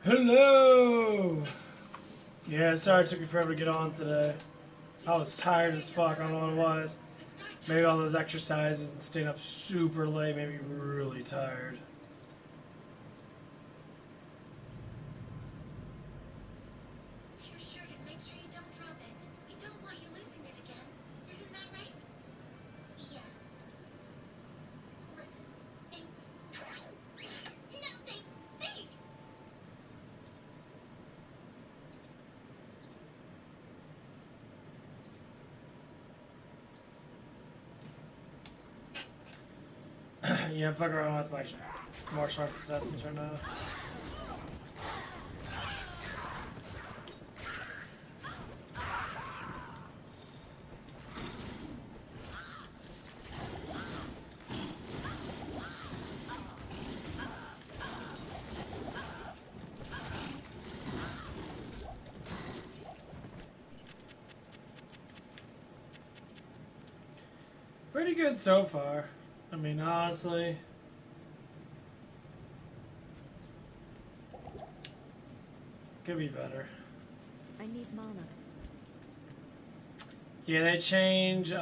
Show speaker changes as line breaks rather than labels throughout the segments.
Hello! Yeah, sorry it took me forever to get on today. I was tired as fuck, I don't know what it was. Maybe all those exercises and staying up super late made me really tired. Yeah, fuck around with my martial arts assessments right now. Pretty good so far. I mean, honestly. Could be better.
I need mana.
Yeah, they change,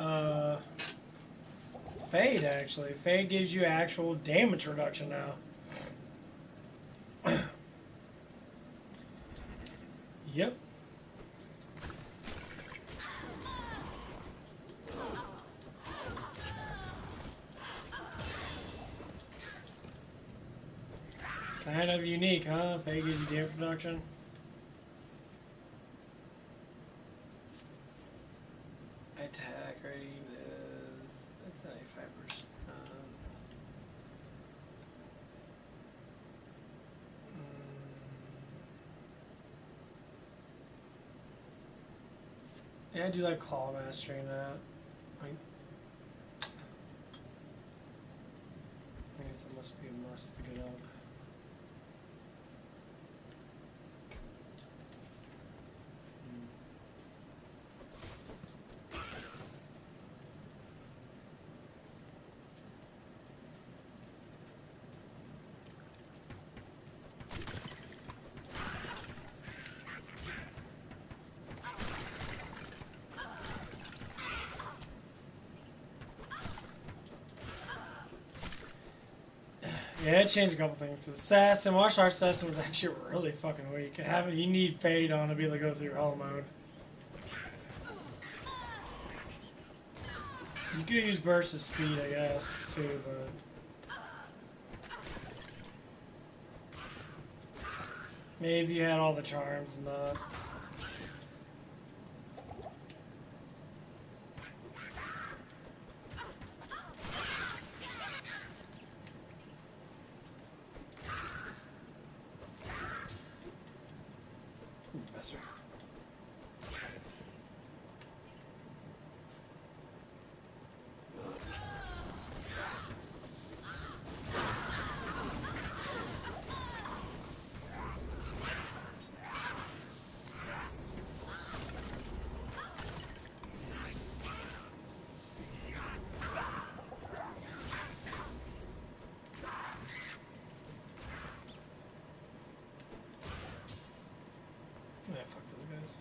Fade, actually. Fade gives you actual damage reduction now. Yep. Kind of unique, huh? Fade gives you damage reduction. Attack rating is... It's 95%. Yeah, I do like claw mastery in that. I guess it must be a must to get up. Yeah, it changed a couple things. Because Assassin, martial arts assassin was actually really fucking weak. You need fade on to be able to go through hell mode. You could use burst of speed, I guess, too, but maybe you had all the charms and that. Professor. Yeah, fuck those guys.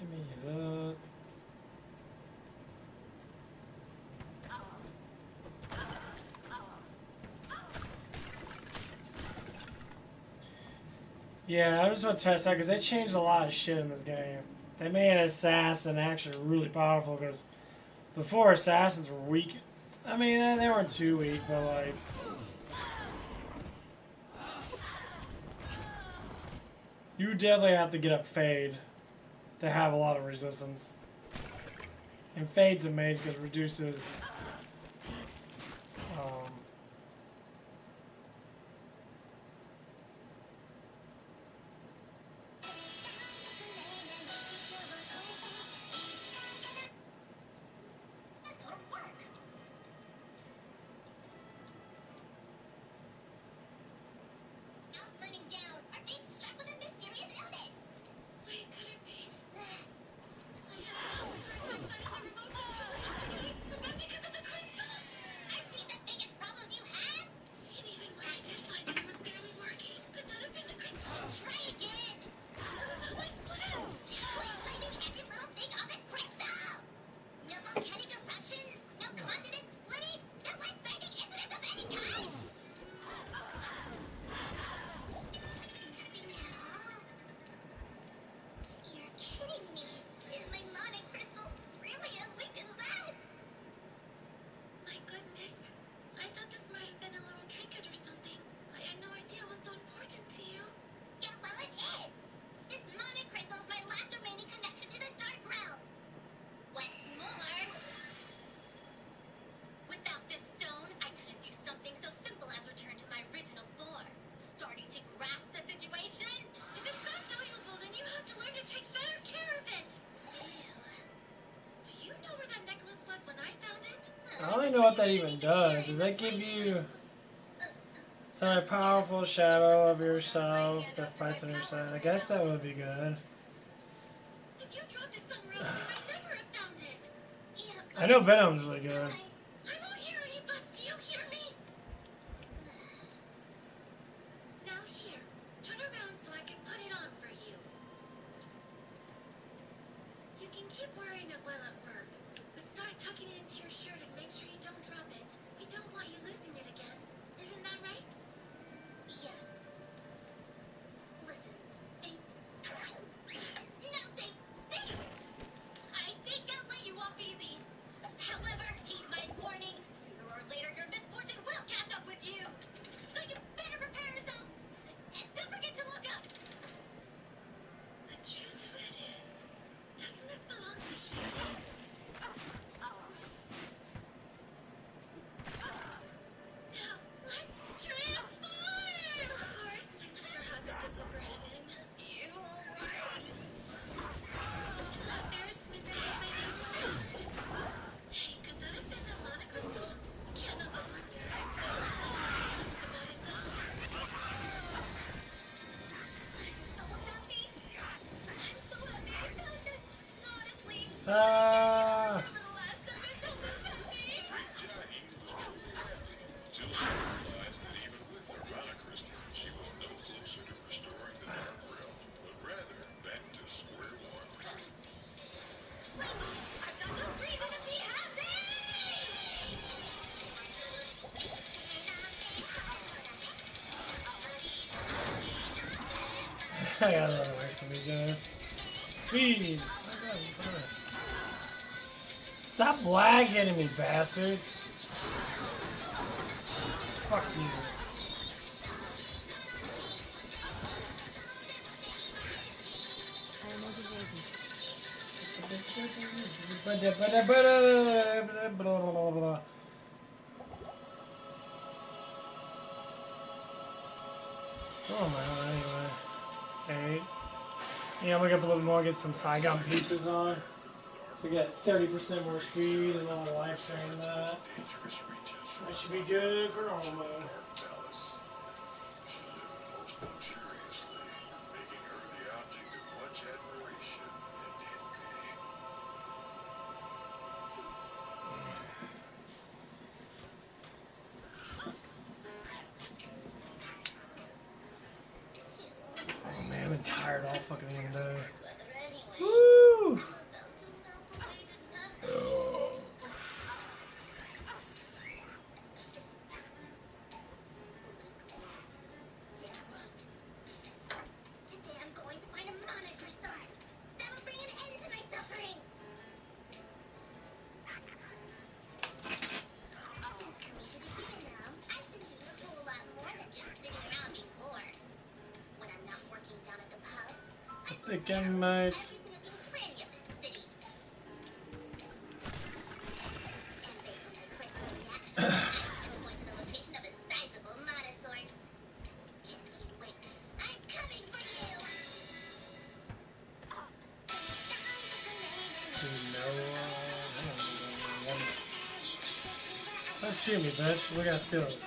Let me use that. Yeah, I just want to test that because they changed a lot of shit in this game. They made Assassin actually really powerful because Before, assassins were weak. I mean, they weren't too weak, but like... You definitely have to get up Fade to have a lot of resistance. And Fade's amazing because it reduces... I don't even know what that even does. Does that give you some powerful shadow of yourself that fights on your side? I guess that would be good. I know Venom's really good. I gotta run away from these guys. Speed! Stop lag hitting me, bastards! Fuck you. Oh my god, anyway. 8. Yeah, I'm gonna get up a little more, get some Saigon pieces on. So we got 30% more speed and all the life during that. That should be good for normal mode. Oh man, I'm tired all fucking day. Woo! Again, mates. Don't shoot me, bitch. We got skills.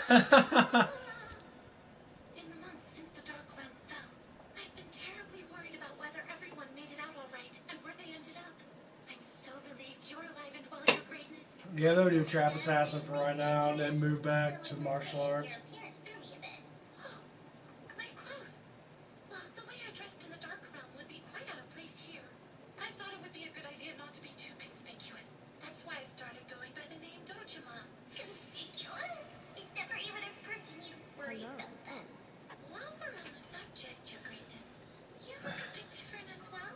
In the months since the Dark Realm fell, I've been terribly worried about whether everyone made it out all right and where they ended up. I'm so relieved you're alive and well, Your Greatness.
Yeah, they'll do Trap Assassin for right now and then move back to martial arts.
My clothes. Well, the way I dressed in the Dark Realm would be quite out of place here. I thought it would be a good idea not to be too conspicuous. That's why I started going by the name Dojima. Conspicuous? It never even occurred to me to worry about that. While we're on the subject, Your Greatness, you look a bit different as well.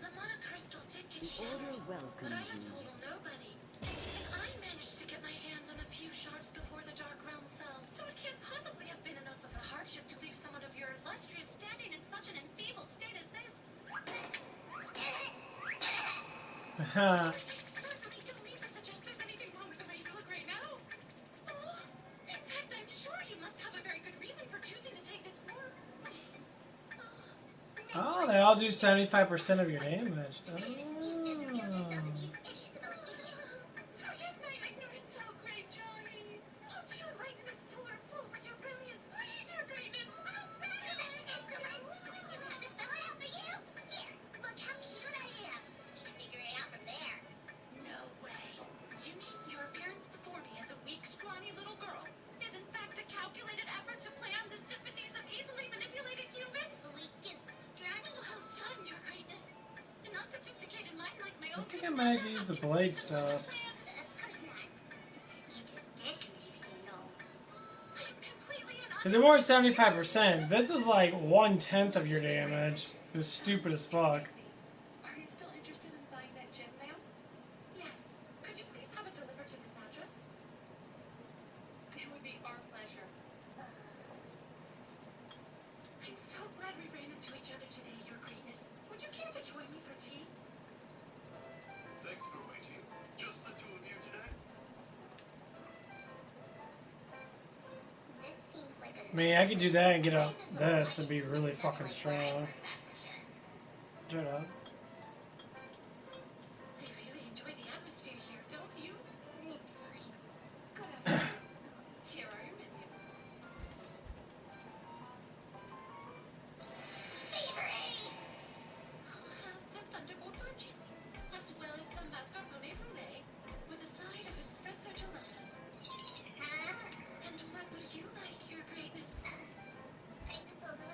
The Mana Crystal did get shattered, but I'm a total nobody. And even I managed to get my hands on a few shards before the Dark Realm fell, so it can't possibly have been enough of a hardship to leave someone of your illustrious standing in such an enfeebled state as this. I certainly don't mean to suggest there's anything wrong with the way you look right now. Oh, in fact, I'm sure you must have a very good reason for choosing to take this form.
Oh, they all do 75% of your damage. Oh.
Forgive my ignorance, oh great Johnny. Won't you lighten this poor fool with your brilliance, please, Your Greatness? No way. You mean your appearance before me as a weak, scrawny little girl is in fact a calculated effort to play on the sympathies of easily manipulated humans? Weak and scrawny? Well done, Your Greatness. An unsophisticated mind like my
I
own
think
could
I
never
might use the
have
blade
conceived of such a
stuff.
plan. Of course not. You just did because you didn't know. I am completely and
Because it was 75%. This was like 1/10 of your damage. It was stupid as fuck.
Excuse me. Are you still interested in buying that gem, ma'am? Yes. Could you please have it delivered to this address? It would be our pleasure. I'm so glad we ran into each other today, Your Greatness. Would you care to join me for tea?
Thanks for waiting. Just the two of you today?
This seems like a
I mean, I could do that and get up this and be really fucking strong.
That's for sure.
Shut up.
I really enjoy the atmosphere here, don't you? It's fine. Good afternoon. Here are your menus. Favorite! I'll have the Thunderbolt Torchini, as well as the mascarpone brulee, with a side of espresso gelato. And what would you like, Your Greatness? I suppose I'll have...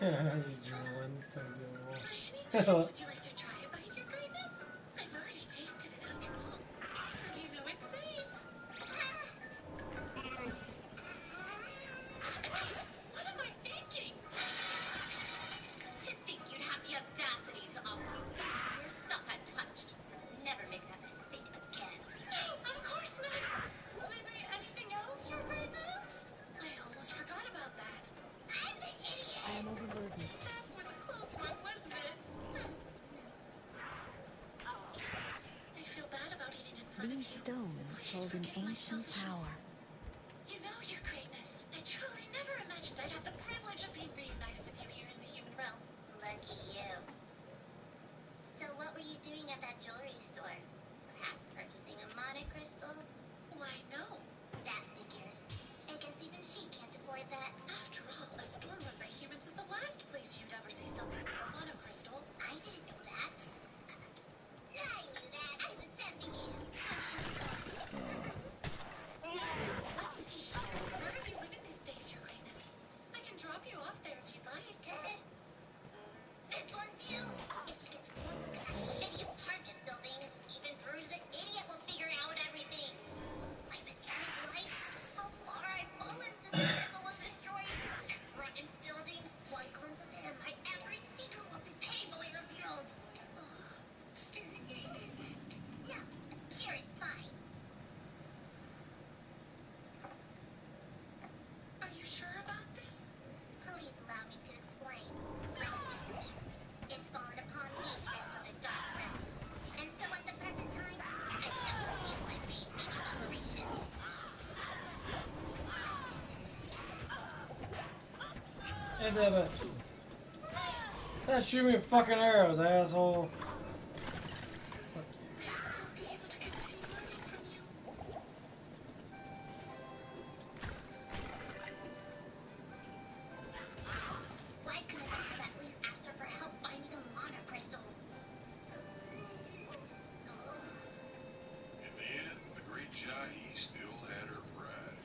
He's drooling. So
By any chance,
drool.
would you like to try a bite, Your Greatness? I've already tasted it after all, so you know it's safe. What am I thinking?
To think you'd have the audacity to offer me something yourself untouched. Never make that mistake again.
No, of course not. Will there be anything else, Your Greatness? I almost forgot about that.
I'm the
I
idiot!
am overburdened.
That was a close one, wasn't it? I feel bad about eating in front
These
of you.
stones
Please
hold an
forgive my
ancient
selfishness.
power.
You know, Your Greatness, I truly never imagined I'd have the privilege of being reunited with you here in the human realm.
Lucky you. So what were you doing at that jewelry store? Perhaps purchasing a monocrystal?
Why, no.
That figures. I guess even she can't afford that.
After all, a store run by humans is the last place you'd ever see something like a monocrystal.
I didn't know that. I knew that. I was testing you.
I should have known. Let's see here. Where are you living these days, Your Greatness? I can drop you off there if you'd like.
This one too. If she gets one look at that shitty apartment building, even Drew's the idiot will figure out everything. My pathetic life. How far I've fallen since the crystal was destroyed. That rotten building. One glimpse of it and my every secret will be painfully revealed. No, here is fine.
Are you sure about this?
Please allow me to explain. It's fallen upon me to restore the dark realm. And so at the present time, I cannot reveal my main means of operation.
Ain't that a... Stop shooting me with fucking arrows, asshole.
I'll be able to continue learning from you.
Why couldn't I have at least asked her for help finding a monocrystal?
In the end, the great Jahi still had her pride.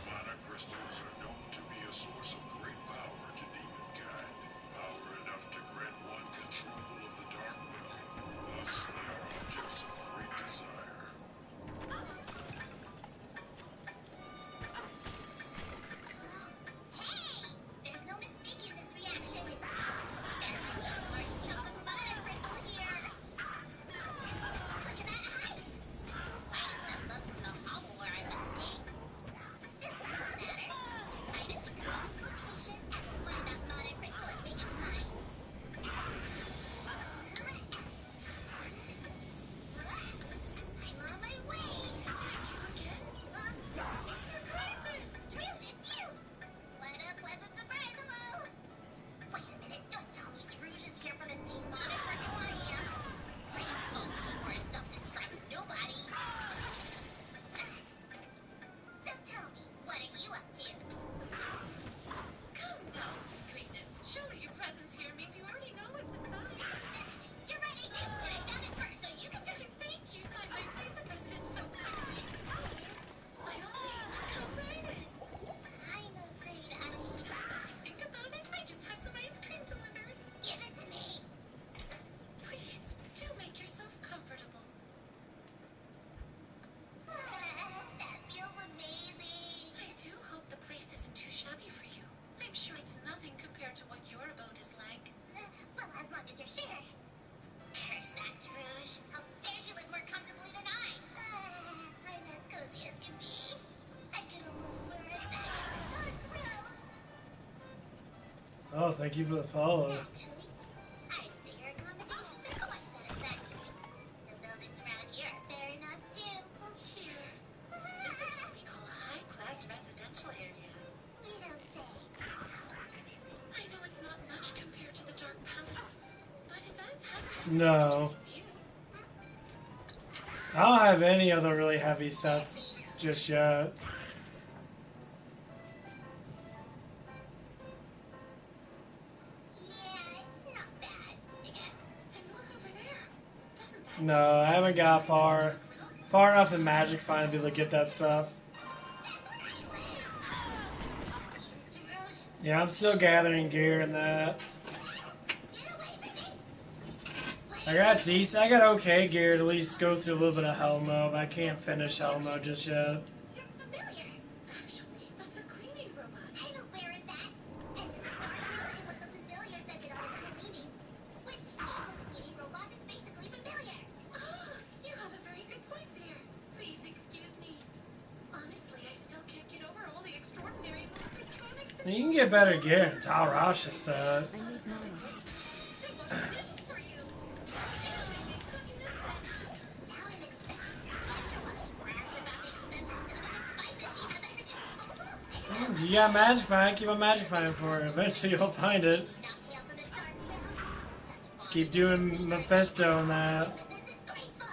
Monocrystals are known to be a source of great power to demonkind. Power enough to grant one control of the dark realm. Thus, they are objects of great desire.
Hey! There's no mistaking this reaction. There's a large chunk of monocrystal here. Look at that height! The fight is not up from the hovel where I must stay. Still, no matter. Despite its exposed location, I will find that monocrystal and make it mine. I'm on my way.
Thank you again.
Trish, it's you! What a pleasant surprise, hello! Wait a minute, don't tell me Druge is here for the same monocrystal I am. Pretty ballsy for a self-described nobody. So tell me, what are you up to?
Come now, Your Greatness. Surely your presence here means you already know what's inside.
You're right, I do, but I found it first, so you can just...
Thank you, kind my place the president so quickly. By all means, come right in.
I'm afraid
Think about it. I just had some ice cream delivered.
Give it to me.
Please, do make yourself comfortable.
That feels amazing.
I do hope the place isn't too shabby for you. I'm sure it's nothing compared to what your abode is like.
Well, as long as you're sure. Curse that, Druge. How dare you live more comfortably than I? I'm as cozy as can be. I could almost swear I'm back in the dark realm.
Oh, thank you for the follow.
Actually, I figure accommodations are quite satisfactory. The buildings around here are fair enough, too.
Here, this is what we call a high-class residential area.
You don't say.
I know it's not much compared to the Dark Palace, but it does have kind of
No.
an interesting view.
I don't have any other really heavy sets just yet.
Yeah, it's not bad.
And look over there. Doesn't that
No, I haven't got far enough in Magic finally to be able to get that stuff. Yeah, I'm still gathering gear and that.
Get away from me!
I got decent, I got okay gear to at least go through a little bit of hell mode, but I can't finish hell mode just yet.
You're familiar.
Actually, that's a cleaning robot.
I'm aware of that. And in the dark realm, it was the familiar that did all the cleaning. Which means that the cleaning robot is basically familiar.
Ah, you have a very good point there. Please excuse me. Honestly, I still can't get over all the extraordinary electronics that
You can get better gear in Tal Rasha set.
I need mana.
they wash dishes for you. And they make cooking and such.
Now I'm expecting Sonya while she brags about the expensive gun and devices she has at her disposal.
You got magic fine, keep on magic fine for it. Eventually you'll find it.
Not hail from the dark realm. Such
Just keep doing Mephisto and that.
this is grateful.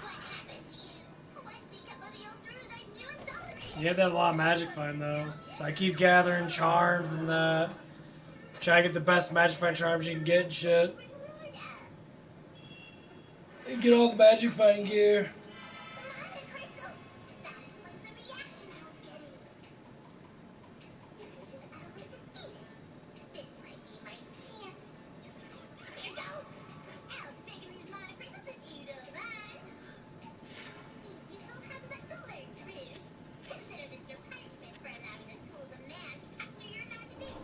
What happened to you? What become of the Ultras I knew and tolerated?
You get that a lot of magic fine though. So I keep gathering charms and that. Try to get the best magic fine charms you can get and shit. And get all the magic fine gear.
Mana crystals. That explains the reaction I was getting. You're just utterly defeated. This might be my chance. Here goes. I'll be taking these mana crystals if you don't mind. Seems you still have the solar, Trish. Consider this your punishment for allowing the tools of man to capture your imagination.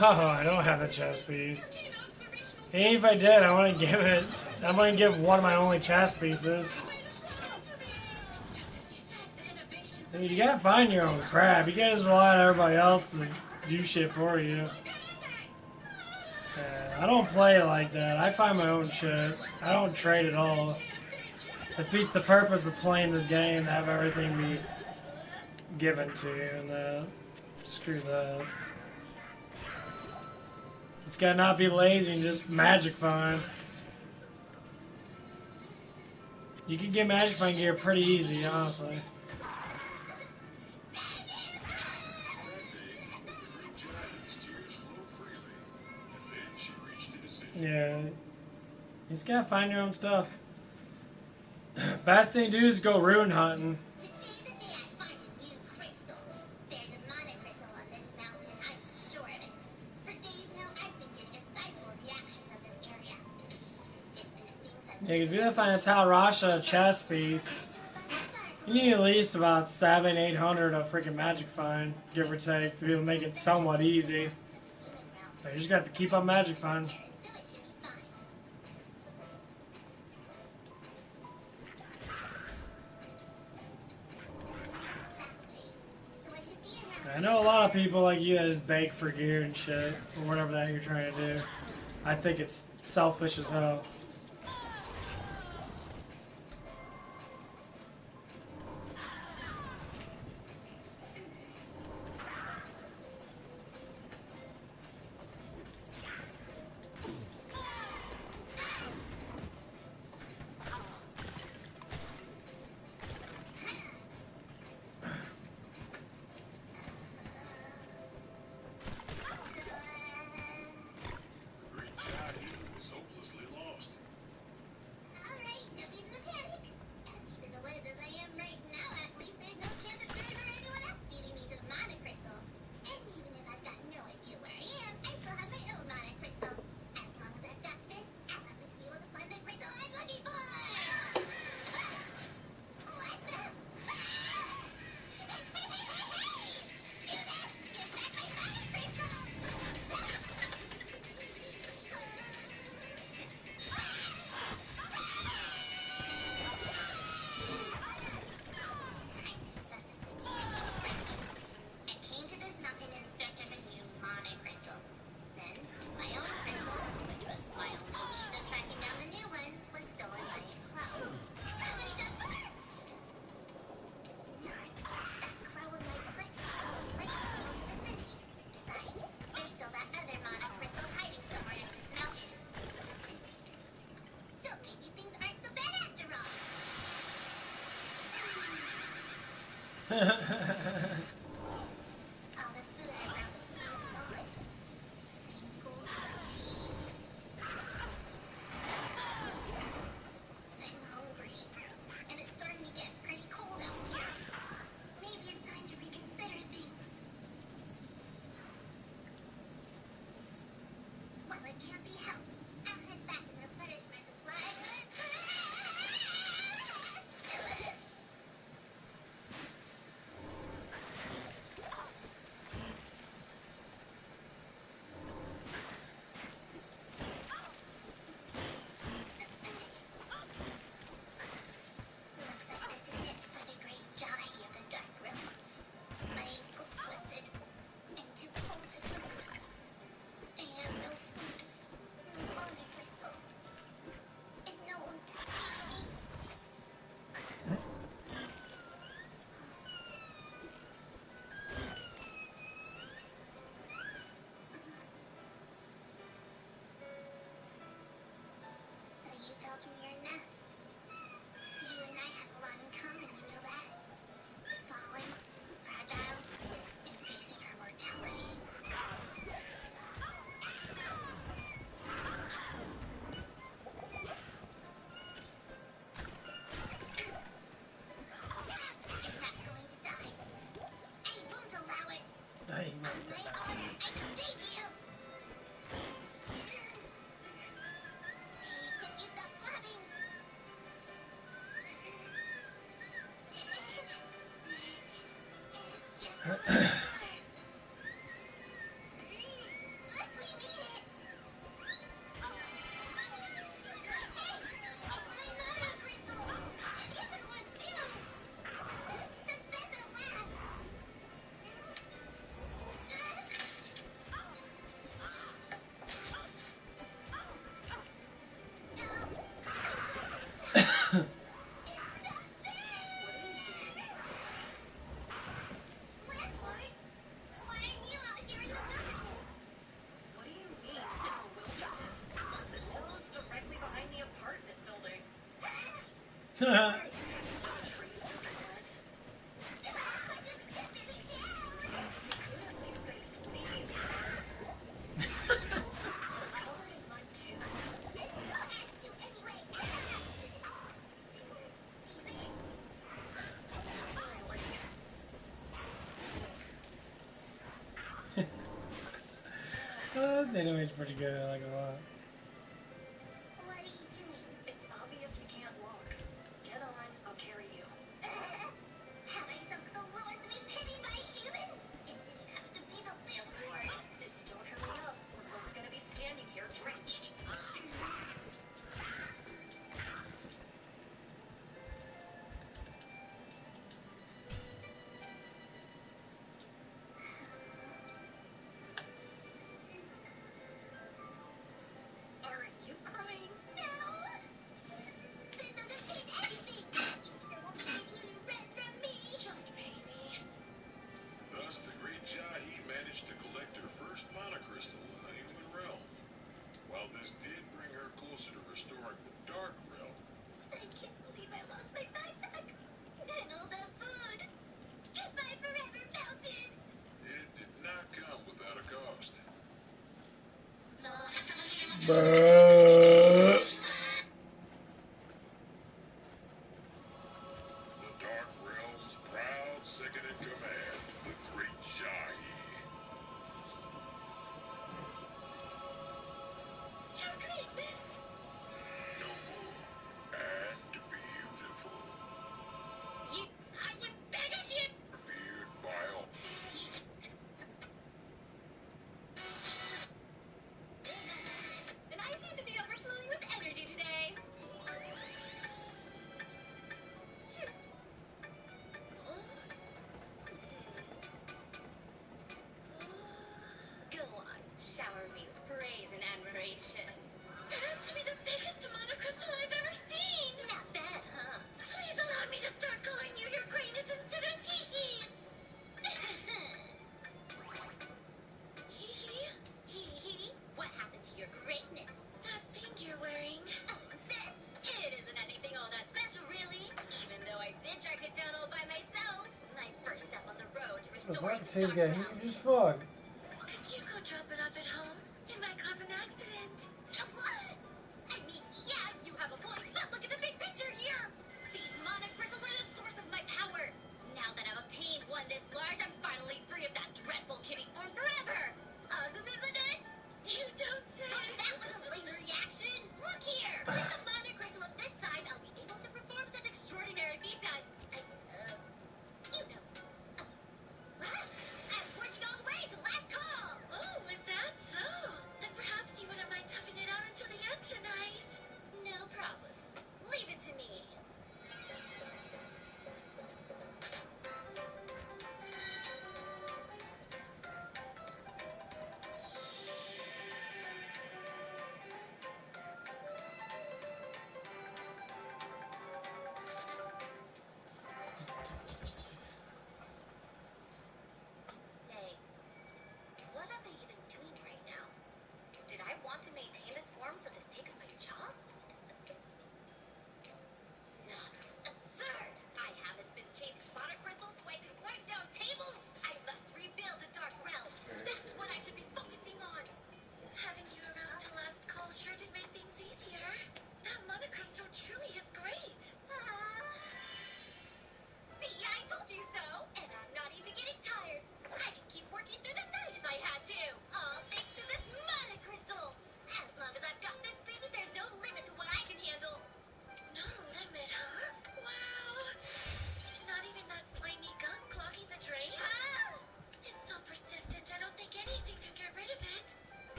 No, I don't have a chess piece. Hey, if I did, I want to give it. I'm going to give one of my only chess pieces. Dude, you gotta find your own crap. You can't just rely on everybody else to do shit for you. I don't play like that. I find my own shit. I don't trade at all. Defeats the purpose of playing this game to have everything be given to you, and screw that. It's gotta not be lazy and just magic fine. You can get magic fine gear pretty easy, honestly. Yeah. You just gotta find your own stuff. Best thing to do is go rune hunting.
Today's the day I find a new crystal. There's a mana crystal on this mountain, I'm sure of it. For days now, I've been getting a sizable reaction from this area. If this thing's as
Yeah, because if you gotta find a Tal Rasha chess piece, you need at least about 700-800 of freaking magic fine, give or take, to be able to make it somewhat easy. But you just got to keep up magic fine. I know a lot of people like you that just beg for gear and shit, or whatever that you're trying to do. I think it's selfish as hell.
What do you mean, in the wilderness? This hill is directly behind the apartment building. Why are you taking down trees, Silverlegs? You could at least say please, bud. I'm covered in mud too. Really?
This anime's pretty good. I like it a lot.
What are you doing?
It's obvious you can't walk. Get on, I'll carry you.
Have I sunk so low as to be pitied by a human? It didn't have to be the landlord.
If you don't hurry up, we're both gonna be standing here drenched. Are you crying?
No! This doesn't change anything! You still won't be getting any rent from me!
Just pay me.
Thus, the great Jahi managed to collect her first monocrystal in the human realm. While this did bring her closer to restoring the Dark Realm,
I can't believe I lost my backpack! And all that food! Goodbye forever, mountains!
it did not come without a cost. The Dark Realm's proud second in command, the great Jahi.
You create this?
Noble and beautiful.
I wouldn't beg of you!
Feared by all.
And I seem to be overflowing with energy today. Go on, shower me with praise and admiration. That has to be the biggest monocrystal I've ever seen! Not bad, huh? Please allow me to start calling you your greatness instead of hee-hee! Hee-hee? Hee-hee? What happened to your greatness? That thing you're wearing. Oh, this? It isn't anything all that special, really. Even though I did track it down all by myself. My first step on the road to
The
restoring
fuck?
the
Today's
Dark
guy
Realm.
huge as fuck.
Could you go drop it off at home? It might cause an accident. What? I mean, yeah, you have a point, but look at the big picture here. These monocrystals are the source of my power. Now that I've obtained one this large, I'm finally free of that dreadful kitty form forever. Awesome, isn't it? You don't say. Oh, that was a lame reaction. Look here. With a monocrystal of this size, I'll be able to perform such extraordinary feats as, you know. I'm working all the way to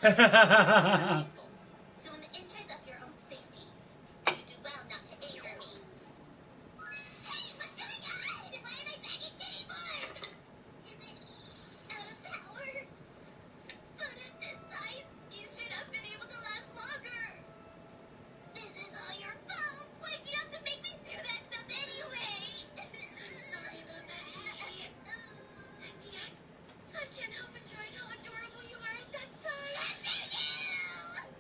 people. So in the interest of your own safety, you do well not to anger me. Hey, what's going on? Why am I back in kitty form? Is it out of power? But at this size, you should have been able to last longer. This is all your fault. Why'd you have to make me do that stuff anyway?
I'm sorry about that, Kiki. And yet, I can't help enjoying how adorable you are at that size.
After you!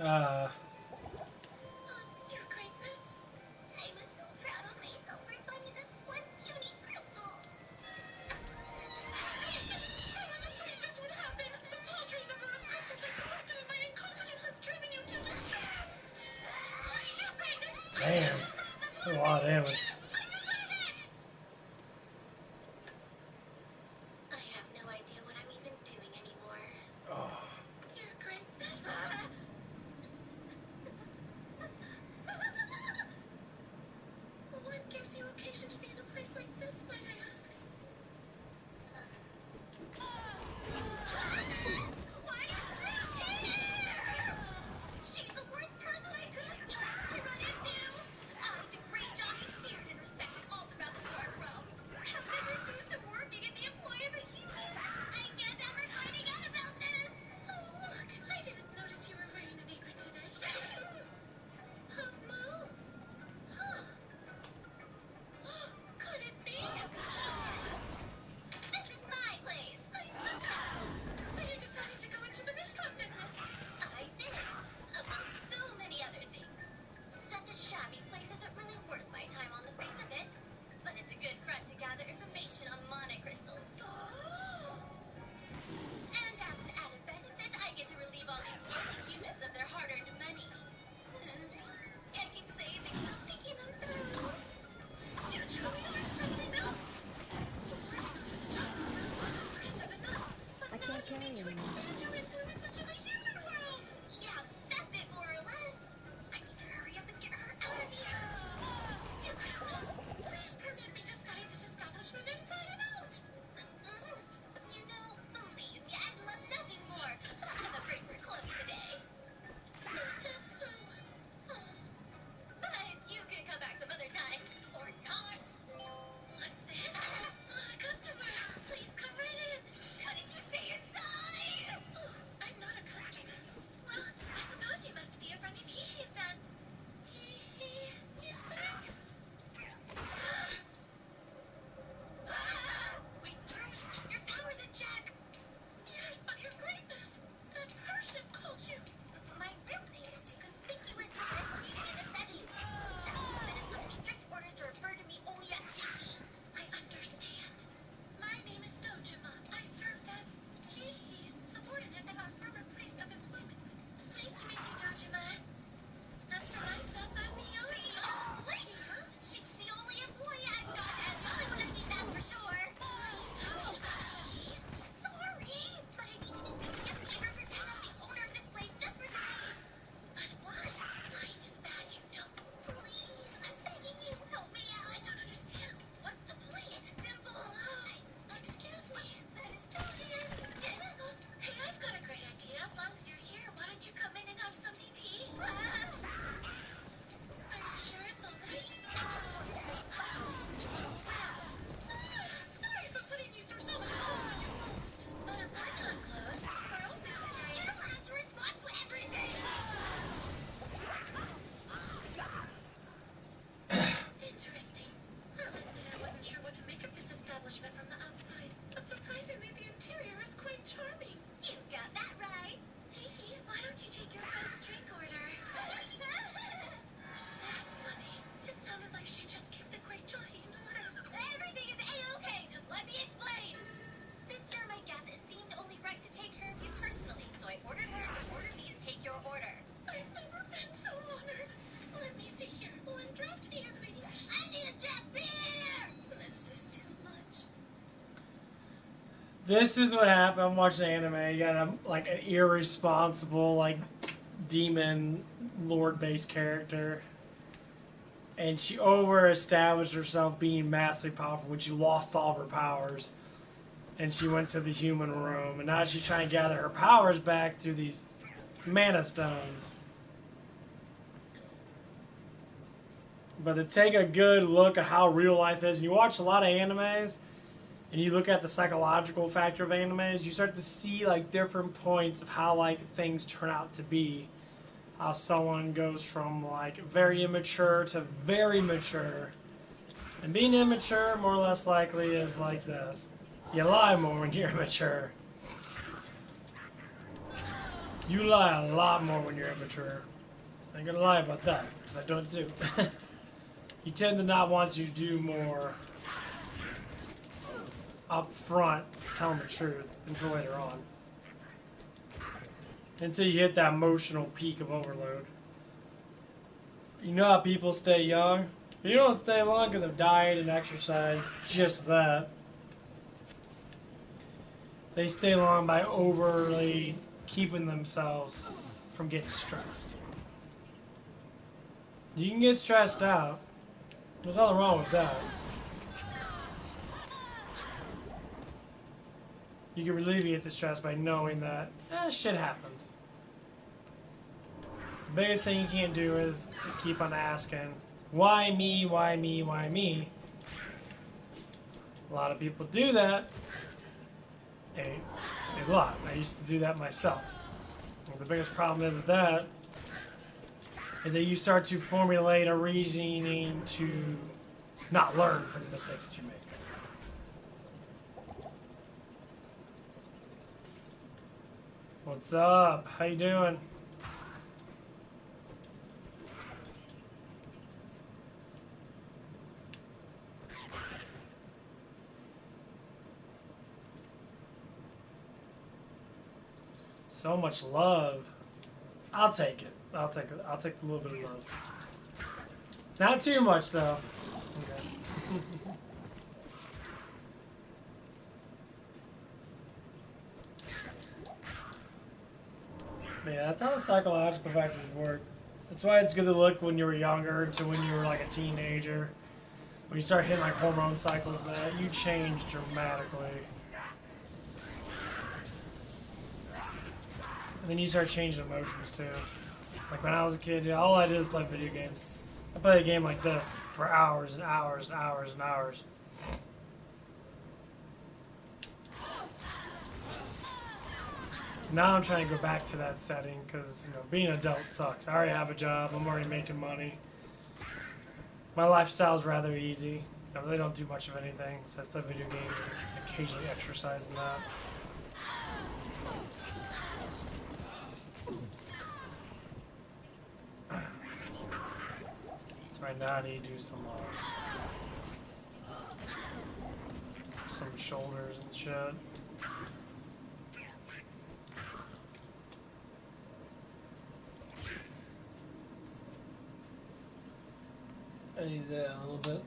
Uh,
Your greatness.
I was so proud of myself for finding this one puny crystal.
I was afraid this would happen. The paltry number of crystals I've collected and my incompetence has driven you to despair. Your greatness.
damn. That's a lot of damage.
I deserve it. I have no idea what I'm even doing anymore.
Oh.
Your greatness. What gives you occasion to be in a place like this, might I ask?
Why is Trish here? She's the worst person I could have possibly run into. I, the great jockey, feared and respected all throughout the Dark Realm, have been reduced to working in the employ of a human. I guess after finding out about this.
Oh, look! I didn't notice you were wearing an apron today. Moo? Huh. Could it be?
This is my place.
I knew it! So you decided to go into the restaurant business?
I did, among so many other things. Such a shabby place isn't really worth my time on the face of it, but it's a good front to gather information on monocrystals.
Oh!
And as an added benefit, I get to relieve all these lonely humans of their hard-earned money. I keep saying things without thinking them through.
You truly are something else! Impressive enough, but
I
now
can't
you need to
carry anymore.
expand your influence into the human world!
Yeah, that's it more or less. I need to hurry up and get her out of here.
Your Greatness, please permit me to study this establishment inside and out!
You know, believe me, I'd love nothing more. I'm afraid we're closed today.
Is that so? Oh,
But you can come back some other time. Or not.
what's this? Customer! Please come right in!
Couldn't you stay inside?
Oh, I'm not a customer. Well, I suppose you must be a friend of Hee-Hee's then. Hee-Hee, you say?
Wait, Druge, keep your powers in check.
Yes, but your greatness! That person called you!
My real name is too conspicuous to risk using in a setting. That woman is under strict orders to refer to me only as Hee-Hee.
I understand. My name is Dojima. I served as Hee-Hee's subordinate at our former place of employment. Pleased to meet you, Dojima. As for myself, I'm the only...
She's the only employee I've got, and the only one I need, that's for sure.
Talking about Hee-Hee.
Sorry, but I need you to do me a favor for telling the owner of this place just for today.
But why? Lying is bad, you know.
Please, I'm begging you, help me out.
I don't understand. What's the point?
It's simple.
Excuse me.
I'm still here.
Hey, I've got a great idea. As long as you're here, why don't you come in and have something to eat? Are you sure it's all right?
I just ordered her to buy me.
Sorry for putting you through so much trouble when you're closed. But we're not closed. We're open today.
You don't have to respond to everything.
Interesting. I'll admit I wasn't sure what to make of this establishment from the outside. But surprisingly, the interior is quite charming.
You got that right.
Hee-Hee, why don't you take your friend's drink order? That's funny. It sounded like she just gave the great jockey an order.
Everything is A-okay, just let me explain. Since you're my guest, it seemed only right to take care of you personally, so I ordered her to order me to take your order.
I've never been so honored. Let me see here. One draft beer, please.
I need a draft beer! This is too much.
This is what happened. I'm watching anime. You got like an irresponsible, like demon lord-based character, and she over-established herself being massively powerful when she lost all of her powers, and she went to the human room, and now she's trying to gather her powers back through these mana stones. But to take a good look at how real life is, and you watch a lot of animes, and you look at the psychological factor of animes, you start to see like different points of how like things turn out to be. How someone goes from like very immature to very mature. And being immature more or less likely is like this. You lie more when you're immature. You lie a lot more when you're immature. I ain't gonna lie about that, because I don't do. You tend to not want to do more up front, telling the truth, until later on. Until you hit that emotional peak of overload. You know how people stay young? You don't stay long because of diet and exercise, just that. They stay long by overly keeping themselves from getting stressed. You can get stressed out. There's nothing wrong with that. You can alleviate the stress by knowing that shit happens. The biggest thing you can't do is keep on asking, why me, why me, why me? A lot of people do that. A lot. I used to do that myself. And the biggest problem is with that is that you start to formulate a reasoning to not learn from the mistakes that you make. What's up? How you doing? So much love. I'll take it. I'll take it. I'll take a little bit of love. Not too much though. Okay. Yeah, that's how the psychological factors work. That's why it's good to look when you were younger to when you were like a teenager. When you start hitting like hormone cycles, that you change dramatically. And then you start changing emotions too. Like when I was a kid, yeah, all I did was play video games. I played a game like this for hours and hours and hours and hours. Now I'm trying to go back to that setting because, you know, being an adult sucks. I already have a job. I'm already making money. My lifestyle is rather easy. I really don't do much of anything besides play video games and occasionally exercise and that. So right now I need to do some shoulders and shit. I need that a little bit.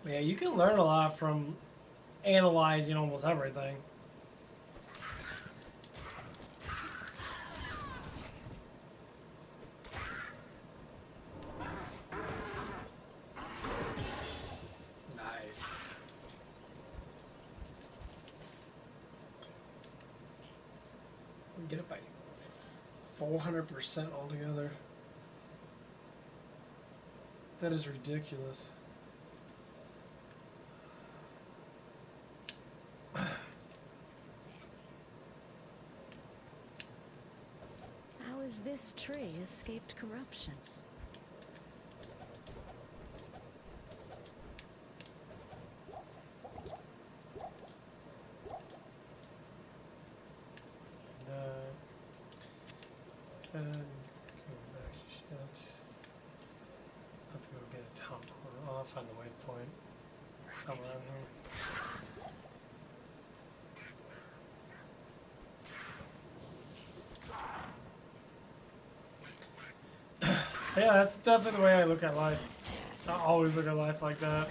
Yeah, you can learn a lot from analyzing almost everything. Nice. Get it by 400% altogether. That is ridiculous.
How has this tree escaped corruption?
And go back to shit. I have to go get a town corner. Oh, I'll find the waypoint somewhere in here. Yeah, that's definitely the way I look at life. I always look at life like that.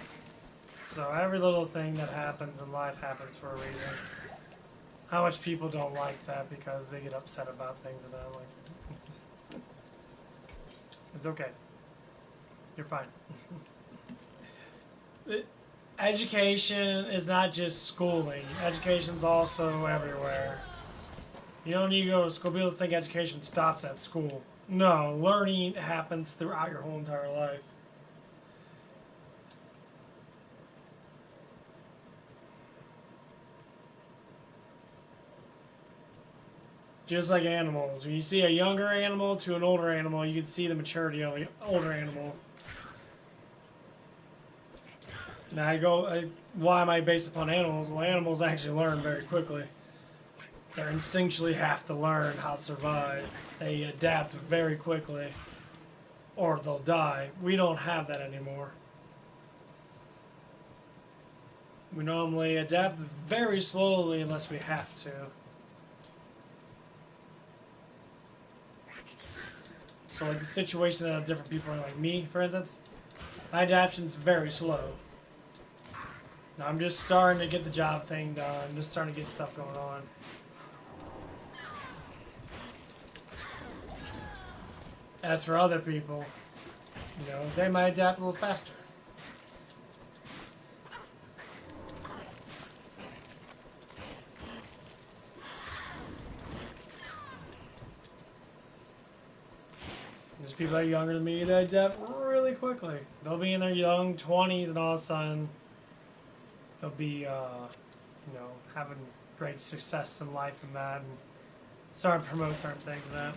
So every little thing that happens in life happens for a reason. How much people don't like that because they get upset about things and I'm like, it's okay. You're fine. Education is not just schooling. Education's also everywhere. You don't need to go to school. People think education stops at school. No, learning happens throughout your whole entire life. Just like animals. When you see a younger animal to an older animal, you can see the maturity of the older animal. Now why am I based upon animals? Well, animals actually learn very quickly. They instinctually have to learn how to survive. They adapt very quickly, or they'll die. We don't have that anymore. We normally adapt very slowly unless we have to. So like the situation that different people are like me, for instance, my adaptation's very slow. Now I'm just starting to get the job thing done. I'm just starting to get stuff going on. As for other people, you know, they might adapt a little faster. There's people that are younger than me that adapt really quickly. They'll be in their young 20s and all of a sudden they'll be, you know, having great success in life and that, and starting to promote certain things and that.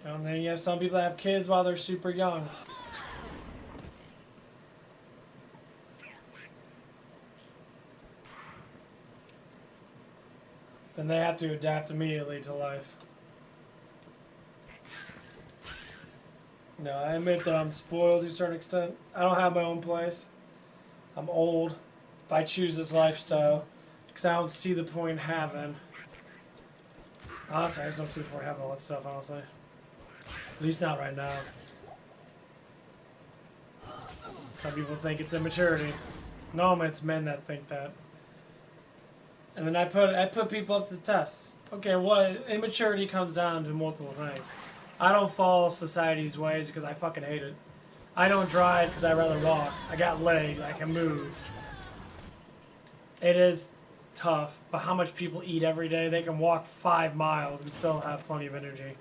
You know, and then you have some people that have kids while they're super young. Then they have to adapt immediately to life. No, I admit that I'm spoiled to a certain extent. I don't have my own place. I'm old. If I choose this lifestyle, because I don't see the point in having. Honestly, I just don't see the point in having all that stuff, honestly. At least not right now. Some people think it's immaturity. Normally it's men that think that. And then I put people up to the test. Okay, what immaturity comes down to multiple things. I don't follow society's ways because I fucking hate it. I don't drive because I'd rather walk. I got legs, I can move. It is tough, but how much people eat every day? They can walk 5 miles and still have plenty of energy.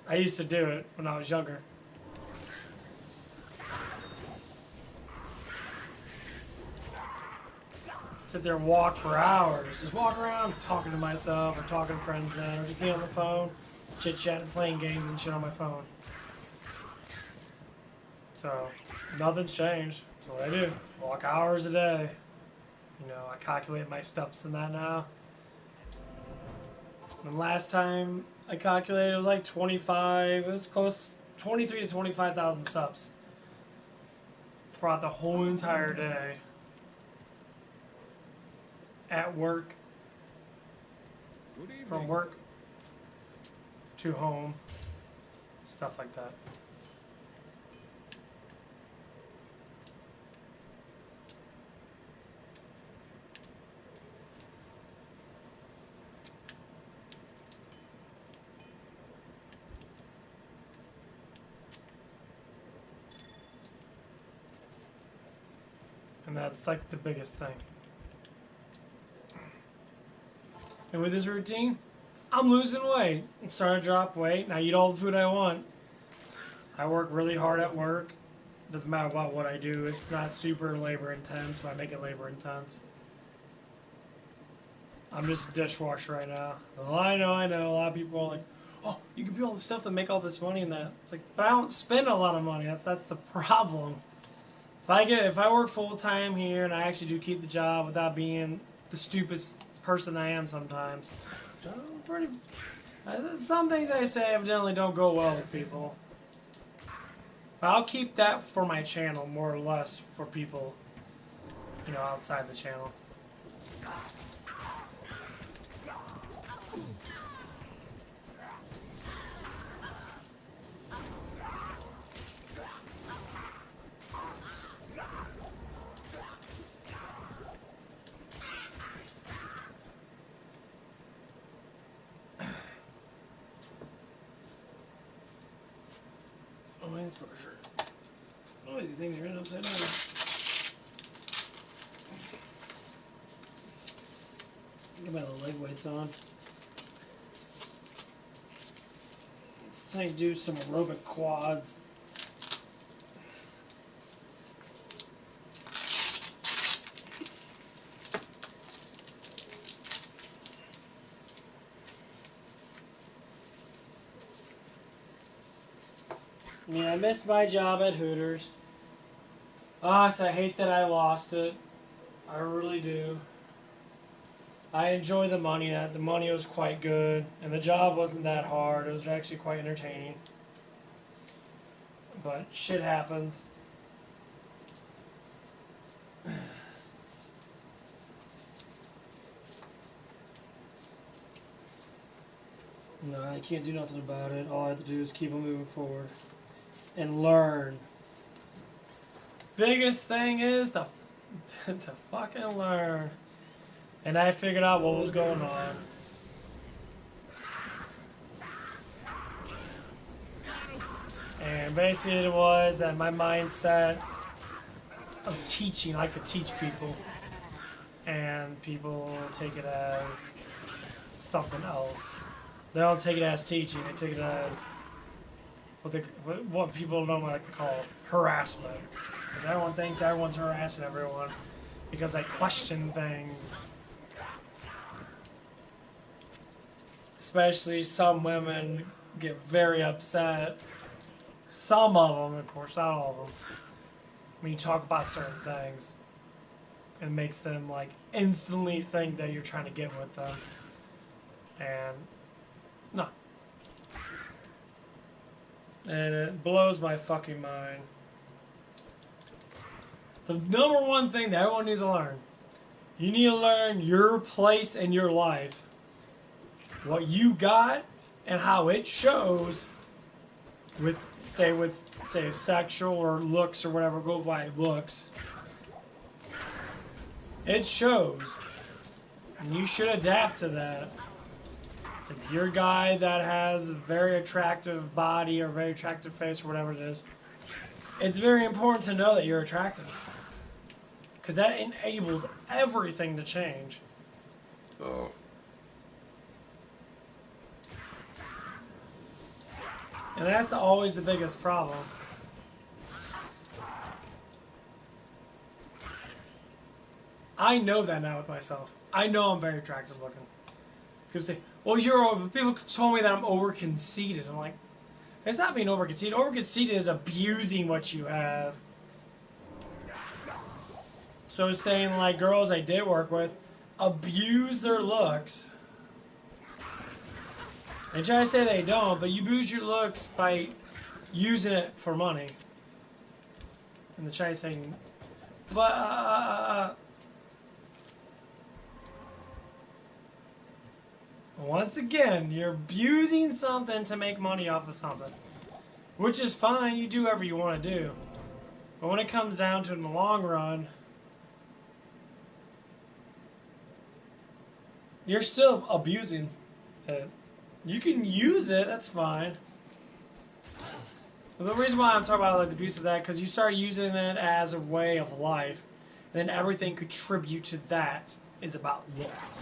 I used to do it when I was younger. Sit there and walk for hours. Just walk around talking to myself or talking to friends, man, or just be on the phone, chit-chatting, playing games and shit on my phone. So, nothing's changed. That's what I do. Walk hours a day. You know, I calculate my steps in that now. The last time I calculated, it was like 25, it was close, 23 to 25,000 steps throughout the whole entire day. At work, from work to home, stuff like that. And that's like the biggest thing. And with this routine, I'm losing weight. I'm starting to drop weight, and I eat all the food I want. I work really hard at work. Doesn't matter about what I do. It's not super labor intense, but I make it labor intense. I'm just a dishwasher right now. Well, I know. A lot of people are like, oh, you can do all the stuff to make all this money and that. It's like, but I don't spend a lot of money. That's the problem. If I work full time here and I actually do keep the job without being the stupidest person I am sometimes, some things I say evidently don't go well with people. But I'll keep that for my channel more or less for people, you know, outside the channel. Oh, that's for sure. Noisy things are in upside down. Get my little leg weights on. Let's try to do some aerobic quads. Yeah, I missed my job at Hooters. Ah, so I hate that I lost it. I really do. I enjoy the money. The money was quite good, and the job wasn't that hard. It was actually quite entertaining. But shit happens. No, I can't do nothing about it. All I have to do is keep on moving forward and learn. Biggest thing is to fucking learn. And I figured out what was going on. And basically it was that my mindset of teaching, I like to teach people. And people take it as something else. They don't take it as teaching, they take it as what people don't like to call harassment. Because everyone thinks everyone's harassing everyone because they question things. Especially some women get very upset. Some of them, of course, not all of them. When you talk about certain things, it makes them like instantly think that you're trying to get with them. And no. And it blows my fucking mind. The number one thing that everyone needs to learn. You need to learn your place in your life. What you got and how it shows with say sexual or looks or whatever, go by looks. It shows. And you should adapt to that. If you're a guy that has a very attractive body or very attractive face or whatever it is, it's very important to know that you're attractive. Because that enables everything to change.
Oh.
And that's always the biggest problem. I know that now with myself. I know I'm very attractive looking. People say, well, people told me that I'm over-conceited. I'm like, it's not being over-conceited. Over-conceited is abusing what you have. So saying, like, girls I did work with abuse their looks. They try to say they don't, but you abuse your looks by using it for money. And they try to say, but once again, you're abusing something to make money off of something. Which is fine, you do whatever you want to do. But when it comes down to it in the long run, you're still abusing it. You can use it, that's fine. But the reason why I'm talking about like the abuse of that, because you start using it as a way of life, and then everything contribute to that is about looks.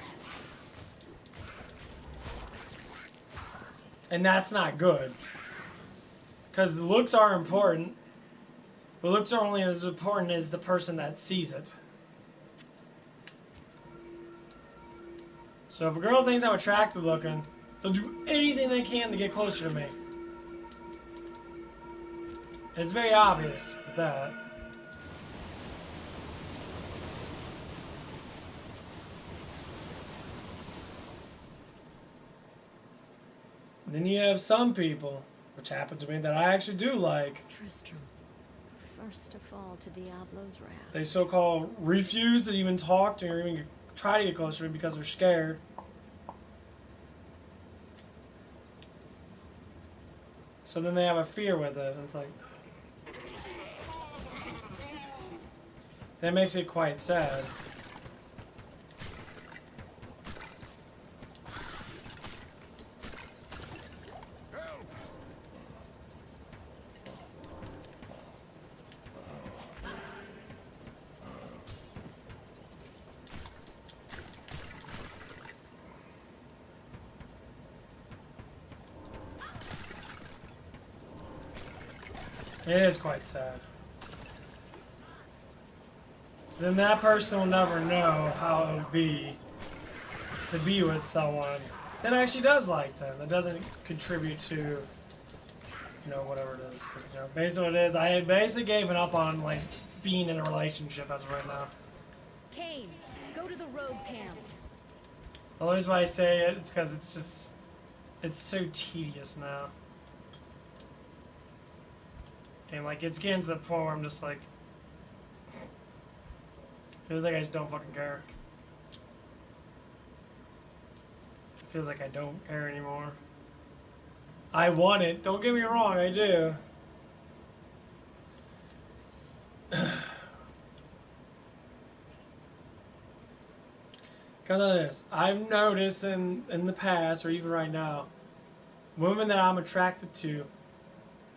And that's not good. Because looks are important, but looks are only as important as the person that sees it. So if a girl thinks I'm attractive looking, they'll do anything they can to get closer to me. It's very obvious with that. Then you have some people, which happen to me, that I actually do like.
Tristram, first to fall to Diablo's wrath.
They so-called refuse to even talk to me or even try to get closer to me because they're scared. So then they have a fear with it, and it's like... That makes it quite sad. It is quite sad. So then that person will never know how it would be to be with someone that actually does like them, that doesn't contribute to you know, whatever it is. Because, you know, basically what it is, I basically gave up on, like, being in a relationship as of right now.
Kane, go to the road camp.
The only reason why I say it, it's because it's just, it's so tedious now. And, like, it's getting to the point where I'm just like, feels like I just don't fucking care. Feels like I don't care anymore. I want it, don't get me wrong, I do. Because of this, I've noticed in the past, or even right now, women that I'm attracted to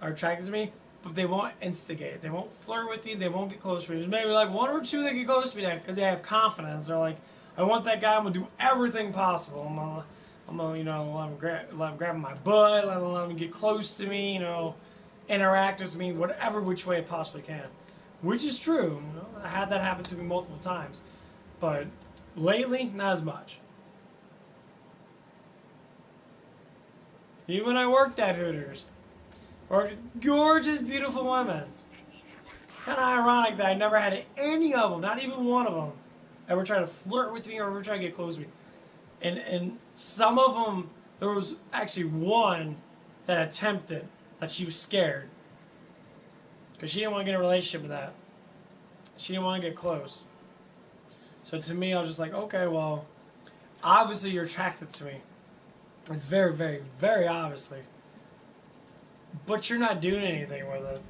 are attracted to me, but they won't instigate. They won't flirt with me. They won't get close to me. There's maybe like one or two that get close to me because they have confidence. They're like, I want that guy. I'm gonna do everything possible. I'm gonna, you know, let him grab my butt. Let him get close to me. You know, interact with me, whatever which way it possibly can. Which is true. You know, I had that happen to me multiple times, but lately, not as much. Even when I worked at Hooters, worked with gorgeous, beautiful women. Kind of ironic that I never had any of them, not even one of them, ever try to flirt with me or ever try to get close to me. And some of them, there was actually one that attempted, that she was scared. Because she didn't want to get in a relationship with that. She didn't want to get close. So to me, I was just like, okay, well, obviously you're attracted to me. It's very, very, very obviously. But you're not doing anything with it.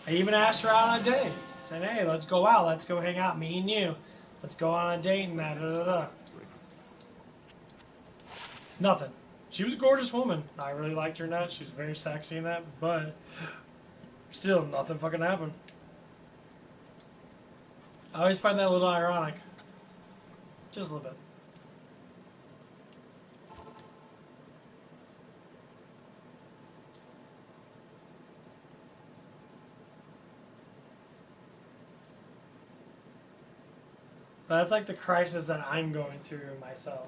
I even asked her out on a date. Said, hey, let's go out. Let's go hang out, me and you. Let's go on a date and that, da. Nothing. She was a gorgeous woman. I really liked her in that. She was very sexy in that. But still, nothing fucking happened. I always find that a little ironic. Just a little bit. But that's like the crisis that I'm going through myself.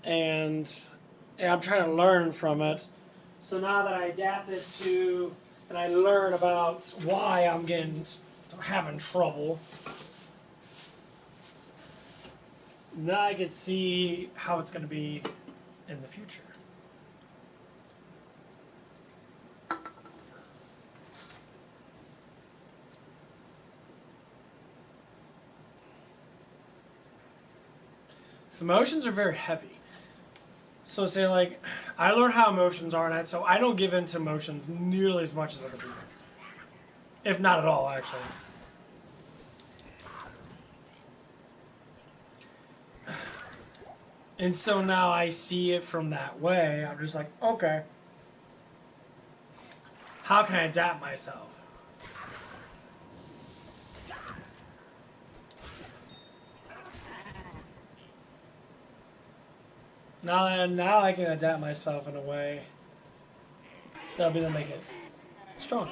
And I'm trying to learn from it. So now that I adapted to, and I learn about why I'm having trouble, now I can see how it's going to be in the future. So emotions are very heavy. So say like, I learned how emotions are, and so I don't give in to emotions nearly as much as other people. If not at all, actually. And so now I see it from that way. I'm just like, okay. How can I adapt myself? Now I can adapt myself in a way that'll be to make it stronger.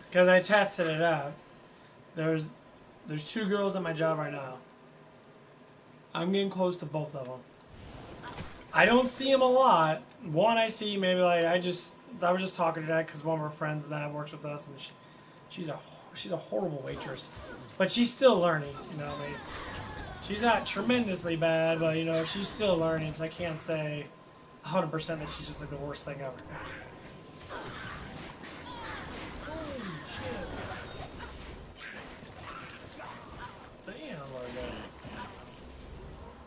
Because I tested it out. There's two girls at my job right now. I'm getting close to both of them. I don't see them a lot. One I see maybe like I was just talking to that because one of her friends now works with us, and she's a horrible waitress, but she's still learning. You know, I mean, she's not tremendously bad, but you know she's still learning. So I can't say 100% that she's just like the worst thing ever.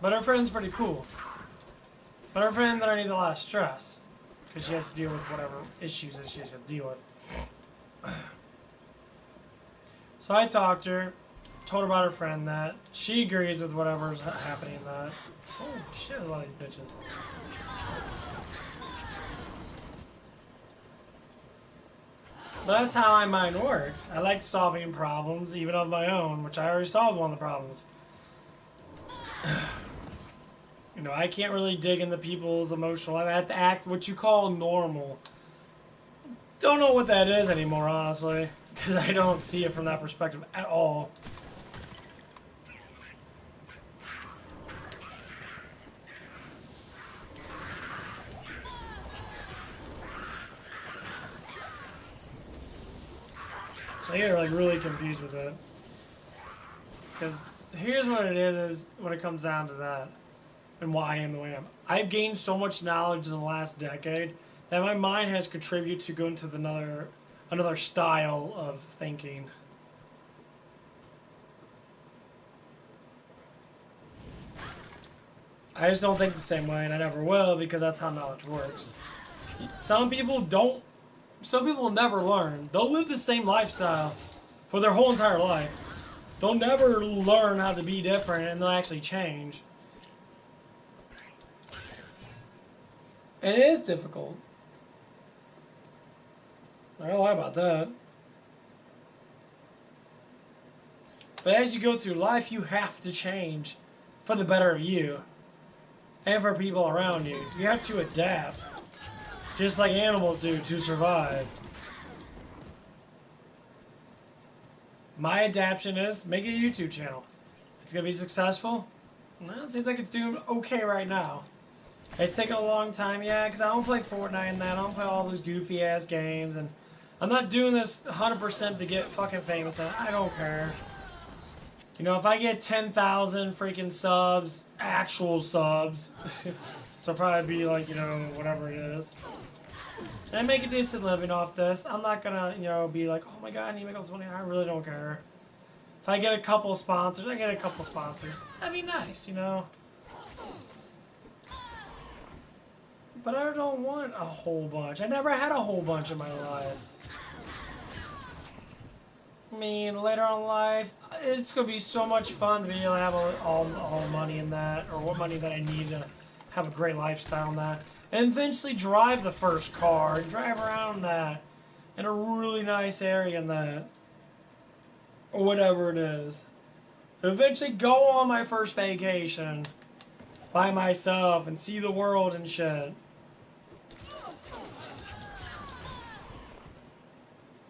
But her friend's pretty cool. But her friend underneath a lot of stress. Because she has to deal with whatever issues that she has to deal with. So I talked to her, told her about her friend that. She agrees with whatever's happening that. Oh shit, there's a lot of these bitches. But that's how my mind works. I like solving problems, even of my own, which I already solved one of the problems. You know, I can't really dig into people's emotional. I have to act what you call normal. Don't know what that is anymore, honestly, because I don't see it from that perspective at all. So I get like really confused with it. Because here's what it is when it comes down to that, and why I am the way I am. I've gained so much knowledge in the last decade that my mind has contributed to go into another style of thinking. I just don't think the same way, and I never will, because that's how knowledge works. Some people don't. Some people will never learn. They'll live the same lifestyle for their whole entire life. They'll never learn how to be different, and they'll actually change. And it is difficult. I don't lie about that. But as you go through life, you have to change for the better of you and for people around you. You have to adapt, just like animals do to survive. My adaptation is making a YouTube channel. It's going to be successful. Well, it seems like it's doing okay right now. It's taken a long time, yeah, because I don't play Fortnite and that. I don't play all those goofy ass games, and I'm not doing this 100% to get fucking famous. And I don't care. You know, if I get 10,000 freaking subs, actual subs, so it'll probably be like, you know, whatever it is. And I make a decent living off this. I'm not gonna, you know, be like, oh my god, I need to make all this money. I really don't care. If I get a couple sponsors, I get a couple sponsors. That'd be nice, you know. But I don't want a whole bunch. I never had a whole bunch in my life. I mean, later on in life, it's going to be so much fun to be able to have all the money in that, or what money that I need to have a great lifestyle in that. And eventually drive the first car, and drive around that, in a really nice area in that. Or whatever it is. Eventually go on my first vacation by myself and see the world and shit.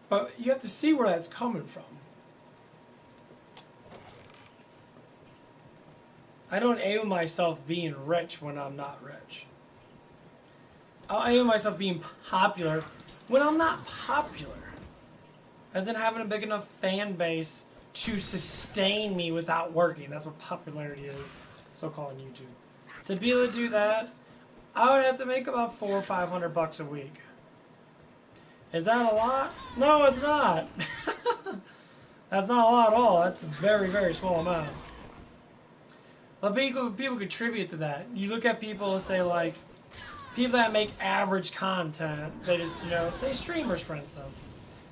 But you have to see where that's coming from. I don't aim myself being rich when I'm not rich. I'll aim myself being popular when I'm not popular. As in having a big enough fan base to sustain me without working. That's what popularity is, so-called on YouTube. To be able to do that, I would have to make about $400 or $500 a week. Is that a lot? No, it's not. That's not a lot at all. That's a very, very small amount. But people contribute to that. You look at people, say like, people that make average content. They just, you know, say streamers, for instance.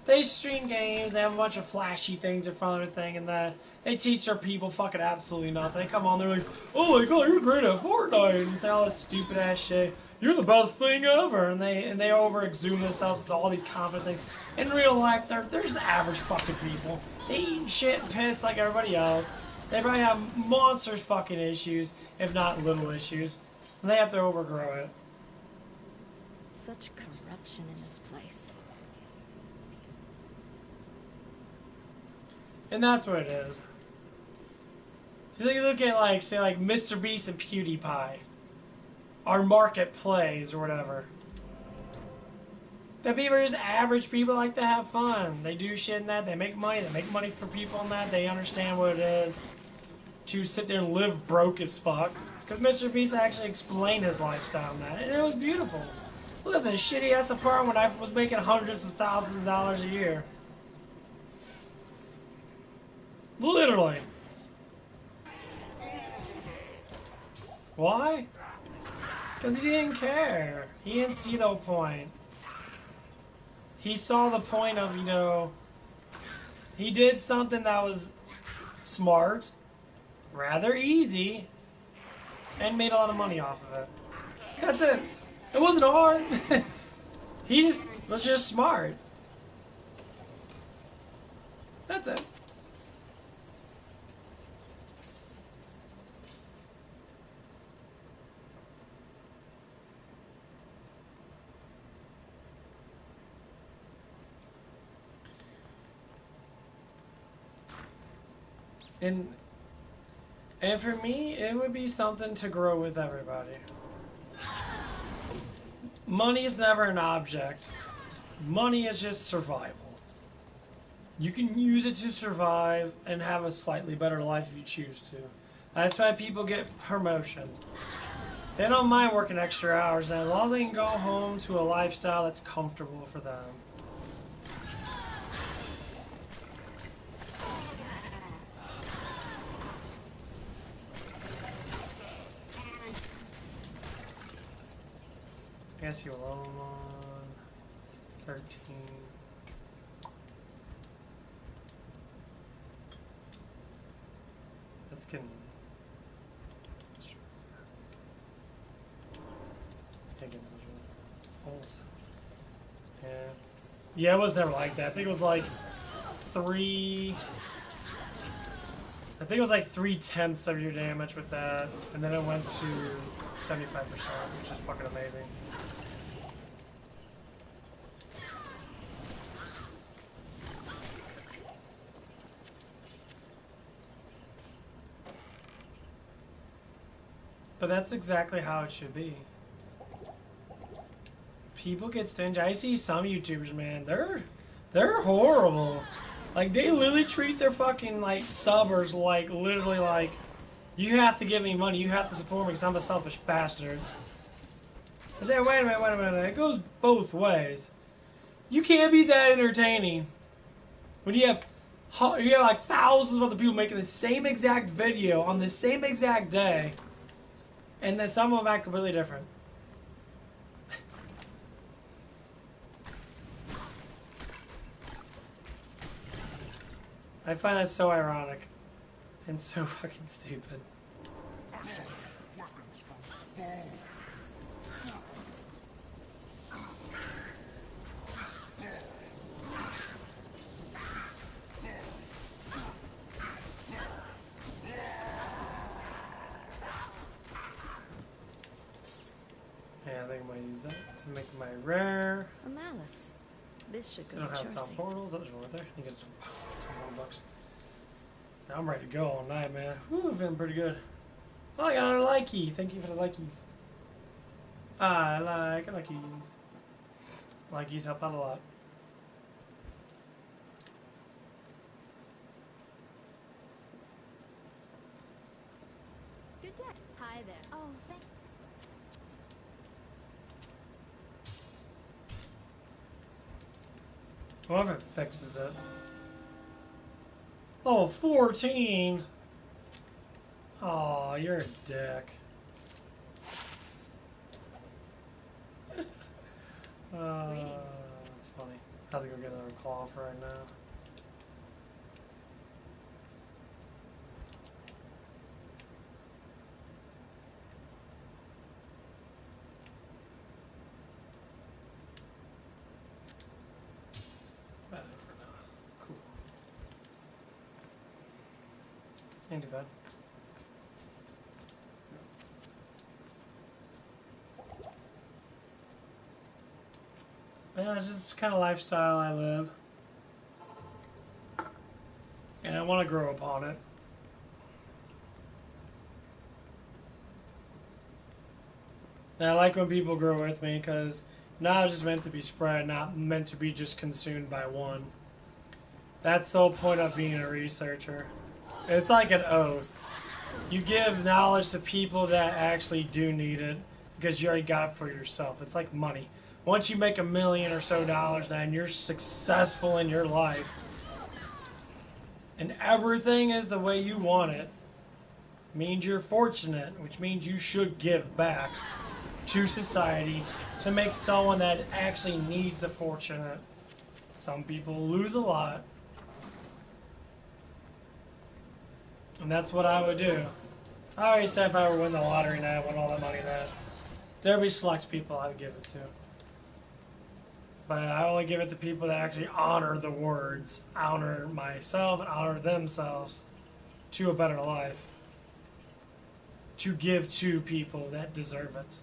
They stream games, they have a bunch of flashy things in front of their thing and that. They teach their people fucking absolutely nothing. They come on, they're like, oh my god, you're great at Fortnite, and say all this stupid ass shit. You're the best thing ever, and they over exhume themselves with all these confident things. In real life, they're just average fucking people. They eat shit and piss like everybody else. They probably have monstrous fucking issues, if not little issues, and they have to overgrow it.
Such corruption in this place.
And that's what it is. So you look at like, say like Mr. Beast and PewDiePie. Our market plays or whatever. The people are just average people like to have fun. They do shit in that, they make money for people in that, they understand what it is to sit there and live broke as fuck. Because Mr. Beast actually explained his lifestyle in that, and it was beautiful. Live in a shitty ass apartment when I was making hundreds of thousands of dollars a year. Literally. Why? Because he didn't care. He didn't see the point. He saw the point of, you know, he did something that was smart, rather easy, and made a lot of money off of it. That's it. It wasn't hard. He just was just smart. That's it. And for me, it would be something to grow with everybody. Money is never an object. Money is just survival. You can use it to survive and have a slightly better life if you choose to. That's why people get promotions. They don't mind working extra hours, and as long as they can go home to a lifestyle that's comfortable for them. I guess you alone on 13. That's getting. Yeah. Yeah, it was never like that. I think it was like 3. I think it was like 3/10 of your damage with that, and then it went to 75%, which is fucking amazing. But that's exactly how it should be. People get stingy. I see some YouTubers, man, they're horrible. Like, they literally treat their fucking, like, subbers like, literally like, you have to give me money, you have to support me because I'm a selfish bastard. I say, wait a minute, it goes both ways. You can't be that entertaining when you have like thousands of other people making the same exact video on the same exact day, and then some of them act completely different. I find that so ironic and so fucking stupid. Yeah, I think I might use that to make my rare.
A malice. This should
So
go
I don't
to
have top
Chelsea.
portals. That was worth it. I think it's $10. Now I'm ready to go all night, man. Woo, feeling pretty good. Oh, I got a likey. Thank you for the likies. I like likies. Likies help out a lot.
Good day. Hi there. Oh, thank.
Well, if it fixes it. Oh, 14. Oh, you're a dick. That's funny. I have to go get another claw for right now. Better for now. Cool. Ain't too bad. Yeah, it's just kind of lifestyle I live. And I want to grow upon it. And I like when people grow with me because knowledge is meant to be spread, not meant to be just consumed by one. That's the whole point of being a researcher. It's like an oath. You give knowledge to people that actually do need it because you already got it for yourself. It's like money. Once you make $1 million or so now and you're successful in your life and everything is the way you want it, means you're fortunate, which means you should give back to society to make someone that actually needs a fortunate. Some people lose a lot. And that's what I would do. I already said if I were to win the lottery and I won all that money that there'd be select people I would give it to. But I only give it to people that actually honor the words, honor myself, and honor themselves to a better life. To give to people that deserve it.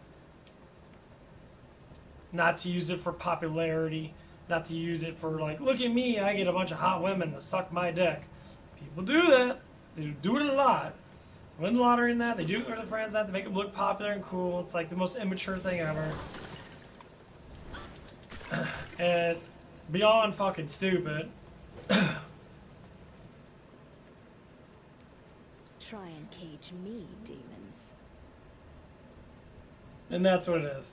Not to use it for popularity, not to use it for like, look at me, I get a bunch of hot women to suck my dick. People do that. They do it a lot. Win the lottery in that. They do it for the friends that. They make them look popular and cool. It's like the most immature thing ever. And it's beyond fucking stupid.
Try and cage me, demons.
And that's what it is.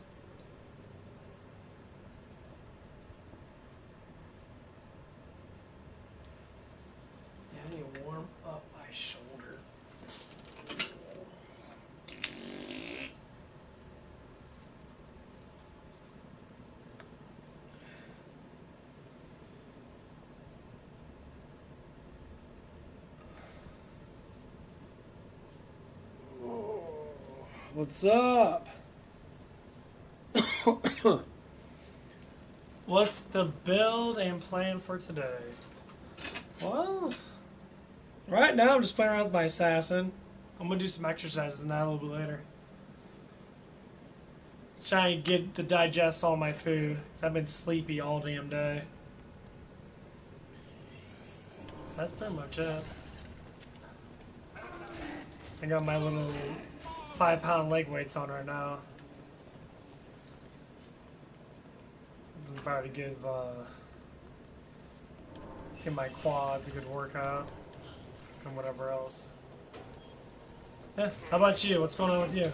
Yeah, I need to warm up my shoulder. What's up? What's the build and plan for today? Well, right now I'm just playing around with my assassin. I'm gonna do some exercises in that a little bit later. Trying to get to digest all my food, because I've been sleepy all damn day. So that's pretty much it. I got my little 5-pound leg weights on right now. I'm about to give my quads a good workout and whatever else. Yeah, how about you? What's going on with you?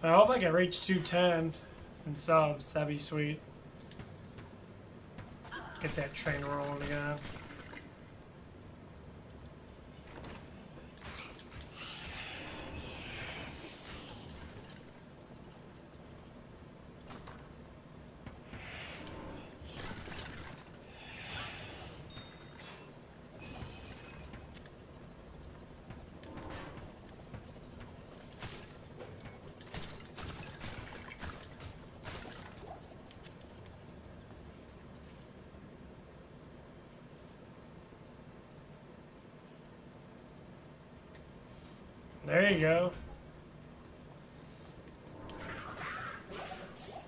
I hope I can reach 210 in subs. That'd be sweet. Get that train rolling again. There you go.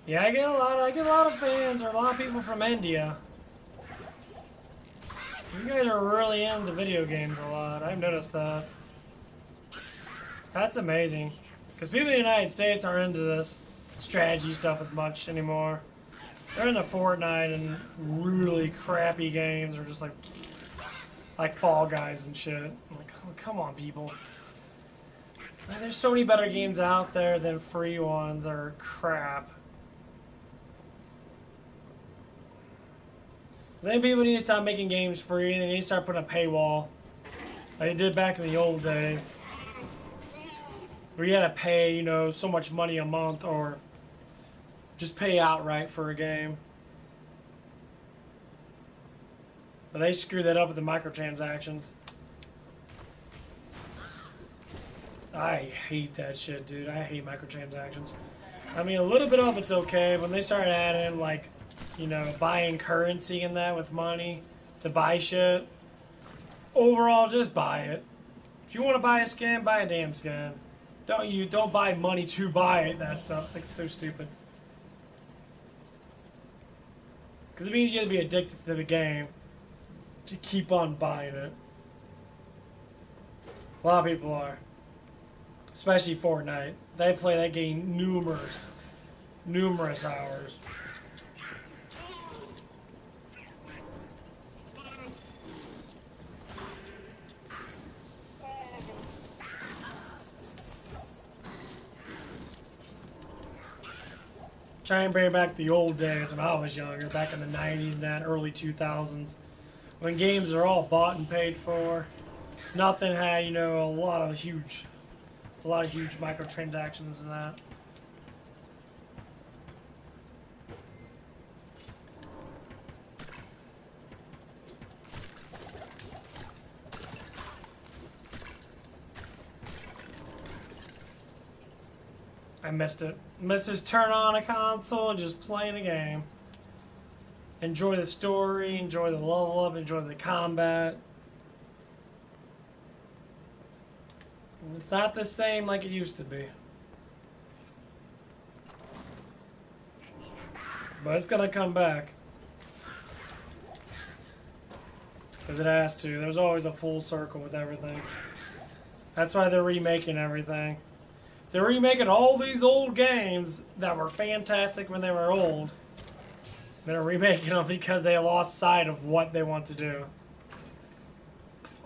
Yeah, I get a lot of fans, or a lot of people from India. You guys are really into video games a lot. I've noticed that. That's amazing. Because people in the United States aren't into this strategy stuff as much anymore. They're into Fortnite and really crappy games, or just like Fall Guys and shit. I'm like, oh, come on, people. Man, there's so many better games out there than free ones that are crap. Then people need to stop making games free, and they need to start putting a paywall, like they did back in the old days, where you had to pay, you know, so much money a month, or just pay outright for a game. But they screwed that up with the microtransactions. I hate that shit, dude. I hate microtransactions. I mean, a little bit of it's okay. When they start adding, like, you know, buying currency in that with money to buy shit, overall, just buy it. If you want to buy a skin, buy a damn skin. Don't buy money to buy it. That stuff, it's like so stupid. Because it means you have to be addicted to the game to keep on buying it. A lot of people are. Especially Fortnite. They play that game numerous hours. Try and bring back the old days when I was younger, back in the 90s and that early 2000s, when games are all bought and paid for. Nothing had, you know, a lot of huge microtransactions and that. I missed it. Missed his turn on a console and just playing a game. Enjoy the story, enjoy the level up, enjoy the combat. It's not the same like it used to be. But it's gonna come back. Because it has to. There's always a full circle with everything. That's why they're remaking everything. They're remaking all these old games that were fantastic when they were old. They're remaking them because they lost sight of what they want to do.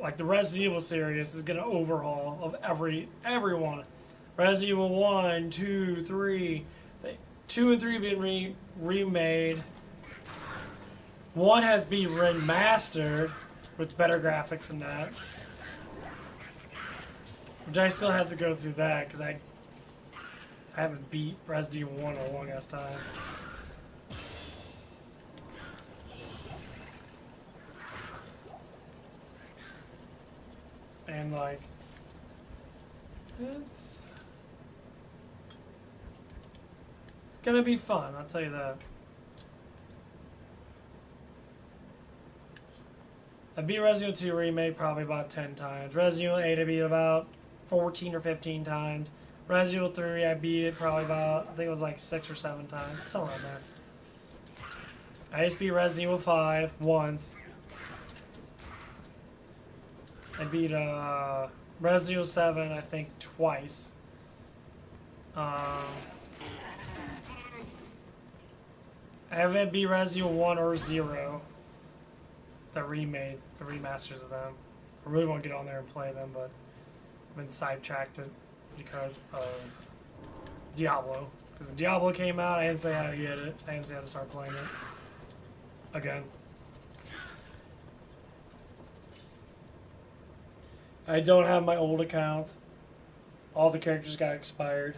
Like the Resident Evil series is going to overhaul of everyone. Resident Evil 1, 2, 3. 2 and 3 have been remade. 1 has been remastered with better graphics than that. Which I still have to go through that because I haven't beat Resident Evil 1 in a long ass time. And like, it's gonna be fun, I'll tell you that. I beat Resident Evil 2 Remake probably about 10 times. Resident Evil 8 I beat about 14 or 15 times. Resident Evil 3 I beat it probably about, I think it was like 6 or 7 times, somewhere around there. I just beat Resident Evil 5 once. I beat Resident Evil 7 I think twice. I haven't beat Resident Evil 1 or 0. The remasters of them. I really want to get on there and play them, but I've been sidetracked because of Diablo. Because when Diablo came out, I instantly had to get it. I instantly had to start playing it. Again. I don't have my old account. All the characters got expired.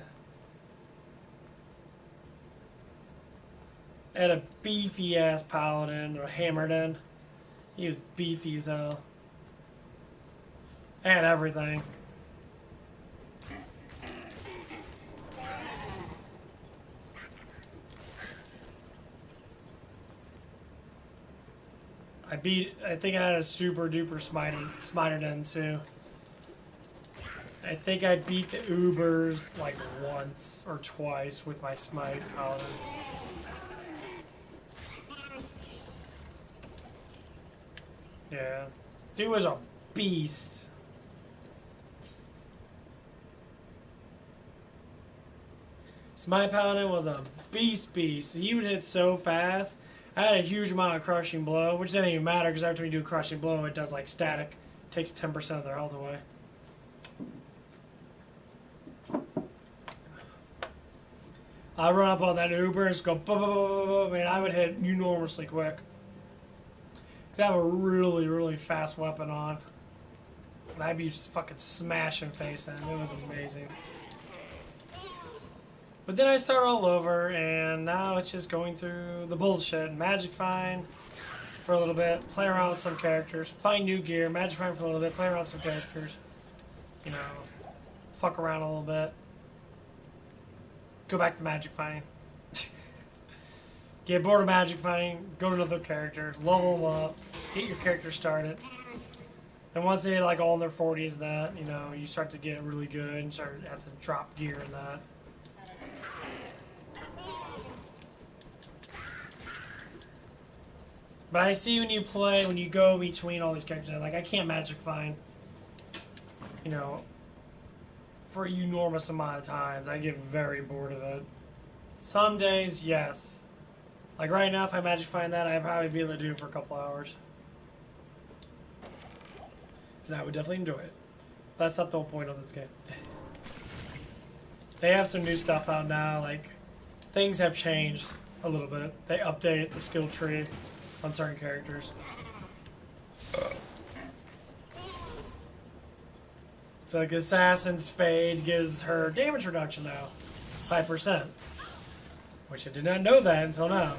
I had a beefy ass paladin, or hammerden. He was beefy as hell. And everything. I think I had a super duper smiter den too. I think I beat the Ubers like once or twice with my smite paladin. Yeah. Dude was a beast. Smite Paladin was a beast. He would hit so fast. I had a huge amount of crushing blow, which didn't even matter because after you do crushing blow, it does like static. Takes 10% of their health away. I run up on that Uber and just go boom, boom, boom, boom, and I would hit enormously quick. Because I have a really, really fast weapon on. And I'd be just fucking smashing face in. It was amazing. But then I start all over, and now it's just going through the bullshit. Magic Find for a little bit, play around with some characters, find new gear, Magic Find for a little bit, play around with some characters. You know, fuck around a little bit. Go back to Magic Find. Get bored of Magic Finding, go to another character, level them up, get your character started. And once they hit like all in their 40s and that, you know, you start to get really good and start to have to drop gear and that. But I see when you play, when you go between all these characters, like I can't Magic Find, you know, for an enormous amount of times. I get very bored of it. Some days, yes. Like right now, if I Magic Find that, I'd probably be able to do it for a couple hours. And I would definitely enjoy it. That's not the whole point of this game. They have some new stuff out now, like, things have changed a little bit. They update the skill tree on certain characters. So like Assassin's Fade gives her damage reduction now, 5%. Which I did not know that until now.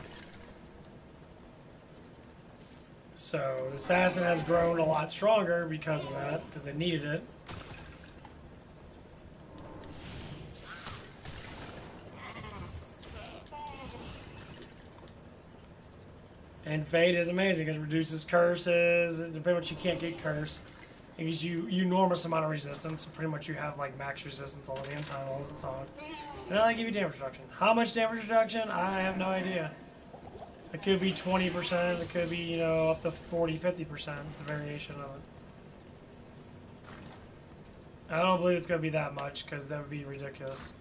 So the Assassin has grown a lot stronger because of that, because they needed it. And Fade is amazing. It reduces curses. Pretty much you can't get cursed. It gives you enormous amount of resistance. So pretty much you have like max resistance all the damn time all the time. And then they give you damage reduction. How much damage reduction? I have no idea. It could be 20%. It could be, you know, up to 40, 50%. It's a variation of it. I don't believe it's going to be that much because that would be ridiculous.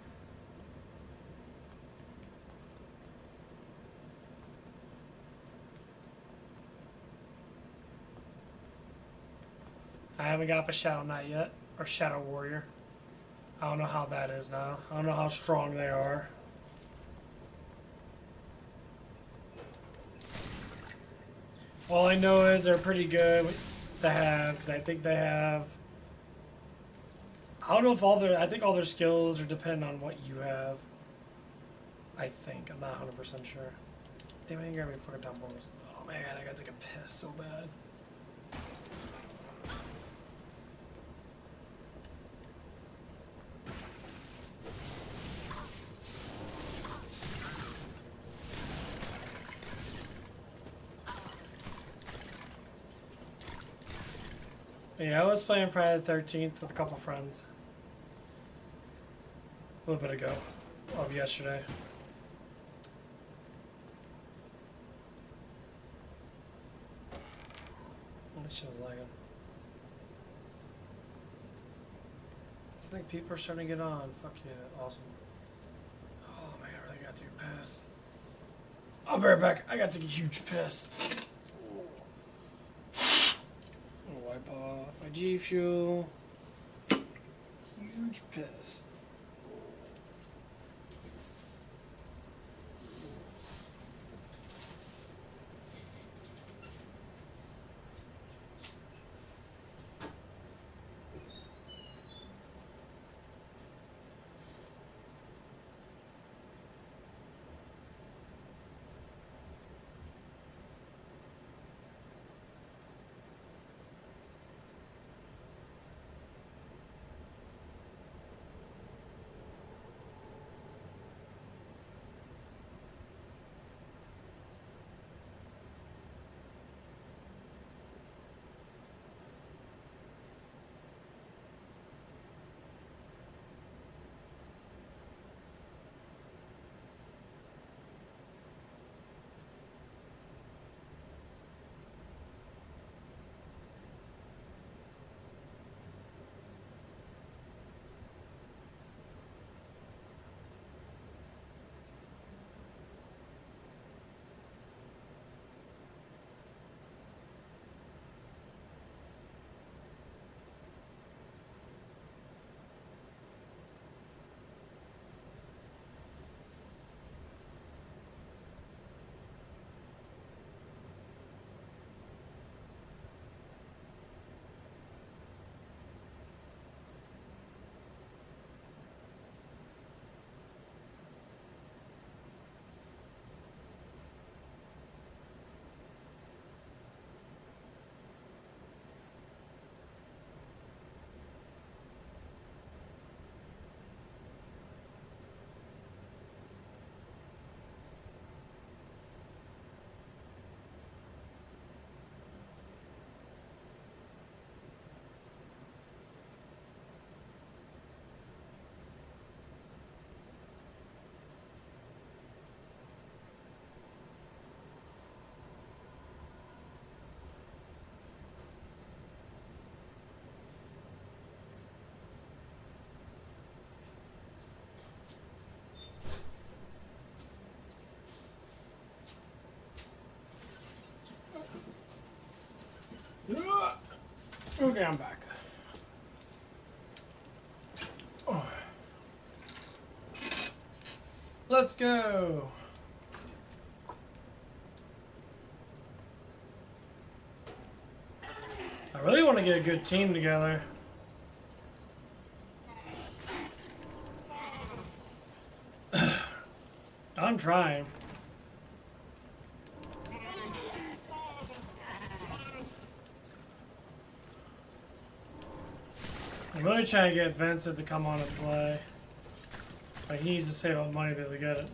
I haven't got up a Shadow Knight yet, or Shadow Warrior. I don't know how that is now. I don't know how strong they are. All I know is they're pretty good to have, because I think they have... I don't know if all their... I think all their skills are dependent on what you have. I think. I'm not 100% sure. Damn, I didn't grab any fucking down balls. Oh man, I gotta take a piss so bad. Yeah, I was playing Friday the 13th with a couple friends. A little bit ago. Of yesterday. Oh, this shit was lagging. I think people are starting to get on. Fuck yeah, awesome. Oh man, I really got to take a piss. I'll be right back. I gotta take a huge piss. Wipe off my G Fuel. Huge piss. Okay, I'm back. Oh. Let's go. I really want to get a good team together. I'm trying. I'm really trying to get Vincent to come on and play. But he needs to save up money to be able to get it.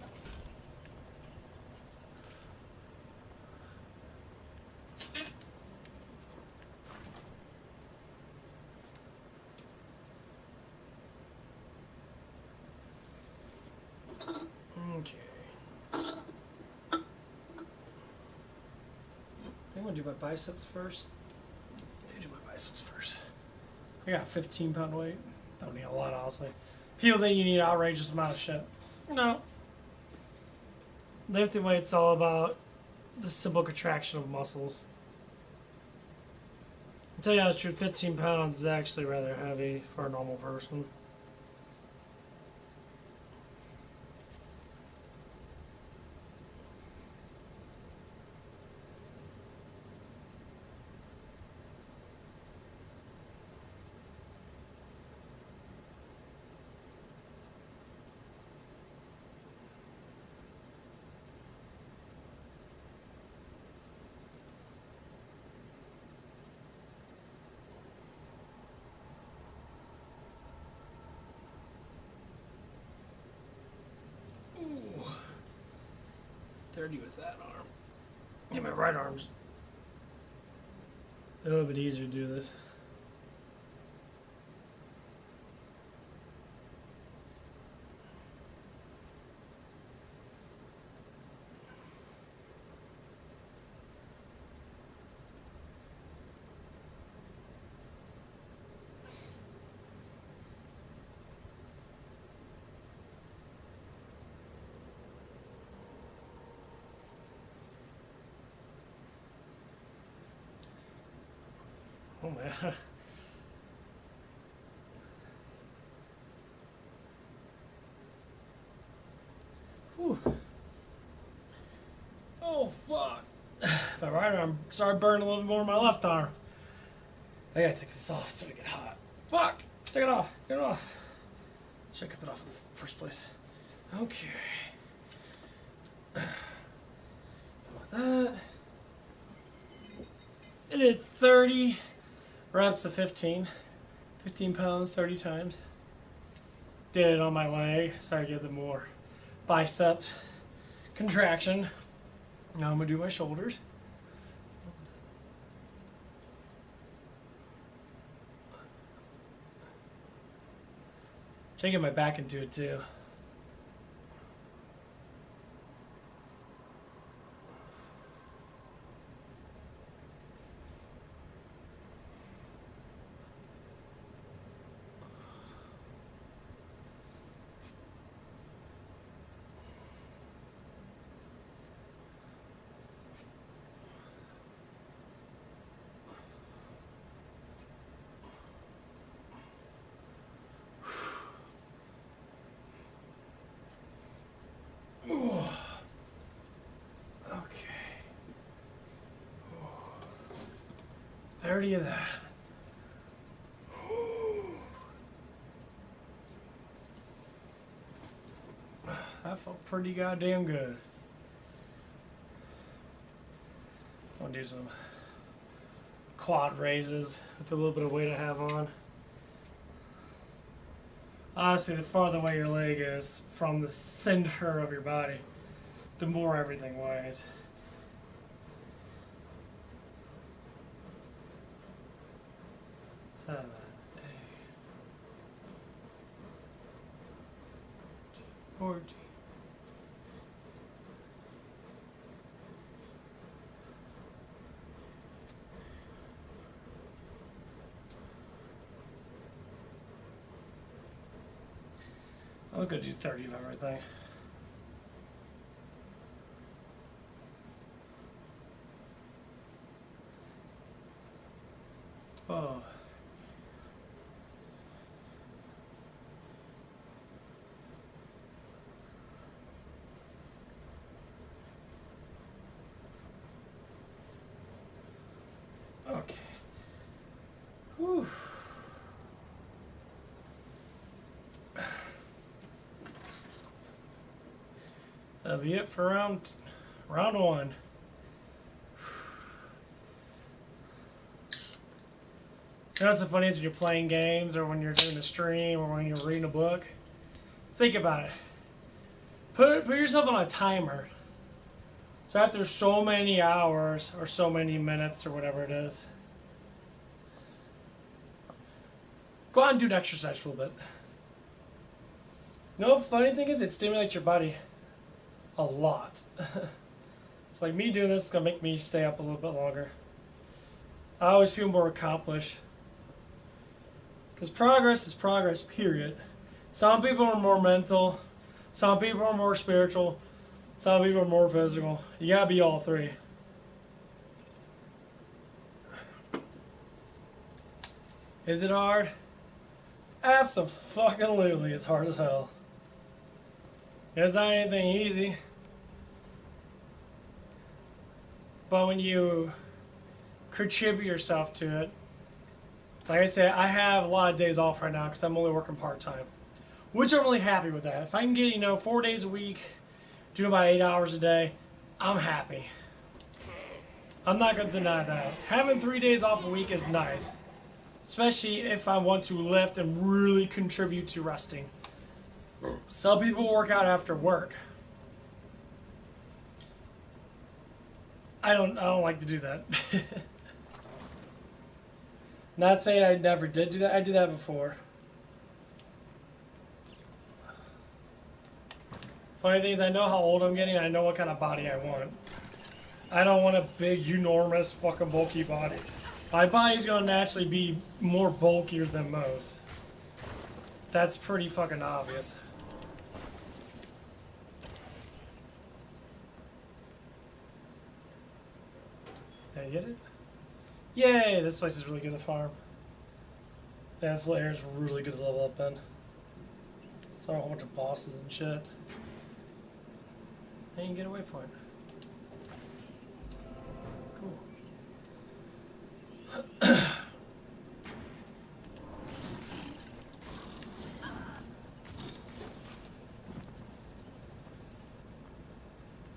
I'm gonna do my biceps first. Do my biceps first. I got 15-pound weight. Don't need a lot, honestly. People think you need an outrageous amount of shit. No. Lifting weight's all about the simple contraction of muscles. I'll tell you the truth, 15 pounds is actually rather heavy for a normal person. Ooh. 30 with that arm. Yeah, my right arm's a little bit easier to do this. Oh man. Whew. Oh fuck. My right arm started burning a little bit more than my left arm. I gotta take this off so I get hot. Fuck! Take it off. Get it off. Should have kept it off in the first place. Okay. Done with that. I did 30 reps of 15. 15 pounds, 30 times. Did it on my leg, so I get the more bicep contraction. Now I'm gonna do my shoulders. Try to get my back into it too. Ooh. Okay. Ooh. 30 of that. That felt pretty goddamn good. I'll do some quad raises with a little bit of weight I have on. Honestly, the farther away your leg is from the center of your body, the more everything weighs. So, 40. I'll go do 30 of everything. Oh. Okay. Whew. That'll be it for round one. You know what's so funny is when you're playing games or when you're doing a stream or when you're reading a book, think about it. Put yourself on a timer. So after so many hours or so many minutes or whatever it is, go out and do an exercise for a little bit. You know, the funny thing is it stimulates your body a lot. It's like me doing this is gonna make me stay up a little bit longer. I always feel more accomplished. Because progress is progress, period. Some people are more mental, some people are more spiritual, some people are more physical. You gotta be all three. Is it hard? Absolutely, it's hard as hell. It's not anything easy. But when you contribute yourself to it, like I said, I have a lot of days off right now because I'm only working part-time. Which I'm really happy with that. If I can get, 4 days a week, do about 8 hours a day, I'm happy. I'm not going to deny that. Having 3 days off a week is nice. Especially if I want to lift and really contribute to resting. Some people work out after work. I don't like to do that. Not saying I never did do that. I did that before. Funny thing is, I know how old I'm getting. I know what kind of body I want. I don't want a big, enormous, fucking bulky body. My body's gonna naturally be more bulkier than most. That's pretty fucking obvious. Did I get it? Yay! This place is really good to farm. Yeah, this area is really good to level up in. Saw a whole bunch of bosses and shit. And you can get away from it. Cool.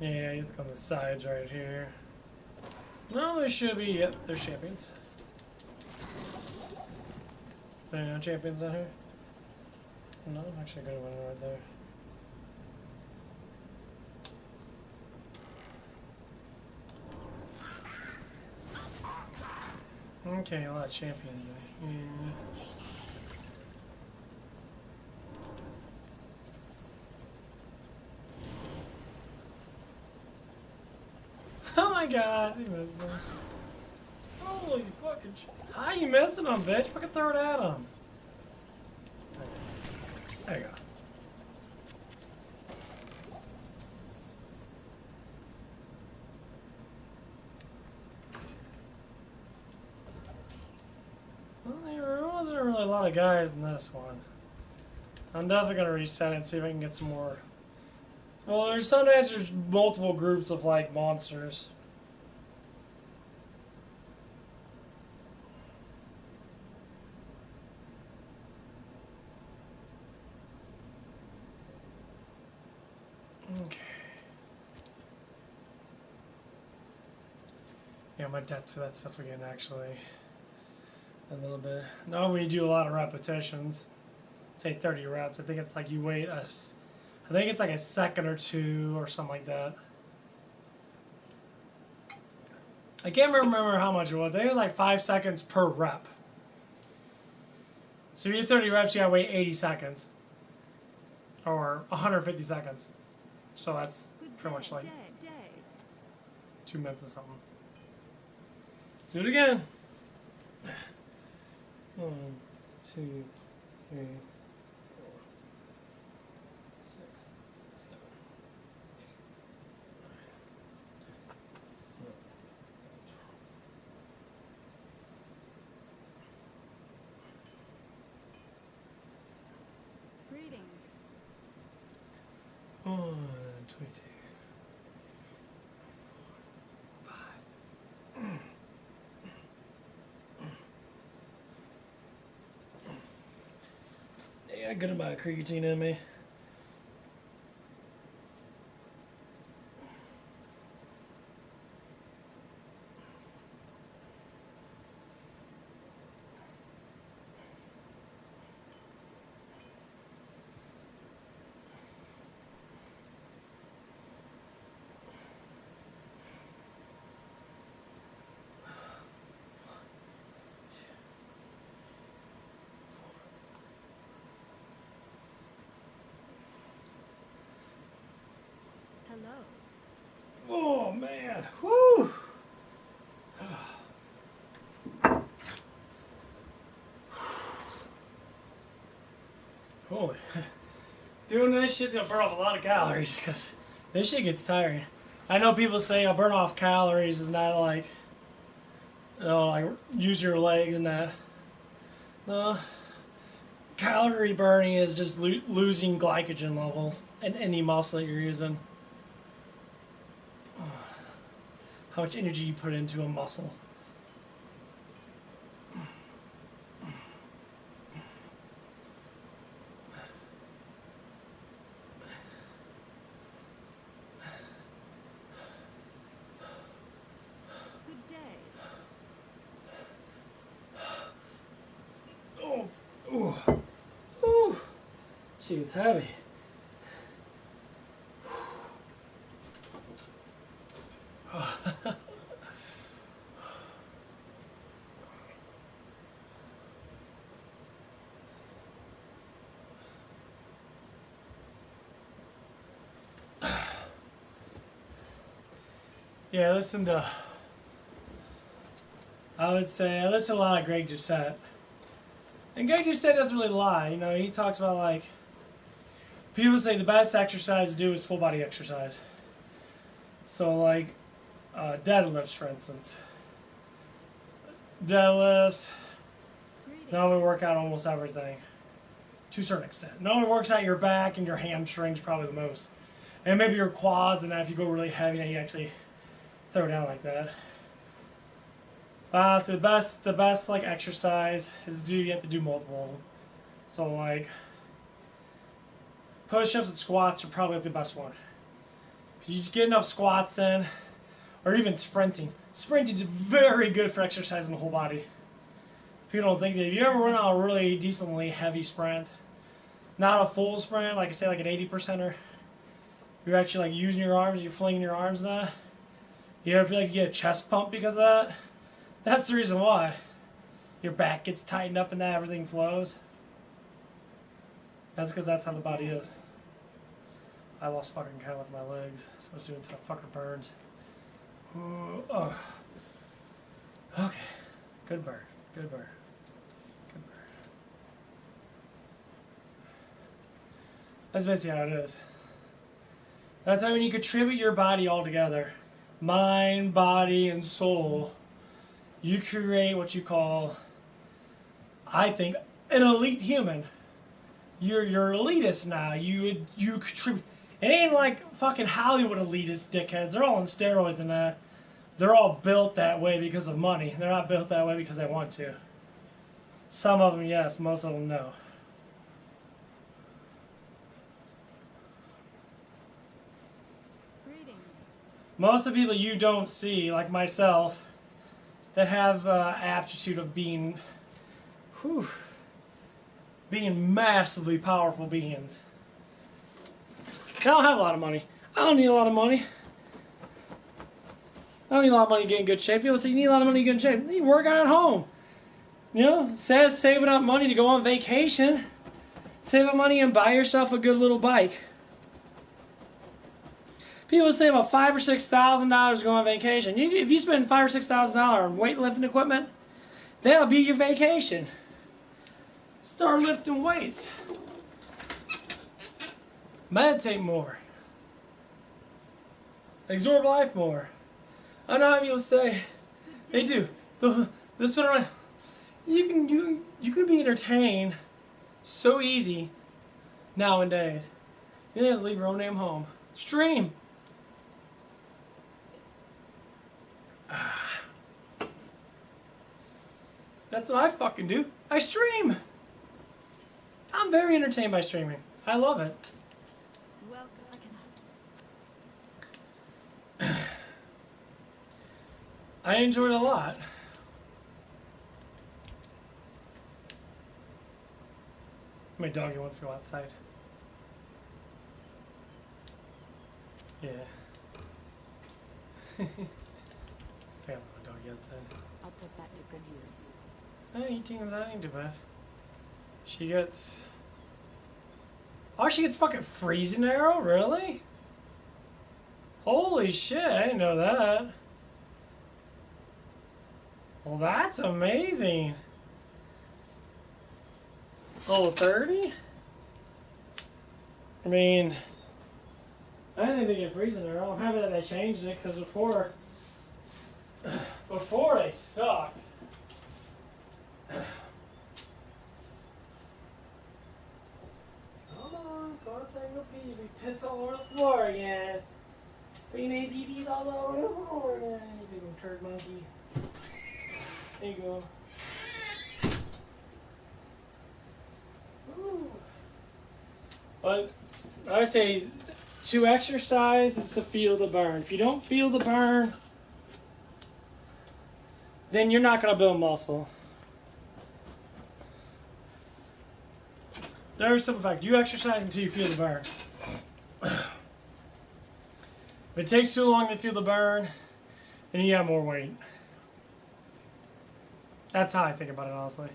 Yeah, you look on the sides right here. No, there should be. Yep, there's champions. There are no champions down here? No, I'm actually going to one right there. Okay, a lot of champions in here. Oh my god, he missed him. Holy fucking shit. How you missing him, bitch? Fucking throw it at him. There you go. Well, there wasn't really a lot of guys in this one. I'm definitely gonna reset it and see if I can get some more. Well, sometimes there's multiple groups of like monsters. Okay. Yeah, I might adapt to that stuff again actually. A little bit. Not when you do a lot of repetitions. Say 30 reps. I think it's like you wait I think it's like a second or two or something like that. I can't remember how much it was. I think it was like 5 seconds per rep. So if you do 30 reps, you gotta wait 80 seconds. Or 150 seconds. So that's pretty much like 2 minutes or something. Let's do it again. 1, 2, 3, 4, 6, 7, 8, 9, 10.
Greetings.
1, 22, 5. Yeah, good amount of creatine in me. man. Woo! Holy. Doing this shit's gonna burn off a lot of calories because this shit gets tiring. I know people say burn off calories is not like, you know, like use your legs and that. No. Calorie burning is just losing glycogen levels in any muscle that you're using. How much energy you put into a muscle.
Good day.
Oh, ooh, ooh, she gets heavy. Yeah, I would say I listen to a lot of Greg Doucette. And Greg Doucette doesn't really lie. You know, he talks about like, people say the best exercise to do is full body exercise. So like, deadlifts, for instance. Deadlifts, normally work out almost everything. To a certain extent. Normally works out your back and your hamstrings probably the most. And maybe your quads, and if you go really heavy, now you actually throw down like that. So the best like exercise is you have to do multiple of them. So like push-ups and squats are probably the best one. You get enough squats in, or even sprinting. Sprinting is very good for exercising the whole body. People don't think that. If you ever run on a really decently heavy sprint, not a full sprint, like I say, like an 80%er, you're actually like using your arms, you're flinging your arms now. You ever feel like you get a chest pump because of that? That's the reason why. Your back gets tightened up and that everything flows. That's because that's how the body is. I lost fucking count with my legs, so I was doing some fucker burns. Ooh, oh. Okay. Good burn. Good burn. Good burn. That's basically how it is. That's why when you contribute your body all together, mind, body, and soul, you create what you call, I think, an elite human. You're elitist now. You contribute. It ain't like fucking Hollywood elitist dickheads. They're all on steroids and that. They're all built that way because of money. They're not built that way because they want to. Some of them, yes. Most of them, no.
Greetings.
Most of the people you don't see, like myself, that have aptitude of being, being massively powerful beings. I don't have a lot of money. I don't need a lot of money. I don't need a lot of money to get in good shape. People say you need a lot of money to get in shape. You work out at home. You know, says saving up money to go on vacation. Save up money and buy yourself a good little bike. People say about $5,000 or $6,000 to go on vacation. If you spend $5,000 or $6,000 on weightlifting equipment, that'll be your vacation. Start lifting weights. Meditate more. Absorb life more. I know how people say they do. They'll spin around. You can be entertained so easy nowadays. You don't have to leave your own damn home. Stream. That's what I fucking do. I stream. I'm very entertained by streaming. I love it.
Welcome.
I enjoy it a lot. My doggy wants to go outside. Yeah. I got my doggy outside.
I'll put that to good use.
Eating that ain't too bad. She gets... Oh, she gets fucking freezing arrow? Really? Holy shit, I didn't know that. Well, that's amazing. Level 30? I mean, I didn't think they get freezing there. I'm happy that they changed it, because before they sucked. Come on, go outside and go pee. We piss all over the floor again. We made pee-pees all over the floor again. You big old turd monkey. There you go. Ooh. But I would say to exercise is to feel the burn. If you don't feel the burn, then you're not going to build muscle. There's a simple fact. You exercise until you feel the burn. If it takes too long to feel the burn, then you have more weight. That's how I think about it, honestly.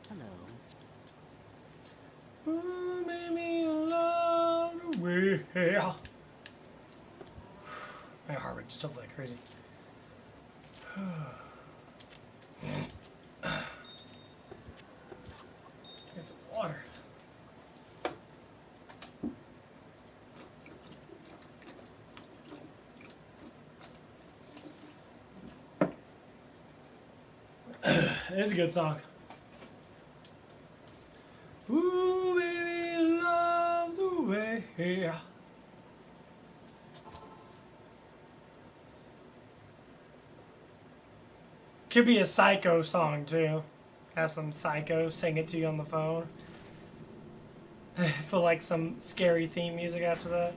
Hello.
Ooh, baby, I love the way. My heart rate just jumped like crazy. Get some water. It is a good song. Ooh, baby, I love the way. Could be a Psycho song too. Have some Psycho sing it to you on the phone. Put like some scary theme music after that.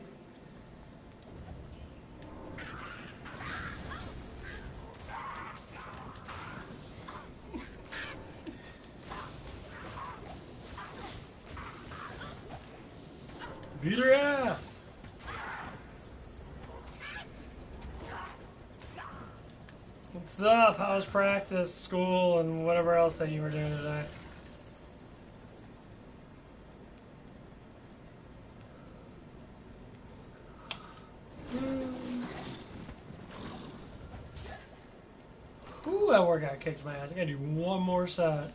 Beat her ass! What's up? How was practice, school, and whatever else that you were doing today? Ooh, that workout kicked my ass. I gotta do one more set.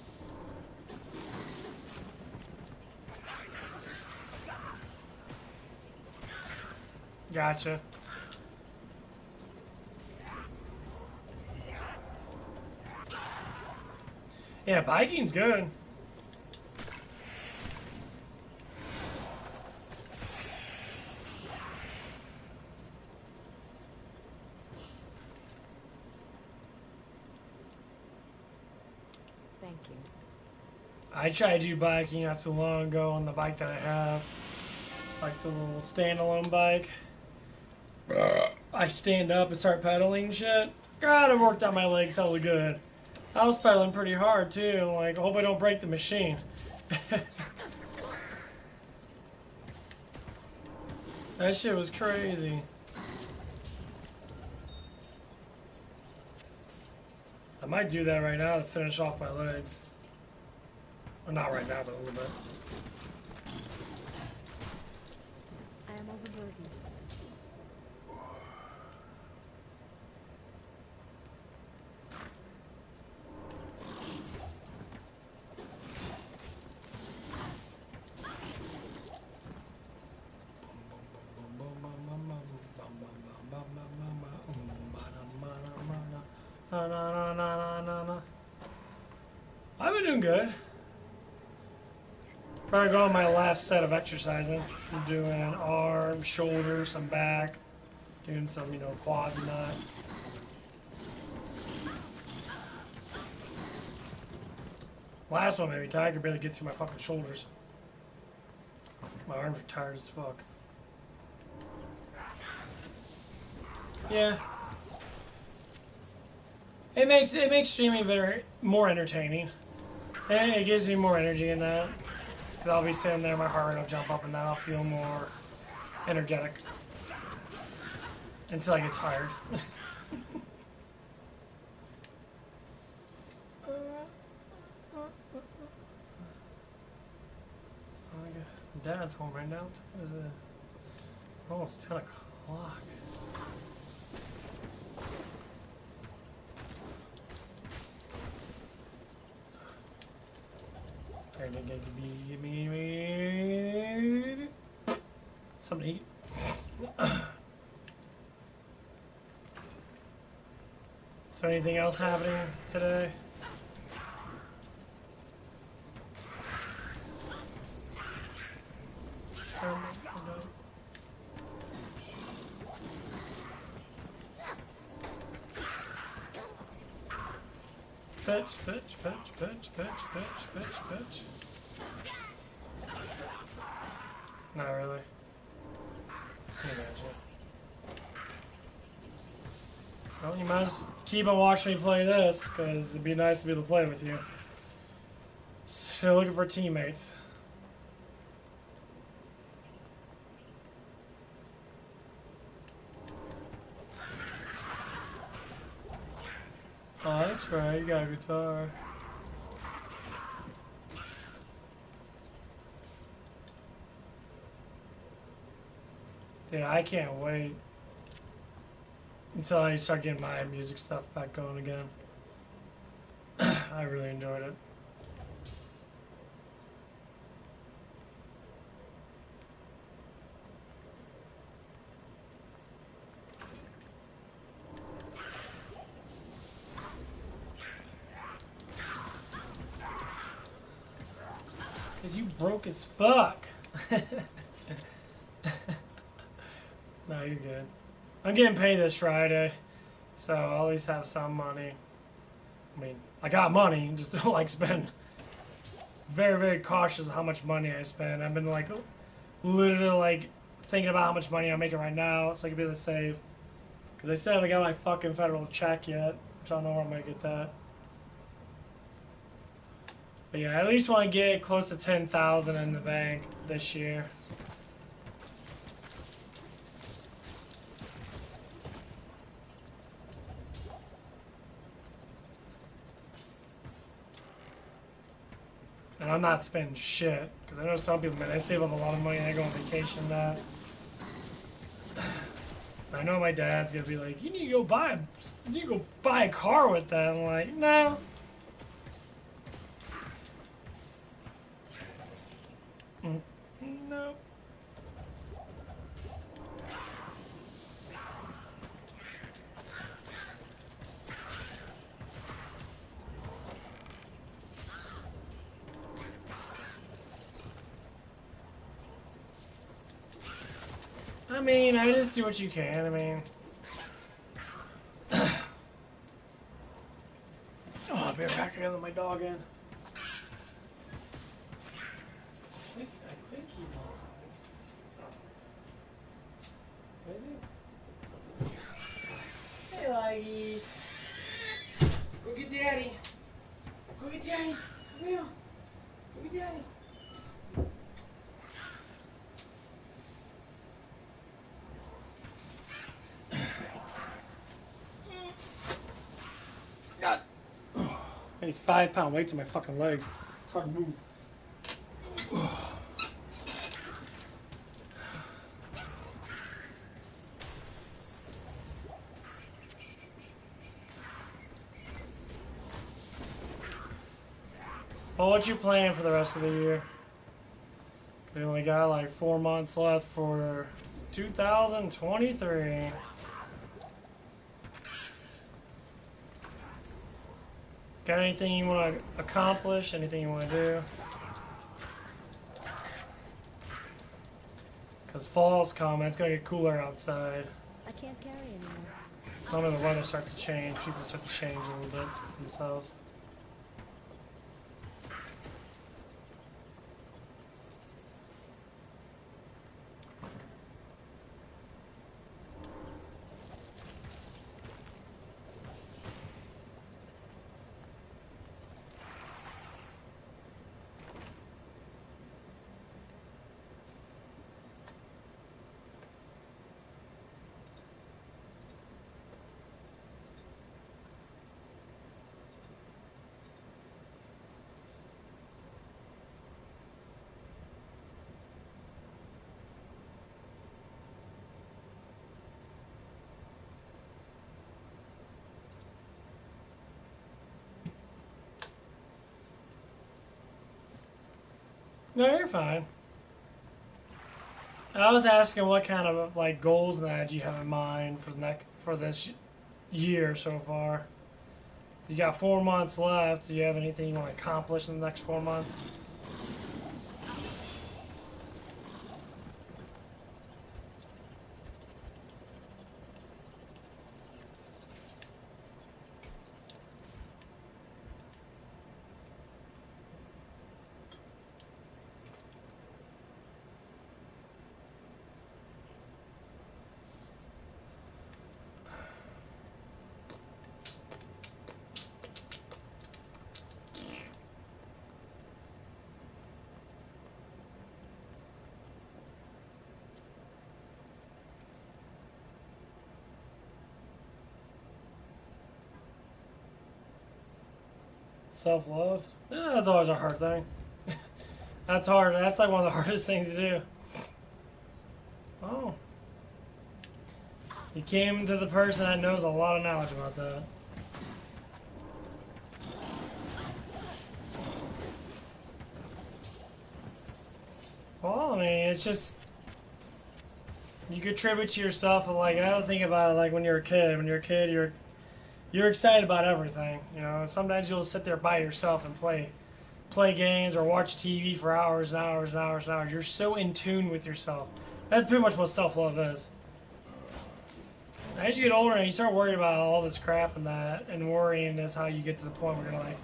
Gotcha. Yeah, biking's good.
Thank you.
I tried to do biking not too long ago on the bike that I have. Like the little standalone bike. I stand up and start pedaling and shit. God, it worked out my legs hella good. I was pedaling pretty hard too. Like, I hope I don't break the machine. That shit was crazy. I might do that right now to finish off my legs. Well, not right now, but a little bit.
I am overburdened. I've been doing good. Probably go on my last set of exercising. I'm doing arms, shoulders, some back, doing some, quad and that. Last one made me tired. I could barely get through my fucking shoulders. My arms are tired as fuck. Yeah. It makes streaming more entertaining. And it gives me more energy in that. Because I'll be sitting there, my heart rate will jump up and then I'll feel more energetic. Until I get tired. Dad's home right now. What is it? Almost 10 o'clock. Give me something to eat. So anything else happening today? Fetch. Not really. Can you imagine? Well, you might just keep on watching me play this, because it'd be nice to be able to play with you. Still looking for teammates. Oh, that's right, you got a guitar. Dude, I can't wait until I start getting my music stuff back going again. I really enjoyed it. Cause you broke as fuck. No, you're good. I'm getting paid this Friday, so I'll at least have some money. I mean, I got money, just don't like spend. Very, very cautious of how much money I spend. I've been like, literally like thinking about how much money I'm making right now, so I can be able to save. Cause I still haven't got my fucking federal check yet, which I don't know where I'm gonna get that. But yeah, I at least want to get close to 10,000 in the bank this year. And I'm not spending shit, because I know some people, man, they save up a lot of money and they go on vacation and that. I know my dad's gonna be like, you need to go buy a car with that. I'm like, no. No. I mean, I just do what you can. I mean, oh, I'll be right back. I gotta let my dog in. I think he's outside. Is he? Hey, Laggy. Go get Daddy. Go get Daddy. Come here. Go get Daddy. God. These 5-pound weights in my fucking legs. It's hard to move. Well, what you plan for the rest of the year? We only got like 4 months left for 2023. Got anything you want to accomplish? Anything you want to do? Because fall's coming, it's going to get cooler outside.
I can't carry anymore.
Whenever the weather starts to change, people start to change a little bit themselves. No, you're fine. I was asking what kind of like goals and that you have in mind for this year so far. You got 4 months left. Do you have anything you want to accomplish in the next 4 months? Self-love? Yeah, that's always a hard thing. That's hard. That's like one of the hardest things to do. Oh. You came to the person that knows a lot of knowledge about that. Well, I mean, it's just you contribute to yourself. And like, I don't think about it like when you're a kid. When you're a kid, you're excited about everything. You know, sometimes you'll sit there by yourself and play games or watch TV for hours and hours and hours and hours. You're so in tune with yourself. That's pretty much what self-love is. As you get older and you start worrying about all this crap and that, and worrying is how you get to the point where you're like,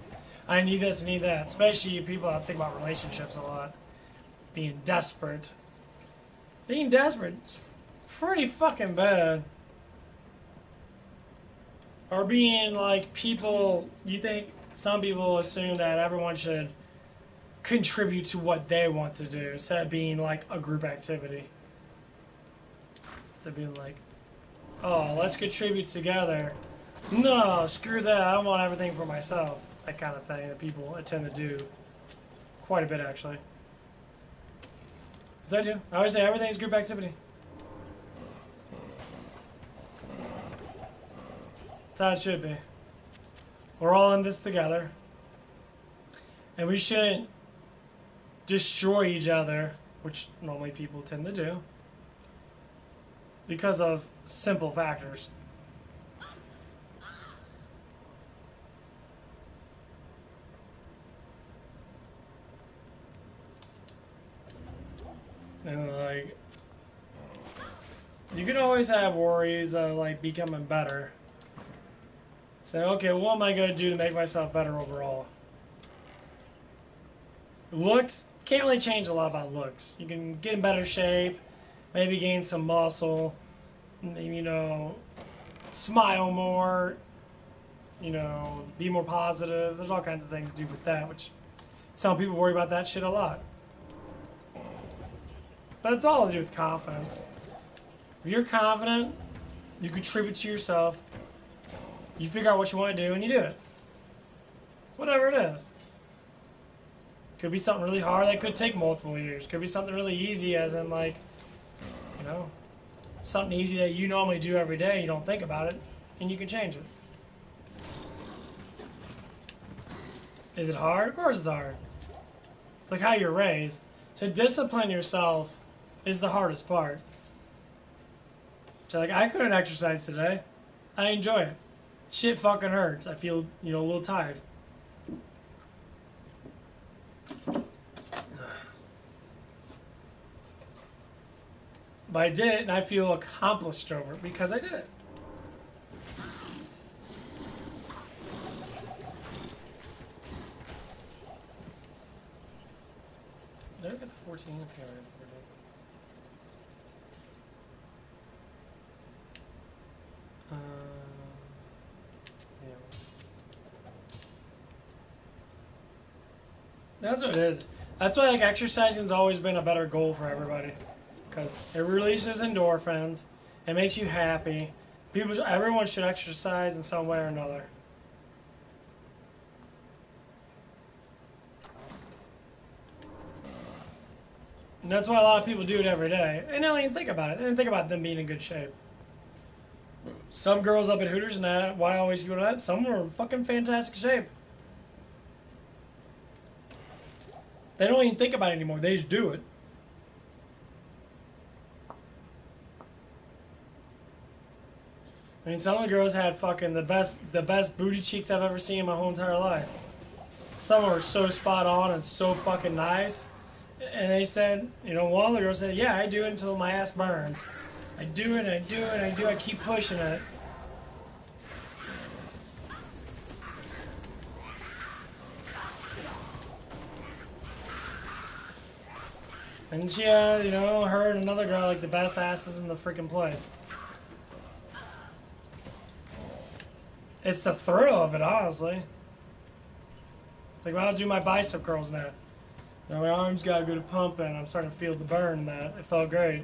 I need this, I need that. Especially people that think about relationships a lot. Being desperate. Being desperate is pretty fucking bad. Or being like people, you think some people assume that everyone should contribute to what they want to do instead of being like a group activity. Instead of being like, oh, let's contribute together. No, screw that. I want everything for myself. That kind of thing that people tend to do quite a bit, actually. As I do. I always say everything's group activity. That's how it should be. We're all in this together. And we shouldn't destroy each other, which normally people tend to do, because of simple factors. And like, you can always have worries of like becoming better. Say, okay, what am I going to do to make myself better overall? Looks, can't really change a lot about looks. You can get in better shape, maybe gain some muscle, you know, smile more, you know, be more positive. There's all kinds of things to do with that, which some people worry about that shit a lot. But it's all to do with confidence. If you're confident, you contribute to yourself, you figure out what you want to do, and you do it. Whatever it is. Could be something really hard that could take multiple years. Could be something really easy, as in like, you know, something easy that you normally do every day, you don't think about it, and you can change it. Is it hard? Of course it's hard. It's like how you're raised. To discipline yourself is the hardest part. So like, I couldn't exercise today. I enjoy it. Shit fucking hurts. I feel, you know, a little tired. But I did it, and I feel accomplished over it because I did it. Did I get the 14? Okay, yeah. That's what it is. That's why like exercising's always been a better goal for everybody, because it releases endorphins, it makes you happy. Everyone should exercise in some way or another. And that's why a lot of people do it every day. And they don't even think about it. They don't think about them being in good shape. Some girls up at Hooters and that, why I always go to that? Some are in fucking fantastic shape. They don't even think about it anymore. They just do it. I mean, some of the girls had fucking the best booty cheeks I've ever seen in my whole entire life. Some were so spot on and so fucking nice. And they said, you know, one of the girls said, yeah, I do it until my ass burns. I do it, I do it, I do it, I keep pushing it. And she had, you know, her and another girl like the best asses in the freaking place. It's the thrill of it, honestly. It's like, well, I'll do my bicep curls now. Now my arms got good at pumping. I'm starting to feel the burn in that. It felt great.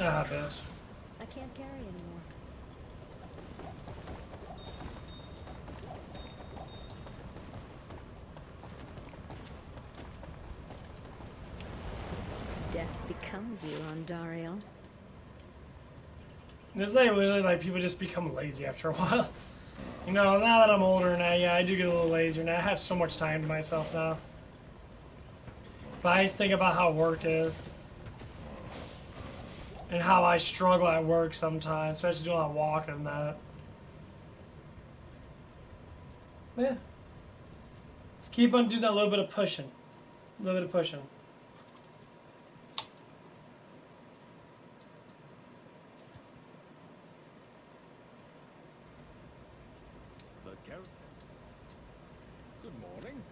Ah, bitch.
I can't carry anymore. Death becomes you, Ondariel.
This is like literally like people just become lazy after a while. You know, now that I'm older now, yeah, I do get a little lazier now. I have so much time to myself now. But I just think about how work is. And how I struggle at work sometimes, especially doing a lot of walking and that. Yeah. Let's keep on doing that little bit of pushing. A little bit of pushing.
Good morning.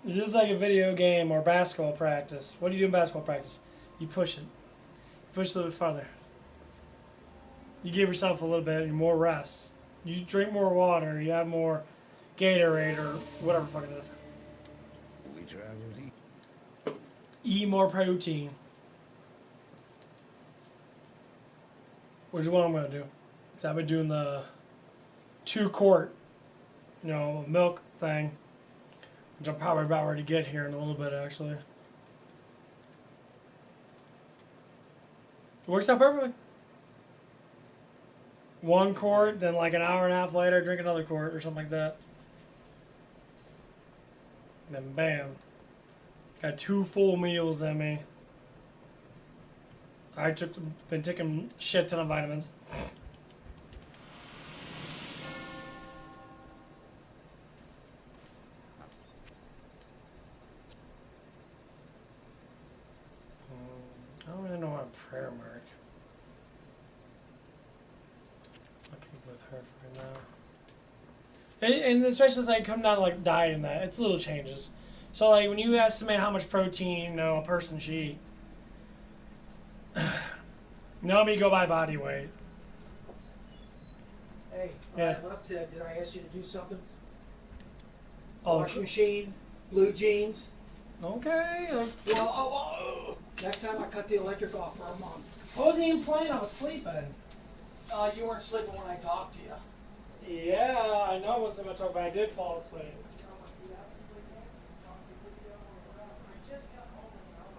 It's just like a video game or basketball practice. What do you do in basketball practice? You push it. Push a little bit farther. You give yourself a little bit more rest. You drink more water. You have more Gatorade or whatever the fuck it is.
We traveled east.
Eat more protein. Which is what I'm gonna do. So I've been doing the 2-quart, you know, milk thing, which I'm probably about ready to get here in a little bit actually. It works out perfectly. 1 quart, then like an hour and a half later, drink another quart or something like that. And then bam, got 2 full meals in me. Been taking shit ton of vitamins. I don't really know what a prayer mark. I'll keep with her for now. And especially as I come down to like diet and that, it's little changes. So like when you estimate how much protein, you know, a person should eat, let me go by body weight.
Hey,
Yeah.
I left it. Did I ask you to do something?
Oh,
Washing machine, blue jeans.
okay.
Well, next time I cut the electric off for a month.
I wasn't even playing. I was sleeping.
You weren't sleeping when I talked to you.
Yeah, I know I wasn't going to talk, but I did fall asleep.
I just got home an hour ago.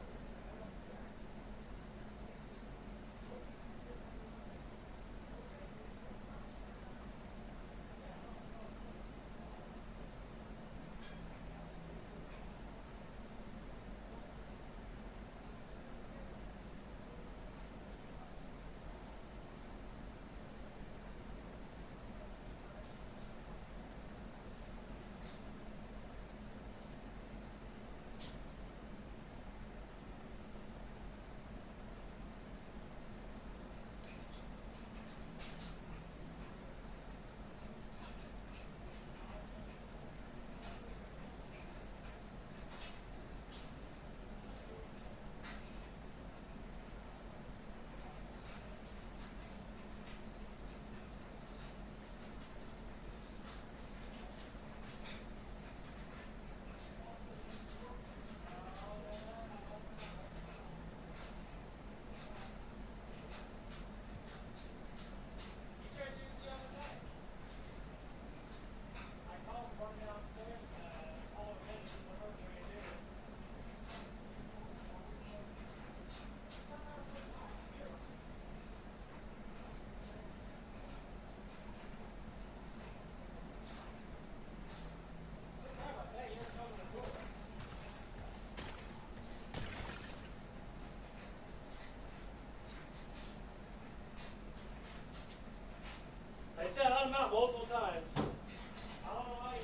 done that multiple times. I don't know why.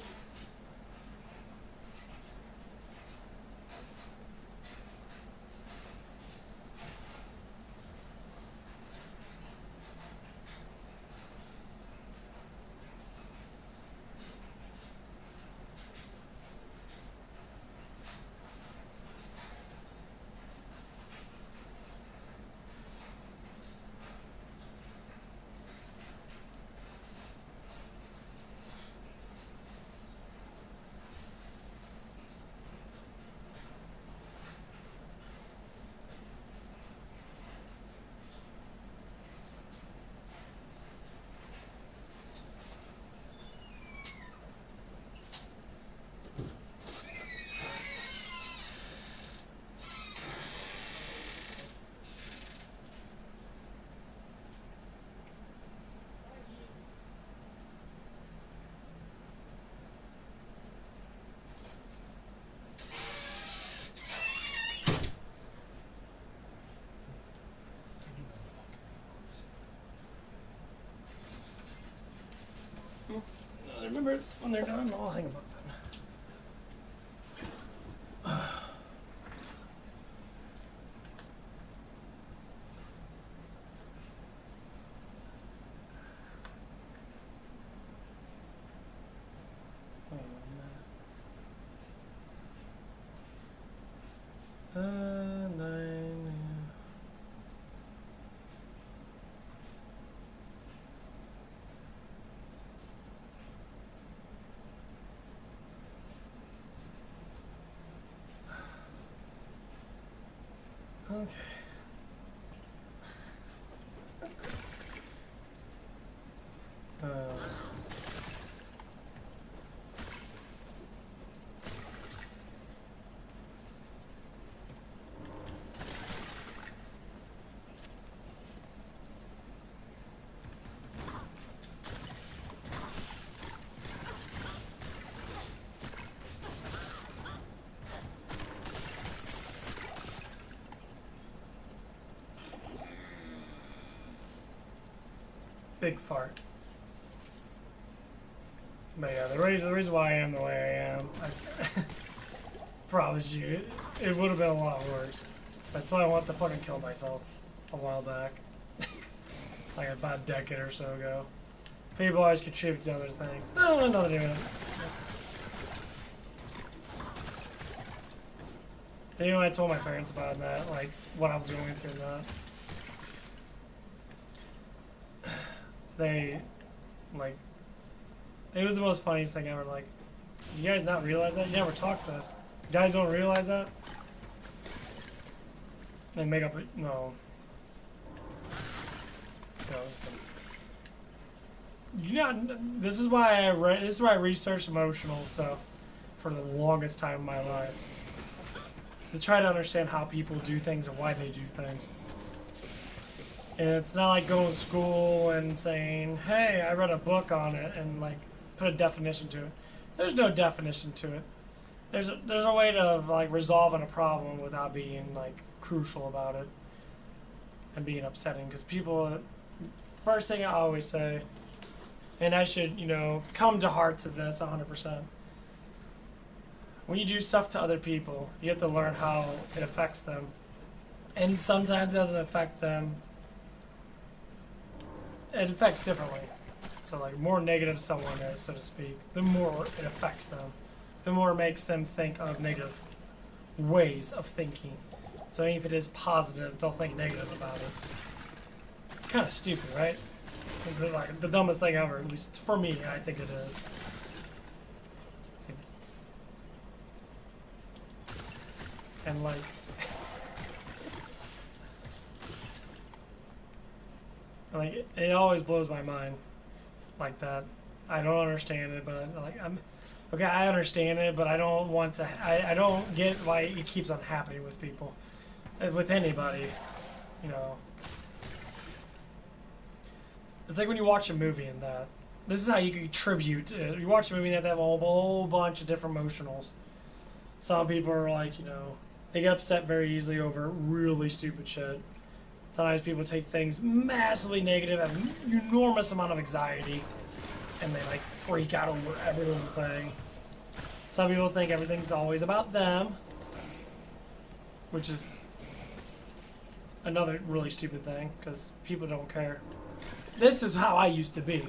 I remember when they're done, I'll hang them up then. Nine. Okay. Big fart. But yeah, the reason why I am the way I am, I promise you, it would have been a lot worse. That's why I wanted to fucking kill myself a while back. Like about a decade or so ago. People always contribute to other things. No, nothing to do with it. Anyway, I told my parents about that, like what I was going through and that. They, like, it was the most funniest thing ever. Like, you guys not realize that? You never talk to us. You guys don't realize that? They make up, no. You know, this is why I researched emotional stuff for the longest time in my life. To try to understand how people do things and why they do things. And it's not like going to school and saying, hey, I read a book on it and like put a definition to it. There's no definition to it. There's a way to like resolving a problem without being like crucial about it and being upsetting, because people, first thing I always say, and I should, you know, come to heart to this 100%. When you do stuff to other people, you have to learn how it affects them. And sometimes it doesn't affect them. It affects differently. So like, more negative someone is, so to speak, the more it affects them. The more it makes them think of negative ways of thinking. So if it is positive, they'll think negative about it. Kind of stupid, right? It's like the dumbest thing ever, at least for me, I think it is. And like, like it always blows my mind like that. I don't understand it, but like okay, I understand it, but I don't want to. I don't get why it keeps on happening with people, with anybody, you know. It's like when you watch a movie and that. This is how you contribute. You watch a movie and they have a whole bunch of different emotionals. Some people are like, you know, they get upset very easily over really stupid shit. Sometimes people take things massively negative, have an enormous amount of anxiety. and they like freak out over every little thing. Some people think everything's always about them, which is another really stupid thing because people don't care. This is how I used to be. You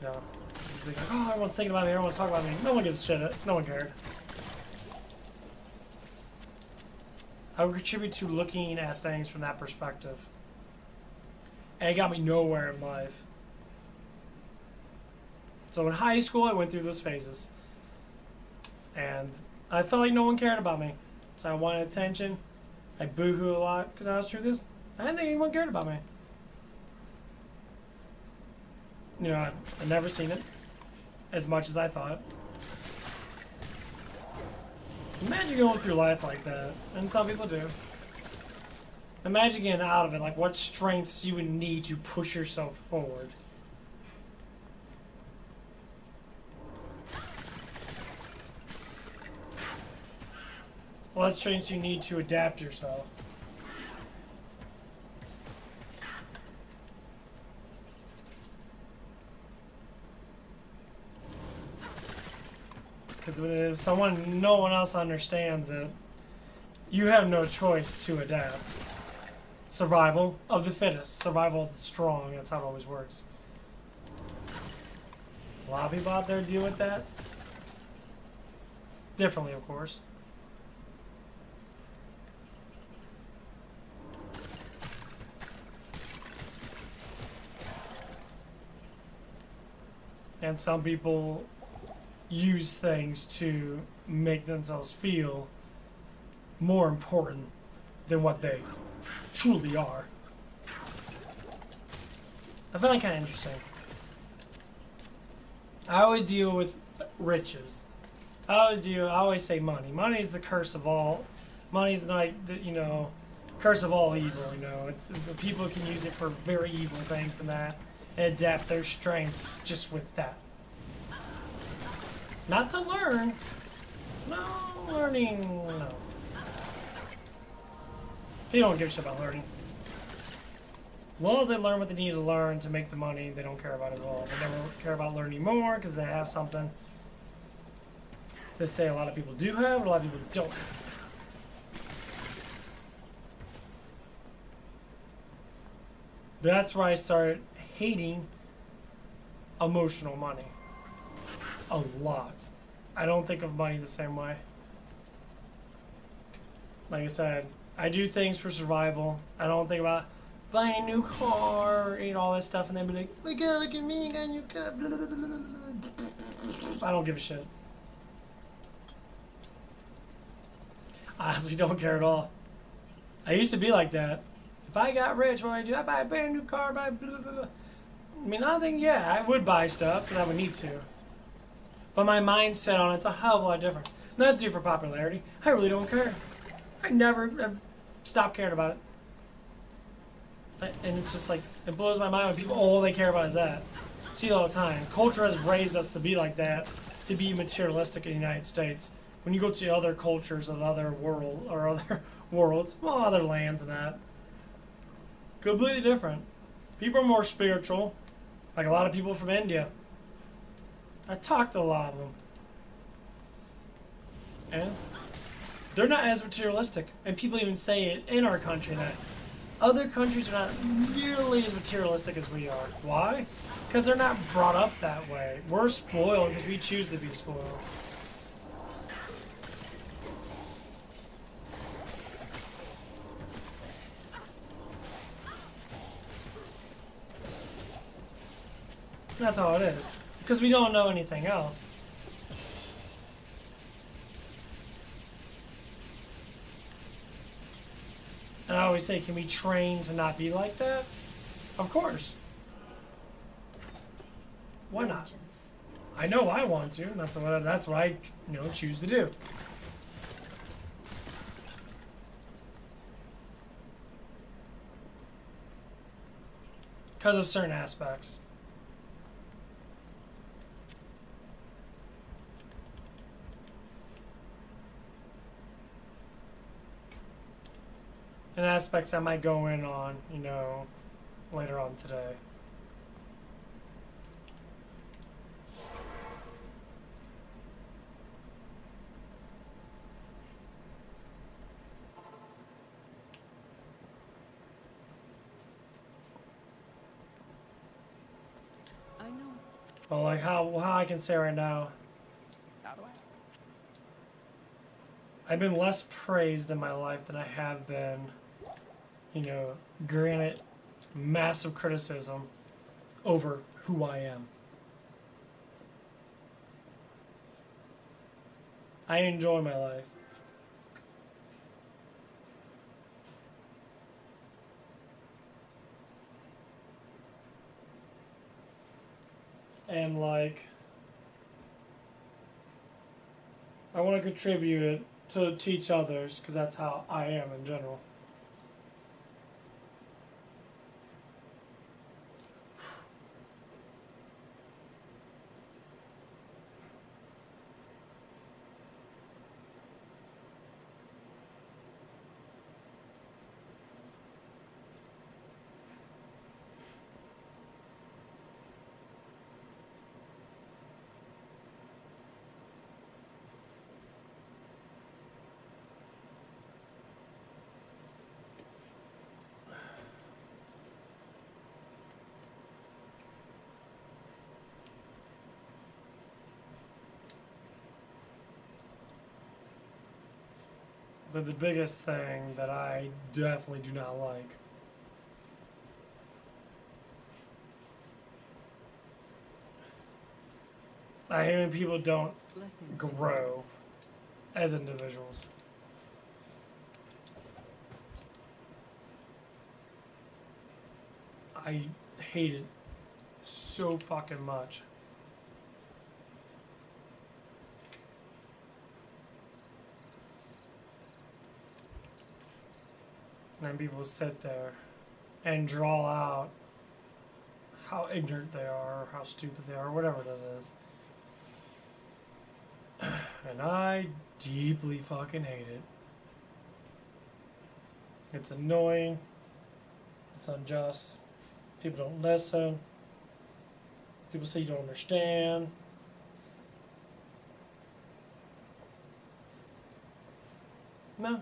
know, just be like, oh, everyone's thinking about me, everyone's talking about me. No one gives a shit. No one cared. I would contribute to looking at things from that perspective. And it got me nowhere in life. So in high school, I went through those phases. And I felt like no one cared about me. So I wanted attention. I boohoo a lot because I was truth is, I didn't think anyone cared about me. You know, I've never seen it as much as I thought. Imagine going through life like that, and some people do. Imagine getting out of it, like what strengths you would need to push yourself forward. What strengths you need to adapt yourself. Because if no one else understands it, you have no choice to adapt. Survival of the fittest, survival of the strong, that's how it always works. A lot of people out there deal with that differently, of course. And some people use things to make themselves feel more important than what they truly are. I find that kind of interesting. I always deal with riches. I always say money. Money is the curse of all. Money is like the, curse of all evil. It's people can use it for very evil things and that, and adapt their strengths just with that. Not to learn. No, learning, no. People don't give a shit about learning. As long as they learn what they need to learn to make the money, they don't care about it at all. They never care about learning more because they have something that say a lot of people do have, but a lot of people don't have. That's where I started hating emotional money. A lot. I don't think of money the same way. Like I said, I do things for survival. I don't think about buying a new car, all this stuff, and then be like, "My God, look at me, I got a new car." Blah, blah, blah, blah, blah. I don't give a shit. I honestly don't care at all. I used to be like that. If I got rich, what would I do? I buy a brand new car, buy blah, blah, blah. I mean, I think, yeah, I would buy stuff because I would need to. But my mindset on it's a hell of a lot different. Not due for popularity. I really don't care. I never stopped caring about it. And it's just like, it blows my mind when people, all they care about is that. See it all the time. Culture has raised us to be like that, to be materialistic in the United States. When you go to other cultures of other worlds, well, other lands and that, completely different. People are more spiritual, like a lot of people from India. I talked to a lot of them. And they're not as materialistic. And people even say it in our country that other countries are not nearly as materialistic as we are. Why? Because they're not brought up that way. We're spoiled because we choose to be spoiled. That's all it is. Because we don't know anything else. And I always say, can we train to not be like that? Of course. Why not? I know I want to, and that's what I choose to do. Because of certain aspects. And aspects I might go in on, later on today. Well, like how I can say right now,
How do I?
I've been less praised in my life than I have been, you know, granted massive criticism over who I am. I enjoy my life. And like, I want to contribute it to teach others because that's how I am in general. But the biggest thing that I definitely do not like I hate when people don't grow as individuals. I hate it so fucking much. And then people sit there and draw out how ignorant they are, or how stupid they are, or whatever that is. And I deeply fucking hate it. It's annoying. It's unjust. People don't listen. People say you don't understand. No,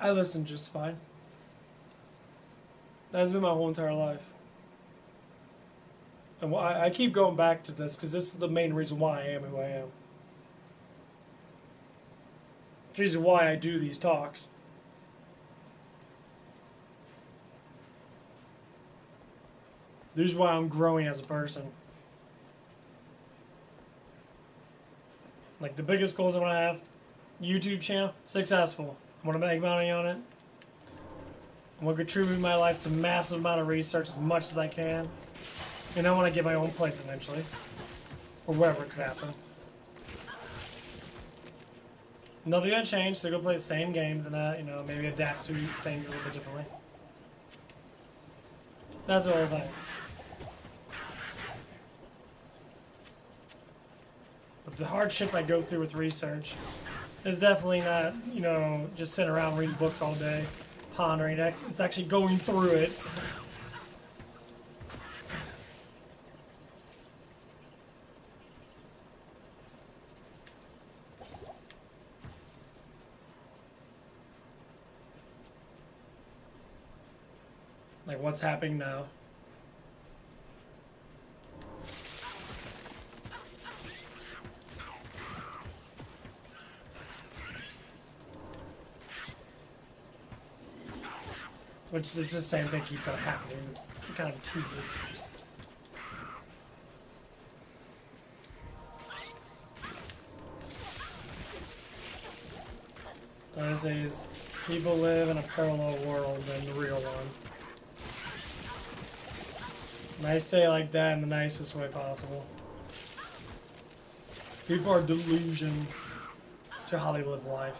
I listen just fine. That's been my whole entire life. And I keep going back to this because this is the main reason why I am who I am. The reason why I do these talks. This is why I'm growing as a person. Like the biggest goals I want to have, YouTube channel, successful. I want to make money on it. I want to contribute my life to massive amount of research as much as I can. And I want to get my own place eventually. Or wherever it could happen. Nothing gonna change, so go play the same games and you know, maybe adapt to things a little bit differently. That's the whole thing. But the hardship I go through with research is definitely not, you know, just sitting around reading books all day, pondering it. It's actually going through it. Like what's happening now. Which is the same thing keeps on happening. It's kind of tedious. As is, people live in a parallel world than the real one. And I say it like that in the nicest way possible. People are delusioned to how they live life.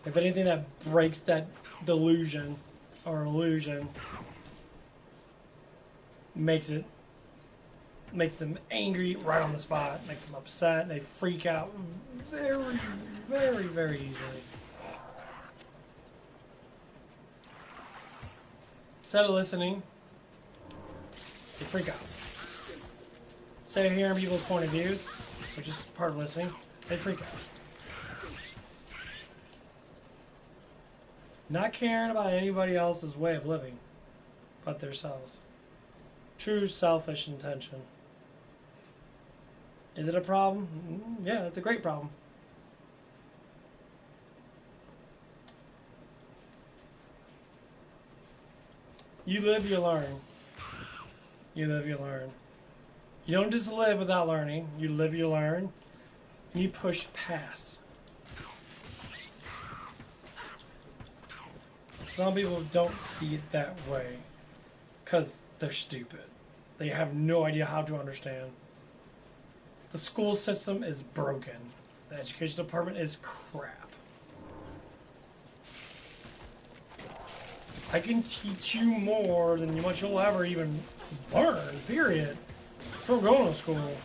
If anything that breaks that delusion or illusion makes them angry right on the spot, makes them upset, they freak out very, very, very easily. Instead of listening, they freak out. Instead of hearing people's point of views, which is part of listening, they freak out. Not caring about anybody else's way of living but themselves. True selfish intention. Is it a problem? Yeah, it's a great problem. You live, you learn. You live, you learn. You don't just live without learning. You live, you learn. And you push past. Some people don't see it that way because they're stupid. They have no idea how to understand. The school system is broken. The education department is crap. I can teach you more than what you'll ever even learn, period, from going to school.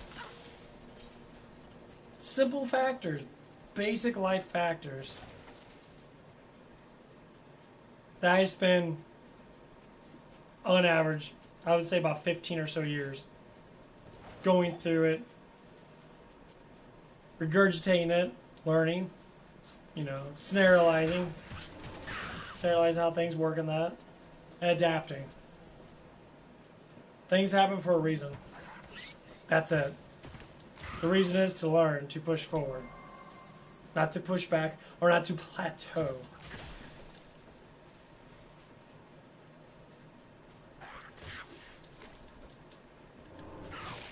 Simple factors, basic life factors that I spend, on average, I would say about 15 or so years going through it, regurgitating it, learning, serializing how things work in that, and adapting. Things happen for a reason. That's it. The reason is to learn, to push forward, not to push back or not to plateau.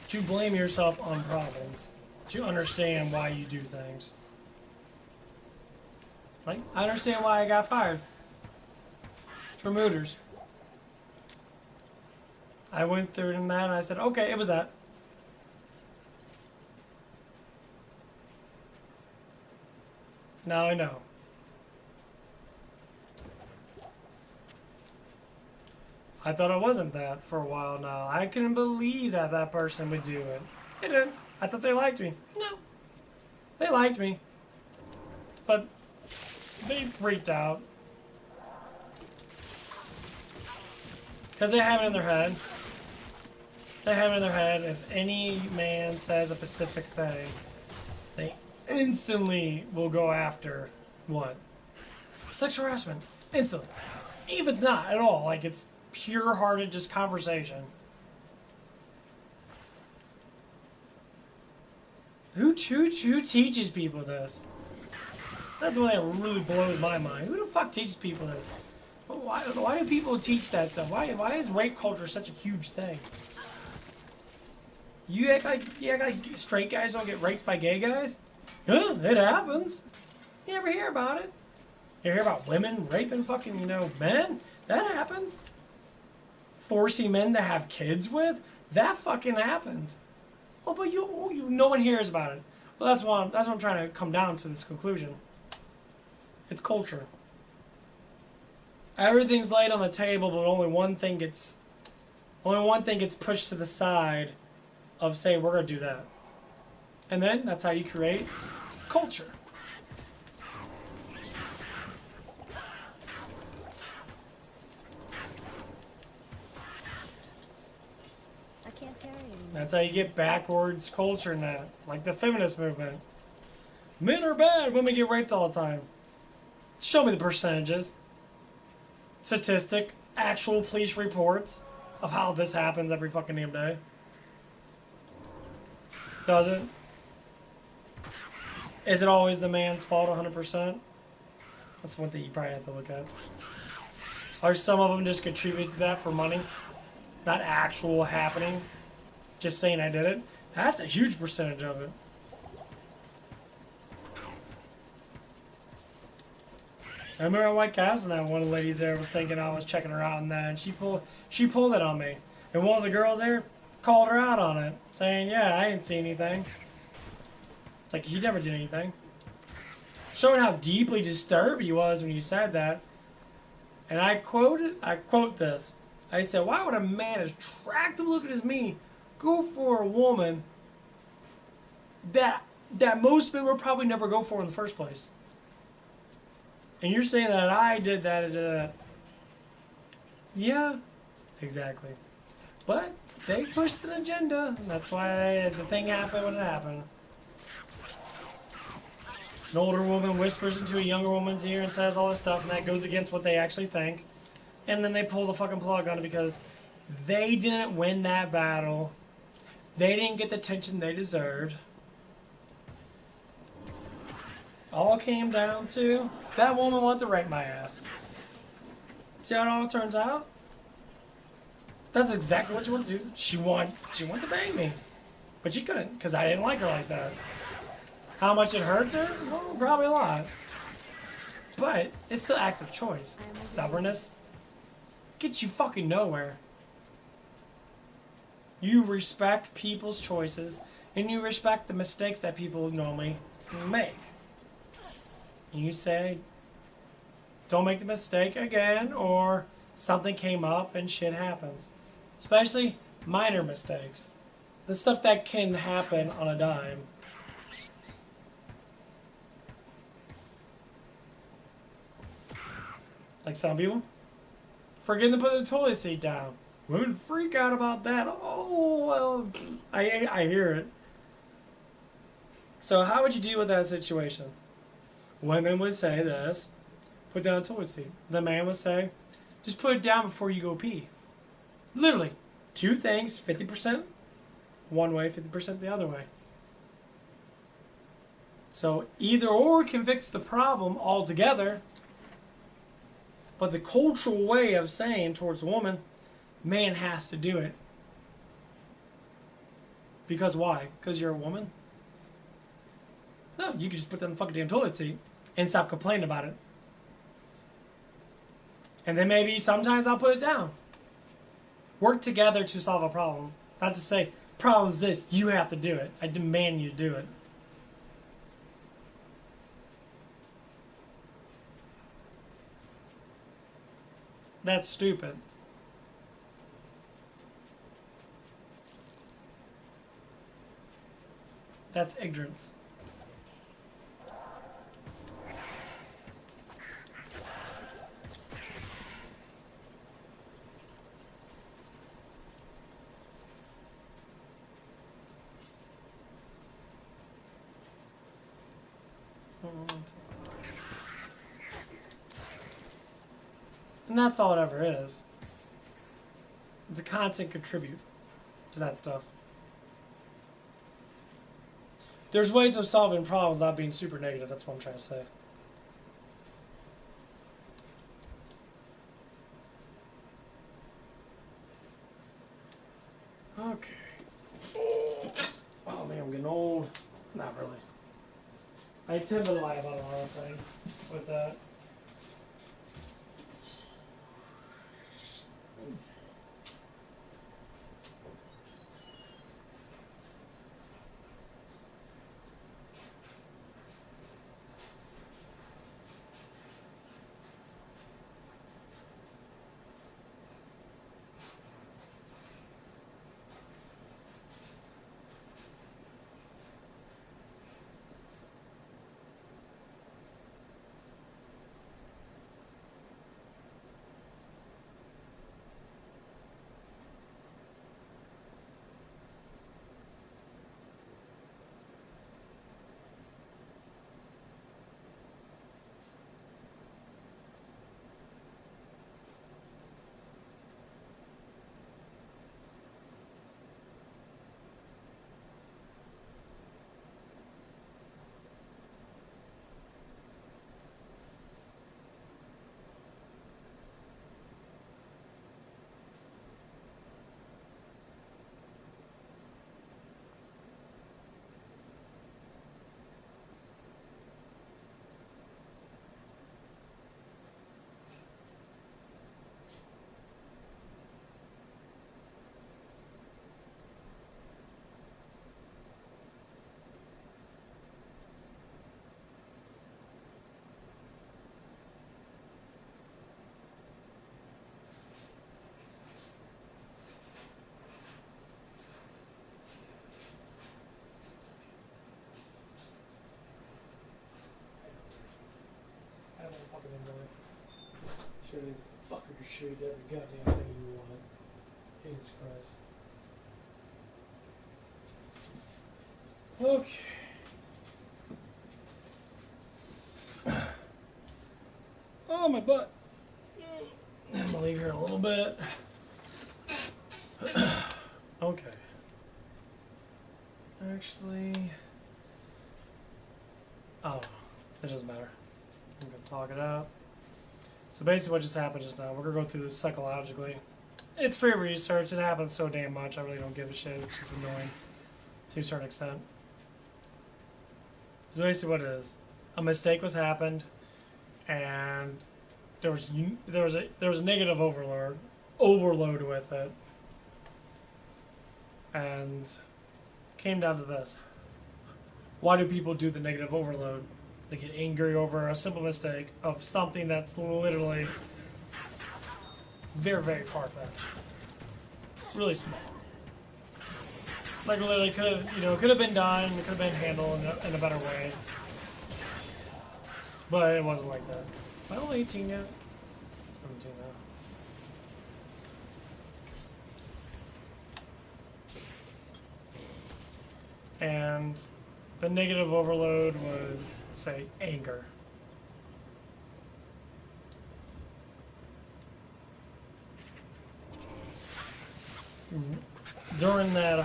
To blame yourself on problems, to understand why you do things. Like, I understand why I got fired from Hooters. I went through that and I said, okay, it was that. Now I know. I thought it wasn't that for a while now. I couldn't believe that that person would do it. They didn't. I thought they liked me. No. They liked me. But they freaked out. Because they have it in their head. They have it in their head, if any man says a specific thing, they instantly will go after what? Sexual harassment. Instantly. Even if it's not at all. Like, it's pure-hearted just conversation. Who teaches people this? That's the one that really blows my mind. Who the fuck teaches people this? Why do people teach that stuff? Why is rape culture such a huge thing? You act like straight guys don't get raped by gay guys? Huh, it happens. You ever hear about it? You hear about women raping fucking, men? That happens. Forcing men to have kids with? That fucking happens. Oh, but no one hears about it. Well, that's what I'm trying to come down to this conclusion. It's culture. Everything's laid on the table, but only one thing gets pushed to the side of saying we're gonna do that. And then that's how you create culture.
I can't carry anymore.
That's how you get backwards culture in that. Like the feminist movement. Men are bad, women get raped all the time. Show me the percentages. Statistic, actual police reports of how this happens every fucking damn day. Does it? Is it always the man's fault 100%? That's one thing you probably have to look at. Are some of them just contribute to that for money? Not actual happening? Just saying I did it? That's a huge percentage of it. I remember at White Castle now, one of the ladies there was thinking I was checking her out and that, and she pulled it on me. And one of the girls there called her out on it, saying, yeah, I didn't see anything. It's like, you never did anything. Showing how deeply disturbed he was when you said that. And I quote this. I said, why would a man as attractive looking as me go for a woman that most men would probably never go for in the first place? And you're saying that I did that. Yeah, exactly. But they pushed an agenda. And that's why the thing happened when it happened. An older woman whispers into a younger woman's ear and says all this stuff, and that goes against what they actually think. And then they pull the fucking plug on it because They didn't win that battle. They didn't get the attention they deserved. All came down to that woman wanted to rape my ass. See how it all turns out? That's exactly what she wanted to do. She wanted to bang me. But she couldn't, because I didn't like her like that. How much it hurts her? Well, probably a lot. But it's still active choice. Stubbornness gets you fucking nowhere. You respect people's choices, and you respect the mistakes that people normally make. And you say, don't make the mistake again, or something came up and shit happens. Especially minor mistakes. The stuff that can happen on a dime. Like some people, forgetting to put the toilet seat down. Women freak out about that. Oh, well, I hear it. So how would you deal with that situation? Women would say this, put down a toilet seat. The man would say, just put it down before you go pee. Literally, two things, 50% one way, 50% the other way. So either or can fix the problem altogether, but the cultural way of saying towards a woman, man has to do it. Because why? Because you're a woman? No, you can just put down the fucking damn toilet seat and stop complaining about it. And then maybe sometimes I'll put it down. Work together to solve a problem. Not to say, problem's this, you have to do it. I demand you do it. That's stupid. That's ignorance. And that's all it ever is. It's a constant contribute to that stuff. There's ways of solving problems without being super negative. That's what I'm trying to say. Okay. Oh man, I'm getting old. Not really. I tend to lie about a lot of things with that. I don't fucking enjoy it. Sure, you fucker can shoot every goddamn thing you want. Jesus Christ. Okay. Oh, my butt. I'm gonna leave here a little bit. Okay. Actually... Oh, it doesn't matter. I'm gonna talk it out. So basically what just happened just now, we're gonna go through this psychologically. It's free research, it happens so damn much, I really don't give a shit, it's just annoying to a certain extent. So basically what it is, a mistake was happened, and there was a negative overload with it, and came down to this. Why do people do the negative overload? They get angry over a simple mistake of something that's literally very, very far-fetched. Really small. Like literally could have been done, it could have been handled in a better way. But it wasn't like that. Am I only 18 yet? 17 now. And the negative overload was, say, anger. During that,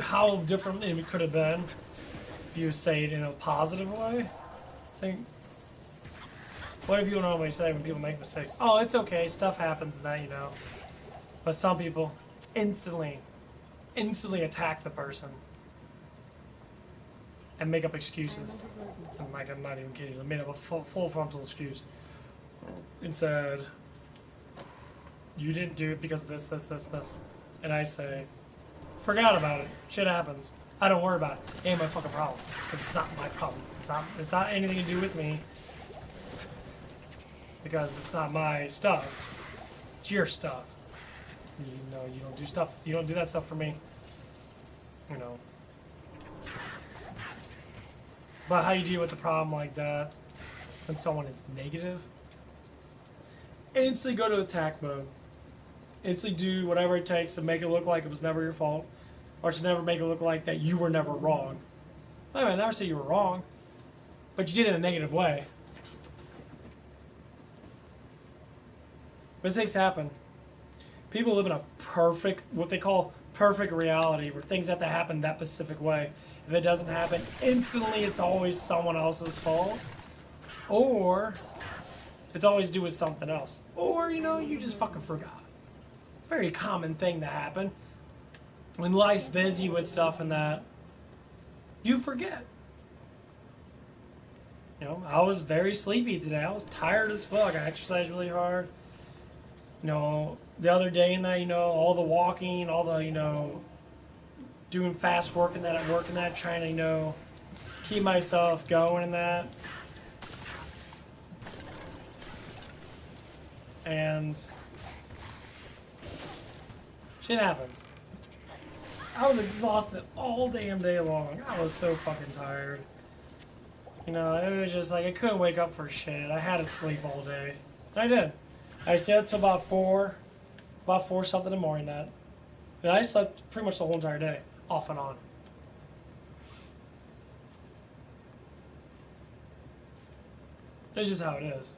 how different it could have been if you say it in a positive way. Saying, what do people normally say when people make mistakes? Oh, it's okay, stuff happens now, you know. But some people instantly attack the person and make up excuses. And like, I'm not even kidding. They made up a full frontal excuse and said, you didn't do it because of this. And I say, forgot about it. Shit happens. I don't worry about it. It ain't my fucking problem. It's not my problem. It's not anything to do with me. Because it's not my stuff. It's your stuff. You know, you don't do stuff. You don't do that stuff for me. You know. But how you deal with the problem like that when someone is negative? Instantly go to attack mode. Instantly do whatever it takes to make it look like it was never your fault, or to never make it look like that you were never wrong. I mean, I never say you were wrong, but you did it in a negative way. Mistakes happen. People live in a perfect, what they call perfect reality, where things have to happen that specific way. If it doesn't happen instantly, it's always someone else's fault, or it's always due with something else, or you just fucking forgot. Very common thing to happen when life's busy with stuff and that. You forget. I was very sleepy today. I was tired as fuck. I exercised really hard. The other day and that, all the walking, all the, doing fast work and that at work and that, trying to, keep myself going and that. And shit happens. I was exhausted all damn day long. I was so fucking tired. It was just like I couldn't wake up for shit. I had to sleep all day. And I did. I stayed up till about 4 something in the morning that. And I slept pretty much the whole entire day, off and on. It's just how it is.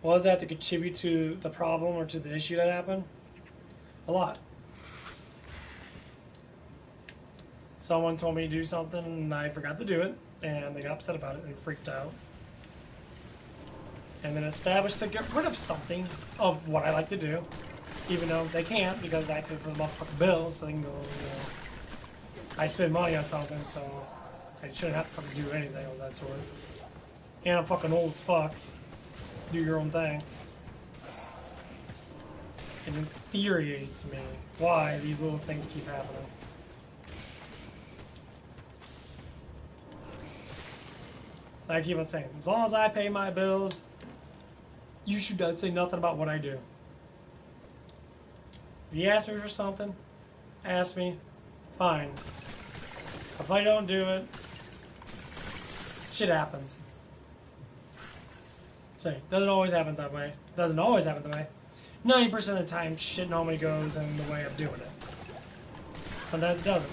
What does that have to contribute to the problem or to the issue that happened? A lot. Someone told me to do something and I forgot to do it, and they got upset about it and freaked out. And then established to get rid of something of what I like to do, even though they can't because I pay for the motherfucking bills, so they can go, I spend money on something, so I shouldn't have to fucking do anything of that sort. And I'm fucking old as fuck. Do your own thing. It infuriates me why these little things keep happening. I keep on saying, as long as I pay my bills, you should say nothing about what I do. If you ask me for something, ask me, fine. If I don't do it, shit happens. Say, doesn't always happen that way. Doesn't always happen that way. 90% of the time, shit normally goes in the way of doing it. Sometimes it doesn't.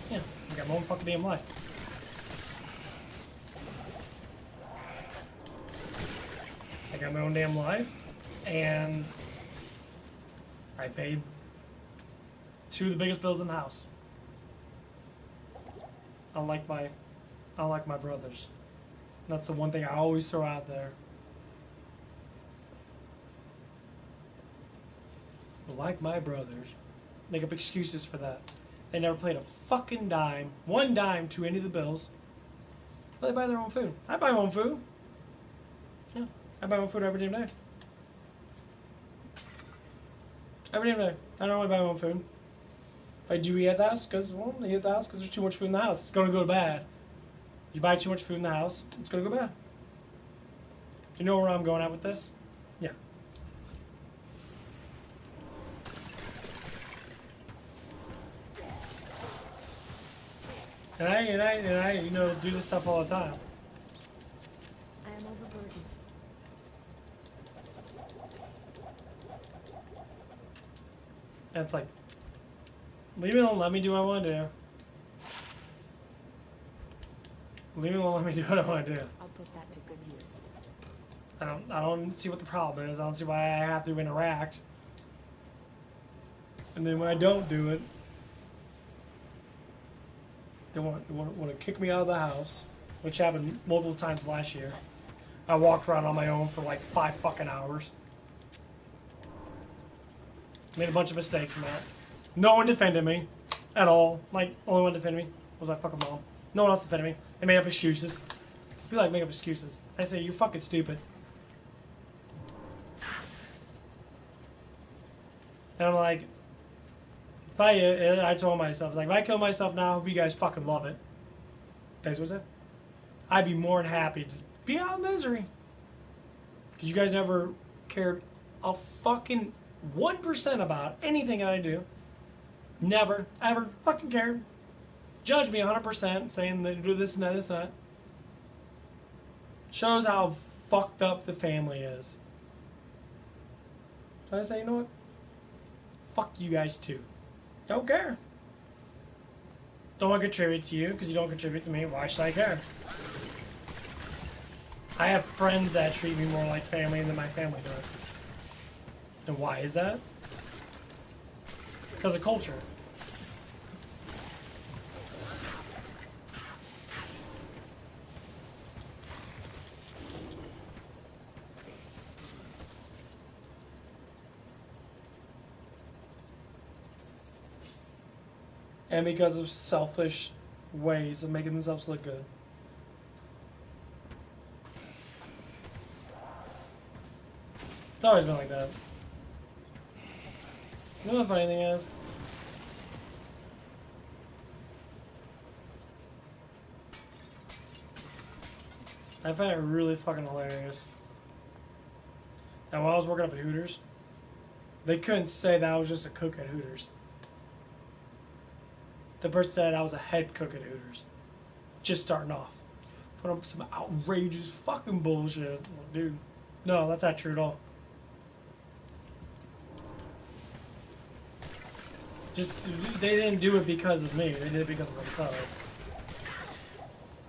Yeah, I got my own fucking damn life. I got my own damn life, and I paid two of the biggest bills in the house. Unlike my brothers. That's the one thing I always throw out there. Like my brothers. Make up excuses for that. They never paid a fucking dime, one dime to any of the bills. Well, they buy their own food. I buy my own food. Yeah, I buy my own food every damn day. Every damn day. I don't really buy my own food. If I do eat at the house, I eat at the house because there's too much food in the house. It's going to go bad. You buy too much food in the house, it's going to go bad. Do you know where I'm going at with this? Yeah. And I, you know, do this stuff all the time.
I am overburdened.
And it's like, leave me alone, let me do what I want to do. Leave me alone, let me do what I want to do.
I'll put that to good use.
I don't see what the problem is. I don't see why I have to interact. And then when I don't do it, they want to kick me out of the house, which happened multiple times last year. I walked around on my own for like 5 fucking hours. Made a bunch of mistakes in that. No one defended me at all. Like, only one defended me was my fucking mom. No one else defended me. They made up excuses. Just be like, make up excuses. I say, you're fucking stupid. And I'm like, I told myself, like, if I kill myself now, I hope you guys fucking love it. Guys, what's that? I'd be more than happy to be out of misery. Because you guys never cared a fucking 1% about anything that I do. Never, ever fucking cared. Judge me 100%, saying that you do this and that, this and that. Shows how fucked up the family is. So I say, you know what? Fuck you guys too. Don't care. Don't want to contribute to you because you don't contribute to me. Why should I care? I have friends that treat me more like family than my family does. And why is that? Because of culture. And because of selfish ways of making themselves look good. It's always been like that. You know what the funny thing is? I find it really fucking hilarious that while I was working up at Hooters, they couldn't say that I was just a cook at Hooters. The person said I was a head cook at Hooters. Just starting off. Put up some outrageous fucking bullshit. Well, dude, no, that's not true at all. Just, they didn't do it because of me. They did it because of themselves.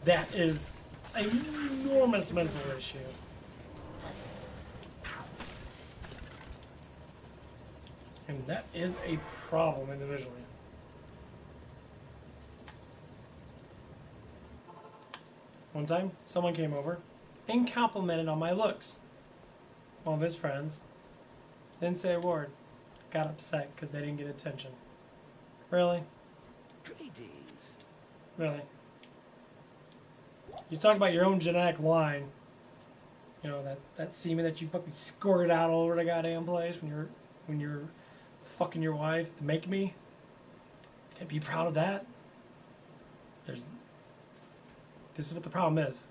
That is an enormous mental issue. And that is a problem individually. One time, someone came over and complimented on my looks. One of his friends didn't say a word. Got upset because they didn't get attention. Really?
Greetings.
Really? You talk about your own genetic line. You know, that semen that you fucking squirted out all over the goddamn place when you're fucking your wife to make me. Can't be proud of that. This is what the problem is.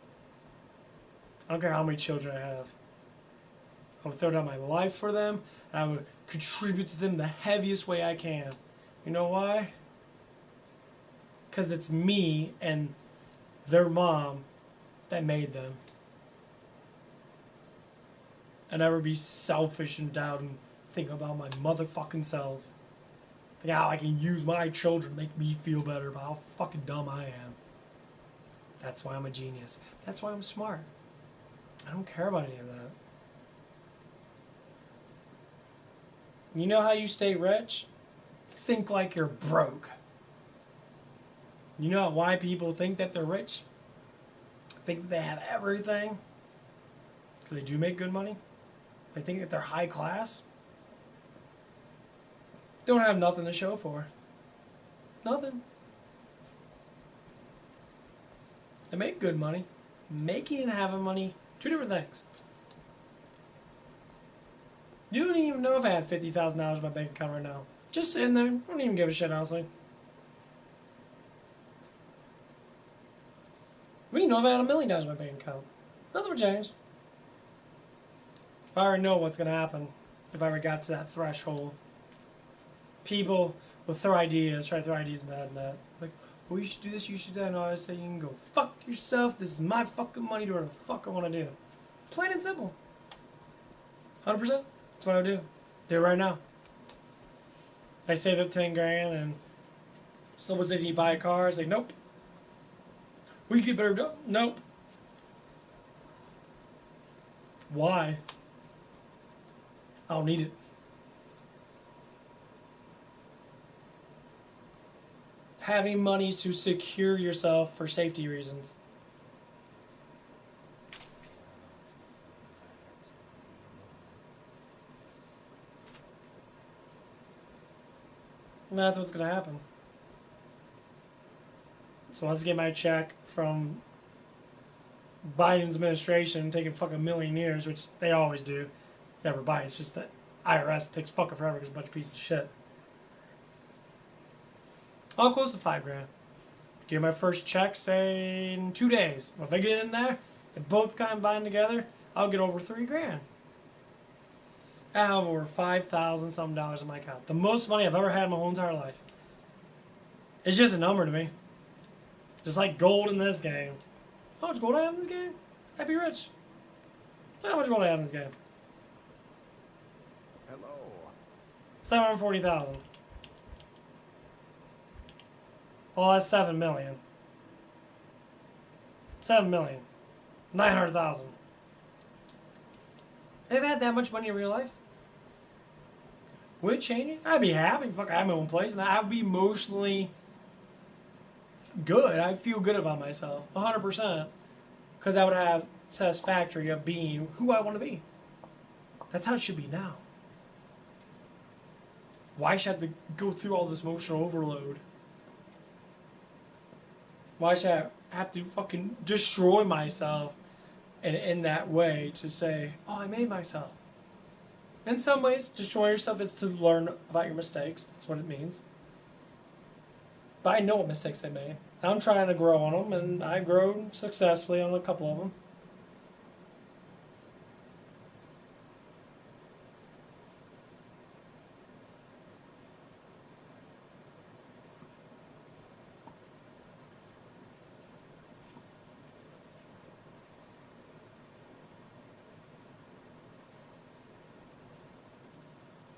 I don't care how many children I have. I would throw down my life for them, and I would contribute to them the heaviest way I can. You know why? Because it's me and their mom that made them. I'd never be selfish and doubt and think about my motherfucking self. Think how I can use my children to make me feel better about how fucking dumb I am. That's why I'm a genius. That's why I'm smart. I don't care about any of that. You know how you stay rich? Think like you're broke. You know why people think that they're rich? Think they have everything? Because they do make good money? They think that they're high class? Don't have nothing to show for. Nothing. They make good money. Making and having money, two different things. You don't even know if I had $50,000 in my bank account right now. Just sitting there. I don't even give a shit, honestly. We didn't know if I had $1 million in my bank account. Nothing would change. If I already know what's going to happen, if I ever got to that threshold, people will throw ideas, try to throw ideas in the head and that. Like, well, you should do this, you should do that. And I always say, you can go fuck yourself. This is my fucking money. Do whatever the fuck I want to do. Plain and simple. 100%. That's what I would do. Do it right now. I saved up 10 grand and someone said, "Do you buy a car?" I say, nope. We get better. Nope. Why? I don't need it. Having money is to secure yourself for safety reasons. And that's what's going to happen. So once I get my check from Biden's administration taking fucking $1 million years, which they always do, if they ever buy. It's just that IRS takes fucking forever because it's a bunch of pieces of shit. I'll close to $5 grand. Get my first check, say, in 2 days. Well, if I get in there, if both combine together, I'll get over $3 grand. I have over $5,000 something dollars in my account. The most money I've ever had in my whole entire life. It's just a number to me. Just like gold in this game. How much gold I have in this game? I'd be rich. How much gold I have in this game?
Hello.
740,000. Well, that's 7 million. 7 million. 900,000. Have I had that much money in real life? Would it change it? I'd be happy. Fuck, I have my own place, and I'd be emotionally good. I'd feel good about myself, 100%, because I would have satisfactory of being who I want to be. That's how it should be now. Why should I have to go through all this emotional overload? Why should I have to fucking destroy myself in that way to say, oh, I made myself? In some ways, destroy yourself is to learn about your mistakes. That's what it means. But I know what mistakes I made. I'm trying to grow on them, and I've grown successfully on a couple of them.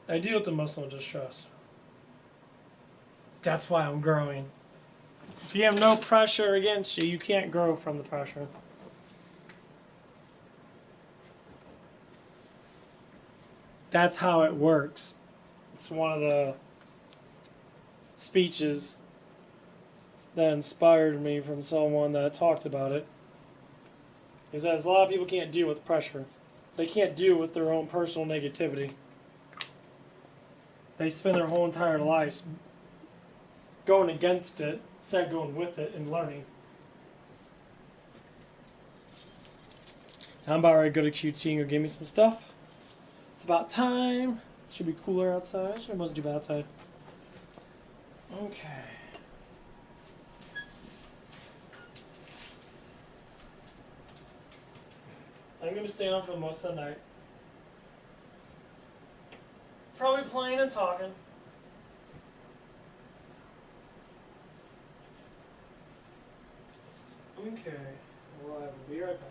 I deal with emotional distress. That's why I'm growing. If you have no pressure against you, you can't grow from the pressure. That's how it works. It's one of the speeches that inspired me from someone that talked about it. He says a lot of people can't deal with pressure. They can't deal with their own personal negativity. They spend their whole entire lives going against it instead of going with it and learning. I'm about ready to go to QT and go get me some stuff. It's about time. Should be cooler outside. It wasn't too bad outside. Okay. I'm going to stay on for most of the night. Probably playing and talking. Okay. Well, I will be right back.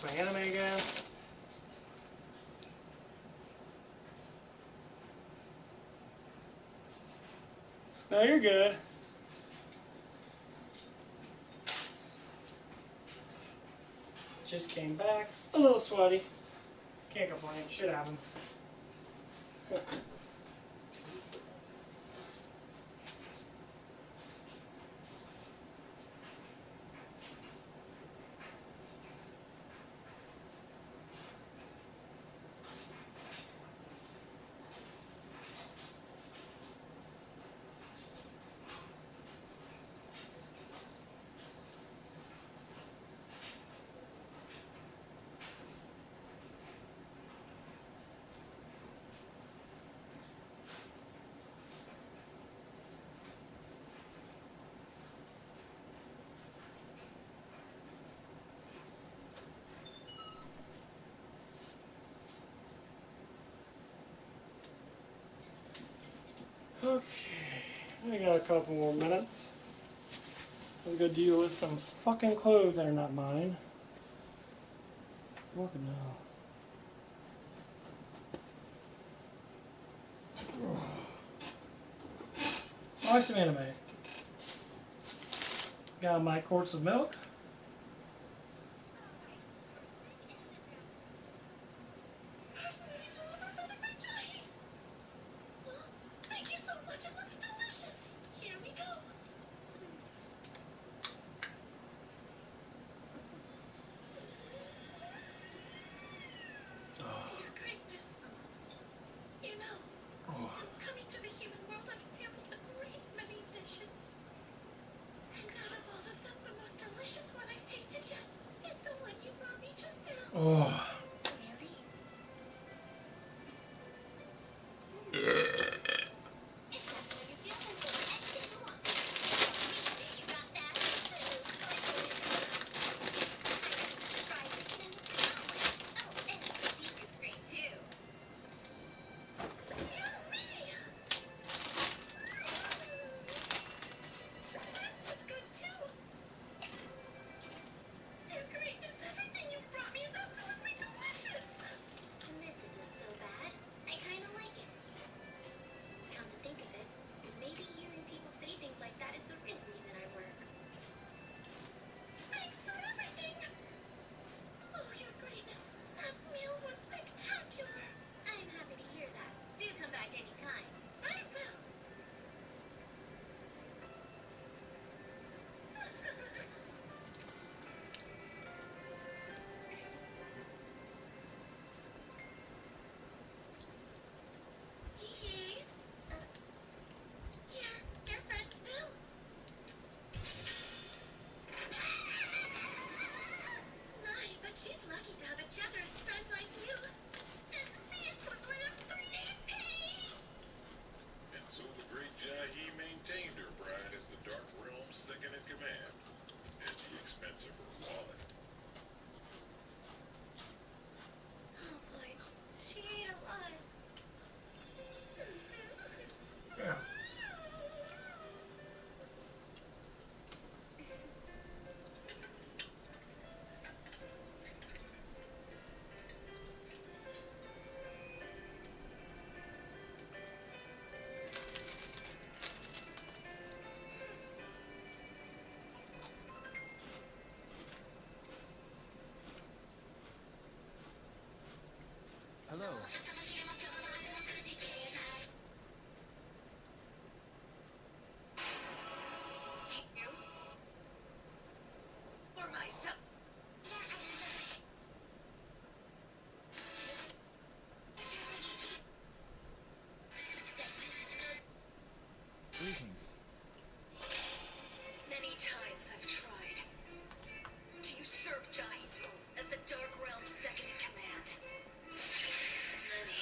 watch my anime again. No, you're good. Just came back. A little sweaty. Can't complain. Shit happens. Okay, I got a couple more minutes. I'm gonna deal with some fucking clothes that are not mine. What now? Watch some anime. Got my quarts of milk.
Thank you so much. It looks delicious. Here we go. Your greatness. You know, since coming to the human world, I've sampled a great many dishes. And out of all of them, the most delicious one I've tasted yet is the one you brought me just now.
Oh.
Really? If that's how you feel, then go ahead and take them off. Appreciate you got that. Fried chicken and the chicken omelet. Oh, and the seafood's great too.
Yummy! This is good too. Your greatness, everything you've brought me is absolutely delicious.
And this isn't so bad. I kind of like it. Come to think of it, maybe hearing people say things like that is the real reason I work.
Thanks for everything. Oh, your greatness, that meal was spectacular.
I'm happy to hear that. Do come back anytime.
I will. Hee-hee. Here, get Fred's bill. My, but she's lucky to have a generous friend like you. This is the equivalent of 3 days' pay.
And so the great Jahi maintained her pride as the Dark Realm's second in command, at the expense of her wallet.
Oh boy, she ate a lot.
Yeah.
Hello.
For myself.
Greetings.
Many times I've tried to usurp Jahi's role as the Dark Realm's second in command. Many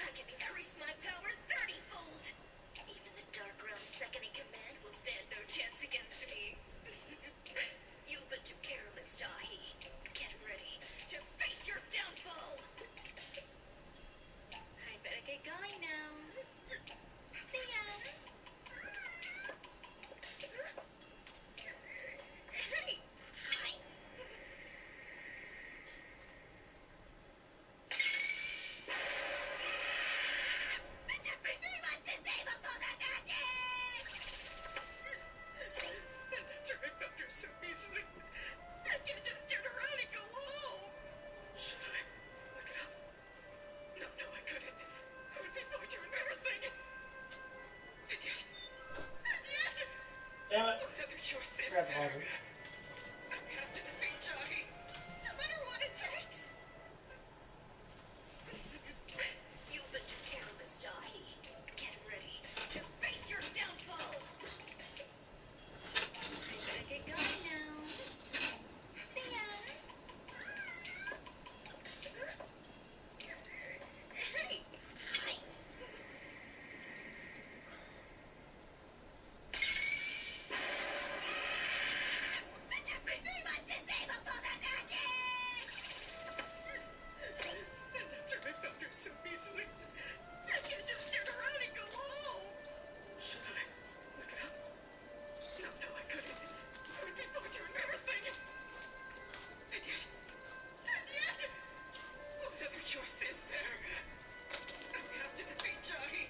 I can increase my power 30-fold. Even the Dark Realm second in command will stand no chance against me. You've been too careless, Jahi. Get ready to face your downfall. I better get going now. See ya. Hey. Hi. So easily. I can't just turn around and go home. Should I look it up? No, I couldn't. It would be far too embarrassing. And yet,
Damn it.
what other choice is
Grab the
there?
hazard.
I have to defeat Jahi, no matter what it takes. You've been too careless, Jahi. Get ready to face your downfall. I better get going now. See ya. Hey. Hi. And after I found her so easily, I can't just turn around and go home. Should I look it up? No, I couldn't. It would be far too embarrassing. And yet, what other choice is there? I have to defeat Jahi,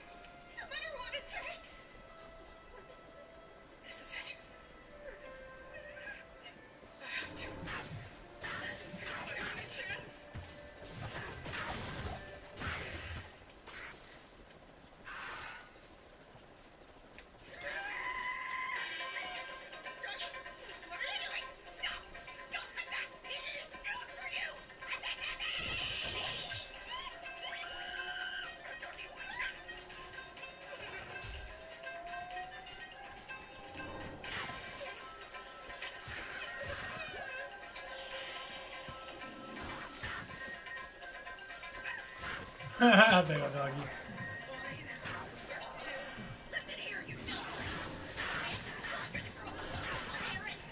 no matter what it takes. This is it. I have to. It's my only chance. What are you doing? Stop! Don't come back! This is good for you!
Big old doggy.
First two. Listen here, you dog. Answer the call for the girl who loves you on errand.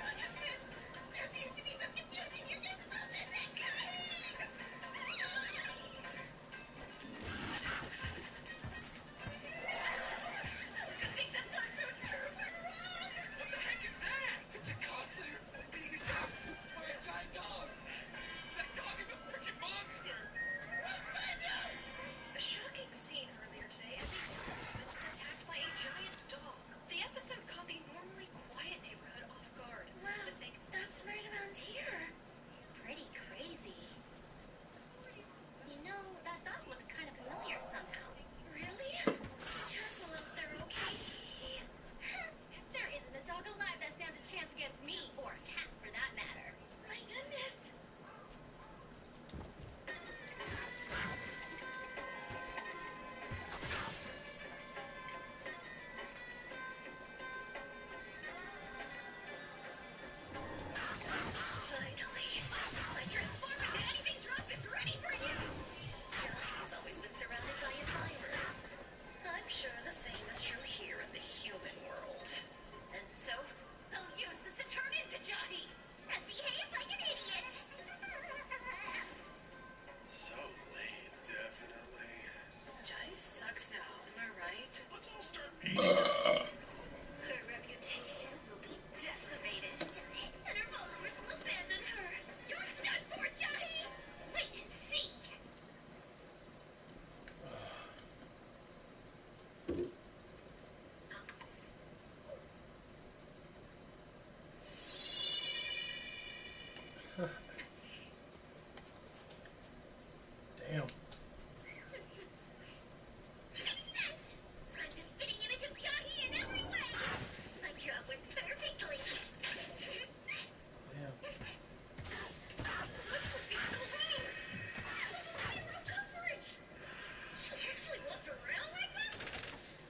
What is this? There seems to be some confusion here. You're supposed to take command. Good things have gone so terribly wrong. What the heck is that? It's a cosplayer being attacked by a giant dog. That dog is a freaking monster. A shocking scene earlier today as a woman was attacked by a giant dog. The episode caught the normally quiet neighborhood off guard.
Wow,
But thanks to
that's right around here. Pretty crazy. You know, that dog looks kind of familiar somehow.
Really?
Careful out there, okay? There isn't a dog alive that stands a chance against me, or a cat for that matter.
My goodness. Finally, my transform into anything drop is ready for use. Jahi has always been surrounded by admirers. I'm sure the same is true here in the human world. And so, I'll use this to turn into Jahi and behave like an idiot.
So lame, definitely.
Jahi sucks now, am I right?
Let's all start painting.
Her reputation will be decimated, and her followers will abandon her. You're done for, Jahi! Wait and see!
Damn.
Yes! I'm the spitting image of Jahi in every way! My job went perfectly.
Damn.
What's with these clothes?
I love coverage!
She actually walks around like this?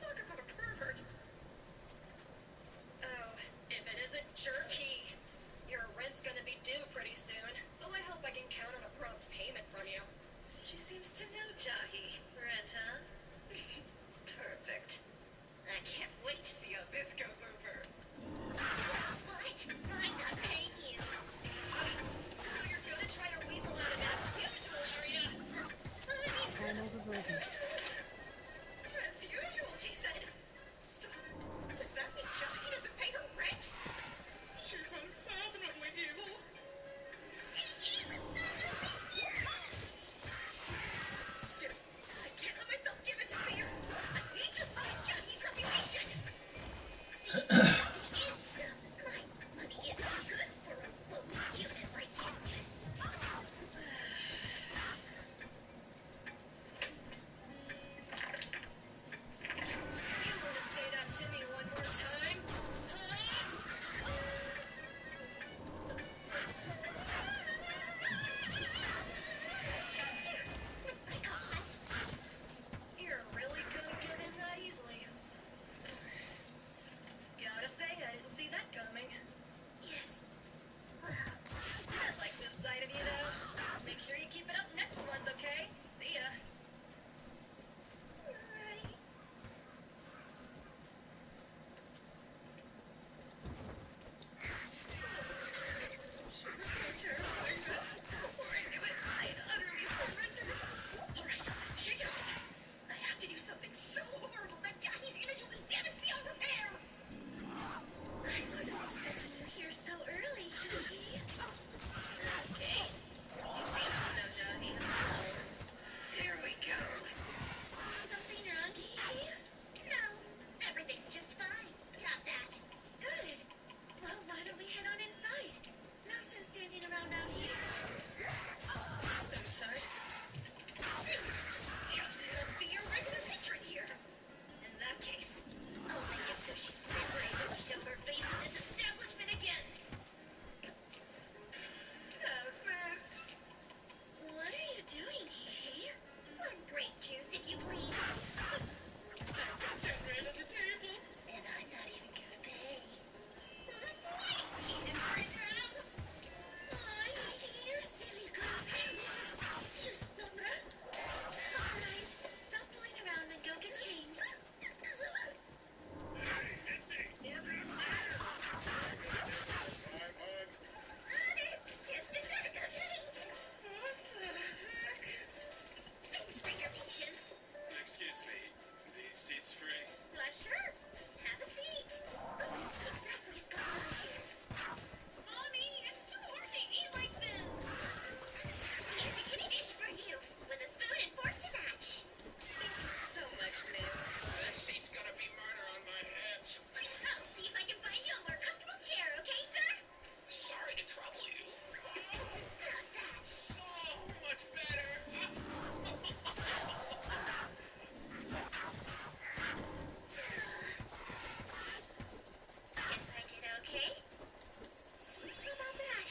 Talk about a pervert. Oh, if it isn't jerky, your rent's gonna be due pretty Jahi, right, huh? Perfect. I can't wait to see how this goes over.
Guess what? I'm not paying you.
So you're gonna try to weasel out of it as usual, are ya?
I am overburdened.
As usual, she said. So, does that mean Jahi doesn't pay her rent? She's unfathomably evil. Still, I can't let myself give in to fear. I need to ruin Jahi's reputation.
See, the thing is, my money is too good for a woke unit like you.
You wanna say that to me one more time?
My gods.
You're really gonna give in that easily. Gotta say, I didn't see that coming.
Yes. Well,
I like this side of you, though. Make sure you keep it up next month, okay? See ya.
right.
She was so terrifying that before I knew it, I had utterly surrendered. Alright, shake it off. I have to do something so horrible that Jahi's image will be damaged beyond repair.
I wasn't expecting you here so early, hee hee.
Okay. You seem to know Jahi as well. Here we go.
Something wrong, hee hee? No, everything's just fine. Got that.
Good. Well, why don't we head on inside? No sense standing around out here. Outside? Jahi must be your regular patron here. In that case,
I'll make it so she's never able to show her face in this establishment again.
how's this?
What are you doing, hee hee? One grape juice, if you please.
That's a dead right on the table.
And I'm not even gonna pay.
She's in for it now.
Aw, hee hee, you're silly girl.
She's not mad.
Alright, stop fooling around and go get changed.
Hey, Missy, order a beer!
Just a sec, okay?
What the heck?
Thanks for your patience.
Excuse me, these seats free?
Why, sure. Have a seat. What exactly's going on here?
Mommy, it's too hard to eat like this.
Here's a kitty dish for you, with a spoon and fork to match.
Thank you so much, Miss.
That seat's gonna be murder on my head.
I'll see if I can find you a more comfortable chair, okay, sir?
Sorry to trouble you.
How's that?
So much better.
Guess I did okay. How about that?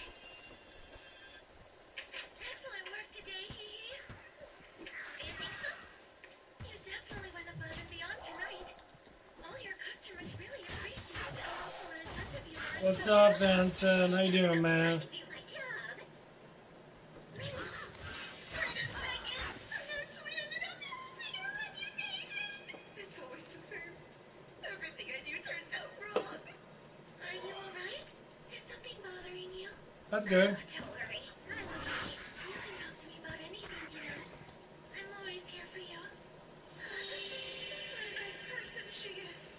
Excellent work today, hee hee.
You think so?
You definitely went above and beyond tonight. All your customers really appreciated how helpful and attentive you were.
What's up, Benson? How you doing, man?
Trying to do my job. Wait a second. I actually ended up helping her reputation.
It's always the same. Everything I do turns out wrong.
Are you alright? Is something bothering you?
That's good.
Don't worry. I'm okay. You can talk to me about anything, you know. I'm always here for you.
What a nice person she is.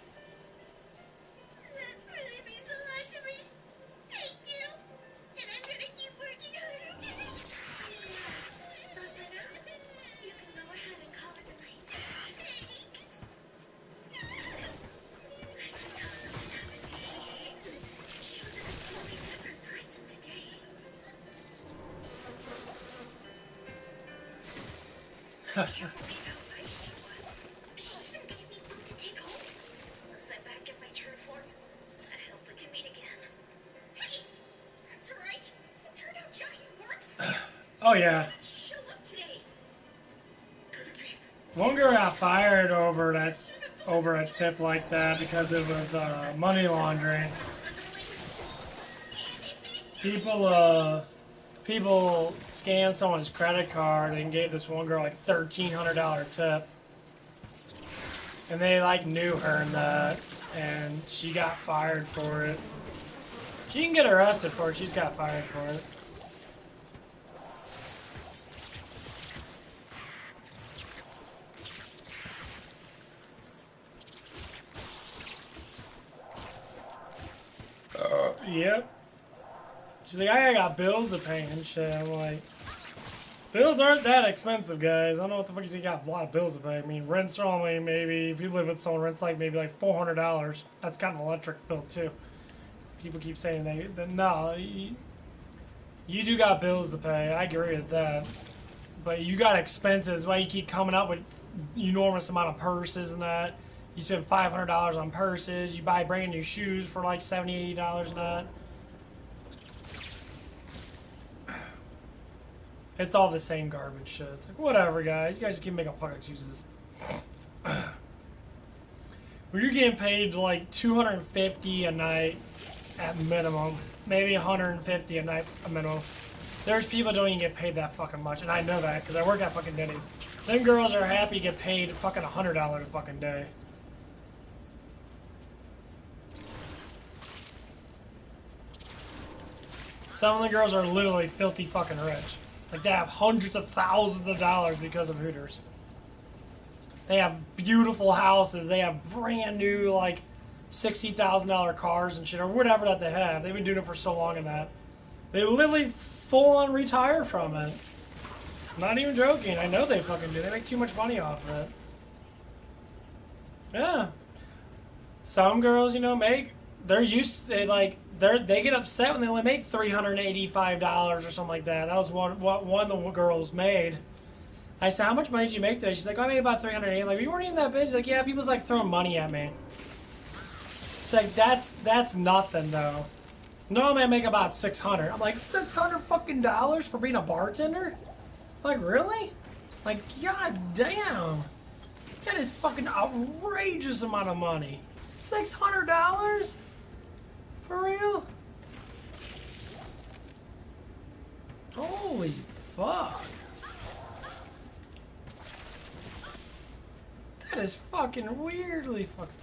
That really means a lot to me. Thank you. And I'm gonna keep working hard, okay?
But now, you can go ahead and call it a night.
Thanks.
I can tell something happened to Kiki. She was a totally different person today. I can't believe how nice she was.
She even gave me food to take home.
Once I'm back in my true form, I hope we can meet again.
Hey, that's right. It turned out Jahi works.
Oh yeah.
Why didn't she show up today?
Could it be?
One girl got fired over a tip like that because it was money laundering. People people scammed someone's credit card and gave this one girl like $1,300 tip. And they like knew her and that, and she got fired for it. She can get arrested for it, she's got fired for it. Yep. She's like, I got bills to pay and shit. I'm like, bills aren't that expensive, guys. I don't know what the fuck you got a lot of bills to pay. I mean, rent's only maybe, if you live with someone, rent's like maybe like $400. That's got an electric bill too. People keep saying no, you do got bills to pay. I agree with that. But you got expenses. Why you keep coming up with enormous amount of purses and that. You spend $500 on purses. You buy brand new shoes for like $70, $80 and that. It's all the same garbage shit. It's like, whatever, guys. You guys just keep making fucking excuses. When you're getting paid like $250 a night at minimum, maybe $150 a night a minimum. There's people that don't even get paid that fucking much, and I know that because I work at fucking Denny's. Them girls are happy to get paid fucking $100 a fucking day. Some of the girls are literally filthy fucking rich. Like, they have hundreds of thousands of dollars because of Hooters. They have beautiful houses. They have brand new, like, $60,000 cars and shit, or whatever that they have. They've been doing it for so long in that. They literally full-on retire from it. I'm not even joking. I know they fucking do. They make too much money off of it. Yeah. Some girls, you know, they get upset when they only make $385 or something like that. That was one the girls made. I said, how much money did you make today? She's like, oh, I made about $380. Like, you weren't even that busy. Like, yeah, people's like throwing money at me. It's like, that's nothing though. Normally I make about $600. I'm like, $600 fucking dollars for being a bartender? Like, really? Like, god damn. That is fucking outrageous amount of money. $600? For real? Holy fuck. That is fucking weirdly fucking...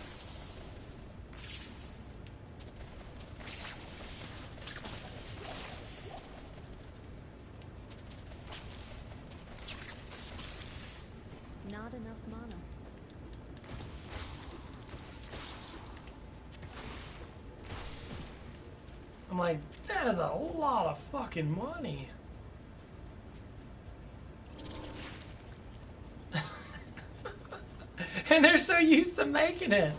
Not enough mana.
I'm like, that is a lot of fucking money. And they're so used to making it.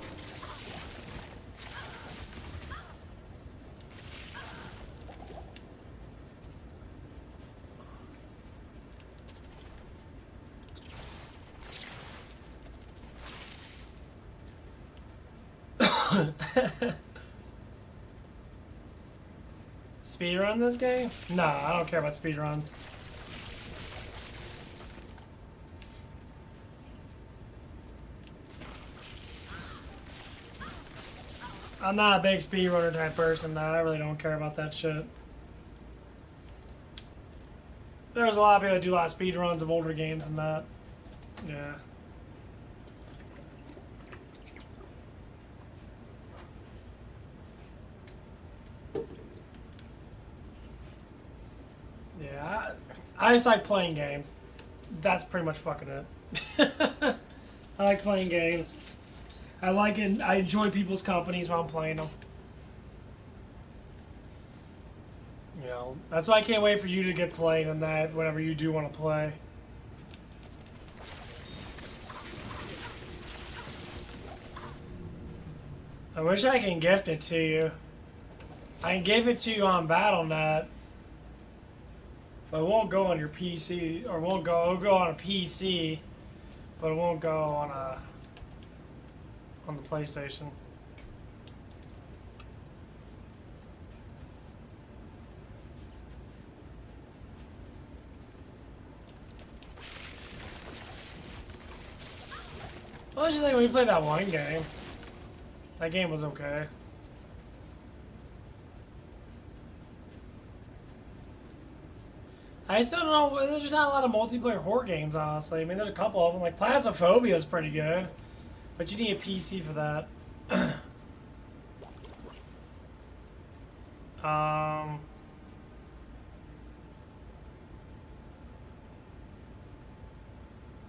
Speedrun this game? Nah, I don't care about speedruns. I'm not a big speedrunner type person, though. I really don't care about that shit. There's a lot of people that do a lot of speedruns of older games and that. Yeah. Yeah, I just like playing games. That's pretty much fucking it. I like playing games. I like it. I enjoy people's companies while I'm playing them. You know, that's why I can't wait for you to get played and that whenever you do want to play. I wish I can gift it to you. I can give it to you on BattleNet. But it won't go on your PC, or it'll go on a PC, but it won't go on the PlayStation. Well, it's just like when we played that one game. That game was okay. I still don't know. There's just not a lot of multiplayer horror games, honestly. I mean, there's a couple of them. Like Plasmophobia is pretty good, but you need a PC for that.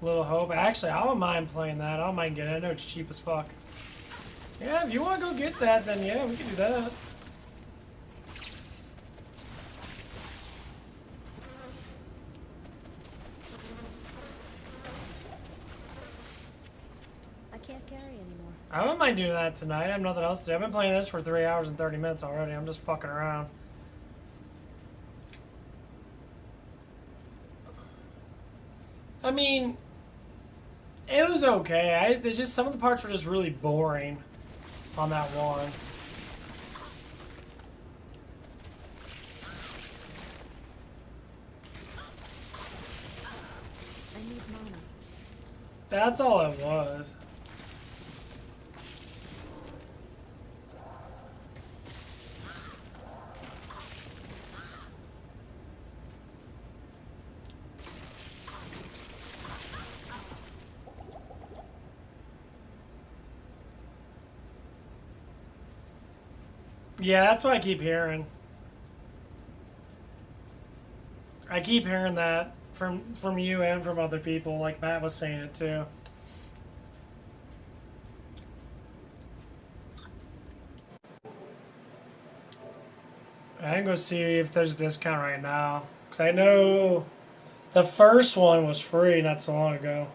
Little Hope. Actually, I don't mind playing that. I don't mind getting it. I know it's cheap as fuck. Yeah, if you want to go get that, then yeah, we can do that.
I can't carry anymore.
I wouldn't mind doing that tonight. I have nothing else to do. I've been playing this for 3 hours and 30 minutes already. I'm just fucking around. I mean, it was okay. There's just some of the parts were just really boring on that one.
I need mana.
That's all it was. Yeah, that's what I keep hearing. I keep hearing that from you and from other people. Like Matt was saying it too. I can go see if there's a discount right now. Because I know the first one was free not so long ago.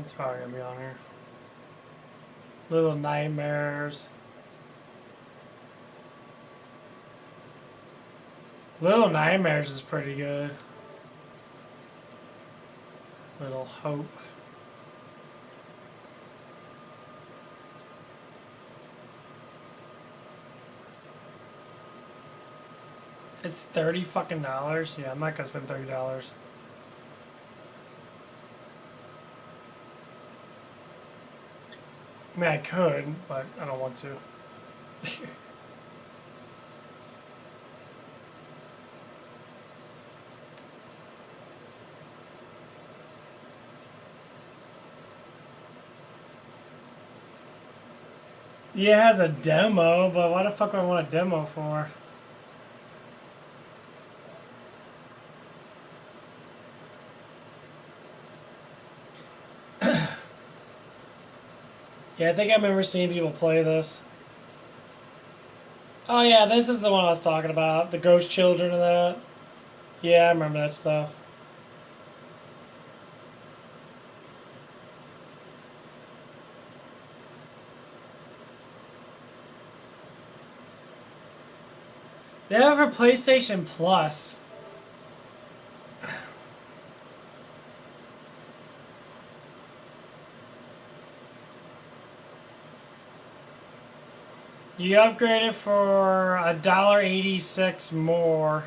It's probably going to be on here. Little Nightmares. Little Nightmares is pretty good. Little Hope. It's $30 fucking dollars. Yeah, I'm not gonna spend $30. I mean, I could, but I don't want to. Yeah, it has a demo, but why the fuck would I want a demo for? Yeah, I think I remember seeing people play this. Oh yeah, this is the one I was talking about. The ghost children of that. Yeah, I remember that stuff. They have it for PlayStation Plus. You upgrade it for $1.86 more.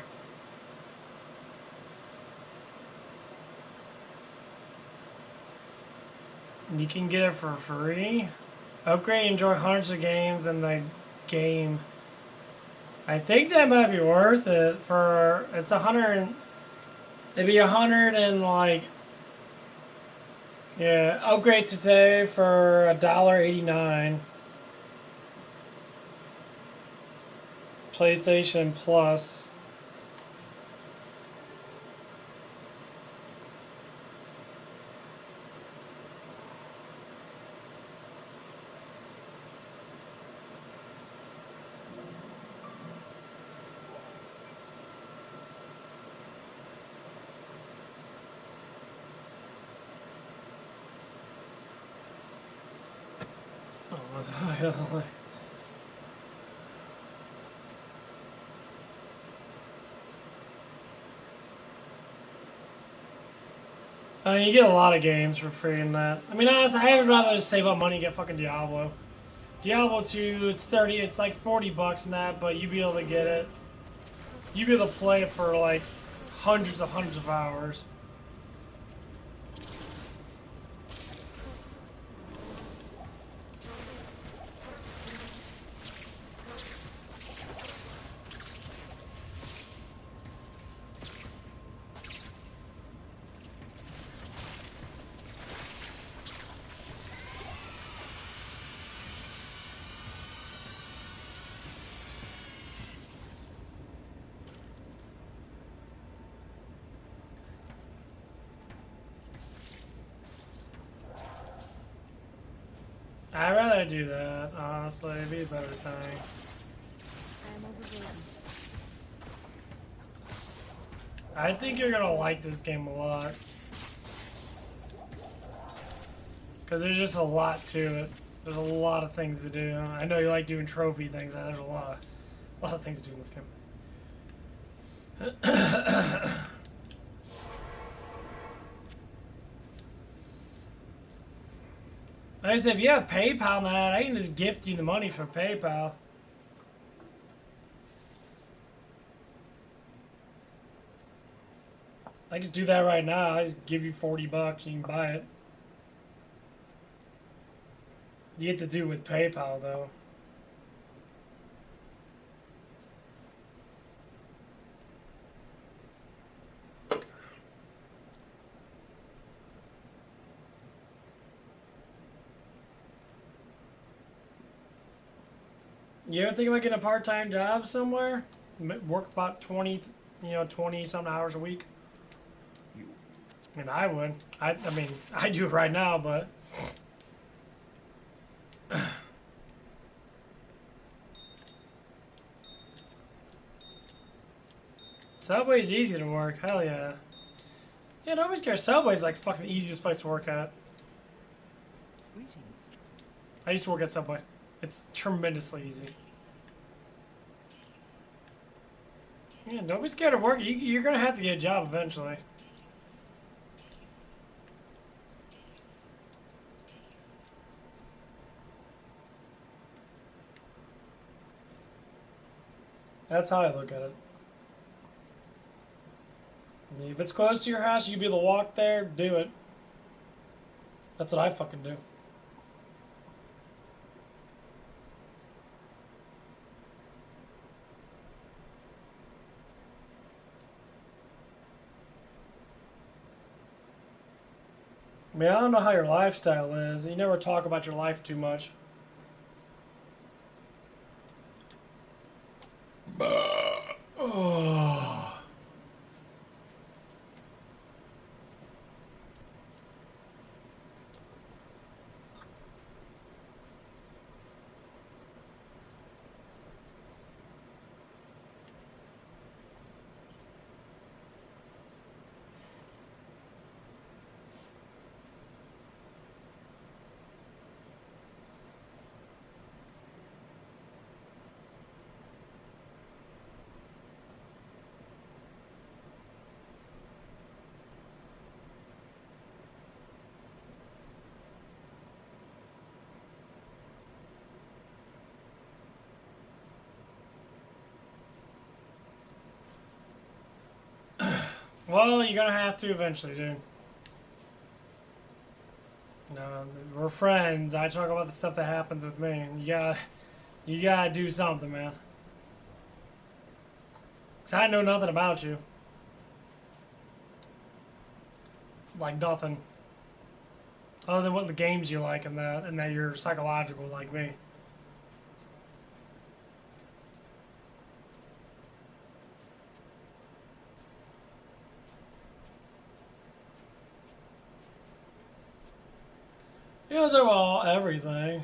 You can get it for free. Upgrade, enjoy hundreds of games in the game. I think that might be worth it for, it's 100, it'd be 100 and like, yeah, upgrade today for $1.89. PlayStation Plus. Oh, I mean, you get a lot of games for free in that. I mean, honestly, I would rather just save up money and get fucking Diablo. Diablo 2, it's like $40 in that, but you'd be able to get it. You'd be able to play it for like hundreds of hours. I'd rather do that, honestly. It'd be a better thing.
I am overburdened.
I think you're gonna like this game a lot. Because there's just a lot to it. There's a lot of things to do. I know you like doing trophy things, and there's a lot of things to do in this game. Like I said, if you have PayPal, man, I can just gift you the money for PayPal. I can do that right now. I just give you $40, you can buy it. You get to do it with PayPal, though. You ever think about getting a part-time job somewhere? Work about 20, 20-something hours a week? I mean, I would. I mean, I do it right now, but... Subway's easy to work. Hell yeah. Yeah, I always care. Subway's like fucking the easiest place to work at.
Greetings.
I used to work at Subway. It's tremendously easy. Yeah, don't be scared of work. You're gonna have to get a job eventually. That's how I look at it. I mean, if it's close to your house, you be able to walk there, do it. That's what I fucking do. I mean, I don't know how your lifestyle is. You never talk about your life too much. Oh. Well, you're gonna have to eventually, dude. No, we're friends. I talk about the stuff that happens with me. You gotta do something, man. 'Cause I know nothing about you. Like nothing. Other than what the games you like and that you're psychological like me. You know, talk about everything.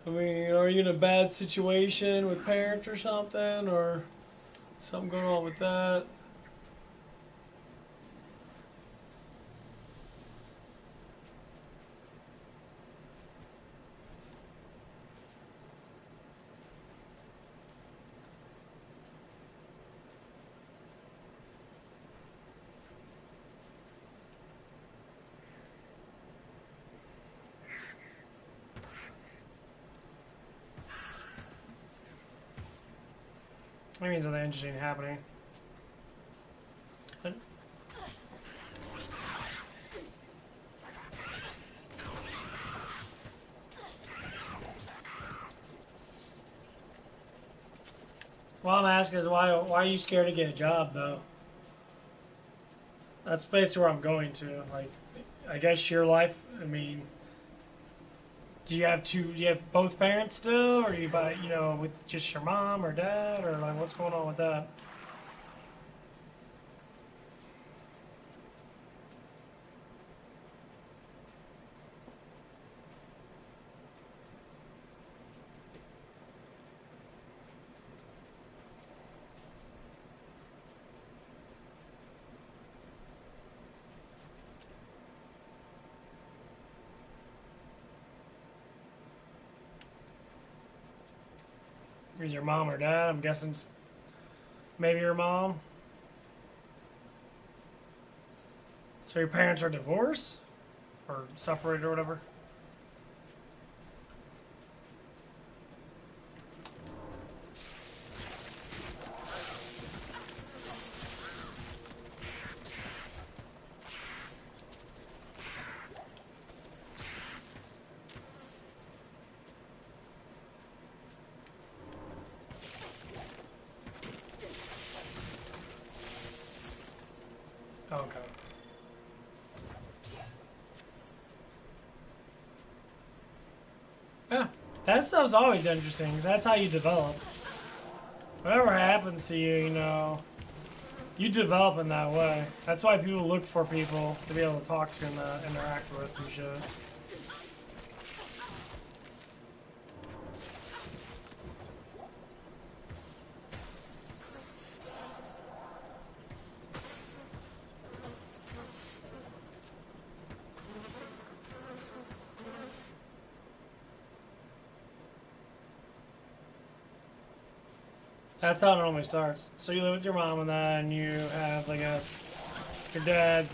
I mean, are you in a bad situation with parents or something, or something going on with that? That means something interesting happening. Well, I'm asking is why are you scared to get a job though? That's basically where I'm going to. Like, I guess your life. I mean, Do you have two? Do you have both parents still, or are you by with just your mom or dad, or like what's going on with that? Is your mom or dad? I'm guessing maybe your mom. So your parents are divorced or separated or whatever. Okay. Yeah, that stuff's always interesting 'cause that's how you develop. Whatever happens to you, you develop in that way. That's why people look for people to be able to talk to and interact with and shit. That's how it normally starts. So you live with your mom and then you have, I guess, your dad,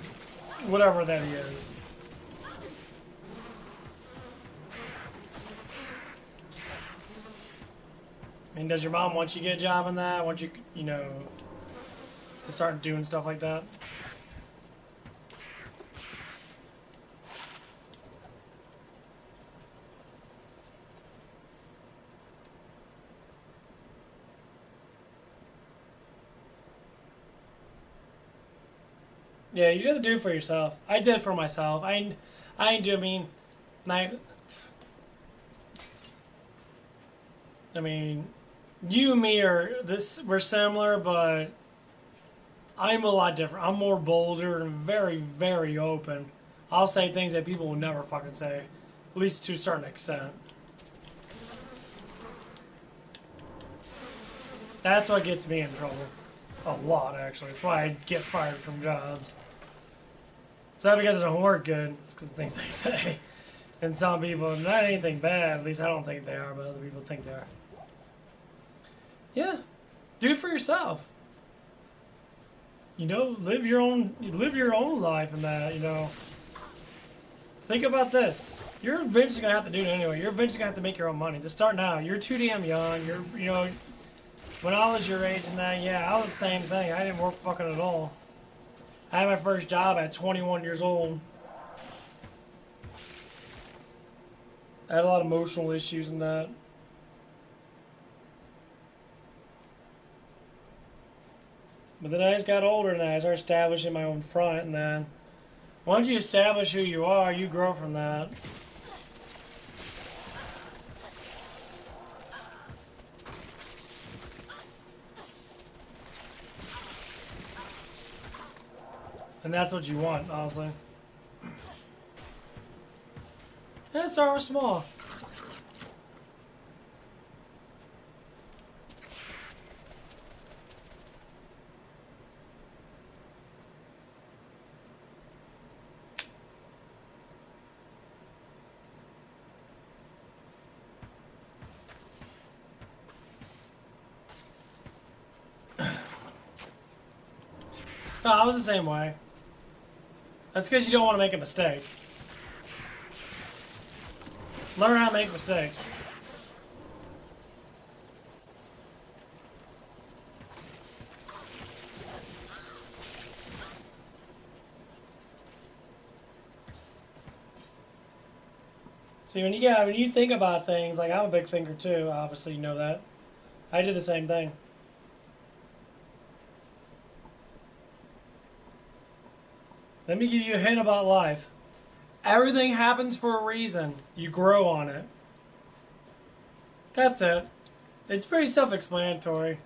whatever that he is. I mean, does your mom want you to get a job in that? Want you, to start doing stuff like that? Yeah, you just have to do it for yourself. I did it for myself. I ain't do. I mean, you and me we're similar, but I'm a lot different. I'm more bolder and very, very open. I'll say things that people will never fucking say, at least to a certain extent. That's what gets me in trouble. A lot, actually. It's why I get fired from jobs. It's not because it don't work good, it's because of things they say. And some people, not anything bad, at least I don't think they are, but other people think they are. Yeah, do it for yourself. Live your own life in that, Think about this. You're eventually gonna have to do it anyway. You're eventually gonna have to make your own money. Just start now. You're too damn young. When I was your age and that, yeah, I was the same thing. I didn't work fucking at all. I had my first job at 21 years old. I had a lot of emotional issues in that. But then I just got older and I started establishing my own front, and then once you establish who you are, you grow from that. And that's what you want, honestly. And start with small. No, I was the same way. That's because you don't want to make a mistake. Learn how to make mistakes. See, when you think about things, like I'm a big thinker too, obviously you know that. I did the same thing. Let me give you a hint about life. Everything happens for a reason. You grow on it. That's it. It's pretty self-explanatory.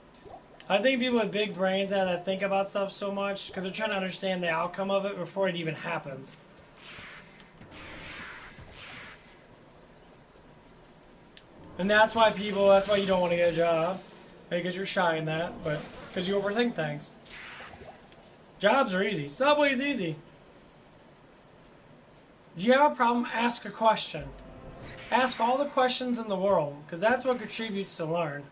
I think people with big brains that think about stuff so much because they're trying to understand the outcome of it before it even happens. And that's why you don't want to get a job. Because you're shy in that, but because you overthink things. Jobs are easy. Subway's easy. Do you have a problem? Ask a question. Ask all the questions in the world, because that's what contributes to learn.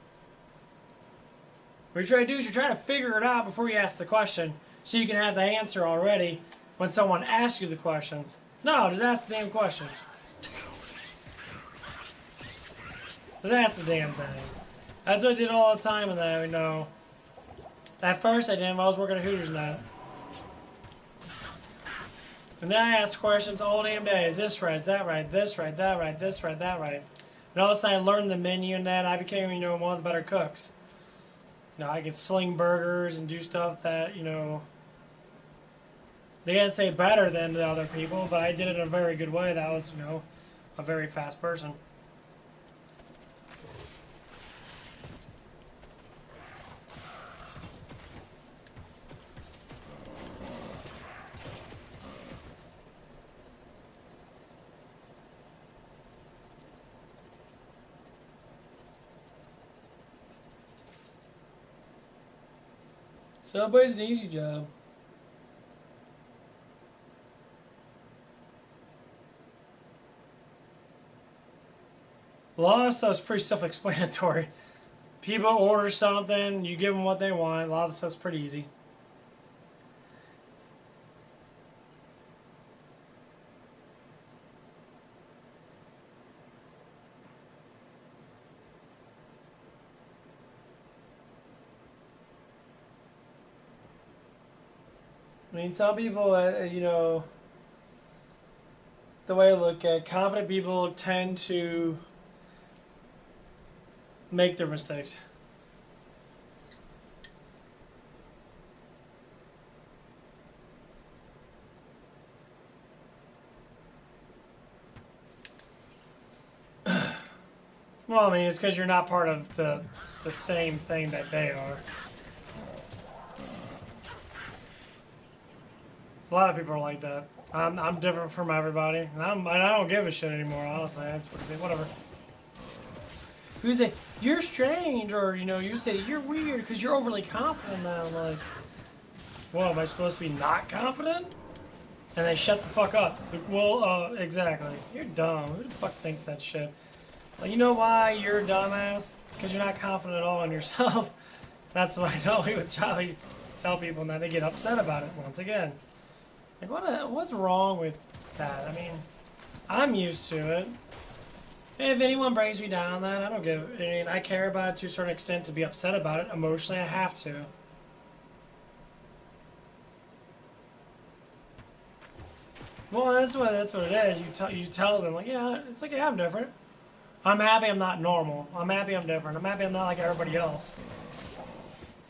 What you're trying to do is you're trying to figure it out before you ask the question, so you can have the answer already when someone asks you the question. No, just ask the damn question. Just ask the damn thing. That's what I did all the time, and then, you know, at first I didn't when I was working at Hooters Net. And then I asked questions all damn day. Is this right? Is that right? This right? That right? This right? That right? And all of a sudden I learned the menu and that I became, you know, one of the better cooks. You know, I could sling burgers and do stuff that, you know, they didn't say better than the other people, but I did it in a very good way. That was, you know, a very fast person. Subway's an easy job. A lot of stuff's pretty self-explanatory. People order something, you give them what they want. A lot of stuff's pretty easy. I mean, some people, you know, the way I look at it, confident people tend to make their mistakes. Well, I mean, it's because you're not part of the same thing that they are. A lot of people are like that. I'm different from everybody, and I don't give a shit anymore. Honestly, I just say whatever. You say you're strange, or you know, you say you're weird because you're overly confident now. I'm like, well, am I supposed to be not confident? And they shut the fuck up. Like, well, exactly. You're dumb. Who the fuck thinks that shit? Well, you know why you're a dumbass? Because you're not confident at all in yourself. That's what I know. We would tell people, and then they get upset about it once again. Like, what's wrong with that? I mean, I'm used to it. If anyone brings me down, then I don't give. I mean, I care about it to a certain extent to be upset about it. Emotionally, I have to. Well, that's what it is. You tell them like, yeah, it's like, yeah, I'm different. I'm happy I'm not normal. I'm happy I'm different. I'm happy I'm not like everybody else.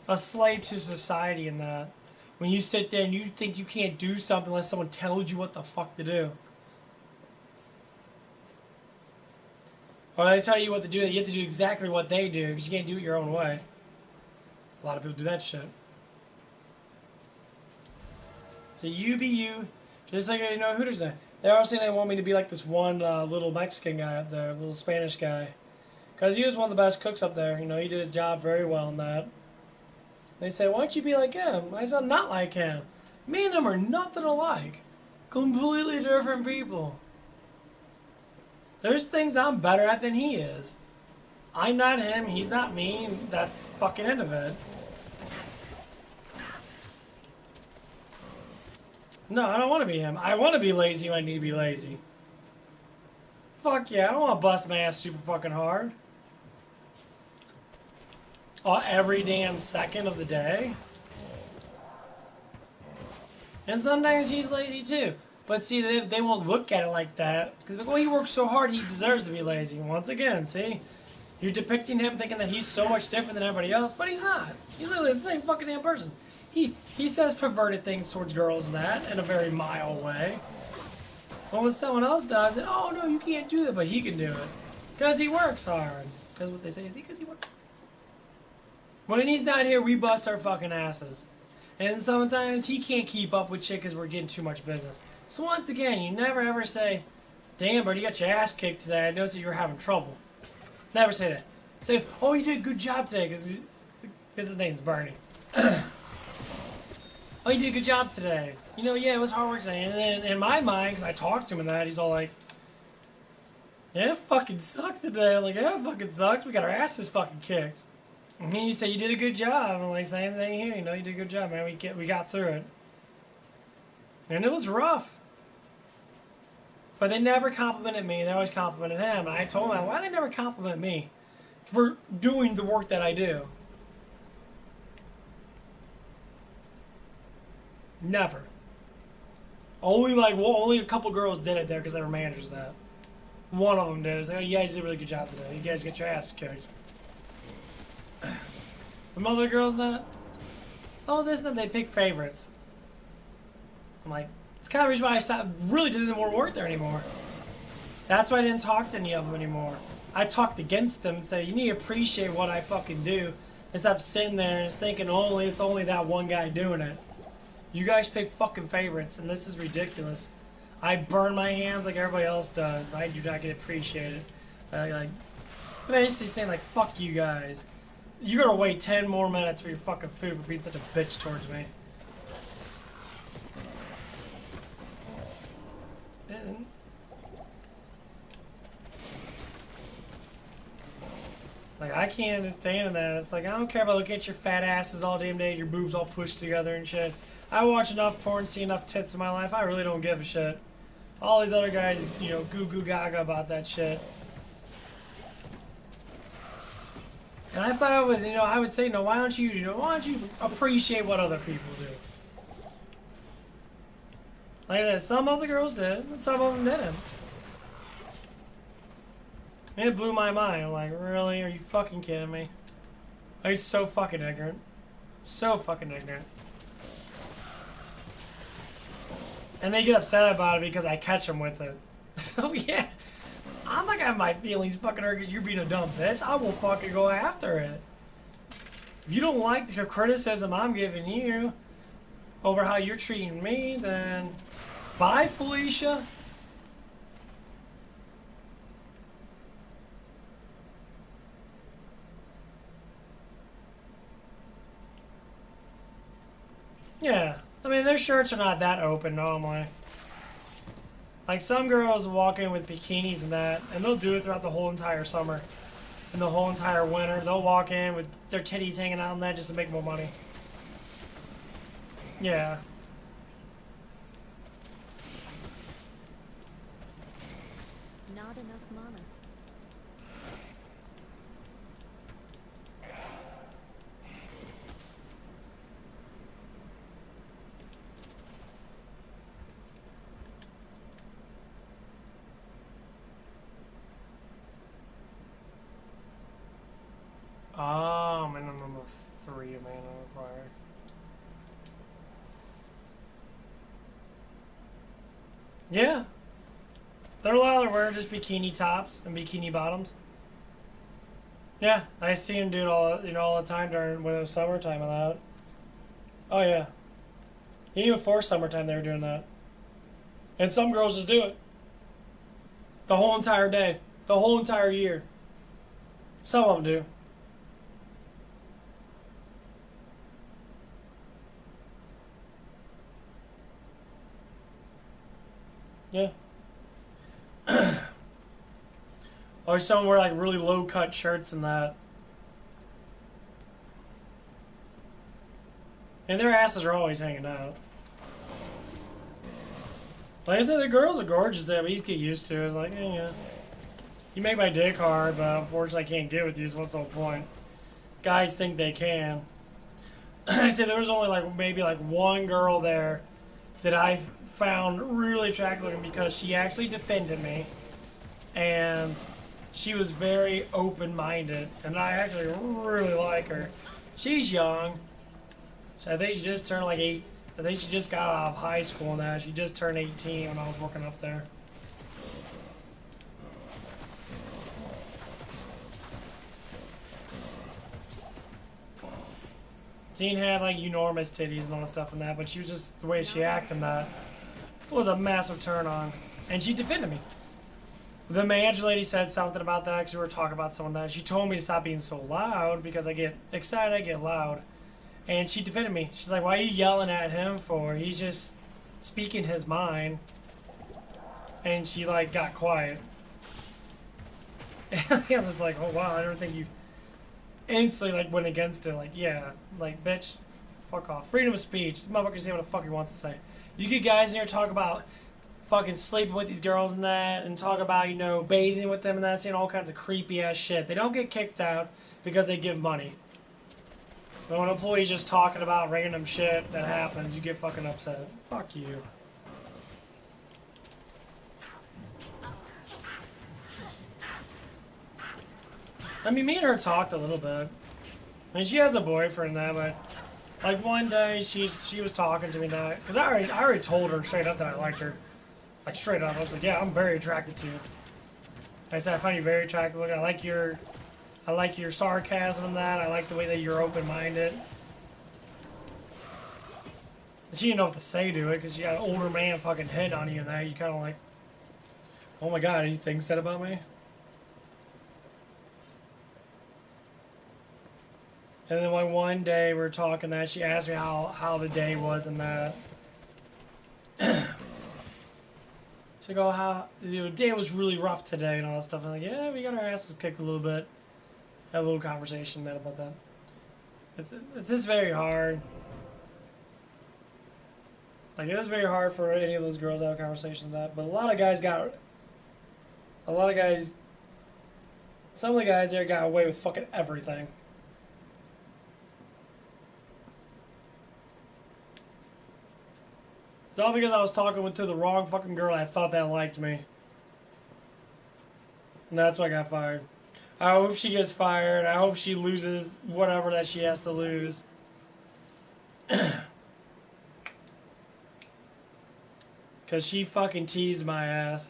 A slave to society in that. When you sit there and you think you can't do something unless someone tells you what the fuck to do. Or they tell you what to do, you have to do exactly what they do because you can't do it your own way. A lot of people do that shit. So you be you, just like, you know, Hooters now. They're all saying they want me to be like this one little Mexican guy up there, little Spanish guy. Because he was one of the best cooks up there. You know, he did his job very well in that. They say, why don't you be like him? I said, not like him. Me and him are nothing alike. Completely different people. There's things I'm better at than he is. I'm not him, he's not me, and that's the fucking end of it. No, I don't want to be him. I want to be lazy when I need to be lazy. Fuck yeah, I don't want to bust my ass super fucking hard. Every damn second of the day. And sometimes he's lazy too. But see, they won't look at it like that. Because, well, he works so hard, he deserves to be lazy. Once again, see? You're depicting him thinking that he's so much different than everybody else, but he's not. He's literally the same fucking damn person. He says perverted things towards girls and that, in a very mild way. Well, when someone else does it, oh no, you can't do that, but he can do it. Because he works hard. Because what they say is because he works. When he's not here, we bust our fucking asses. And sometimes he can't keep up with shit because we're getting too much business. So once again, you never ever say, damn, buddy, you got your ass kicked today. I noticed that you were having trouble. Never say that. Say, oh, you did a good job today because his name's Barney. Oh, you did a good job today. You know, yeah, it was hard work today. And then in my mind, because I talked to him and that, he's all like, yeah, it fucking sucked today. I'm like, yeah, it fucking sucked. We got our asses fucking kicked. And then you say, you did a good job. I'm like, same thing here. You know, you did a good job, man. We got through it. And it was rough. But they never complimented me. They always complimented him. And I told them, why do they never compliment me for doing the work that I do? Never. Only a couple girls did it there because they were managers of that. One of them did. It was like, oh, you guys did a really good job today. You guys get your ass kicked. The other girls not. Oh, this and that. They pick favorites. I'm like, it's kind of the reason why I stopped, really didn't want to work there anymore. That's why I didn't talk to any of them anymore. I talked against them and say, you need to appreciate what I fucking do. And stop sitting there and thinking it's only that one guy doing it. You guys pick fucking favorites, and this is ridiculous. I burn my hands like everybody else does. I do not get appreciated. Basically saying like, fuck you guys. You're gonna wait 10 more minutes for your fucking food for being such a bitch towards me. And like, I can't understand that. It's like, I don't care about looking at your fat asses all damn day, your boobs all pushed together and shit. I watch enough porn, see enough tits in my life, I really don't give a shit. All these other guys, you know, goo goo gaga about that shit. And I thought I would say, no, why don't you appreciate what other people do? Like I said, some of the girls did, and some of them didn't. And it blew my mind. I'm like, really? Are you fucking kidding me? Are you so fucking ignorant? So fucking ignorant. And they get upset about it because I catch them with it. Oh yeah. I'm not gonna have my feelings fucking hurt because you're being a dumb bitch. I will fucking go after it. If you don't like the criticism I'm giving you over how you're treating me, then bye, Felicia. Yeah. I mean, their shirts are not that open normally. Like, some girls walk in with bikinis and that, and they'll do it throughout the whole entire summer. And the whole entire winter. They'll walk in with their titties hanging out and that just to make more money. Yeah.
Not enough mana.
Oh, minimum of 3 mana required. Yeah. They're allowed to wear just bikini tops and bikini bottoms. Yeah, I see them do it all the time when it was summertime and that. Oh yeah. Even before summertime they were doing that. And some girls just do it. The whole entire day. The whole entire year. Some of them do. Yeah. Or some wear like really low cut shirts and that. And their asses are always hanging out. Like I said, the girls are gorgeous there, but you get used to it. It's like, yeah. You make my dick hard, but unfortunately I can't get with you, so what's the whole point? Guys think they can. I said there was only maybe one girl there that I found really attractive looking because she actually defended me. And she was very open-minded, and I actually really like her. She's young. So I think she just turned I think she just got out of high school now. She just turned 18 when I was working up there. Christine had like enormous titties and all that stuff and that, but she was just the way she acted and that was a massive turn on. And she defended me. The manager lady said something about that because we were talking about someone that. She told me to stop being so loud because I get excited, I get loud. And she defended me. She's like, why are you yelling at him for? He's just speaking his mind. And she like got quiet. And I was like, oh wow, I don't think you instantly like went against it. Like, yeah, like bitch, fuck off. Freedom of speech. This motherfucker can say what the fuck he wants to say. You get guys in here talk about fucking sleeping with these girls and that, and talk about, you know, bathing with them and that, saying all kinds of creepy ass shit. They don't get kicked out because they give money. But when an employee's just talking about random shit that happens, you get fucking upset. Fuck you. I mean, me and her talked a little bit. I mean, she has a boyfriend now, but like one day she was talking to me now, because I already told her straight up that I liked her. Like straight up, I was like, yeah, I'm very attracted to you. I said, I find you very attractive. Look, I like your sarcasm and that. I like the way that you're open-minded. And she didn't know what to say to it because you got an older man fucking hit on you and that. You kind of like, oh my god, anything said about me? And then like one day we were talking that she asked me how the day was and that. She's like, oh, how the day was really rough today and all that stuff. And I'm like, yeah, we got our asses kicked a little bit. Had a little conversation about that. It's just very hard. Like, it was very hard for any of those girls to have conversations and that. But a lot of guys, some of the guys there got away with fucking everything. It's all because I was talking to the wrong fucking girl I thought that liked me. And that's why I got fired. I hope she gets fired. I hope she loses whatever that she has to lose. Because she fucking teased my ass.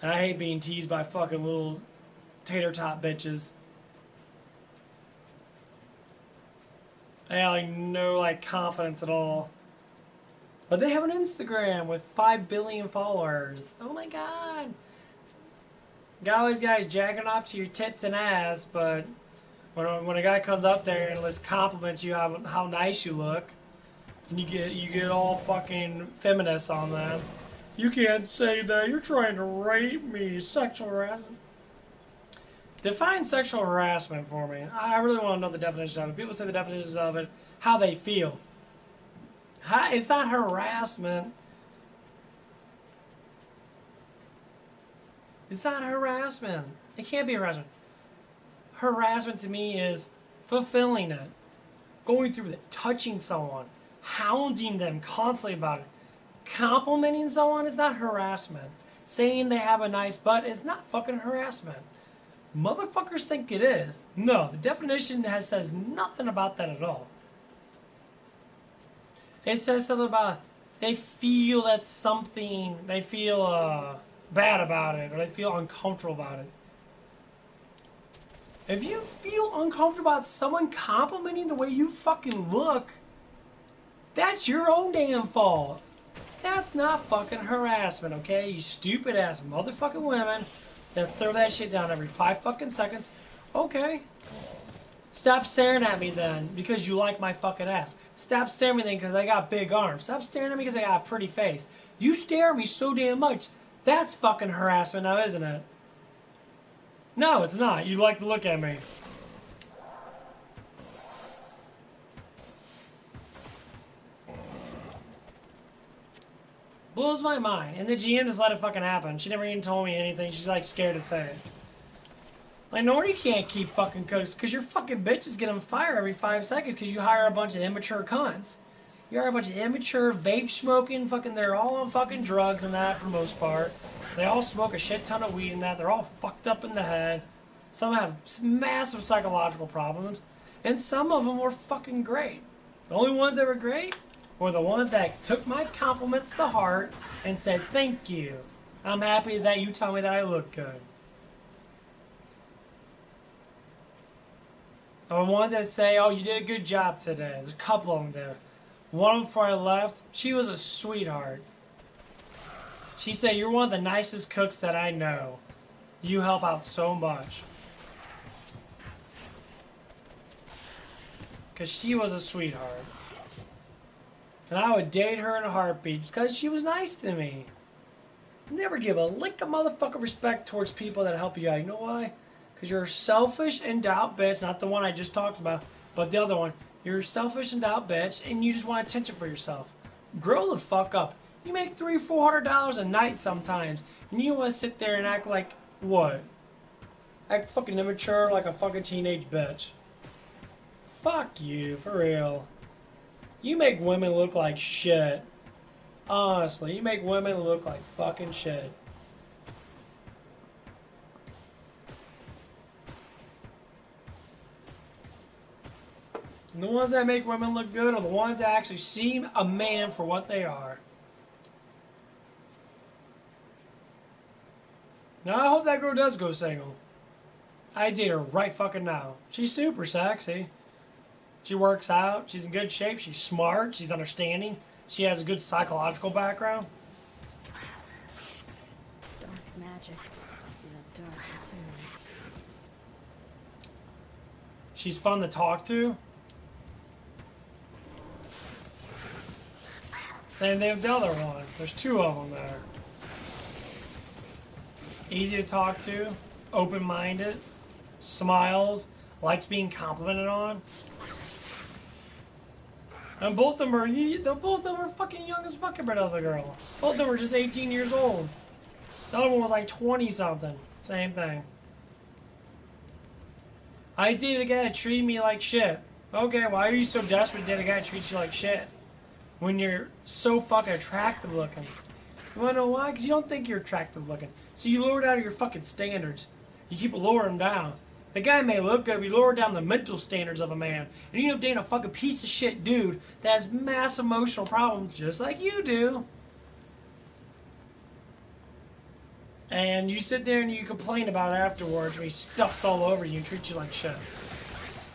And I hate being teased by fucking little tater tot bitches. I have like no like confidence at all. But they have an Instagram with 5 billion followers. Oh my god. Got all these guys jacking off to your tits and ass, but when a guy comes up there and let's compliment you how nice you look, and you get all fucking feminist on them. You can't say that, you're trying to rape me, sexual harassment. Define sexual harassment for me. I really want to know the definition of it. People say the definitions of it, how they feel. It's not harassment. It's not harassment. It can't be harassment. Harassment to me is fulfilling it. Going through it. Touching someone. Hounding them constantly about it. Complimenting someone is not harassment. Saying they have a nice butt is not fucking harassment. Motherfuckers think it is. No, the definition says nothing about that at all. It says something about they feel that something, they feel bad about it, or they feel uncomfortable about it. If you feel uncomfortable about someone complimenting the way you fucking look, that's your own damn fault. That's not fucking harassment, okay? You stupid ass motherfucking women that throw that shit down every 5 fucking seconds. Okay. Stop staring at me then because you like my fucking ass. Stop staring at me then because I got big arms. Stop staring at me because I got a pretty face. You stare at me so damn much. That's fucking harassment now, isn't it? No, it's not. You like to look at me. Blows my mind. And the GM just let it fucking happen. She never even told me anything. She's like scared to say it. Like, no, you can't keep fucking cooks because your fucking bitches get on fire every 5 seconds because you hire a bunch of immature cunts. You hire a bunch of immature, vape smoking, fucking, they're all on fucking drugs and that for the most part. They all smoke a shit ton of weed and that. They're all fucked up in the head. Some have massive psychological problems. And some of them were fucking great. The only ones that were great were the ones that took my compliments to heart and said, thank you. I'm happy that you tell me that I look good. The ones that say, oh, you did a good job today. There's a couple of them there. One of them before I left, she was a sweetheart. She said, you're one of the nicest cooks that I know. You help out so much. Because she was a sweetheart. And I would date her in a heartbeat because she was nice to me. Never give a lick of motherfucking respect towards people that help you out. You know why? Because you're a selfish and doubt bitch. Not the one I just talked about, but the other one. You're a selfish and doubt bitch, and you just want attention for yourself. Grow the fuck up. You make $300-400 a night sometimes, and you want to sit there and act like what? Act fucking immature like a fucking teenage bitch. Fuck you, for real. You make women look like shit. Honestly, you make women look like fucking shit. And the ones that make women look good are the ones that actually see a man for what they are. Now, I hope that girl does go single. I date her right fucking now. She's super sexy. She works out. She's in good shape. She's smart. She's understanding. She has a good psychological background.
Dark magic in a dark material.
She's fun to talk to. Same thing with the other one. There's two of them there. Easy to talk to, open-minded, smiles, likes being complimented on. And both of them are fucking young as fuck compared to the other girl. Both of them were just 18 years old. The other one was like 20-something. Same thing. I dated a guy that treated me like shit. Okay, why are you so desperate to date a guy that treats you like shit? When you're so fucking attractive looking. You wanna know why? Because you don't think you're attractive looking. So you lower down your fucking standards. You keep lowering them down. The guy may look good, but you lower down the mental standards of a man. And you end up dating a fucking piece of shit dude that has mass emotional problems just like you do. And you sit there and you complain about it afterwards when he stuffs all over you and treats you like shit.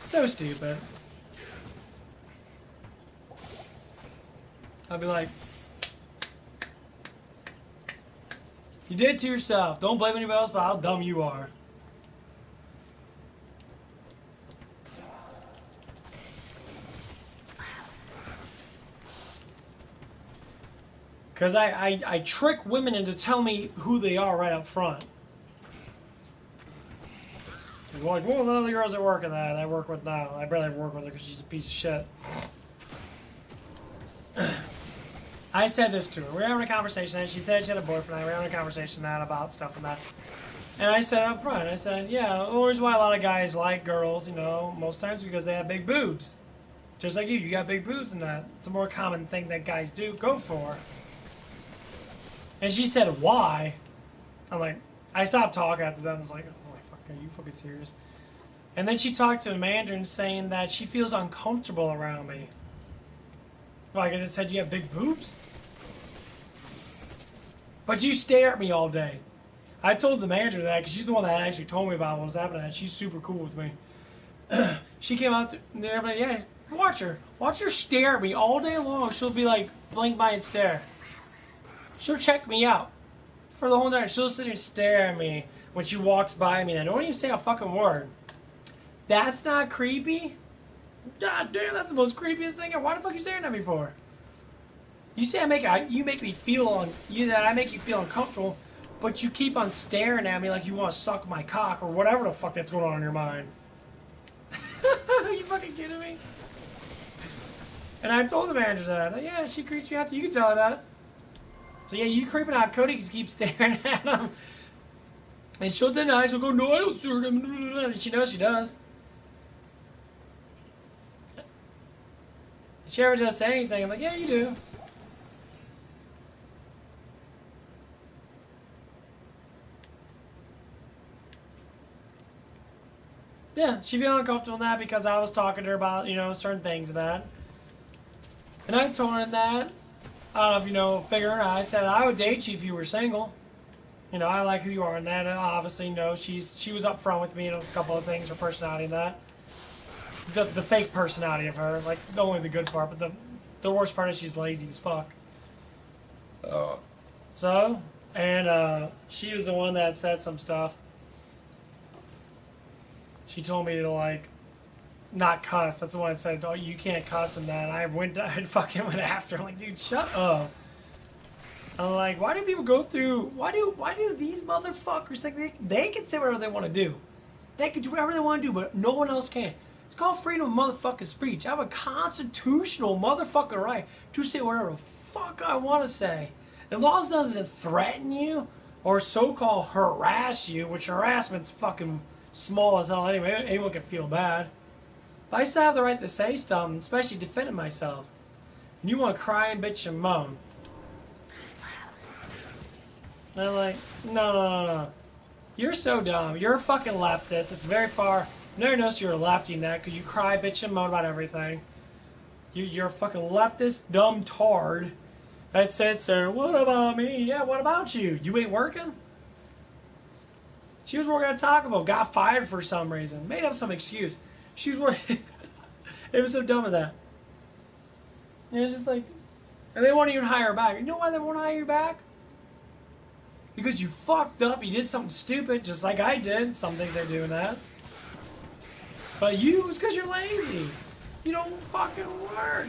So stupid. I'll be like, you did it to yourself. Don't blame anybody else about how dumb you are. Because I trick women into telling me who they are right up front. Like, one of the other girls that work at that I work with now. I barely ever work with her because she's a piece of shit. I said this to her. We were having a conversation, and she said she had a boyfriend. We were having a conversation about stuff and that. And I said up front, I said, yeah, the reason why a lot of guys like girls, you know, most times because they have big boobs. Just like you got big boobs and that. It's a more common thing that guys do go for. And she said, why? I'm like, I stopped talking after that. I was like, oh my fuck, are you fucking serious? And then she talked to a Mandarin saying that she feels uncomfortable around me. Like I said, you have big boobs? But you stare at me all day. I told the manager that because she's the one that actually told me about what was happening. And she's super cool with me. She came out there, but yeah, watch her. Watch her stare at me all day long. She'll be like, blink by and stare. She'll check me out for the whole time. She'll sit and stare at me when she walks by me. And I don't even say a fucking word. That's not creepy? God damn, that's the most creepiest thing. Why the fuck are you staring at me for? You say I make me feel that I make you feel uncomfortable, but you keep on staring at me like you want to suck my cock or whatever the fuck that's going on in your mind. Are you fucking kidding me? And I told the manager that. Yeah, she creeps me out. You can tell her that. So yeah, you creeping out Cody because you keep staring at him. And she'll deny. She'll go, no, I don't stare at him. And she knows she does. If she ever does say anything, I'm like, yeah, you do. Yeah, she felt uncomfortable in that because I was talking to her about, you know, certain things and that. And I told her that, I don't know if you know, figure her out. I said, I would date you if you were single. You know, I like who you are and that. And obviously, you know, she was upfront with me in a couple of things, her personality and that. the fake personality of her. Like, only the good part, but the worst part is she's lazy as fuck. So, and she was the one that said some stuff. She told me to, like, not cuss. That's the one that said, oh, you can't cuss and that. I fucking went after her. I'm like, dude, shut up. I'm like, why do people go through, why do these motherfuckers think they can say whatever they want to do? They can do whatever they want to do, but no one else can. It's called freedom of motherfucking speech. I have a constitutional motherfucking right to say whatever the fuck I want to say. As long as it doesn't threaten you or so-called harass you, which harassment's fucking small as hell anyway. Anyone can feel bad. But I still have the right to say something, especially defending myself. And you want to cry and bitch and moan. And I'm like, no. You're so dumb. You're a fucking leftist. It's very far. Never noticed you're a lefty net because you cry, bitch, and moan about everything. You're a fucking leftist, dumb tard that sits there, what about me? Yeah, what about you? You ain't working? She was working at Taco Bell, got fired for some reason, made up some excuse. She was working. It was so dumb as that. And it was just like, and they won't even hire her back. You know why they won't hire you back? Because you fucked up, you did something stupid, just like I did. Some think they're doing that. But you, it's because you're lazy. You don't fucking work.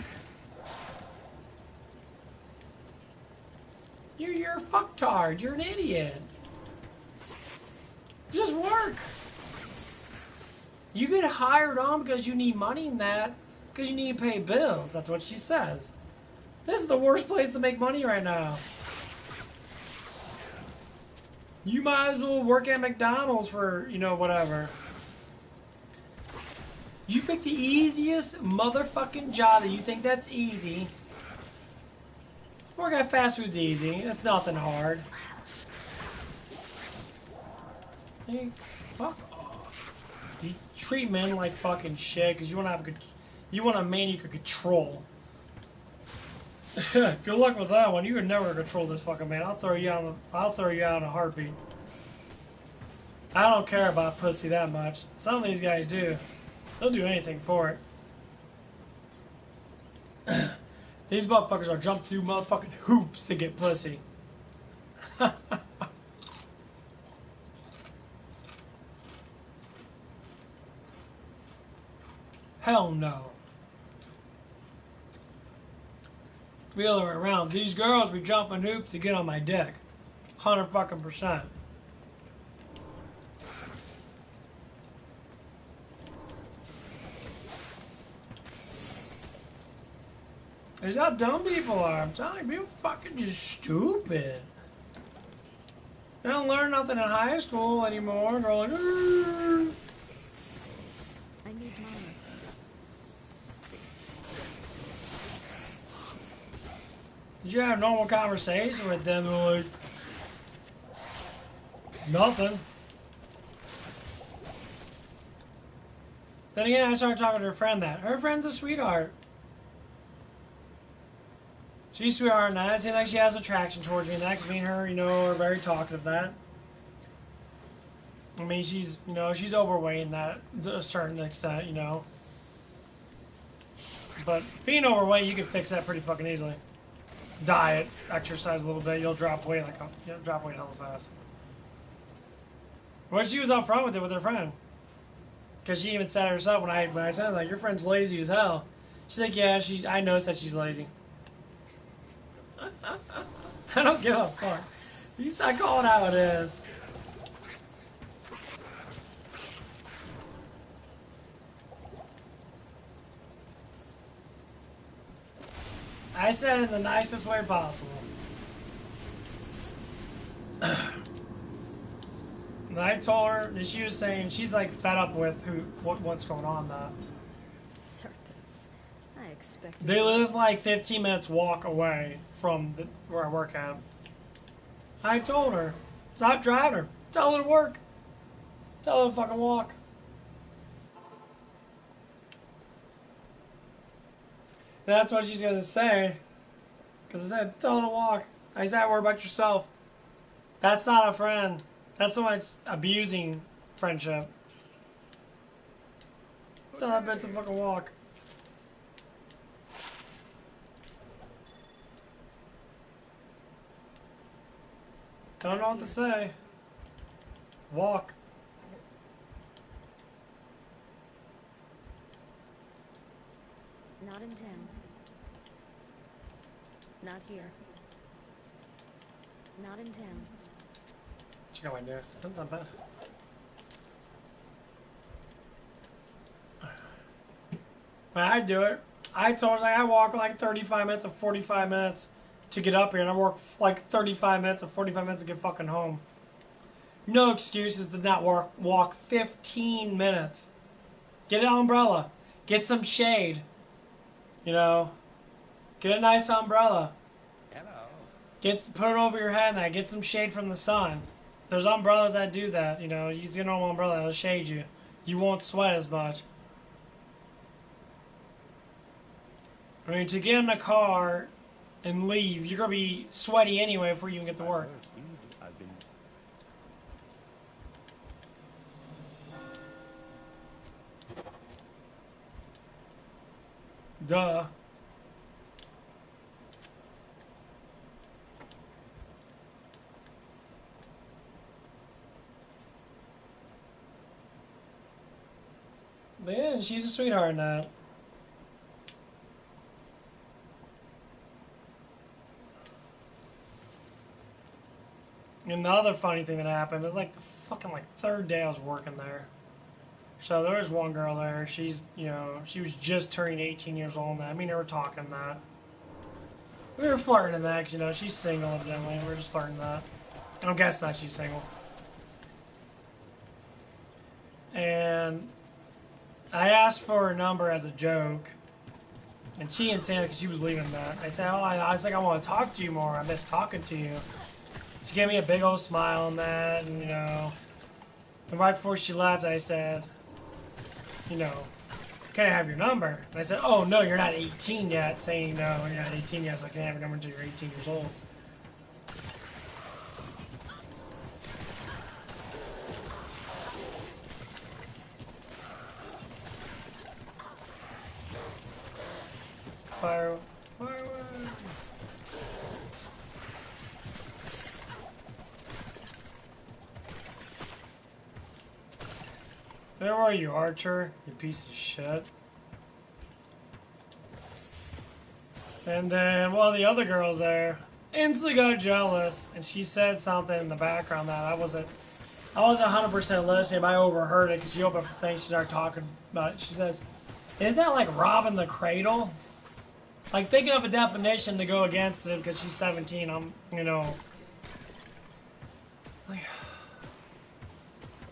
You're a fucktard. You're an idiot. Just work. You get hired on because you need money in that, because you need to pay bills. That's what she says. This is the worst place to make money right now. You might as well work at McDonald's for, you know, whatever. You pick the easiest motherfucking job that you think that's easy. Work at fast food's easy. It's nothing hard. Hey, fuck off. You treat men like fucking shit because you want to have a good, you want a man you can control. Good luck with that one. You would never control this fucking man. I'll throw you out in a heartbeat. I don't care about pussy that much. Some of these guys do. They'll do anything for it. These motherfuckers are jump through motherfucking hoops to get pussy. Hell no. The other way around. These girls be jumping hoops to get on my dick. 100%. It's how dumb people are. I'm telling you, people fucking just stupid. They don't learn nothing in high school anymore. They're like, "Arr."
I need money.
Did you have a normal conversation with them? They're like, nothing. Then again, I started talking to her friend that. Her friend's a sweetheart. She's a sweetheart, and I seem like she has attraction towards me, and that, 'cause me and her, you know, are very talkative. That. I mean, she's, you know, she's overweight in that to a certain extent, you know. But being overweight, you can fix that pretty fucking easily. Diet, exercise a little bit, you'll drop weight like you'll drop weight hella fast. Well, she was up front with it with her friend, because she even said herself when I said like your friend's lazy as hell. She's like, yeah, I noticed that she's lazy. I don't give a fuck. You start calling it how it is. I said it in the nicest way possible. And I told her, and she was saying she's like fed up with what's going on now.
Serpents. I expected.
They live like 15 minutes walk away from where I work at. I told her, stop driving her. Tell her to work. Tell her to fucking walk. That's what she's gonna say. Because I said, tell her to walk. I said, worry about yourself. That's not a friend. That's so much abusing friendship. It's not that bad to fucking walk. Don't know what to say. Walk.
Not in 10. Not here. Not in 10.
Check out my nose. That's not bad. When I do it, I told her I walk like 35 minutes or 45 minutes to get up here, and I work like 35 minutes or 45 minutes to get fucking home. No excuses to not walk 15 minutes. Get an umbrella. Get some shade. You know, get a nice umbrella.
Hello.
Put it over your head and get some shade from the sun. There's umbrellas that do that, you know. Use your normal umbrella, it'll shade you. You won't sweat as much. I mean, to get in the car and leave, you're going to be sweaty anyway before you even get to work.
I've been...
Duh. But yeah, she's a sweetheart in that. And the other funny thing that happened is like the fucking third day I was working there. So there was one girl there. She's, you know, she was just turning 18 years old. And I mean, they were talking that. We were flirting that, 'cause, you know, she's single evidently. We were just flirting that. I'm guessing that she's single. And I asked for her number as a joke. And she didn't say it because she was leaving that. I said, oh, I was like, I want to talk to you more. I miss talking to you. She gave me a big old smile on that, and, you know. And right before she left, I said, you know, can I have your number? And I said, oh, no, you're not 18 yet. Saying, no, you're not 18 yet, so I can't have your number until you're 18 years old. Fire. Fire away. Where are you, Archer? You piece of shit. And then, well, the other girl's there. Instantly got jealous, and she said something in the background that I wasn't 100% listening, but I overheard it because she opened up the thing, she started talking about it. She says, "Is that like robbing the cradle?" Like thinking of a definition to go against it because she's 17. I'm, you know, like,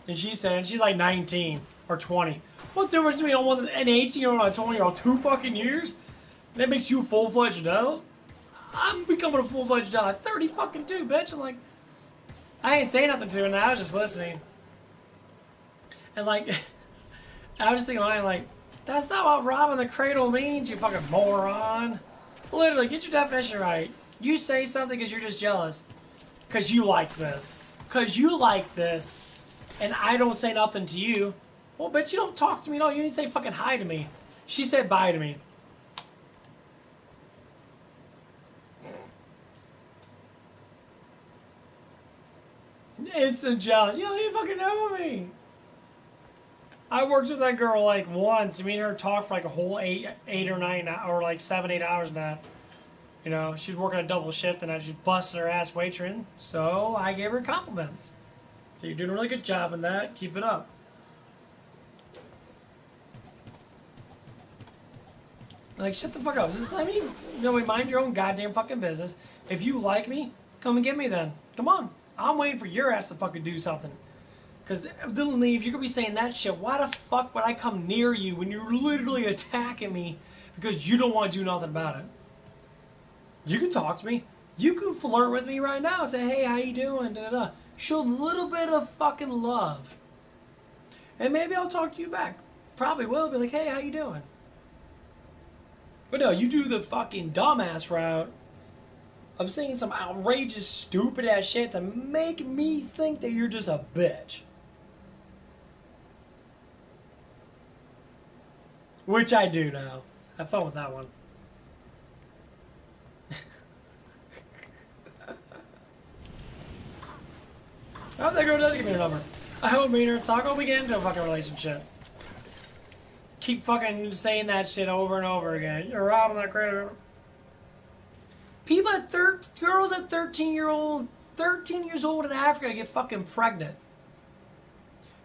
and she said she's like 19 or 20. What's the difference between almost an 18-year-old and a 20-year-old? 2 fucking years? That makes you a full-fledged adult? I'm becoming a full-fledged adult at 30 fucking 2, bitch. I'm like, I ain't saying nothing to her, and I was just listening. And like, I was just thinking, like, that's not what robbing the cradle means, you fucking moron. Literally, get your definition right. You say something because you're just jealous. Because you like this. Because you like this. And I don't say nothing to you. Well, bitch, you don't talk to me. No, you didn't say fucking hi to me. She said bye to me. Instant jealous. You don't even fucking know me. I worked with that girl like once. Me and her talked for like a whole 8 or 9 or like 7, 8 hours and that. You know, she was working a double shift and I was just busting her ass waitering. So I gave her compliments. So you're doing a really good job in that. Keep it up. Like, shut the fuck up. I mean, you know, mind your own goddamn fucking business. If you like me, come and get me then. Come on. I'm waiting for your ass to fucking do something. Because if they leave, you're going to be saying that shit. Why the fuck would I come near you when you're literally attacking me because you don't want to do nothing about it? You can talk to me. You can flirt with me right now. Say, hey, how you doing? Da, da, da. Show a little bit of fucking love. And maybe I'll talk to you back. Probably will. Be like, hey, how you doing? But no, you do the fucking dumbass route of saying some outrageous, stupid-ass shit to make me think that you're just a bitch. Which I do now. Have fun with that one. I hope that girl does give me her number. I hope me and her talk. I hope we get into a fucking relationship. Keep fucking saying that shit over and over again. You're robbing that credit. People at girls at 13 years old in Africa get fucking pregnant.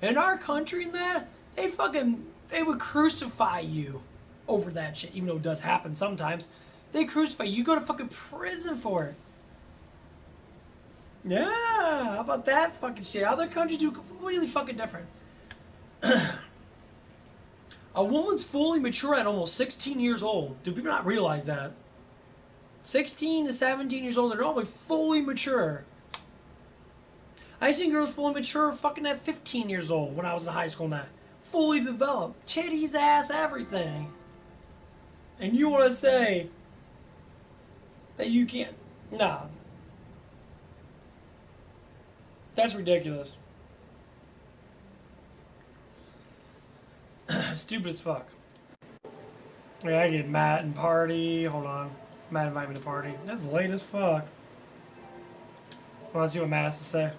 In our country and that, they would crucify you over that shit, even though it does happen sometimes. They crucify you. You go to fucking prison for it. Yeah, how about that fucking shit? Other countries do completely fucking different. A woman's fully mature at almost 16 years old. Do people not realize that? 16 to 17 years old, they're normally fully mature. I seen girls fully mature fucking at 15 years old when I was in high school now. Fully developed. Titties, ass, everything. And you want to say that you can't? Nah. That's ridiculous. Stupid as fuck. Yeah, I get Matt and party. Hold on. Matt invite me to party. That's late as fuck. Well, let's see what Matt has to say.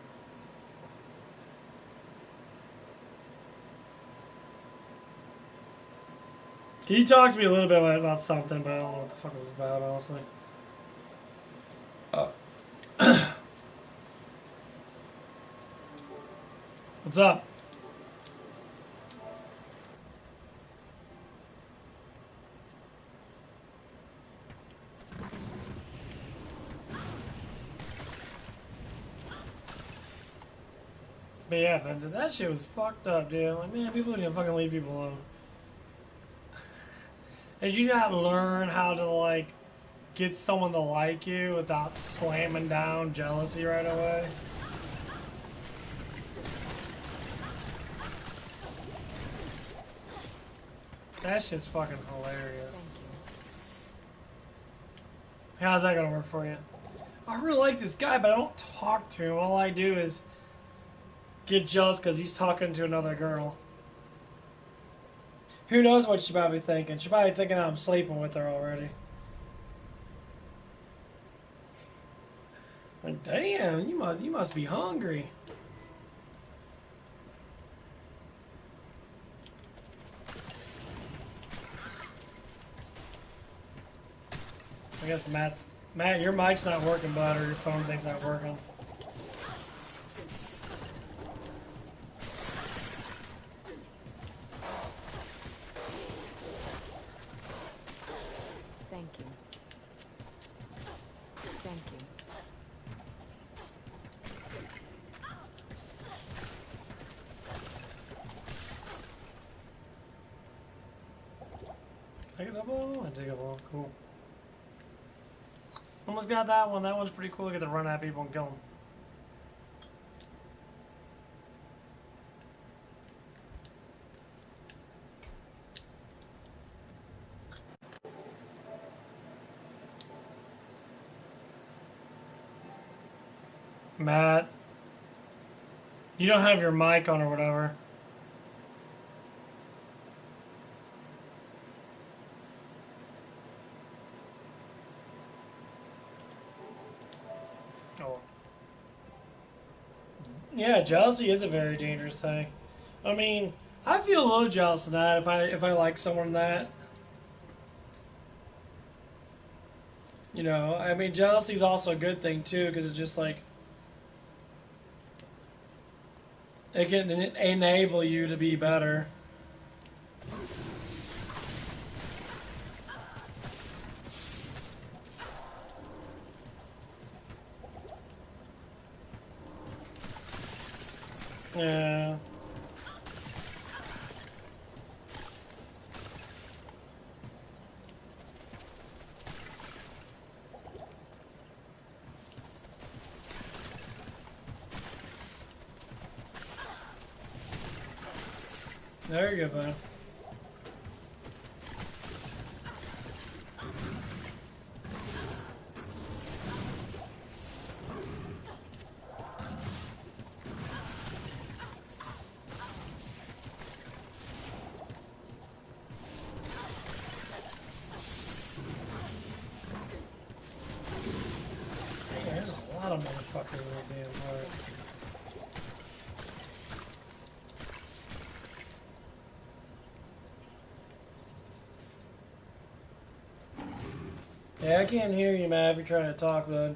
He talked to me a little bit about something, but I don't know what the fuck it was about, honestly. What's up? But yeah, Vincent, that shit was fucked up, dude. Like, man, people need to fucking leave people alone. Did you not learn how to, like, get someone to like you without slamming down jealousy right away? That shit's fucking hilarious. How's that gonna work for you? I really like this guy, but I don't talk to him. All I do is get jealous because he's talking to another girl. Who knows what she's probably thinking? She's probably thinking that I'm sleeping with her already. Like, damn, you must be hungry. I guess Matt, your mic's not working, bud, or your phone thing's not working.
Thank you. Thank you.
Take a double? I take a double. Cool. Almost got that one. That one's pretty cool. You get to run at people and kill them. Matt, you don't have your mic on or whatever. Oh. Yeah, jealousy is a very dangerous thing. I mean, I feel a little jealous of that if I like someone that. You know, I mean, jealousy is also a good thing too, because it's just like it can enable you to be better. Yeah. There you go, bud. Yeah, I can't hear you, man, if you're trying to talk, bud.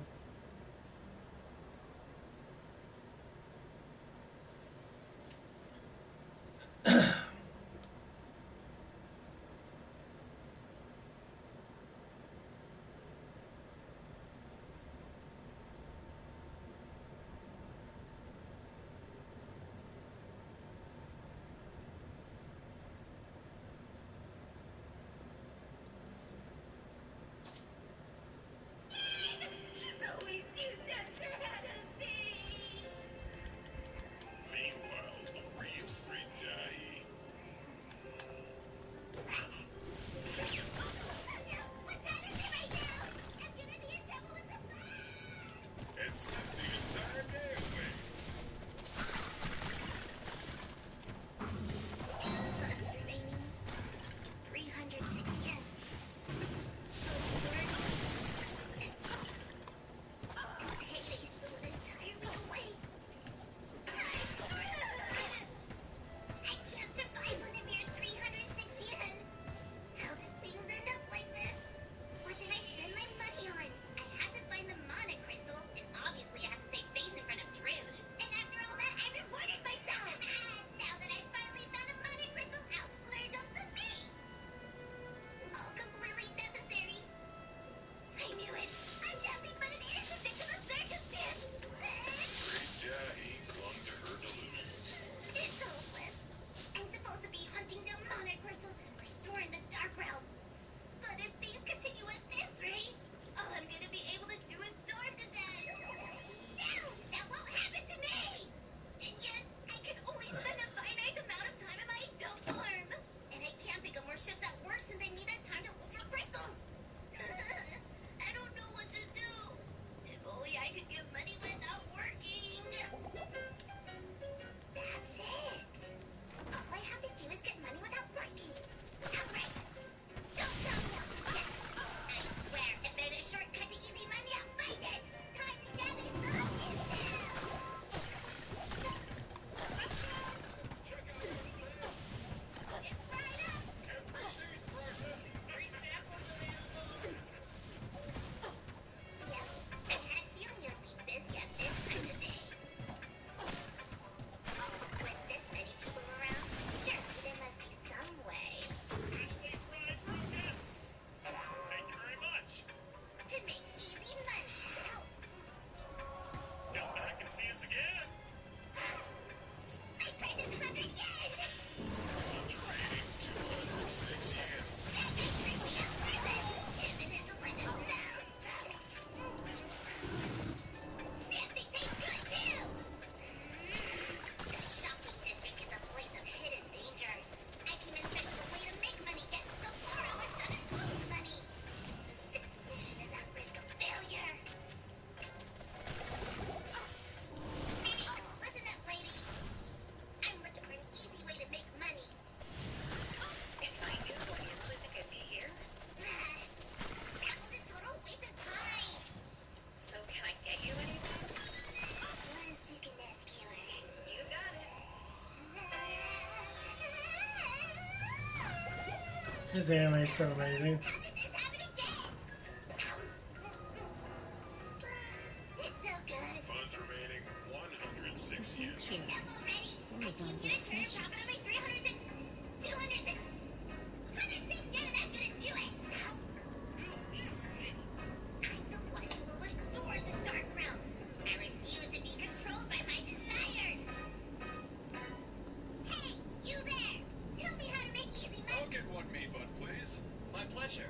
She's always 2 steps ahead of me.
Meanwhile, the real Great Jai.
What time is it right now? I'm gonna be in trouble with the boss.
And slept the entire day away.
Funds remaining. 360 Yen. Oh, sword. And payday still entirely away. I'm screwed. I can't survive on a mere 360 Yen. How did things end up like this? What did I spend my money on? I had to find the mana crystal, and obviously I had to save face in front of Druge. And after all that, I rewarded myself. Now that I finally found a mana crystal, I'll splurge on some meat. All completely necessary. I knew it. I'm nothing but an innocent victim of circumstance.
Great Jai clung to her delusions.
It's hopeless. I'm supposed to be hunting down mana crystals and restoring the Dark Realm. But if things continue at this rate, all I'm gonna be able to do is starve to death. No, that won't happen to me. And yet, I can only spend a finite amount of time in my adult form. And I can't pick up more shifts at work since I need that time to look for crystals. I don't know what to do. If only I could get money without working. That's it. All I have to do is get money without working. Alright. Don't tell me how easy it is. I swear, if there's a shortcut to easy money, I'll find it. Time to gather some intel.
Check out the sale.
It's right up.
Everything's prices.
Free samples available. Yep, I had a feeling you'd be busy at this time of day. With this many people around, surely there must be some way
Freshly fried croquettes. Thank you very much.
to make easy money.
Come back and see us again.
My precious 100 yen!
Funds remaining 206 yen.
That could trick me up prison! Him and his delicious spells! Damn, they taste good too! The shopping district is a place of hidden dangers. I came in search of a way to make money, yet so far all I've done is lose money. This mission is at risk of failure. Hey, listen up, lady. I'm looking for an easy way to make money. If I knew what you really think I'd be here? That was a total waste of time. So can I get you anything? One Sukanes killer. You got it.
His anime is so amazing.
How did this happen again? It's so good.
Funds remaining 106 yen.
Enough already. I came here to turn a profit on my 306, 206, 106 yen, and I'm gonna do it. I'm the one who will restore the Dark Realm. I refuse to be controlled by my desires. Hey, you there! Tell me how to make easy money.
I'll get one meat bun, please. My pleasure.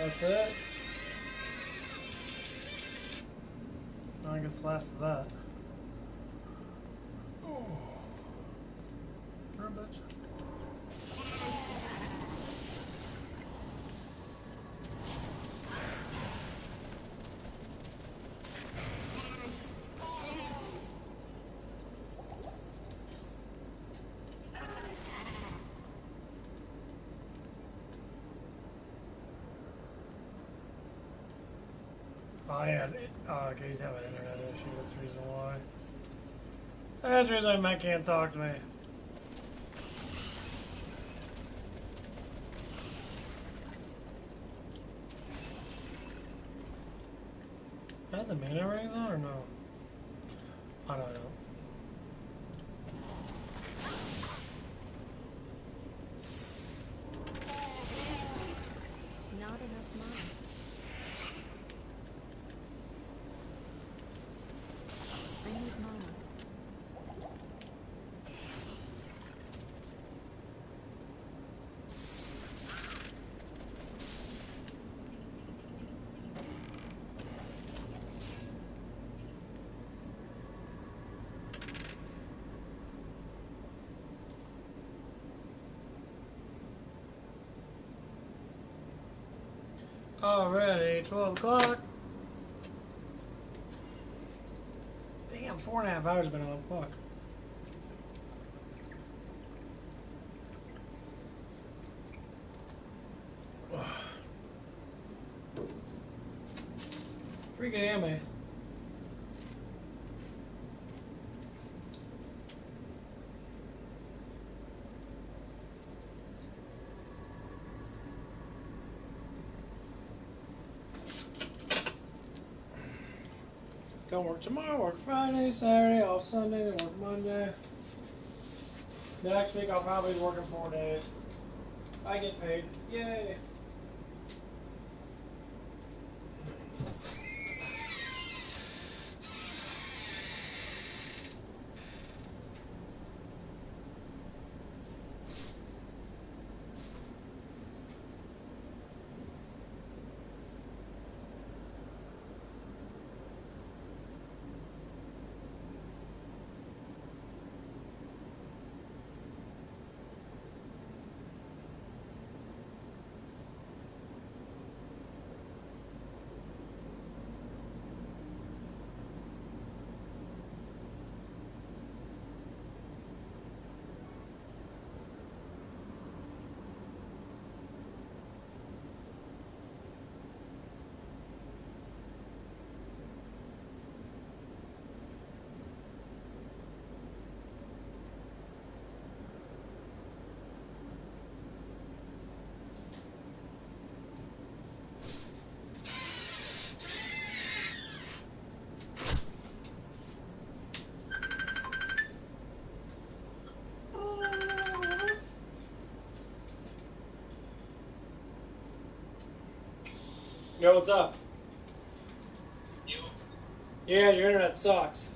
That's it? I guess last of that. Oh. Bitch. Oh yeah, okay, he's having an internet issue, that's the reason why. That's the reason Matt can't talk to me. Are the mana rings on or no? I don't know.
Not enough mana. I need mana.
Already, 12 o'clock. Damn, 4.5 hours been on. Fuck. Freaking anime. Don't work tomorrow, work Friday, Saturday, off Sunday, then work Monday. Next week I'll probably be working 4 days. I get paid. Yay! Yo, what's up?
You?
Yeah, your internet sucks.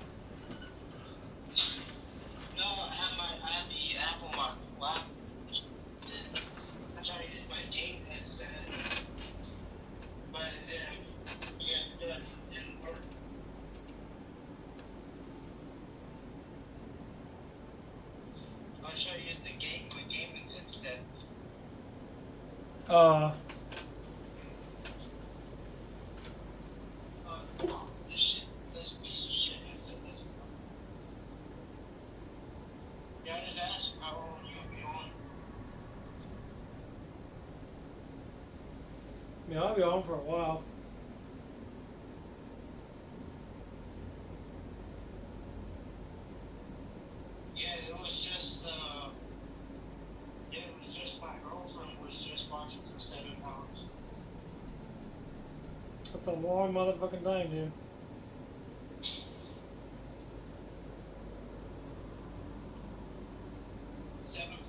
No, I have the app on my lap. I tried to use my game headset, but it didn't work. I tried to use my gaming headset. This piece of shit headset doesn't work. Yeah, I just asked how long you'll be on.
Yeah, I'll be on for a while.
Yeah, it was just my girlfriend was just watching for 7 hours.
That's a long motherfucking time, dude.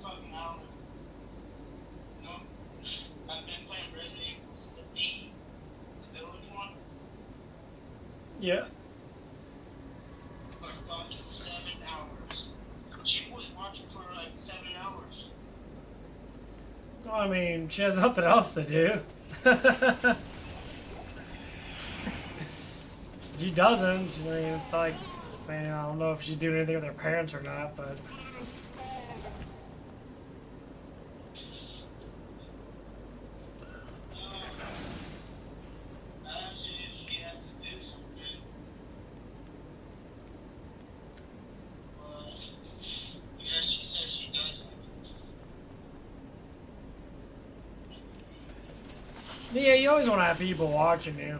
Fucking hours. No, I've been playing Resident Evil 8, the village one.
Yeah.
For fucking 7 hours. She was watching for like 7 hours.
Well, I mean, she has nothing else to do. She doesn't. I mean, it's like, man, I don't know if she's doing anything with her parents or not, but. Yeah, you always want to have people watching you.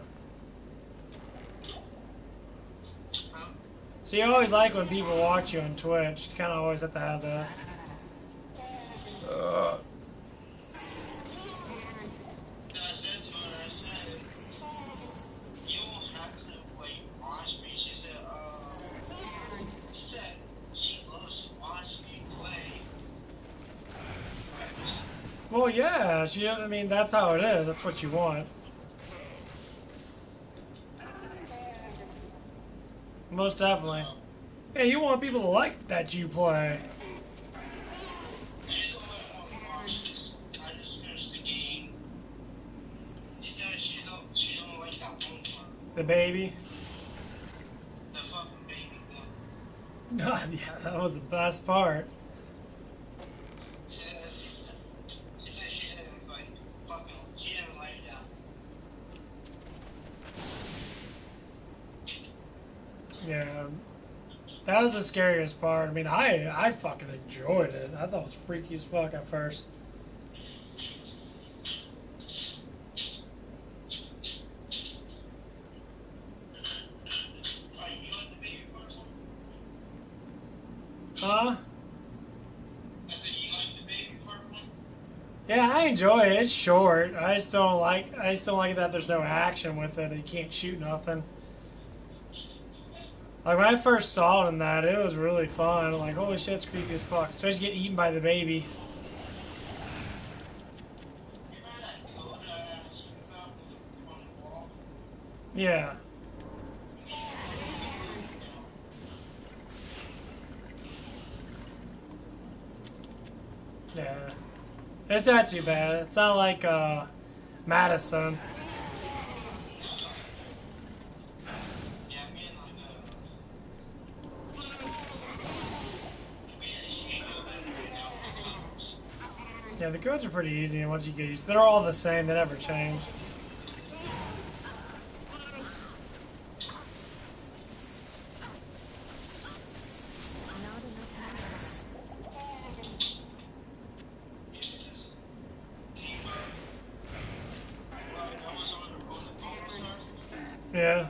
So you always like when people watch you on Twitch. You kind of always have to have that. Well, yeah, I mean, that's how it is. That's what you want. Most definitely. Yeah, you want people to like that you play. The baby?
The fucking baby.
God, yeah, that was the best part.
She said she didn't like fucking. She didn't like that.
Yeah, that was the scariest part. I mean, I fucking enjoyed it. I thought it was freaky as fuck at first. Huh? Yeah, I enjoy it. It's short. I just don't like that there's no action with it. You can't shoot nothing. Like when I first saw it in that, it was really fun. Like, holy shit, it's creepy as fuck. Especially getting eaten by the baby. Yeah. Yeah. It's not too bad. It's not like Madison. Yeah, the codes are pretty easy, and once you get used, they're all the same. They never change. Yeah.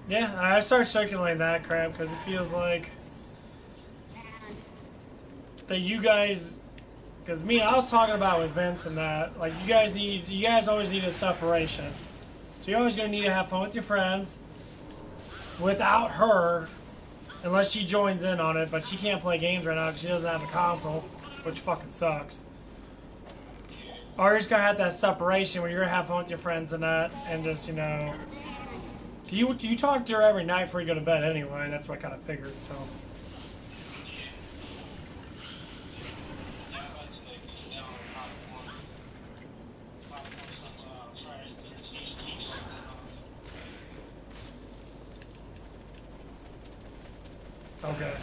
Yeah, I start circulating that crap because it feels like that you guys, because me, I was talking about with Vince and that, like you guys always need a separation. So you're always gonna need to have fun with your friends without her, unless she joins in on it. But she can't play games right now because she doesn't have a console, which fucking sucks. Or you're just gonna have that separation where you're gonna have fun with your friends and that, and just you talk to her every night before you go to bed anyway. That's what I kind of figured. So. Okay.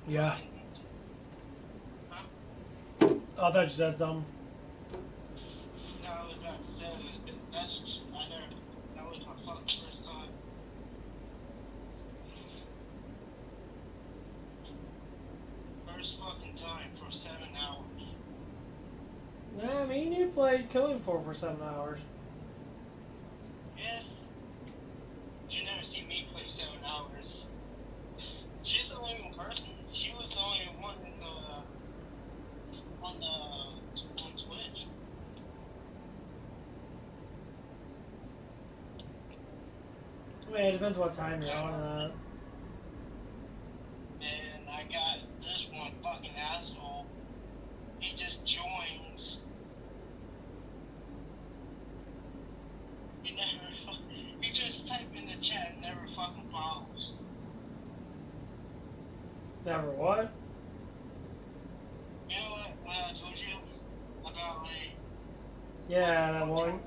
Yeah.
Huh?
I thought you said something.
No, I was about to say that was my fucking first time. First fucking time for 7 hours.
Nah, I mean, you played Killing Floor for 7 hours.
Yeah. You never see me play 7 hours. She's the only person. She was the only one in on Twitch.
I mean, it depends what time you're on that.
And I got this one fucking asshole. He just joins. He just typed in the chat and never fucking follows.
Never what?
You know what? When I told you about like.
Yeah, that one.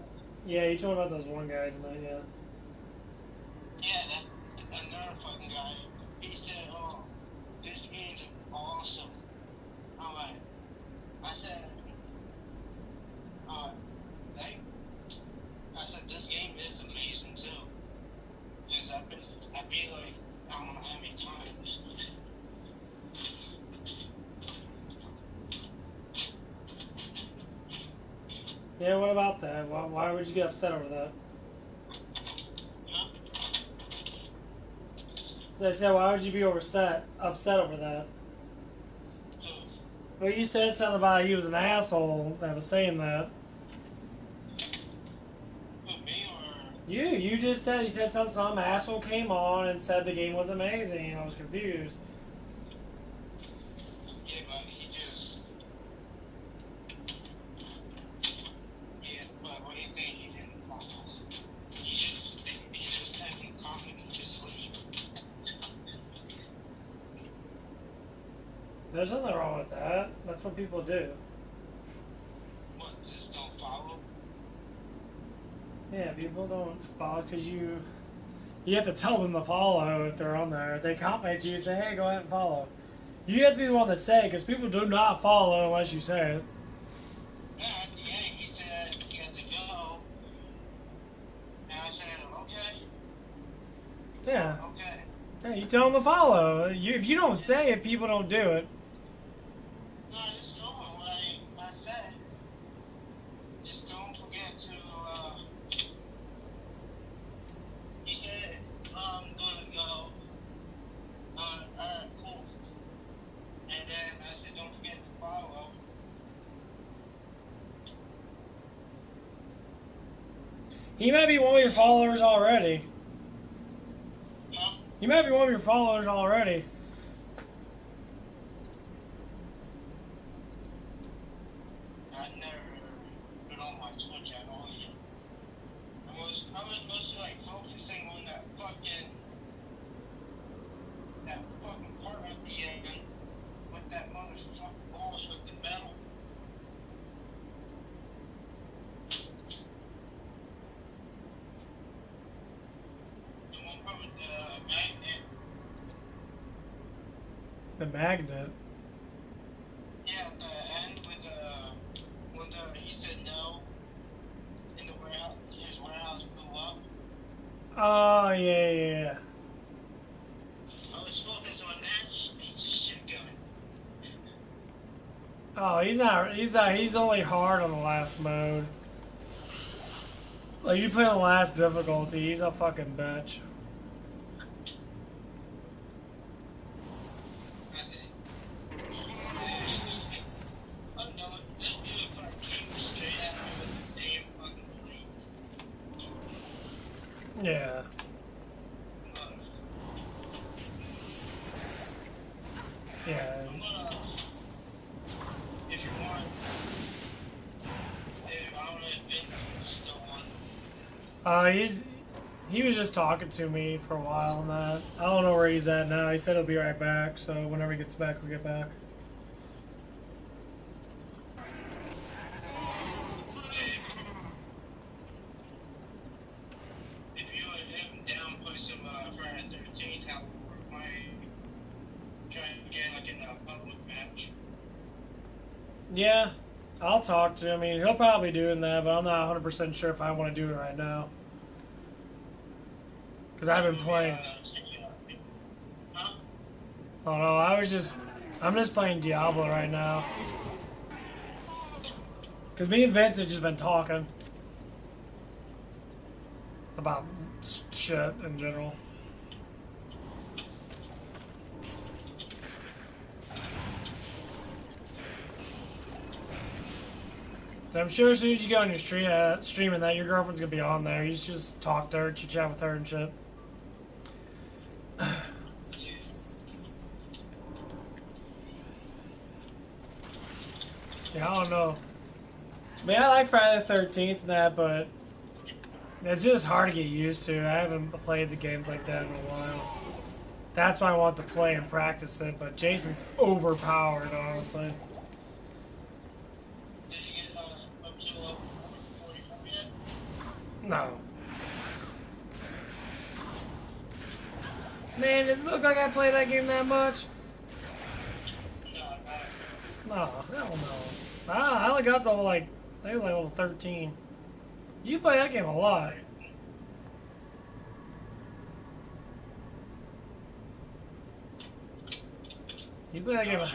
Yeah, you told me about those one guys in that, yeah.
Yeah, that's another fucking guy. He said, "Oh, this game's awesome." I'm like, I said, thank. I said this game is amazing too, because I feel like I don't know how many times.
Yeah, what about that? Why would you get upset over that?
Huh?
So I said, why would you be upset over that?
Who?
Well, you said something about he was an asshole that was saying that.
Who, me or?
You just said, you said some asshole came on and said the game was amazing. I was confused.
Yeah, but he just. Yeah, but what do you think? He didn't follow. He just typed in comment and just leave.
There's nothing wrong with that. That's what people do.
What? Just don't follow?
Yeah, people don't follow because you have to tell them to follow if they're on there. If they comment you, say, hey, go ahead and follow. You have to be the one to say it because people do not follow unless you say it.
Yeah, at the end he said he had to go, and I said, okay.
Yeah.
Okay.
Yeah, you tell them to follow. If you don't say it, people don't do it.
No, I just told him what I said. Just don't forget to, he said, I'm gonna go. Alright, cool. And then I said, don't forget to follow.
He might be one of your followers already.
Huh?
He might be one of your followers already.
I've never been on my Twitch at all yet. I was mostly like focusing on that fucking part at the end with that motherfucking boss with the metal. The one part with the magnet.
The magnet.
Yeah, at the end with when he said no in the warehouse, his warehouse blew up.
Oh, yeah.
I was focused on that piece of shit gun.
Oh, he's only hard on the last mode. Like, you play on the last difficulty, he's a fucking bitch.
Oh no, this dude fucking came straight at me with the damn fucking plates.
Yeah. Yeah.
I'm gonna, if you want, I don't know if Vince is still on.
He was just talking to me for a while and that. I don't know where he's at now. He said he'll be right back, so whenever he gets back, we'll get back.
If you and him down, put some Friday 13th, how we're playing, trying to get like an public match.
Yeah, I'll talk to him. I mean, he'll probably be doing that, but I'm not 100% sure if I want to do it right now. Because I've been playing.
Huh?
Oh no, I'm just playing Diablo right now. Because me and Vince have just been talking about shit in general. So I'm sure as soon as you go on your streaming that, your girlfriend's gonna be on there. You just talk to her, chit chat with her and shit. Yeah, I don't know. I mean, I like Friday the 13th and that, but it's just hard to get used to. I haven't played the games like that in a while. That's why I want to play and practice it, but Jason's overpowered, honestly.
Did you get up to level 44 yet?
No. Man, does it look like I play that game that much?
No,
No, hell no. I only got to like, I think it was like level 13. You play that game a lot. You play that game a...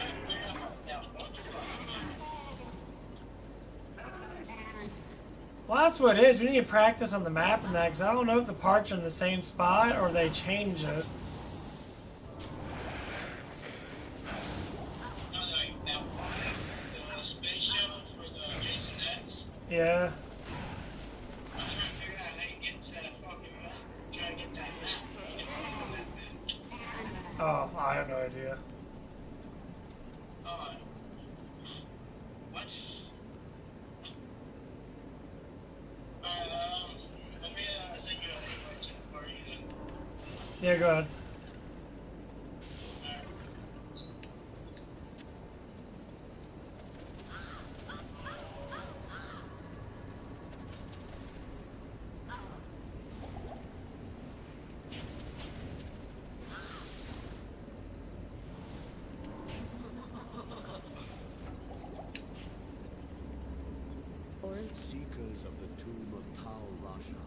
Well, that's what it is. We need to practice on the map and that, because I don't know if the parts are in the same spot or they change it. Yeah.
I'm trying to figure out how you get to that fucking map. Trying to get that map.
Oh, I have no idea.
What? Let me send you a link for you.
Yeah, go ahead.
Seekers of the tomb of Tal Rasha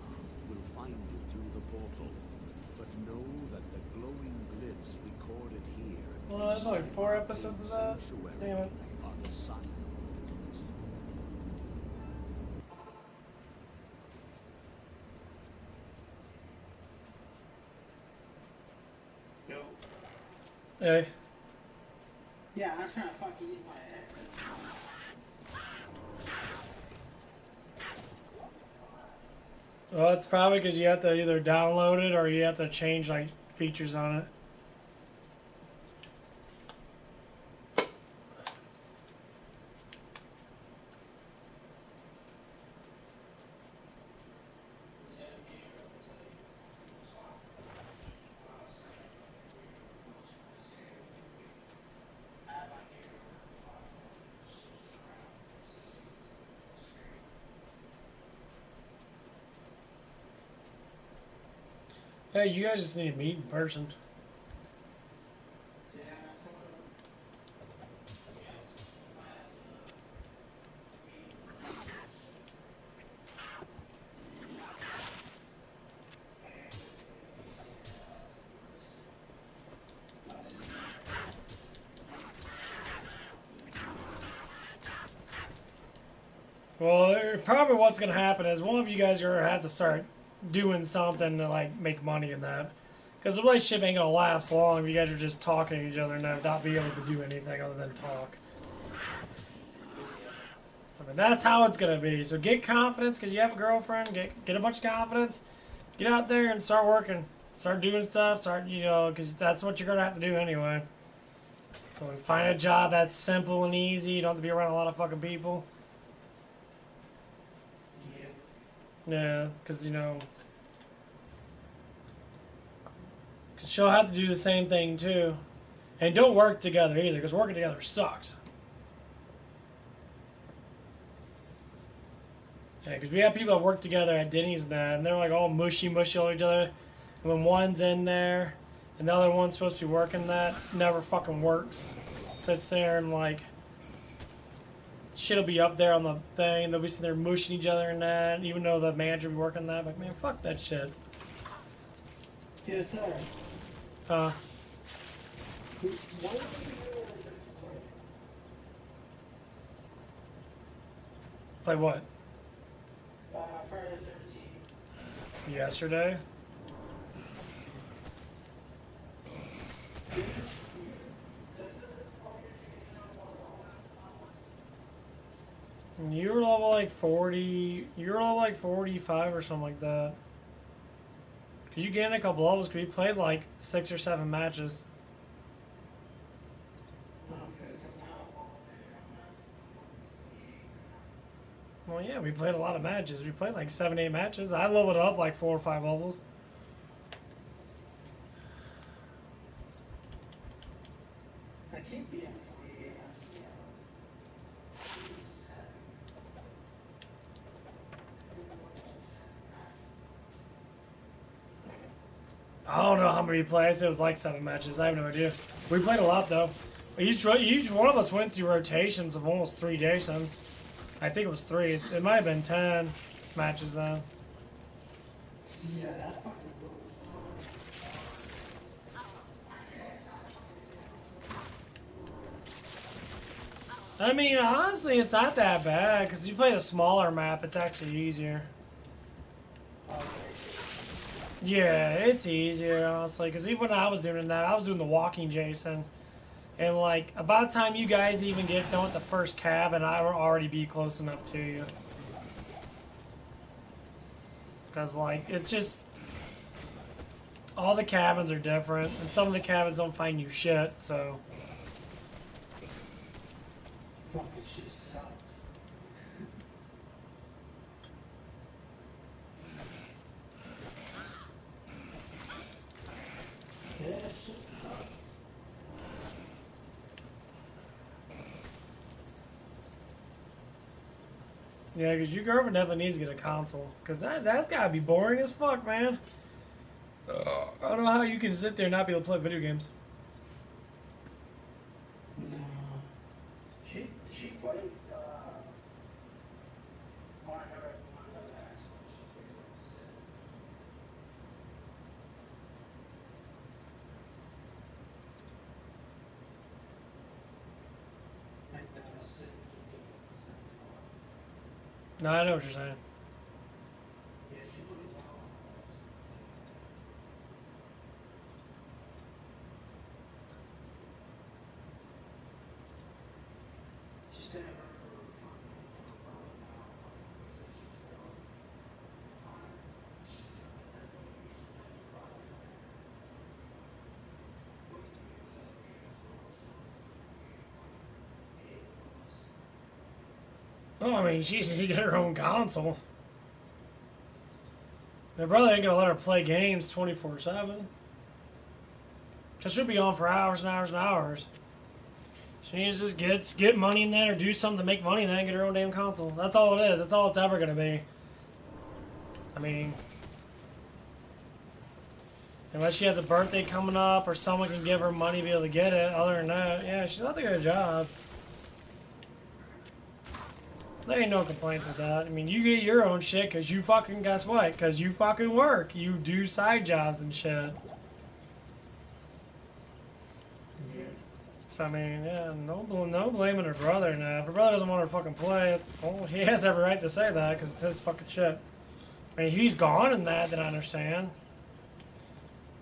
will find you through the portal, but know that the glowing glyphs recorded here
Well, there's only 4 episodes of that. Damn it.
are the signs.
Yo.
Hey.
Yeah, I'm trying to fucking eat my ass.
Well, it's probably because you have to either download it or you have to change like features on it. Hey, you guys just need to meet in person. Well, probably what's going to happen is one of you guys are going to have to start doing something to like make money in that. Because the relationship ain't going to last long if you guys are just talking to each other and not be able to do anything other than talk. So I mean, that's how it's going to be. So get confidence because you have a girlfriend. Get a bunch of confidence. Get out there and start working. Start doing stuff. Because that's what you're going to have to do anyway. So find a job that's simple and easy. You don't have to be around a lot of fucking people. Yeah, because, cause she'll have to do the same thing, too. And don't work together, either, because working together sucks. Yeah, because we have people that work together at Denny's and that, and they're, like, all mushy on each other. And when one's in there, and the other one's supposed to be working that, never fucking works. sits there and like shit'll be up there on the thing. They'll be sitting there mushing each other and that, even though the manager be working that. Like, man, fuck that shit.
Yes, sir.
Uh, play what? Yesterday? You were level like 40, you were level like 45 or something like that. Cause you gained a couple levels, cause we played like 6 or 7 matches. Well, yeah, we played a lot of matches. We played like 7, 8 matches. I leveled up like 4 or 5 levels.
I can't be on 48.
I don't know how many plays. It was like 7 matches. I have no idea. We played a lot though. Each one of us went through rotations of almost 3 Jasons. I think it was 3. It might have been 10 matches then.
Yeah.
I mean, honestly, it's not that bad because you play a smaller map. It's actually easier. Yeah, it's easier, honestly, because even when I was doing that, I was doing the walking Jason. And, like, about the time you guys even get done with the first cabin, I will already be close enough to you. Because, like, it's just... all the cabins are different, and some of the cabins don't find you shit, so... Yeah, because your girlfriend definitely needs to get a console. Because that's got to be boring as fuck, man. I don't know how you can sit there and not be able to play video games.
No. She played,
No, I know what you're saying. Oh, I mean, she needs to get her own console. Her brother ain't gonna let her play games 24/7. Cause she'll be on for hours and hours and hours. She needs to just get money in that or do something to make money in that and get her own damn console. That's all it is. That's all it's ever gonna be. I mean, unless she has a birthday coming up or someone can give her money to be able to get it. Other than that, yeah, she's not to get a job. There ain't no complaints with that. I mean, you get your own shit because you fucking, guess what? Because you fucking work. You do side jobs and shit. So, I mean, yeah, no blaming her brother now. If her brother doesn't want her to fucking play it, well, he has every right to say that because it's his fucking shit. I mean, if he's gone in that, then I understand.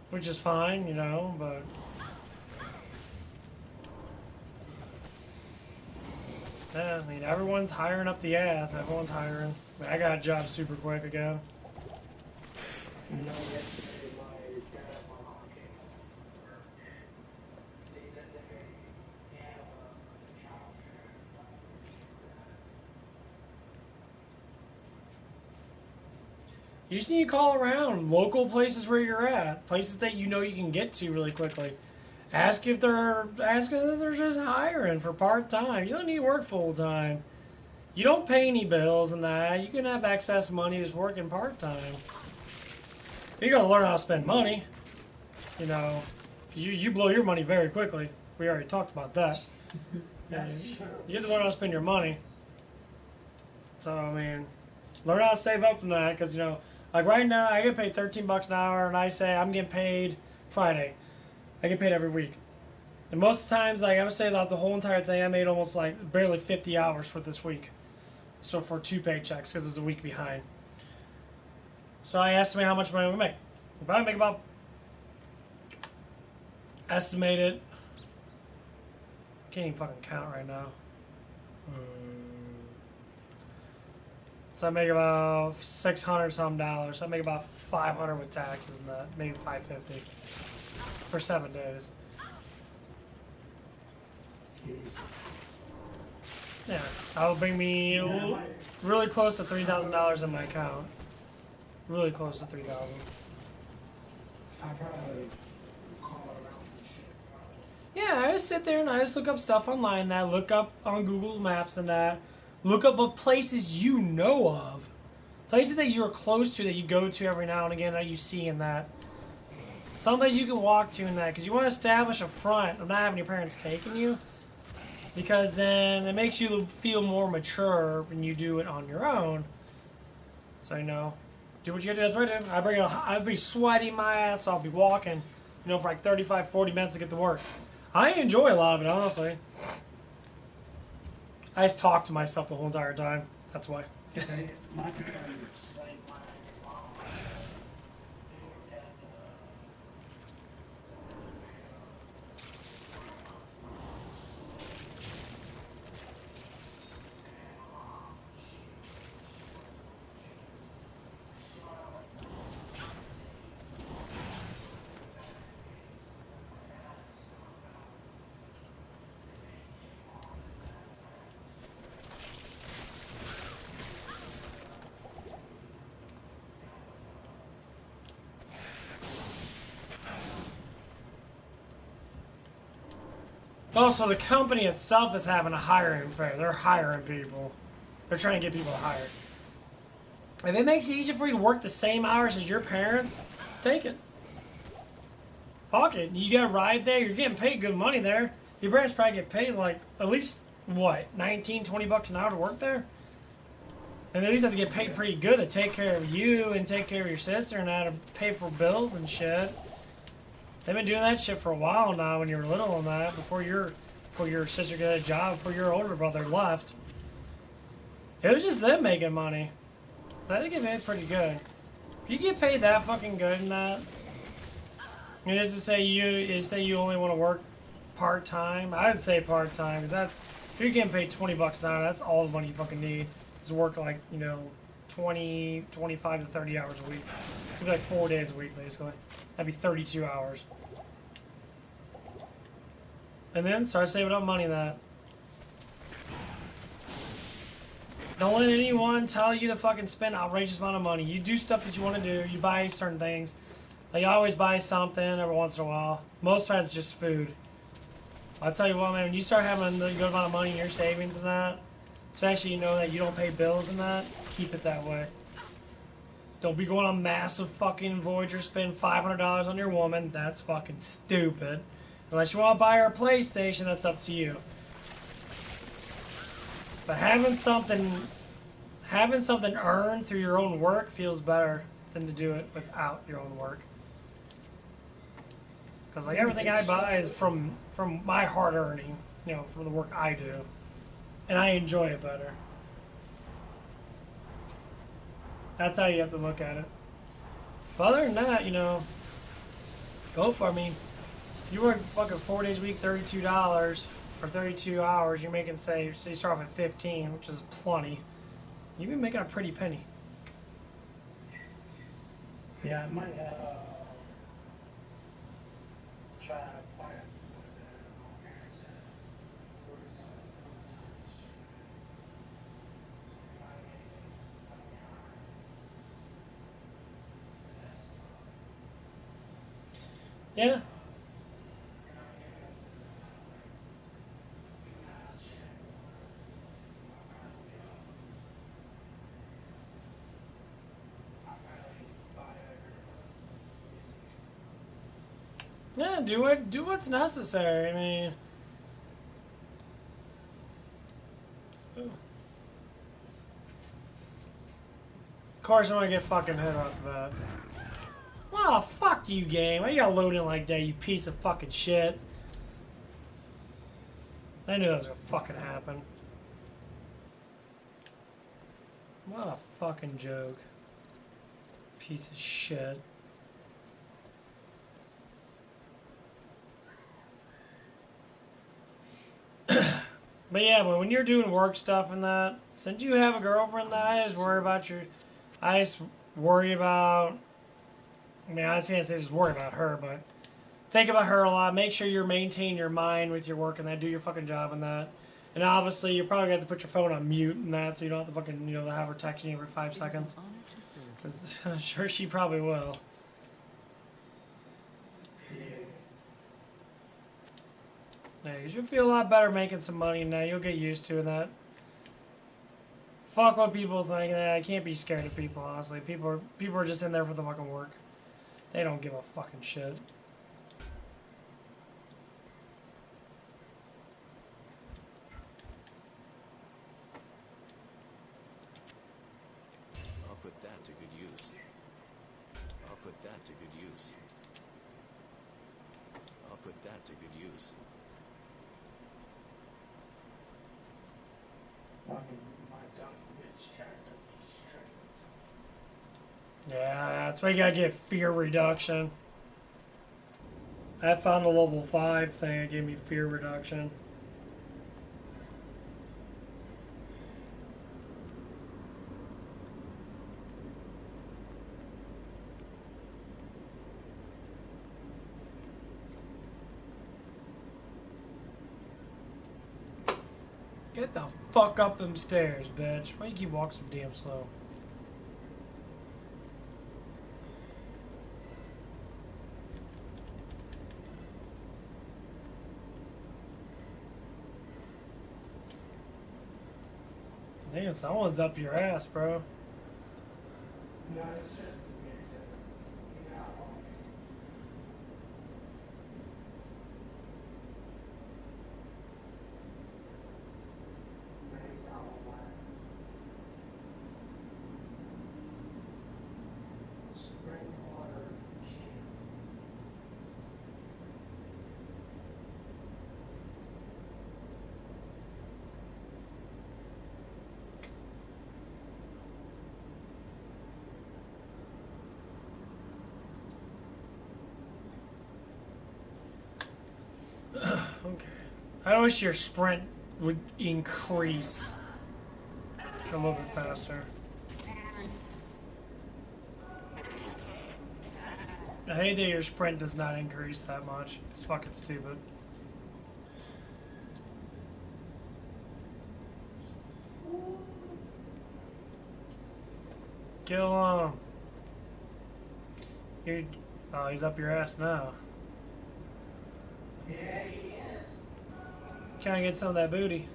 Which is fine, you know, but... yeah, I mean, everyone's hiring up the ass. Everyone's hiring. I mean, I got a job super quick ago. You just need to call around local places where you're at, places that you know you can get to really quickly. Ask if they're just hiring for part time. You don't need to work full time. You don't pay any bills and that. You can have excess money just working part time. You gotta learn how to spend money. You know, you blow your money very quickly. We already talked about that. Yeah, you get to learn how to spend your money. So, I mean, learn how to save up from that, because, you know, like right now, I get paid $13 an hour, and I say I'm getting paid Friday. I get paid every week. And most times, like, I would say that the whole entire thing, I made almost, like, barely 50 hours for this week. So for 2 paychecks, because it was a week behind. So I estimate how much money we make. If I make about, estimated, can't even fucking count right now. So I make about $600 some dollars. So I make about $500 with taxes and that, maybe $550 for 7 days. Yeah, that'll bring me really close to $3,000 in my account. Really close to $3,000.
I probably call around some shit.
Yeah, I just sit there and I just look up stuff online. That look up on Google Maps and that. Look up what places you know of. Places that you're close to that you go to every now and again that you see in that. Some places you can walk to in that. Because you want to establish a front of not having your parents taking you. Because then it makes you feel more mature when you do it on your own. So, you know, do what you gotta do. That's what I do. I'd be sweating my ass off, be walking, you know, for like 35, 40 minutes to get to work. I enjoy a lot of it, honestly. I just talk to myself the whole entire time. That's why.
My parents, like my mom, they had
Also, the company itself is having a hiring fair. They're hiring people. They're trying to get people hired. If it makes it easier for you to work the same hours as your parents, take it. Fuck it. You got a ride there, you're getting paid good money there. Your parents probably get paid like at least, what, 19, 20 bucks an hour to work there? And at least have to get paid pretty good to take care of you and take care of your sister and how to pay for bills and shit. They've been doing that shit for a while now when you were little and that, before your sister got a job, before your older brother left. It was just them making money. So I think it made pretty good. If you get paid that fucking good in that, I mean, is to say you only want to work part-time, I would say part-time, because that's, if you're getting paid 20 bucks an hour, that's all the money you fucking need, is to work like, you know, 20, 25 to 30 hours a week. It's gonna be like 4 days a week, basically. That'd be 32 hours. And then start saving up money in that. Don't let anyone tell you to fucking spend outrageous amount of money. You do stuff that you want to do. You buy certain things. Like, you always buy something every once in a while. Most times it's just food. I'll tell you what, man, when you start having a good amount of money in your savings and that, especially you know that you don't pay bills and that, keep it that way. Don't be going on massive fucking Voyager, spend $500 on your woman. That's fucking stupid. Unless you want to buy her a PlayStation, that's up to you. But having something earned through your own work feels better than to do it without your own work. Because like everything I buy is from my hard earning, you know, from the work I do, and I enjoy it better. That's how you have to look at it. But other than that, you know, go for it. I mean, if you work fucking 4 days a week, $32 for 32 hours, you're making, say you start off at 15, which is plenty. You've been making a pretty penny.
Yeah, I might try to apply it.
Yeah. Yeah, do what's necessary. I mean, of course I'm gonna get fucking hit off the bat. Well, fuck you, game. Why you gotta load in like that, you piece of fucking shit? I knew that was gonna fucking happen. What a fucking joke. Piece of shit. But yeah, but when you're doing work stuff and that, since you have a girlfriend, that I just worry about your... I just worry about... I mean, I can't say just worry about her, but think about her a lot. Make sure you're maintaining your mind with your work and that. Do your fucking job and that. And obviously, you're probably going to have to put your phone on mute and that, so you don't have to fucking, you know, have her texting you every 5 seconds. Because I'm sure she probably will. Yeah, you should feel a lot better making some money now. You'll get used to that. Fuck what people think. I can't be scared of people, honestly. People are just in there for the fucking work. They don't give a fucking shit.
I'll put that to good use. I'll put that to good use. I'll put that to good use.
Yeah, that's why you gotta get fear reduction. I found a level 5 thing that gave me fear reduction. Get the fuck up them stairs, bitch. Why you keep walking so damn slow? Damn, someone's up your ass, bro. Okay. I wish your sprint would increase a little bit faster. I hate that your sprint does not increase that much. It's fucking stupid. Kill him. Oh, he's up your ass now.
Yeah, he is.
Trying to get some of that booty.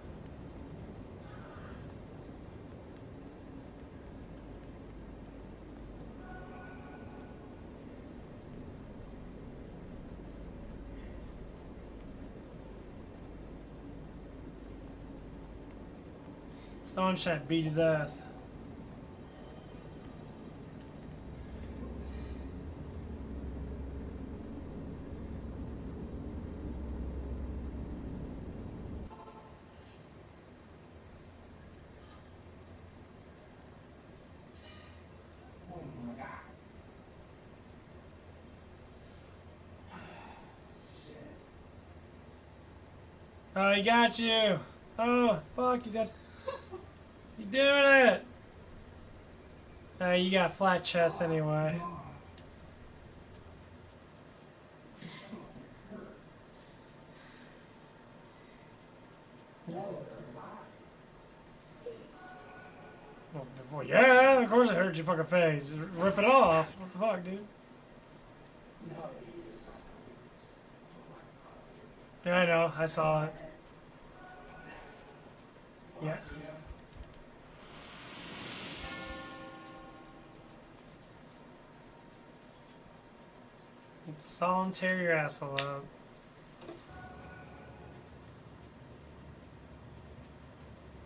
Someone's trying to beat his ass.
Oh my god. Shit.
Oh, he got you. Oh, fuck, he's doing it. You got flat chest anyway. Well, yeah, of course it hurt your fucking face. Rip it off. What the fuck, dude? Yeah, I know. I saw it. Yeah. Saw him tear your asshole up.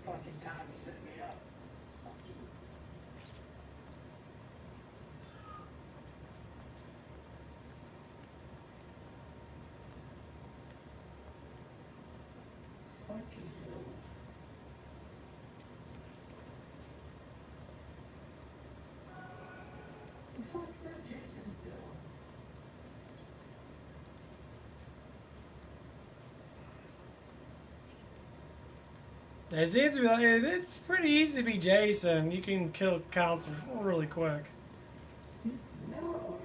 Fucking time to set me up. Fuck you. Fucking hell. The fuck is that Jason doing?
It seems to be like, it's pretty easy to be Jason. You can kill council really quick.
No.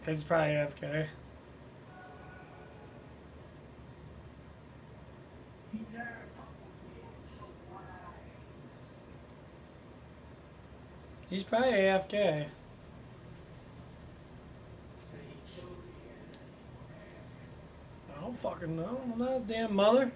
Because he's probably AFK.
He never fuck with me. So why?
He's probably AFK.
So he killed me and
I don't fucking know. I'm not his damn mother.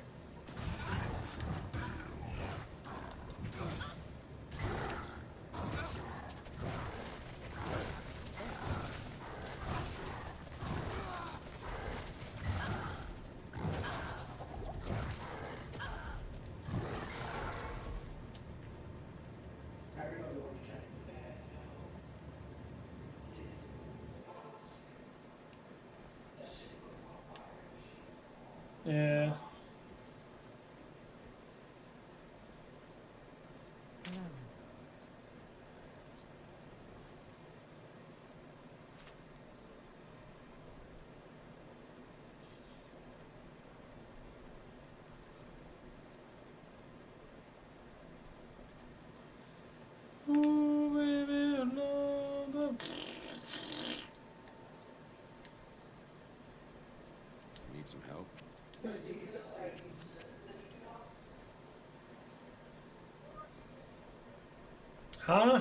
I really want to kind of bad now. That shit goes on fire.
Yeah. Ooh, baby, another.
Need some help?
Huh?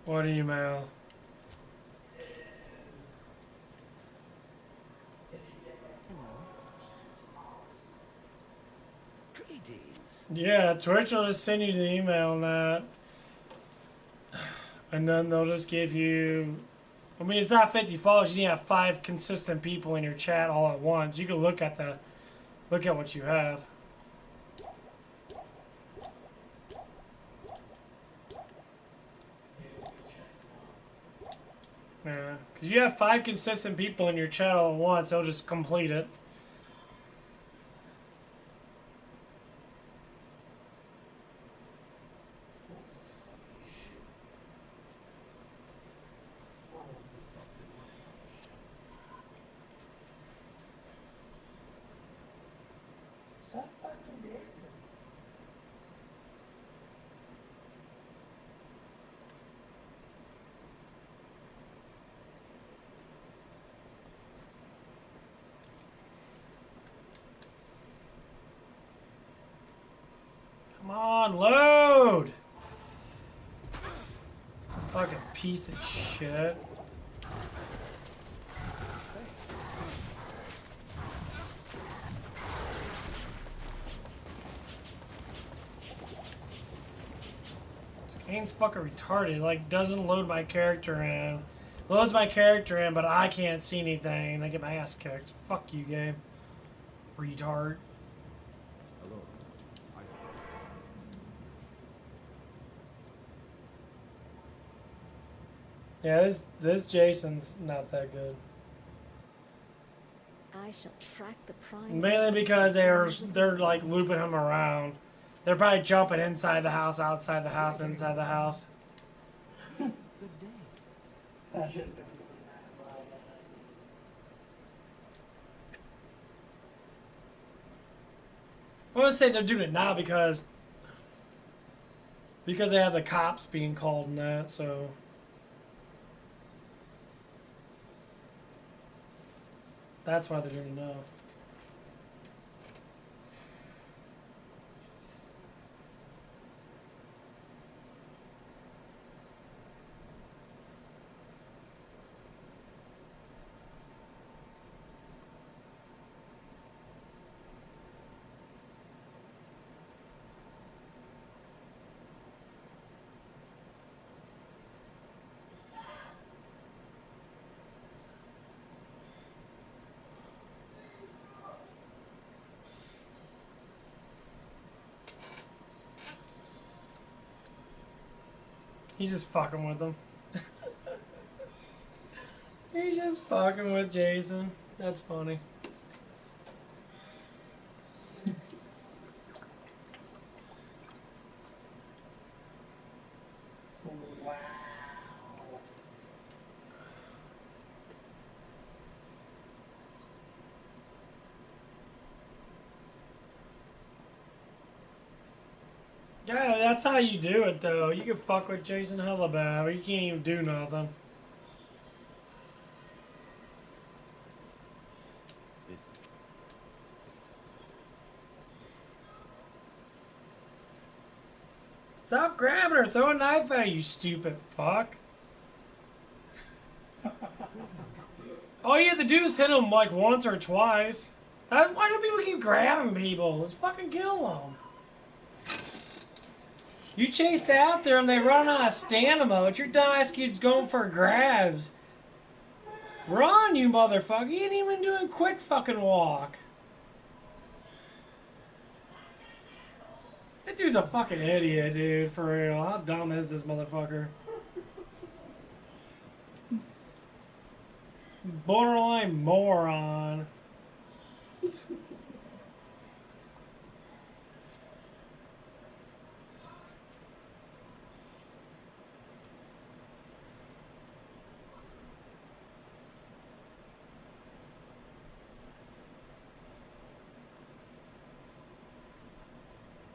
What email?
Greetings.
Yeah, Twitch will just send you the email and that. And then they'll just give you. I mean, it's not 50 followers. You need to have 5 consistent people in your chat all at once. You can look at what you have. Yeah, because you have 5 consistent people in your chat all at once. They'll just complete it.
Stop fucking dancing.
Come on, load! Fucking piece of shit. This game's fucking retarded. It, like, doesn't load my character in. Loads my character in, but I can't see anything. And I get my ass kicked. Fuck you, game. Retard.
Hello.
Yeah, this Jason's not that good.
I shall track the prime.
Mainly because they're like looping him around. They're probably jumping inside the house, outside the house, inside the house.
Good day.
I shouldn't have been doing that.
I want to say they're doing it now because they have the cops being called and that, so. That's why they're doing it now. He's just fucking with them. He's just fucking with Jason. That's funny.
Wow.
Yeah, that's how you do it, though. You can fuck with Jason hella bad, but you can't even do nothing. Stop grabbing her! Throw a knife at her, you stupid fuck! All you have to do is hit him like once or twice. That's why do people keep grabbing people? Let's fucking kill them. You chase after them, they run out of stamina, but your dumbass keeps going for grabs. Run, you motherfucker! You ain't even doing quick fucking walk. That dude's a fucking idiot, dude. For real, how dumb is this motherfucker? Borderline moron.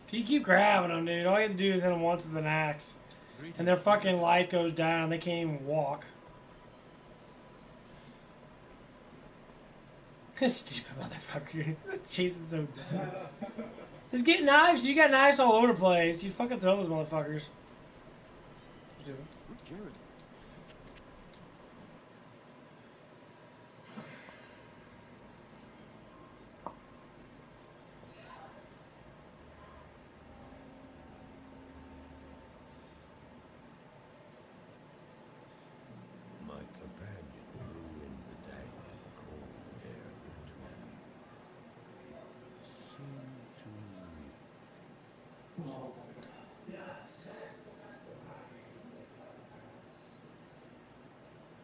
If you keep grabbing them, dude, all you have to do is hit them once with an axe. And their fucking life goes down, they can't even walk. This stupid motherfucker. Jason's so dumb. Just get knives. You got knives all over the place. You fucking throw those motherfuckers. Dude.
Jared. My companion drew in the dank, cold air of the tomb. It seemed to...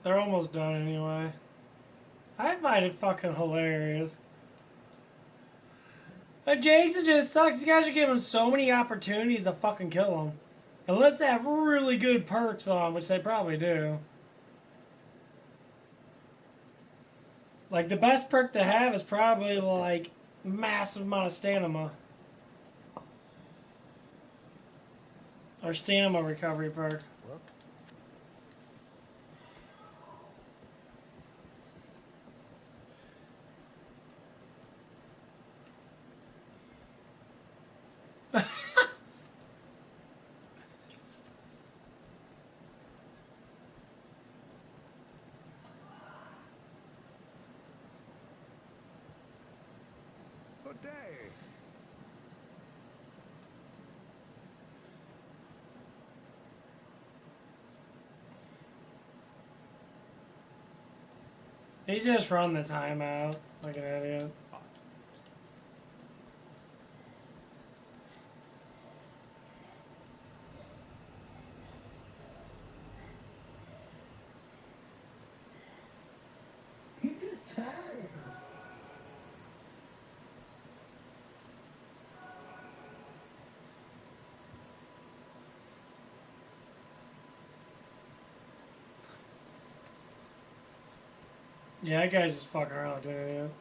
They're almost done anyway. I find it fucking hilarious. But Jason just sucks. You guys are giving him so many opportunities to fucking kill him. Unless they have really good perks on, which they probably do. Like, the best perk to have is probably, like, massive amount of stamina. Or stamina recovery perk.
Good day.
He's just run the timeout like an idiot.
He's just tired.
Yeah, that guy's just fucking around like an idiot.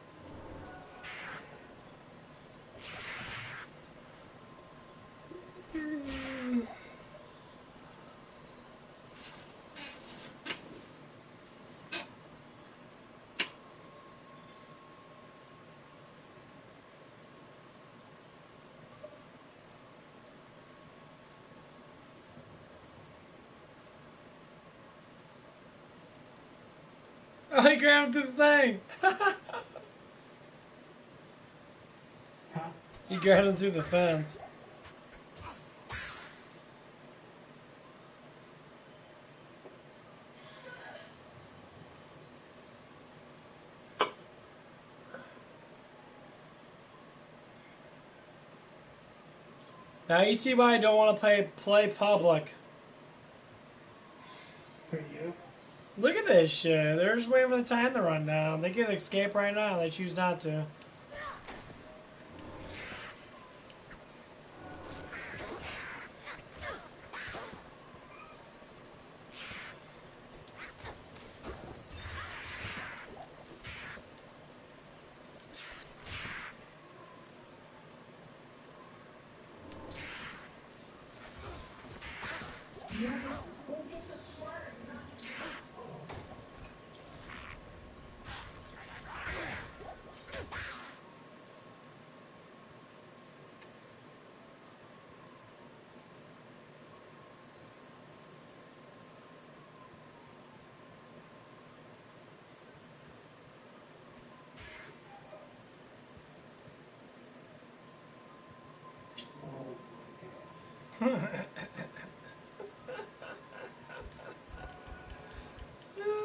Oh, he grabbed him through the thing!
Huh?
He grabbed him through the fence. Now you see why I don't want to play public. Look at this shit. They're just waiting for the time to run down. They could escape right now. They choose not to. Oh,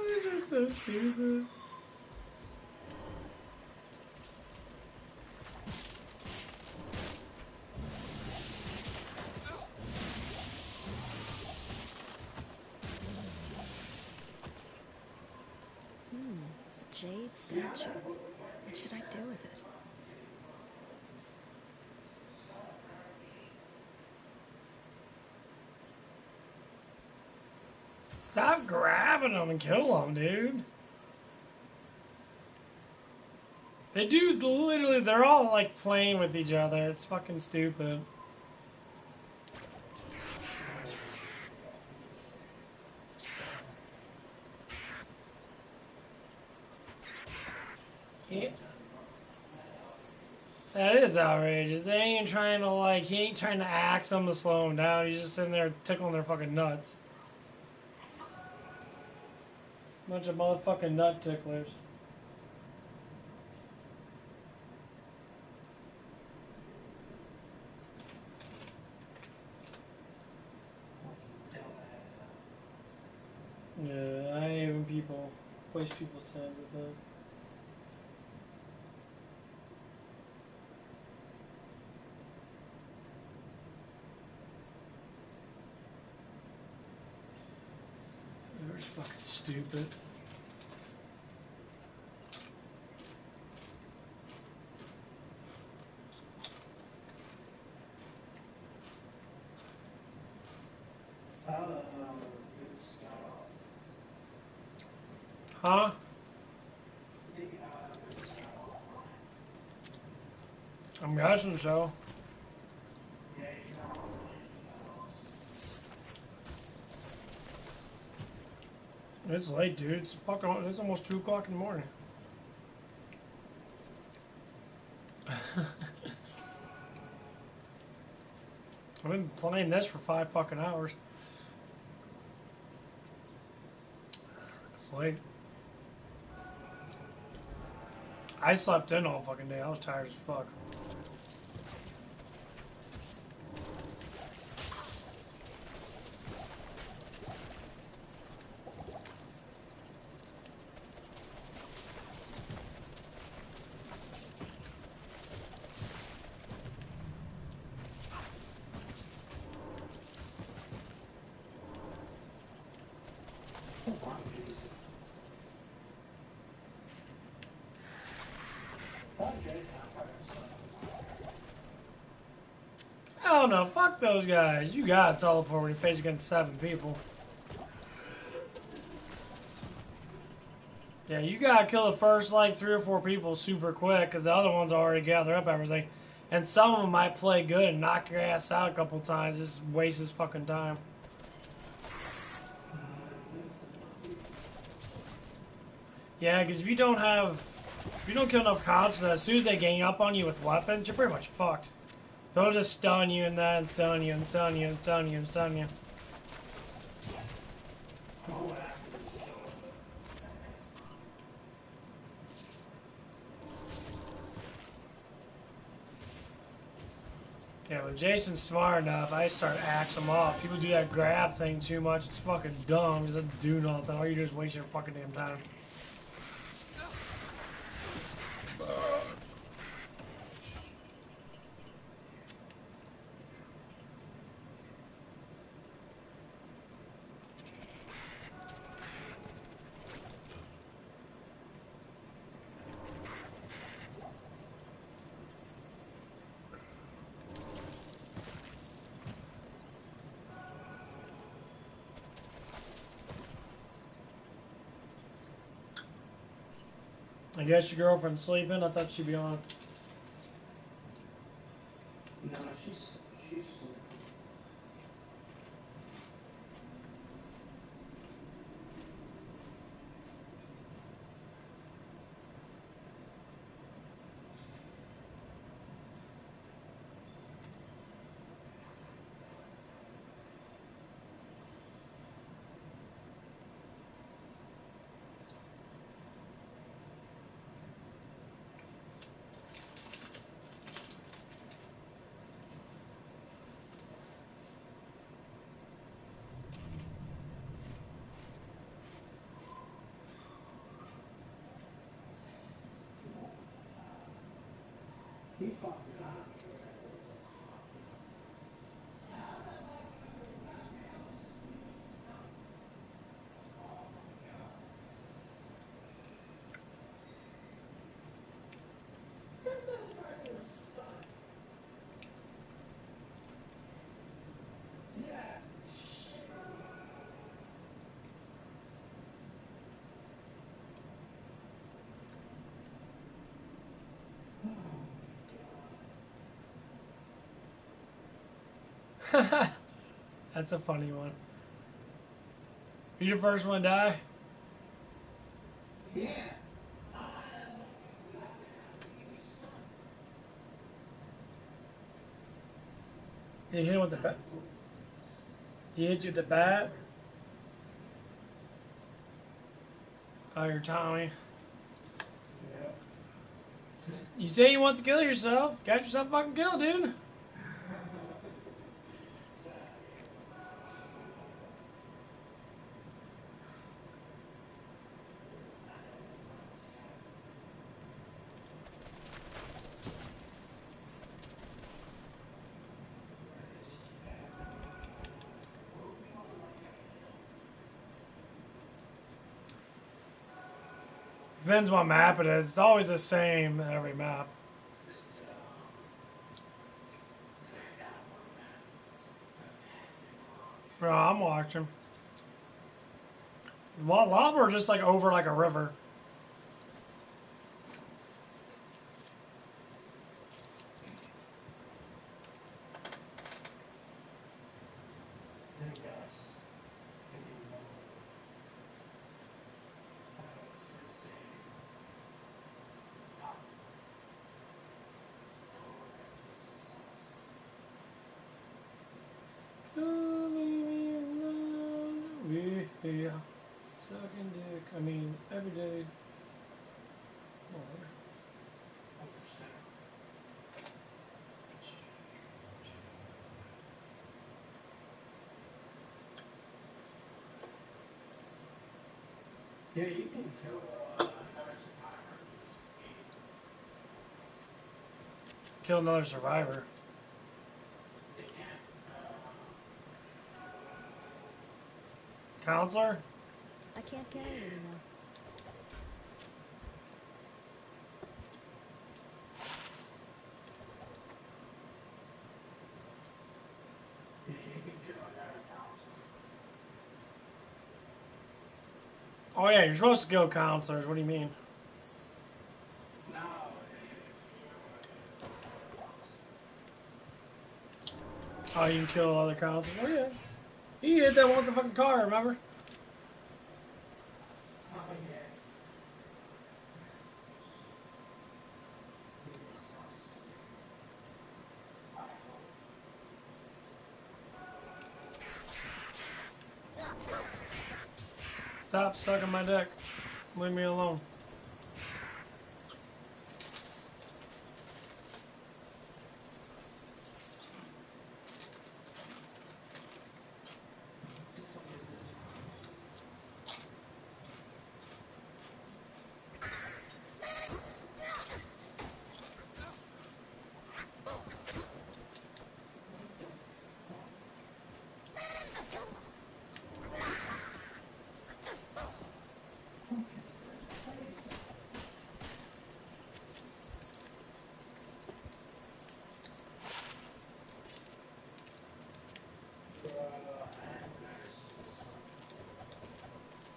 this is so stupid.
Jade statue. What should I do with it?
Stop grabbing them and kill them, dude. They do literally, they're all like playing with each other. It's fucking stupid. Yeah. That is outrageous. They ain't trying to like, he ain't trying to axe them to slow them down. He's just sitting there tickling their fucking nuts. Bunch of motherfucking nut ticklers. Yeah, I hate when people waste people's time with that. They're just fucking stupid. Huh? I'm guessing so. It's late, dude. It's fucking. It's almost 2 o'clock in the morning. I've been playing this for 5 fucking hours. It's late. I slept in all fucking day. I was tired as fuck. Hell no, fuck those guys. You gotta teleport when you face against 7 people. Yeah, you gotta kill the first like 3 or 4 people super quick because the other ones already gather up everything. And some of them might play good and knock your ass out a couple times, just waste his fucking time. Yeah, because if you don't kill enough cops, as soon as they gang up on you with weapons, you're pretty much fucked. They'll just stun you and then stun you and stun you and stun you and stun you. Yeah, when Jason's smart enough, I start axing him off. People do that grab thing too much. It's fucking dumb. It doesn't do nothing. All you do is waste your fucking damn time. I guess your girlfriend's sleeping. I thought she'd be on.
No, she's
That's a funny one. Who's your first one to die?
yeah.
You hit him with the bat. He hit you with the bat. Oh, you're Tommy. You say you want to kill yourself. Got yourself fucking killed, dude. Depends what map it is. It's always the same every map. Bro, I'm watching. A lot of them are just like over like a river. Yeah. Sucking dick. I mean, every day.
Yeah, you can kill
Kill another survivor. Counselor?
I can't get it anymore.
Oh yeah, you're supposed to kill counselors. What do you mean? Oh, you can kill other counselors. Oh yeah. He hit that one with the fucking car, remember? Stop sucking my dick. Leave me alone.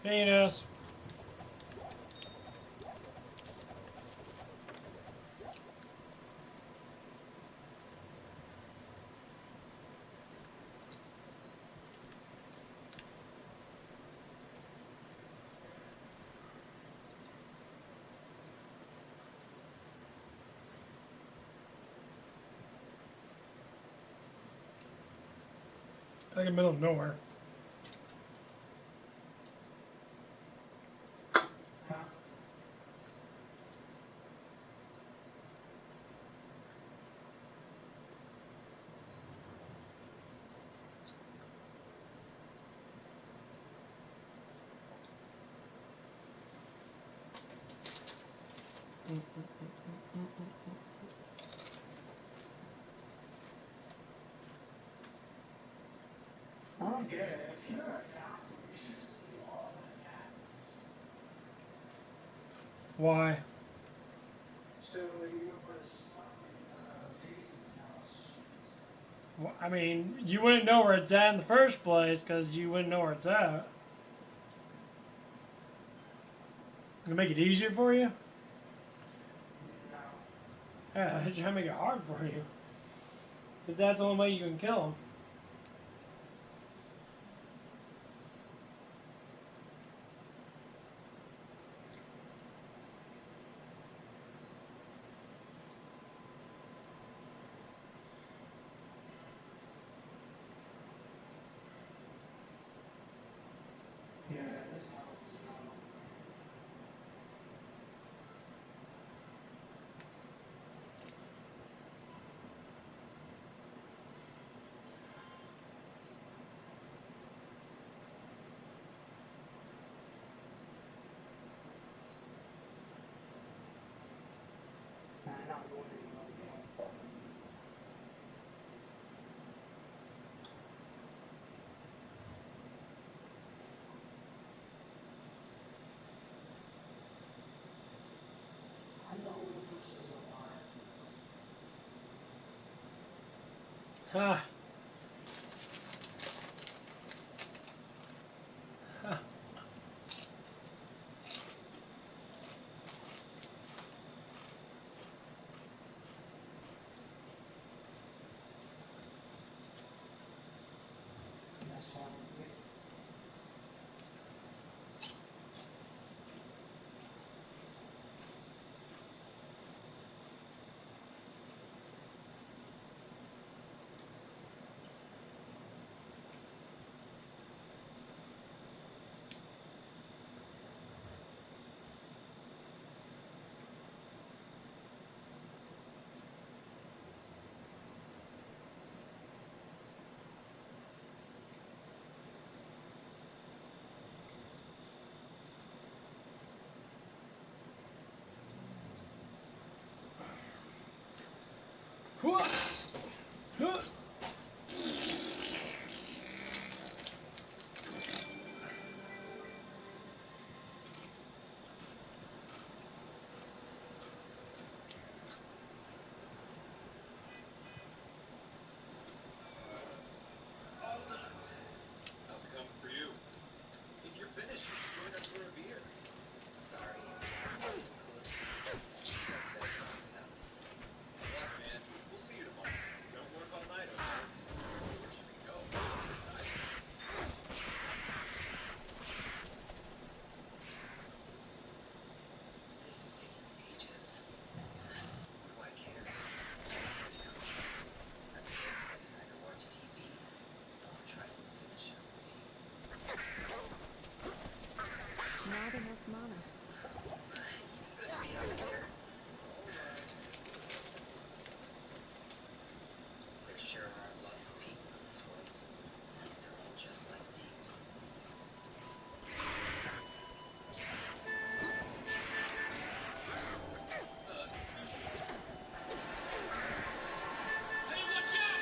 Penis. Like in the middle of nowhere. Why? Well, I mean, you wouldn't know where it's at in the first place because you wouldn't know where it's at. To make it easier for you? Yeah, I'm trying to make it hard for you. Because that's the only way you can kill him. Ha. Ha. Huh. Huh.
How's it coming for you? If you're finished, you should join us for a beer. Sorry. Close. Good luck, man. We'll see you tomorrow. Don't work all night, okay? Where should we go?
This is taking ages. What do I care? At the bedside, I can watch TV. Don't try to finish up me.
Not enough mana.
It's good to be out there. There sure are lots of people in this world. They're all just like me.
Hey, watch out!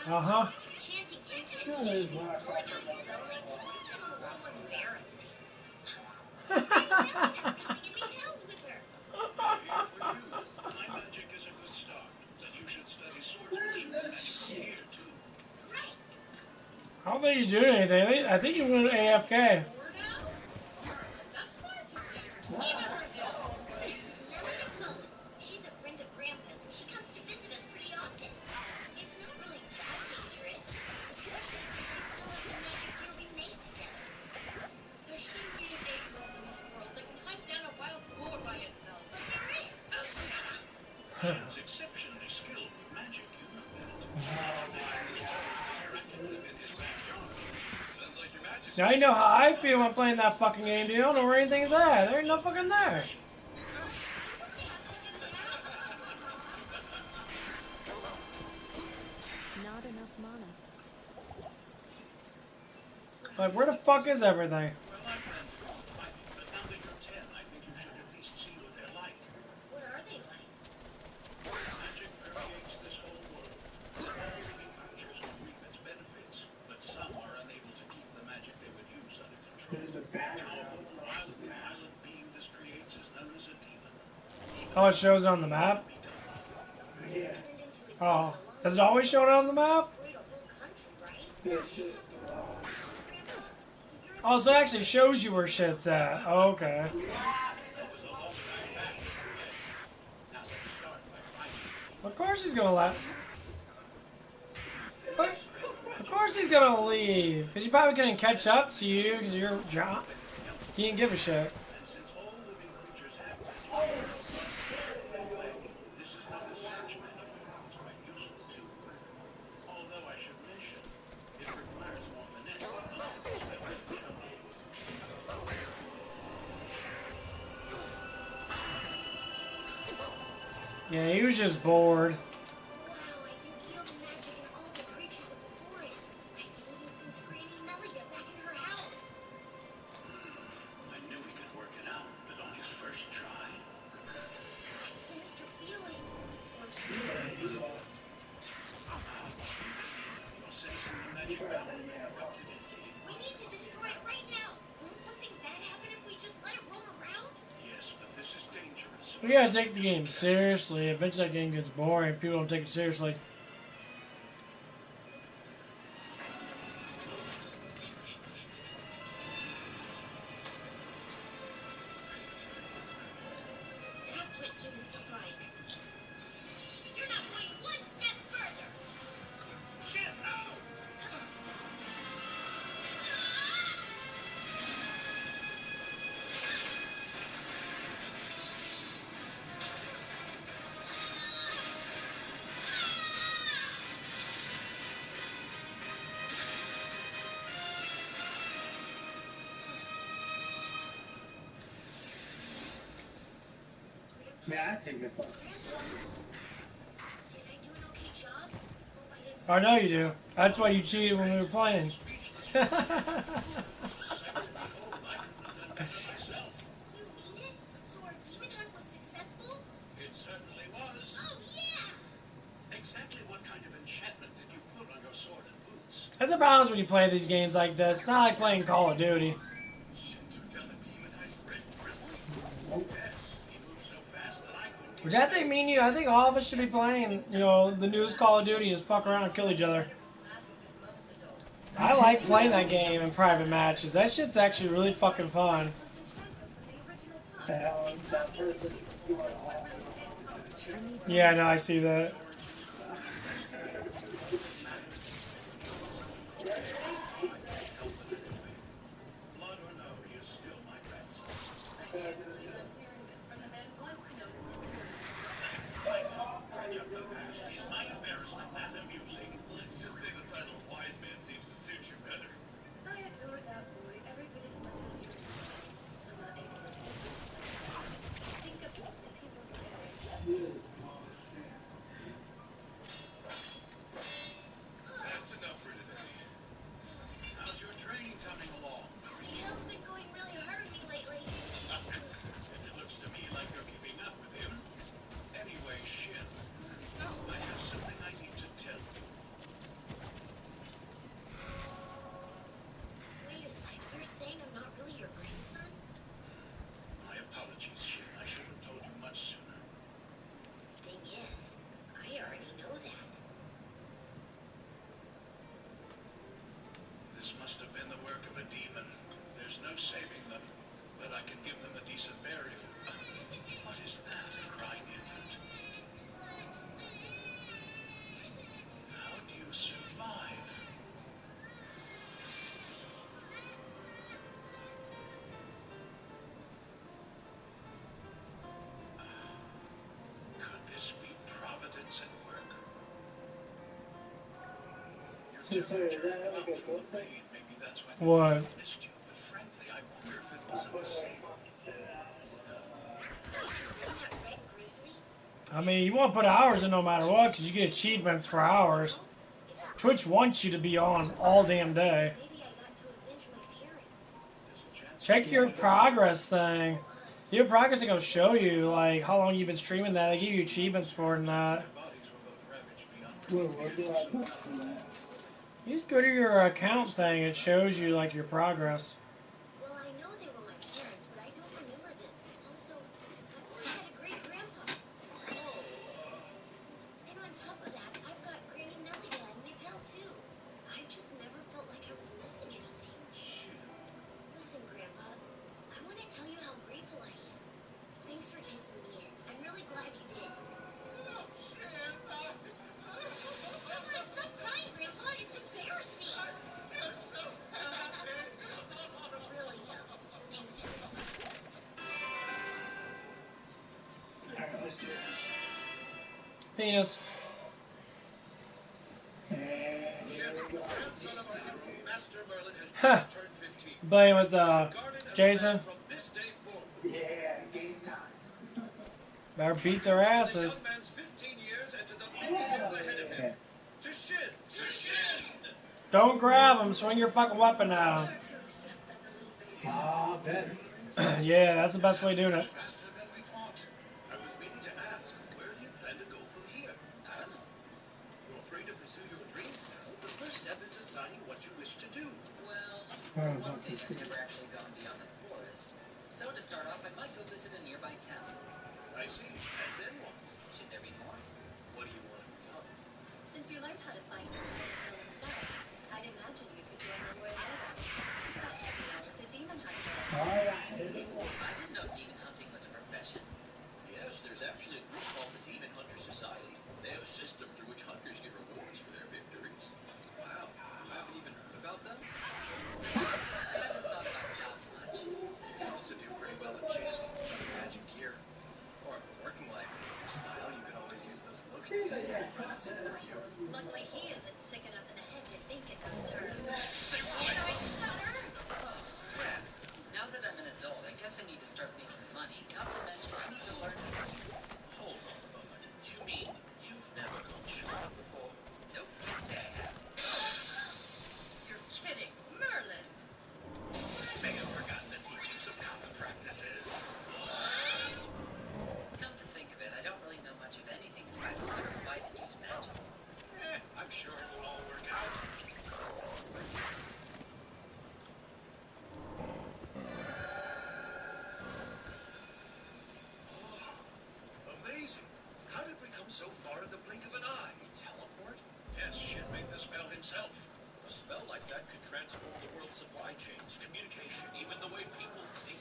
Uh-huh.
Chanting incantations and pulling out spell names would have been a little embarrassing. Maybe Melida's coming and make hells with her.
We're here for you. My magic is a good start, but you should study swordsmanship and magical gear too.
Right.
I don't think he's doing anything. I think he went AFK.
That's far too dangerous.
Even her dog. This is Melody Moon. She's a friend of Grandpa's and she comes to visit us pretty often. It's not really that dangerous, especially since we still have the magic gear we made together.
There shouldn't be an 8-year-old in this world that can hunt down a wild boar by itself.
But there is.
She's exceptionally skilled with magic, you know that. This boy is distracted within his backyard. Sounds like your magic.
Now you know how I feel when playing that fucking game, dude. I don't know where anything's at. There ain't no fucking there.
Not enough mana.
Like, where the fuck is everything?
Well, I plan to go fighting, but now that you're 10, I think you should at least see what they're like.
What are they like?
Magic permeates this whole world. All living creatures can reap its benefits, but some are unable to keep the magic they would use under control. The powerful and wildly violent being this creates is known as a demon.
Oh, it shows on the map?
Yeah.
Oh. Does it always show it on the map? Oh, so it actually shows you where shit's at. Oh, okay. Of course he's gonna let. Of course he's gonna leave. Because he probably couldn't catch up to you because you're John. He didn't give a shit.
And since all living creatures have magic, this is known as search magic. It's quite useful too. Although I should mention, it requires more finesse than most of the spells that show.
Yeah, he was just bored.
Wow, I can feel the magic in all the creatures of the forest. I can even sense Granny Melida back in her house.
I knew we could work it out, but on his first try.
That sinister feeling.
You're sensing the magic power that erupted in me.
We need to destroy it right now. Won't something bad happen if we just let it roam around?
Yes, but this is dangerous.
We gotta take the game seriously. Eventually that game gets boring. People don't take it seriously.
That's what demons look like. You're not going one step further.
Shit, no!
Man, I take it fuck.
Did I do an okay job? Hope I didn't.
I know you do. That's why you cheated when we were playing.
You mean it? So our demon hunt was successful?
It certainly was.
Oh yeah!
Exactly what kind of enchantment did you put on your sword and boots?
That's the problem when you play these games like this. It's not like playing Call of Duty.
Shit, to tell a demonized red grizzly? Yes, he moves so fast that I couldn't.
Which I think me and you, I think all of us should be playing, you know, the newest Call of Duty is fuck around and kill each other. I like playing that game in private matches. That shit's actually really fucking fun.
That person.
Yeah, no, I see that.
Blood or no, he is still my grandson. The past is my embarrassment and amusing. Let's just say the title Wise Man seems to suit you better.
I adore that boy every bit as much as you do. I'm not able to think of this if he were my age.
Maybe that's why
What?
they missed you. But frankly, I wonder if it wasn't the same.
Red Grizzly?
I mean, you want to put hours in no matter what, because you get achievements for hours. Twitch wants you to be on all damn day.
Maybe I got to avenge my parents.
Check your progress thing. Your progress is going to show you, like, how long you've been streaming that. They give you achievements for it and that. You just go to your account thing. It shows you, like, your progress.
Well, I know they were my parents, but I don't remember them. Also, I've only had a great grandpa. And on top of that, I've got Granny Melody and Miguel too. I've just never felt like I was missing anything. Listen, Grandpa, I want to tell you how grateful I am. Thanks for taking me in. I'm really glad you did. Come on, stop crying, Grandpa. It's embarrassing. Really, though. Thanks for
Alright, let's do this.
Penis. Huh. Playing with Jason.
Yeah, game time.
Better beat their asses.
Yeah.
Don't grab them. Swing your fucking weapon at them.
Ah, better.
Yeah, that's the best way of doing it.
Faster than we thought. I was meaning to ask, where do you plan to go from here? I don't know. You're afraid to pursue your dreams now? The first step is deciding what you wish to do.
Well, for one thing, I've never actually gone beyond the forest. So to start off, I might go visit a nearby town.
I see. And then what?
Should there be more?
What do you want to become?
Since you learned how to fight yourself inside, I'd imagine you could join the Royal Order. That's to be known as a demon hunter.
Alright.
I didn't know demon hunting was a profession.
Yes, there's actually a group called the Demon Hunter Society. They have a system through which hunters get rewards for their victories. Wow, you haven't even heard about them?
I haven't thought about jobs much.
You can also do pretty well at chanting and some magic gear. Or if a working life is your style, you can always use those looks to get your friends for you.
Luckily, he isn't sick enough in the head to think in those terms.
Now that I'm an adult, I guess I need to start making money. Not to mention, I need to learn how to use it.
Hold on a moment. You mean you've never gone shopping before?
Nope, can't say I have.
You're kidding. Merlin!
I may have forgotten to teach you some common practices.
Come to think of it, I don't really know much of anything aside from how to fight and use magic.
I'm sure it will all work out. Amazing. How did we come so far in the blink of an eye? Teleport? Yes, Shin made the spell himself. A spell like that could transform the world's supply chains, communication, even the way people think.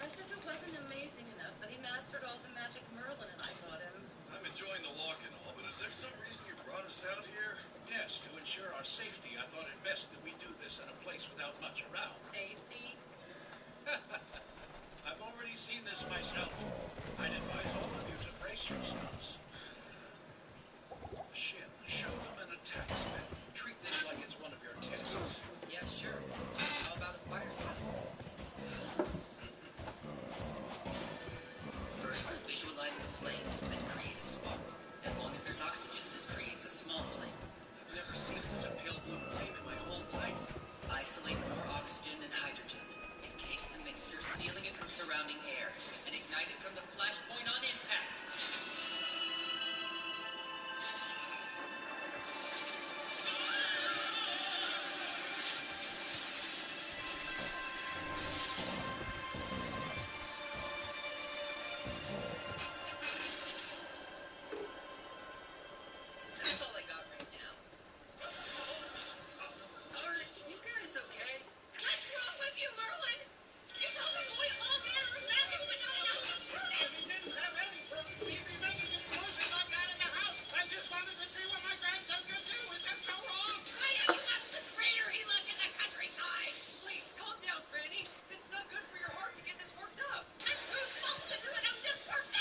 As if it wasn't amazing enough that he mastered all the magic Merlin and I taught him.
I'm enjoying the walk and all, but is there some reason you brought us out here? Yes, to ensure our safety, I thought it best that we do this in a place without much around.
Safety?
I've already seen this myself. I'd advise all of you to brace yourselves. Shin, show them an attack spell. Treat this like it's one of your tests.
Yeah, sure. How about a fire spell? First, visualize the flames and create a spark. As long as there's oxygen, this creates a small flame.
I've never seen such a pale blue flame in my whole life.
Isolate more oxygen and hydrogen. Encase the mixture, sealing it from surrounding air, and ignite it from the flashpoint on impact. That's all I got right now. Are you guys okay?
What's wrong with you, Merlin? You told me we all get our magic without us.
We didn't have any TV making explosions like that in the house. I just wanted to see what my grandson could do. Is that so wrong?
Why are you not the traitor he left in the countryside?
Please, calm down, Granny. It's not good for your heart to get this worked up.
I'm too supposed to do it. I'm just perfect.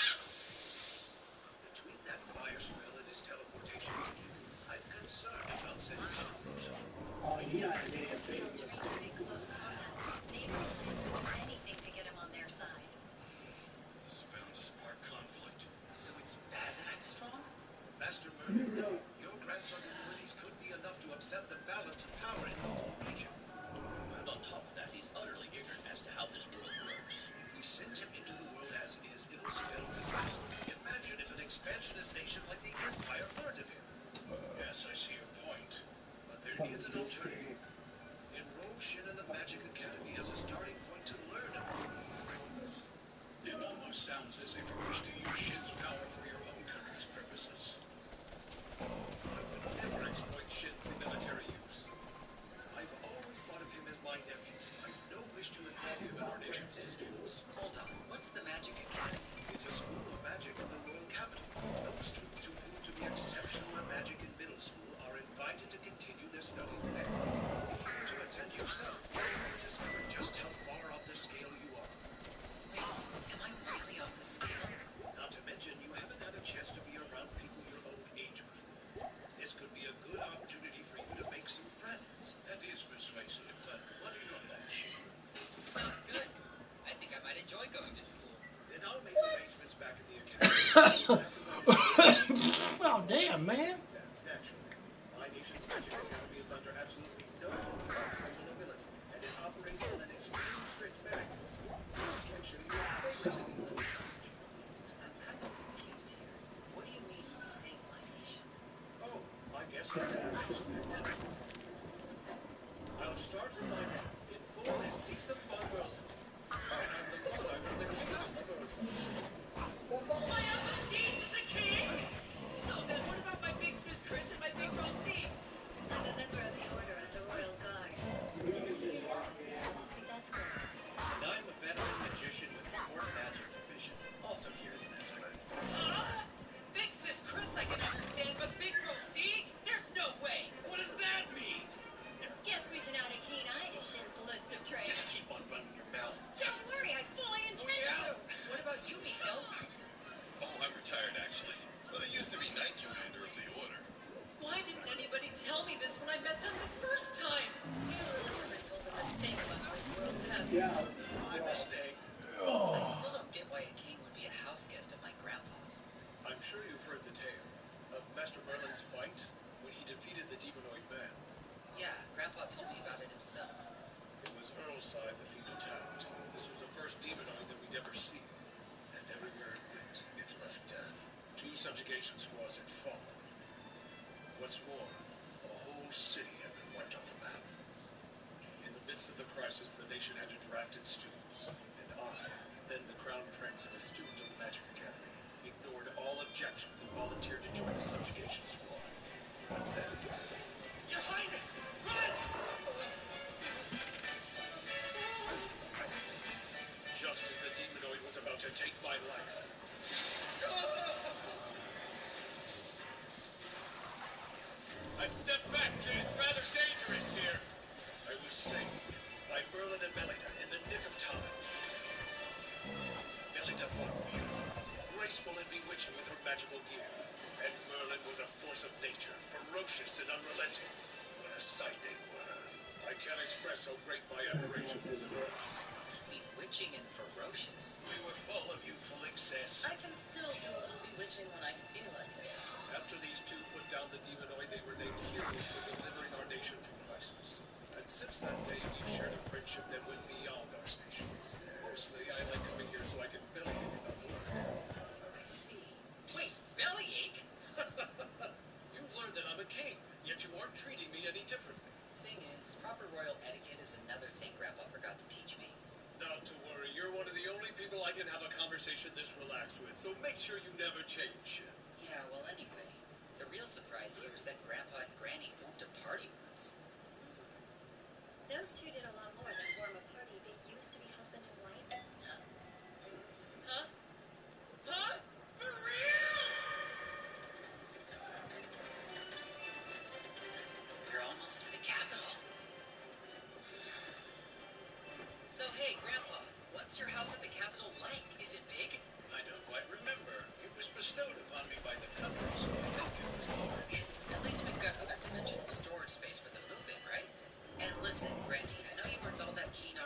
wish to use Shin's power for your own country's purposes. I would never exploit Shin for military use. I've always thought of him as my nephew. I've no wish to involve him in our nation's disputes.
Hold on, what's the Magic Academy?
It's a school of magic in the royal capital. Those students who prove to be exceptional at magic in middle school are invited to continue their studies there. If you were to attend yourself, you would discover just how far off the scale you are.
Wait, am I really off the scale?
Not to mention, you haven't had a chance to be around people your own age before. This could be a good opportunity for you to make some friends. That is persuasive, but what do you know of that?
Sounds good. I think I might enjoy going to school.
Then I'll make arrangements back at the academy.
Oh, damn, man.
Naturally, my nation's magic academy is under absolutely no control from the nobility, and it operates on an extremely strict merit system. I can show you a favoritism.
I'm kind of confused here. What do you mean when you say my nation?
Oh, I guess I have expected. I'll start with my name. In full is Lisa von Rosen. And I'm the monarch of the kingdom of Rosen.
My Uncle Dean is the king! So then what about my big sis Chris and my big bro C?
I'm a member of the Order of the Royal Guard. His Majesty's escort.
And I'm a veteran magician with court magic division. Also here as an escort.
Huh? Big sis Chris I can understand, but big bro C? There's no way! What does that mean?
Guess we can add a keen eye to Shin's list of traits.
Just keep on running your mouth.
Don't worry, I fully intend to.
What about you, Miguel?
Oh, I'm retired actually. But I used to be Knight Commander of the Order.
Why didn't anybody tell me this when I met them the first time?
You really never told them a thing about this world, have
Yeah.
My mistake.
I still don't get why a king would be a house guest at my grandpa's.
I'm sure you've heard the tale of Master Merlin's fight when he defeated the demonoid man.
Yeah, Grandpa told me about it himself.
It was Earlside the Fiend attacked. This was the first demonoid that we'd ever seen. And everywhere it went, it left death. 2 subjugation squads had fallen. What's more, a whole city had been wiped off the map. In the midst of the crisis, the nation had to draft its students. And I, then the Crown Prince and a student of the Magic Academy, ignored all objections and volunteered to join the subjugation squad. But then... Your Highness! Run! Just as the demonoid was about to take my life. I'd step back, kid. It's rather dangerous here. I was saved by Merlin and Melita in the nick of time. Melita fought beautiful, graceful and bewitching with her magical gear. And Merlin was a force of nature, ferocious and unrelenting. What a sight they were. I can't express how great my admiration for them was.
Bewitching and ferocious.
We were full of youthful excess.
I can still do a little bewitching when I feel like it.
After these two put down the demonoid, they were named heroes for delivering our nation from crisis. And since that day, we've shared a friendship that went beyond our station. Mostly, I like coming here so I can bellyache without work.
I see. Wait, bellyache?
You've learned that I'm a king, yet you aren't treating me any differently.
Thing is, proper royal etiquette is another thing Grandpa forgot to teach me.
Not to worry, you're one of the only people I can have a conversation this relaxed with, so make sure you never change.
Yeah, well, anyway, the real surprise here is that Grandpa and Granny formed a party once.
Those two did a lot more than form a party. They used to be husband and wife.
Huh? Huh? For real? We're almost to the capital. So, hey, Grandpa, what's your house at the Capitol like? Is it big?
I don't quite remember. It was bestowed upon me by the country, so I think it was large.
At least we've got other dimensional storage space for the movement, right? And listen, Granny, I know you weren't all that keen on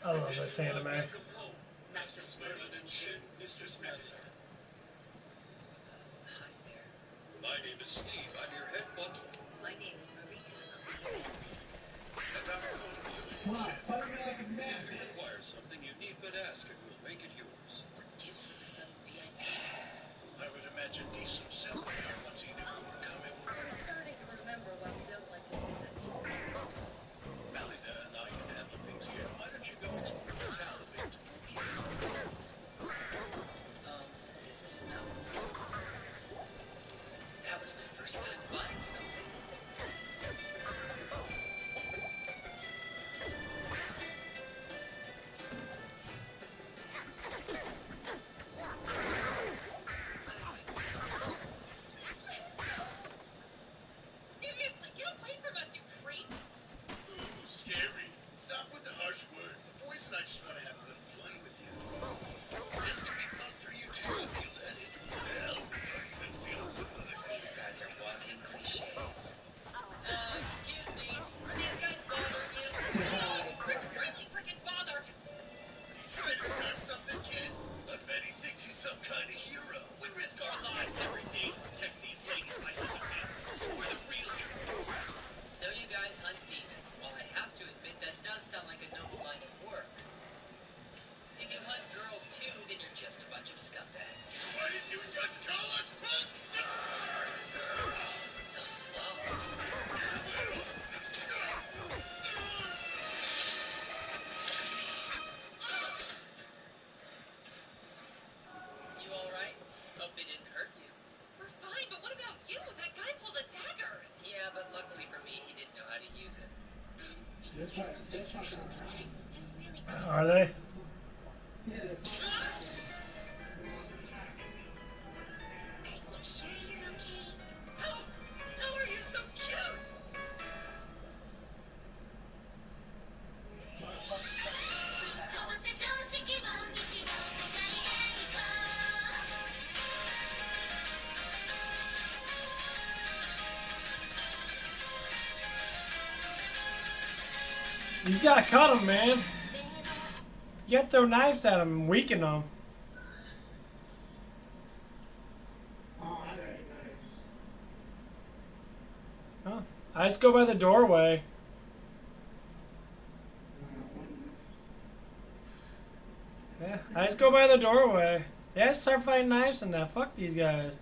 I love this anime.
Welcome home, Masters Merlin and Shin, Mistress Agatha.
Hi there.
My name is Steve. I'm your head butler.
My name is Maria. I'll be your handmaid.
And I'm home to you,
Come on,
Shin.
fight me like a man,
If you
man.
require something, you need but ask, and we'll make it yours.
What gives you the sudden VIP treatment?
I would imagine decent self-care once he knew you were coming.
I'm starting to remember why we don't like to visit.
Malina and I can handle things here. Why don't you go explore the town a bit?
Is this enough? That was my first time buying something.
Seriously, get away from us, you creeps!
Ooh, scary. Stop with the harsh words. The boys and I just want to have a little fun with you. This could be fun for you too if you let it. Hell, I even feel good.
These guys are walking cliches. Excuse me. Are these guys bothering you?
We're extremely freaking bothered!
Trying to start something, kid? I bet he thinks he's some kind of hero. We risk our lives every day to protect these ladies by hunting demons. So we're the real heroes.
So you guys hunt demons. Well, I have to admit that does sound like a noble line of work. If you hunt girls too, then you're just a bunch of scumbags.
Why did you just call us punk?
So slow. You alright? Hope they didn't hurt you.
We're fine, but what about you? That guy pulled a dagger!
Yeah, but luckily for me, he didn't know how to use it.
That's not gonna happen.
Are they?
Yeah, that's
Are you sure you're okay?
Oh, how are you so cute?
You just gotta cut them, man. You gotta throw knives at them and weaken them.
Oh, I got a knife.
Huh? I just go by the doorway. Yeah, I just go by the doorway. Yeah, start fighting knives in there. Fuck these guys.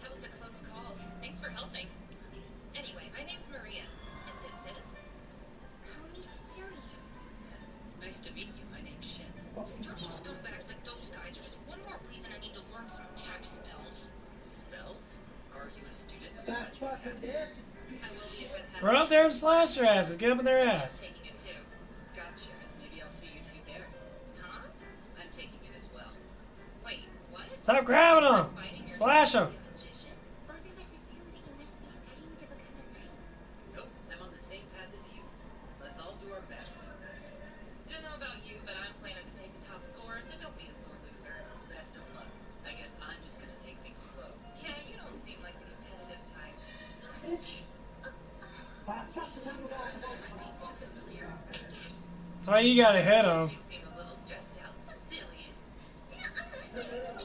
That was a close call. Thanks for helping. Anyway, my name's Maria, and this is...
Call me Cecilia.
Nice to meet you. My name's Shin.
Dirty scumbags like those guys are just one more reason I need to learn some tech spells.
Spells? Are you a student of
That
magic?
fucking it.
I will be if it has...
Run up there and slash their asses. Get up in their
I'm
ass.
taking it too.
Gotcha. Maybe I'll see you two there.
Huh?
I'm taking it as well.
Wait, what?
Stop grabbing them.
Fighting your
Slash them.
magician?
Both of us assumed that you must be studying to become a knight.
Nope, I'm on the same path as you. Let's all do our best.
Don't know about
why you gotta hit him.
You seem a little stressed out, Sicilian.
I know what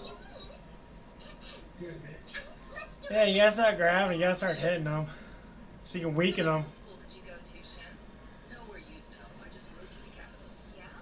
you mean. Let's do
Yeah, you gotta start grabbing. You gotta start hitting them, so you can weaken them.
What school did you go to, Shen?
Nowhere you'd know. I just moved to the capital.
Yeah?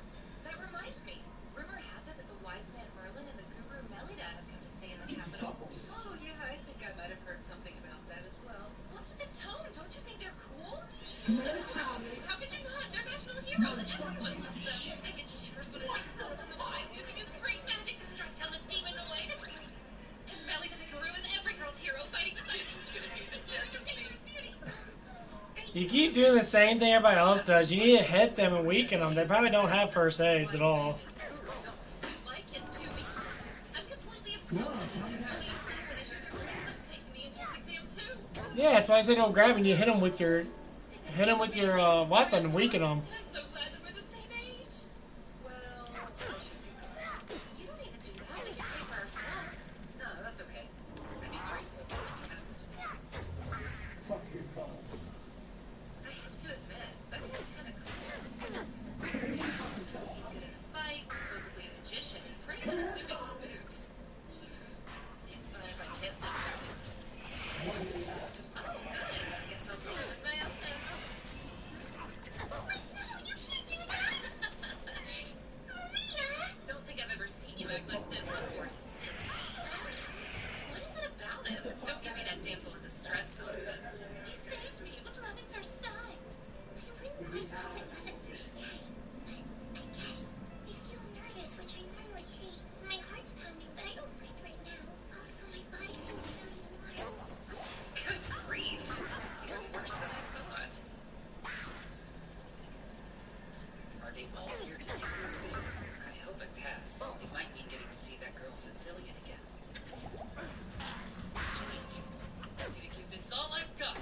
That reminds me. Rumor has it that the wise man Merlin and the guru Melida have come to stay in the capital.
Oh, yeah, I think I might have heard something about that as well.
What's with the tone? Don't you think they're cool? How could you not? They're national heroes. Everyone loves them. I get shivers when I think of Merlin the wise using his great magic to strike down the demonoid. And Melida the guru is every girl's hero fighting the
This is gonna be the death of me.
You keep doing the same thing everybody else does. You need to hit them and weaken them. They probably don't have first aids at all.
Like is too weak. I'm completely obsessed with them. Actually, when I hear their grandson's taking the entrance exam too.
Yeah, that's why I say don't grab and you hit them with your weapon and weaken them.
I'm so glad that we're the same age.
Well,
You don't need to do that. We can pay for ourselves.
no, that's okay. I'd be grateful for any kind of support.
Fuck your phone.
I have to admit, that guy's kind of cool. He's good in a fight, supposedly a magician, and pretty unassuming to boot. It's fine if I kiss him. Oh, good. Guess I'll take him as my own then.
Wait, no, you can't do that. Maria.
Don't think I've ever seen you act like this before, Sicily. What is it about him? Don't give me that damsel in distress nonsense.
He saved me. It was love at first sight. I wouldn't quite call it love at first sight, but I guess I feel nervous, which I normally hate. My heart's pounding, but I don't mind right now. Also, my body feels really warm.
Good grief. That's even worse than I thought.
Are they all here to take their exam? I hope I pass. It might mean getting to see that girl Sicilian again. Sweet.
I'm gonna give this all I've got.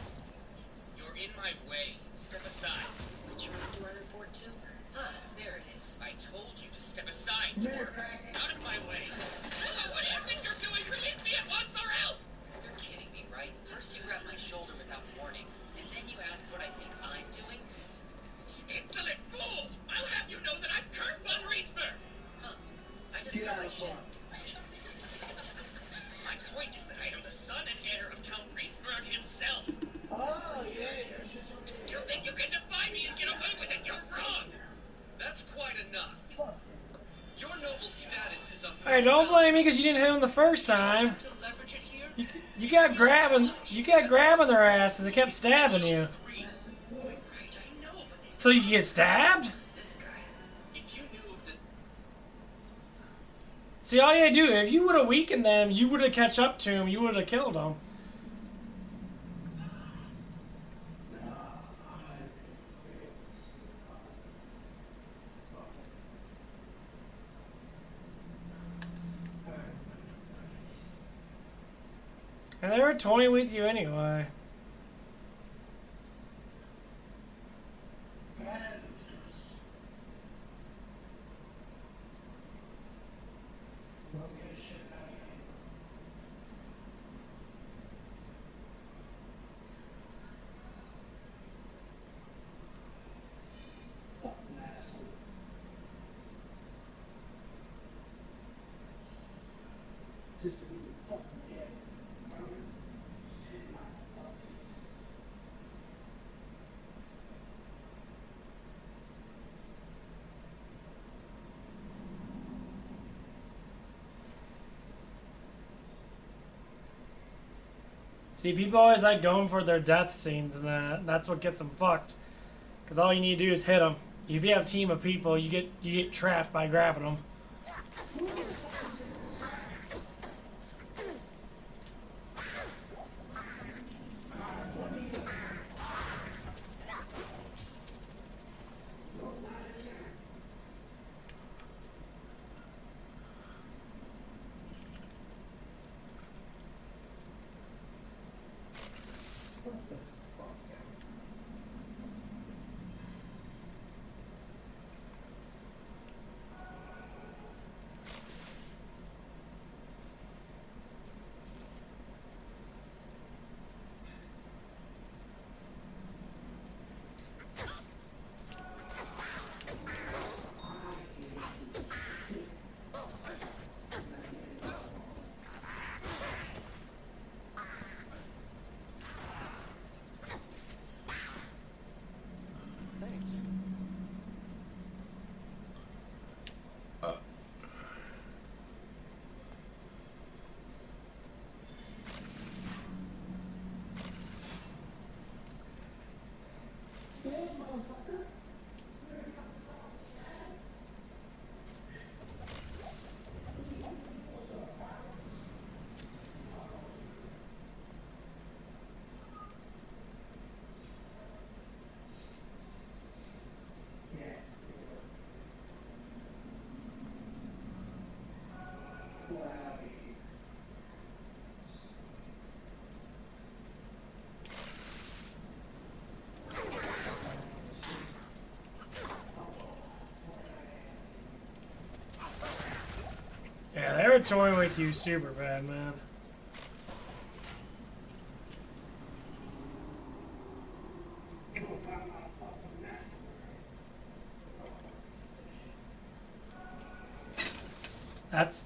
You're in my way. Step aside.
Which room do I report to? Ah, there it is.
I told you to step aside, Twerp. Out of my way. What do you think you're doing? Release me at once or else!
You're kidding me, right? First you grab my shoulder without warning, and then you ask what I think I'm doing?
Insolent fool! I'll have you know that I'm Kurt von Riesberg!
Huh. I just
Get
got
out
my
of the
shit.
phone.
My point is that I am the son and heir of Count Riesberg himself.
Oh, yes.
You think you can defy me and get away with it? You're wrong!
That's quite enough.
Fuck.
Your noble status is a
Hey, don't blame me because you didn't hit them the first time.
to leverage it here.
You kept grabbing their asses. They kept stabbing you.
Right, I know, but this
So you get stabbed?
this guy. If you knew of the
See, all you had to do, if you would have weakened them, you would have catch up to them. You would have killed them. And they were toying with you anyway. See, people always like going for their death scenes, and that's what gets them fucked. Because all you need to do is hit them. If you have a team of people, you get trapped by grabbing them. Yeah, they were toying with you super bad, man.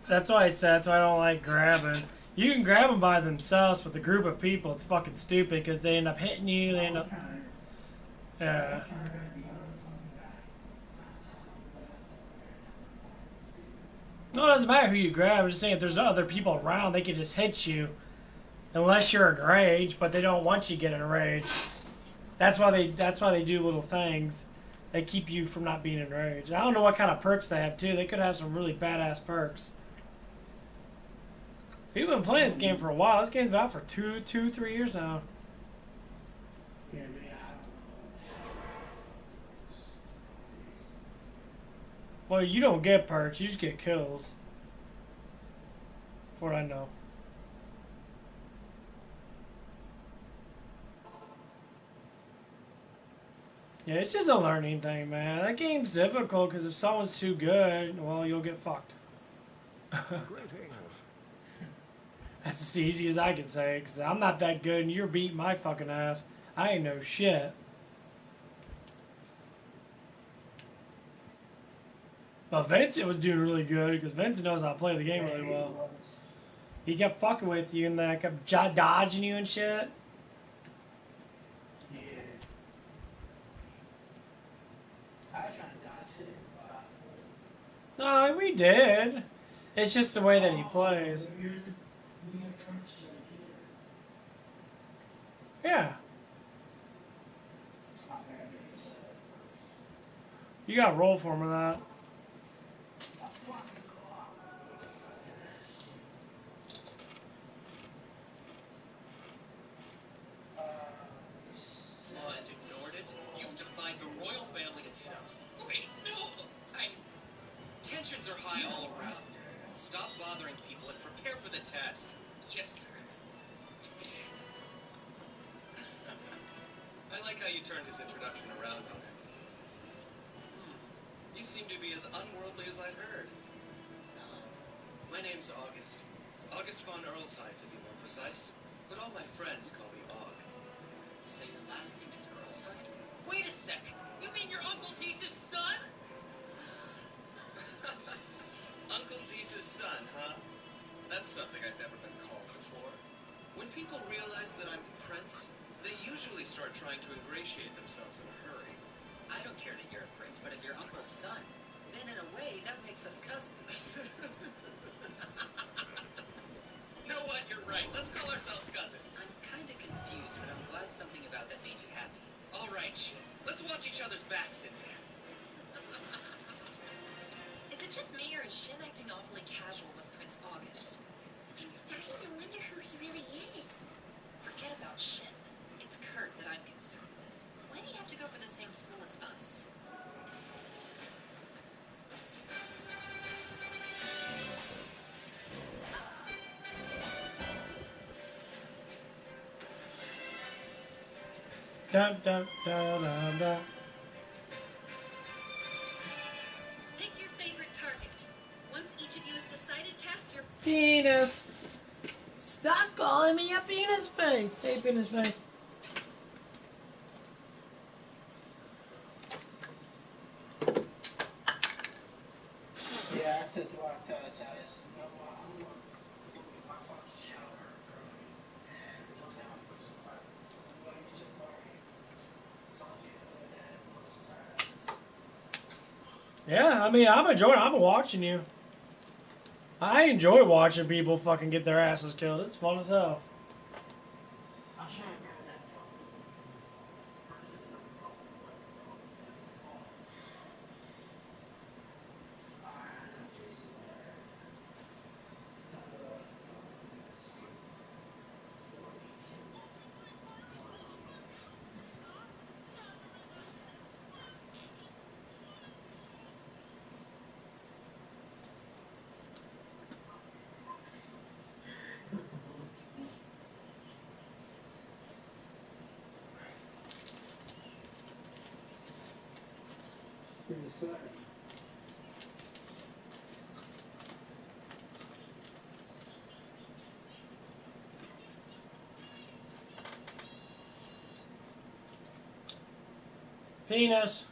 That's why I said that's why I don't like grabbing. You can grab them by themselves, but the group of people, it's fucking stupid because they end up hitting you. They end up, yeah. No, it doesn't matter who you grab. I'm just saying if there's other people around, they can just hit you unless you're enraged. But they don't want you to get enraged. That's why they do little things. They keep you from not being enraged. I don't know what kind of perks they have too. They could have some really badass perks. People have been playing this game for a while. This game's been out for 3 years now. Well, you don't get perks. You just get kills. For what I know. Yeah, it's just a learning thing, man. That game's difficult because if someone's too good, well, you'll get fucked.
Greetings.
That's as easy as I can say, because I'm not that good and you're beating my fucking ass. I ain't no shit. But Vincent was doing really good because Vincent knows how to play the game really well. He kept fucking with you and that kept dodging you and shit. No, we did. It's just the way that he plays. Yeah. You got roll for him with that.
And ignored it? You've defied the royal family itself. Wait, no! Tensions are high all around. Stop bothering people and prepare for the test. Yes, sir. I like how you turned his introduction around on him. You seem to be as unworldly as I'd heard. My name's August. August von Earlshide, to be more precise. But all my friends call me Og. So your last name is Earlshide? Wait a sec! You mean you're Uncle Deese's son? Uncle Deese's son, huh? That's something I've never been called before. When people realize that I'm the prince, they usually start trying to ingratiate themselves in a hurry. I don't care that you're a prince, but if you're Uncle's son, then in a way, that makes us cousins. You know what? You're right. Let's call ourselves cousins. I'm kind of confused, but I'm glad something about that made you happy. All right, Shin. Let's watch each other's backs in there.
Is it just me, or is Shin acting awfully casual with Prince August?
I'm starting to wonder who he really is.
Forget about Shin. It's Kurt that I'm concerned with. Why do you have to go for the same school as us?
Dun, dun, dun, dun, dun.
Pick your favorite target. Once each of you has decided, cast your
Penis. Stop calling me a penis face. Hey, penis face.
Yeah, I said to our guys.
Yeah, I mean, I'm enjoying. I'm watching you. I enjoy watching people fucking get their asses killed. It's fun as hell. Penis.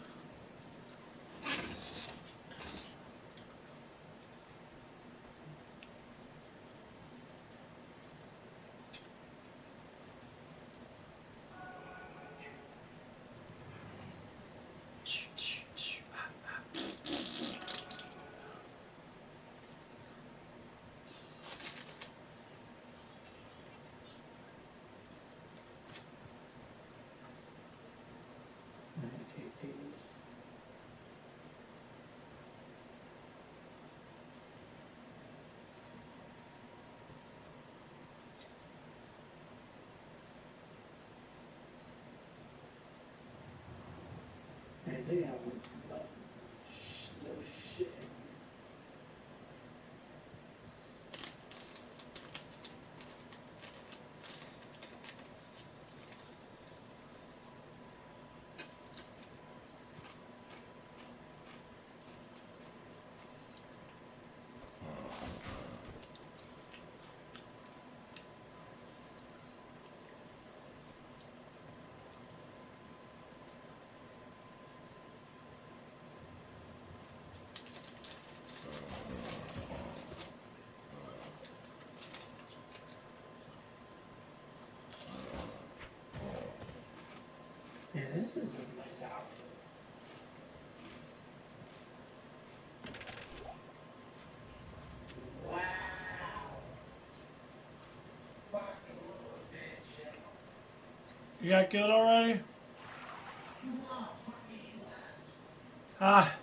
You got killed already? Ah.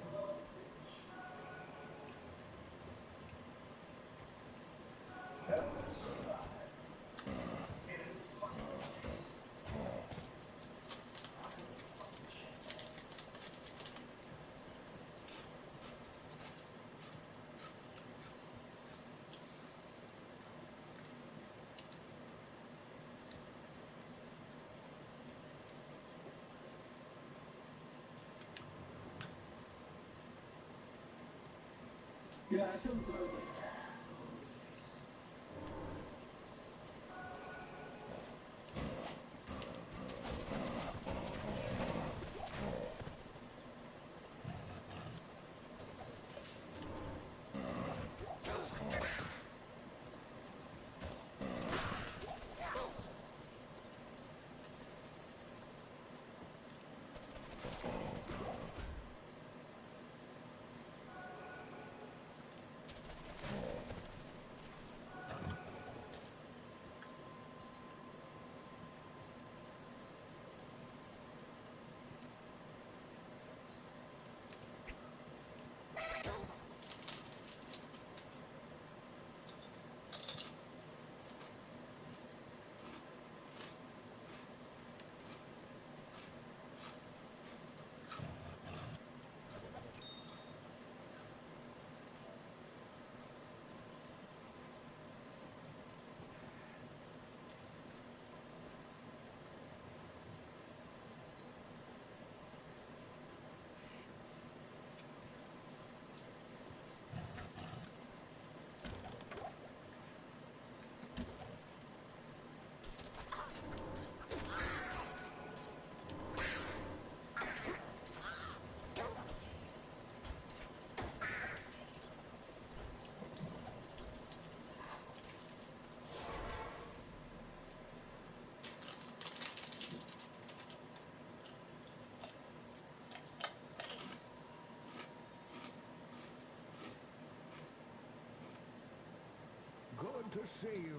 Good to see you.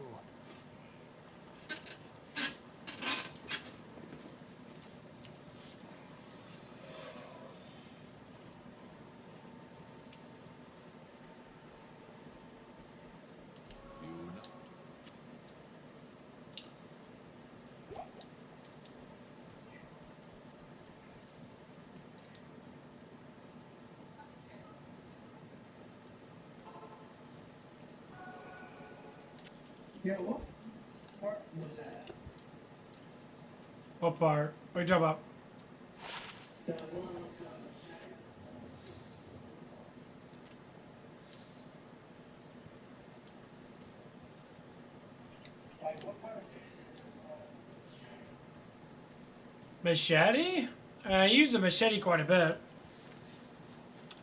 Yeah, what part was that?
What part? What are you talking about?
The one
Machete? I use the machete quite a bit.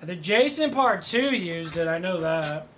I think Jason Part 2 used it, I know that.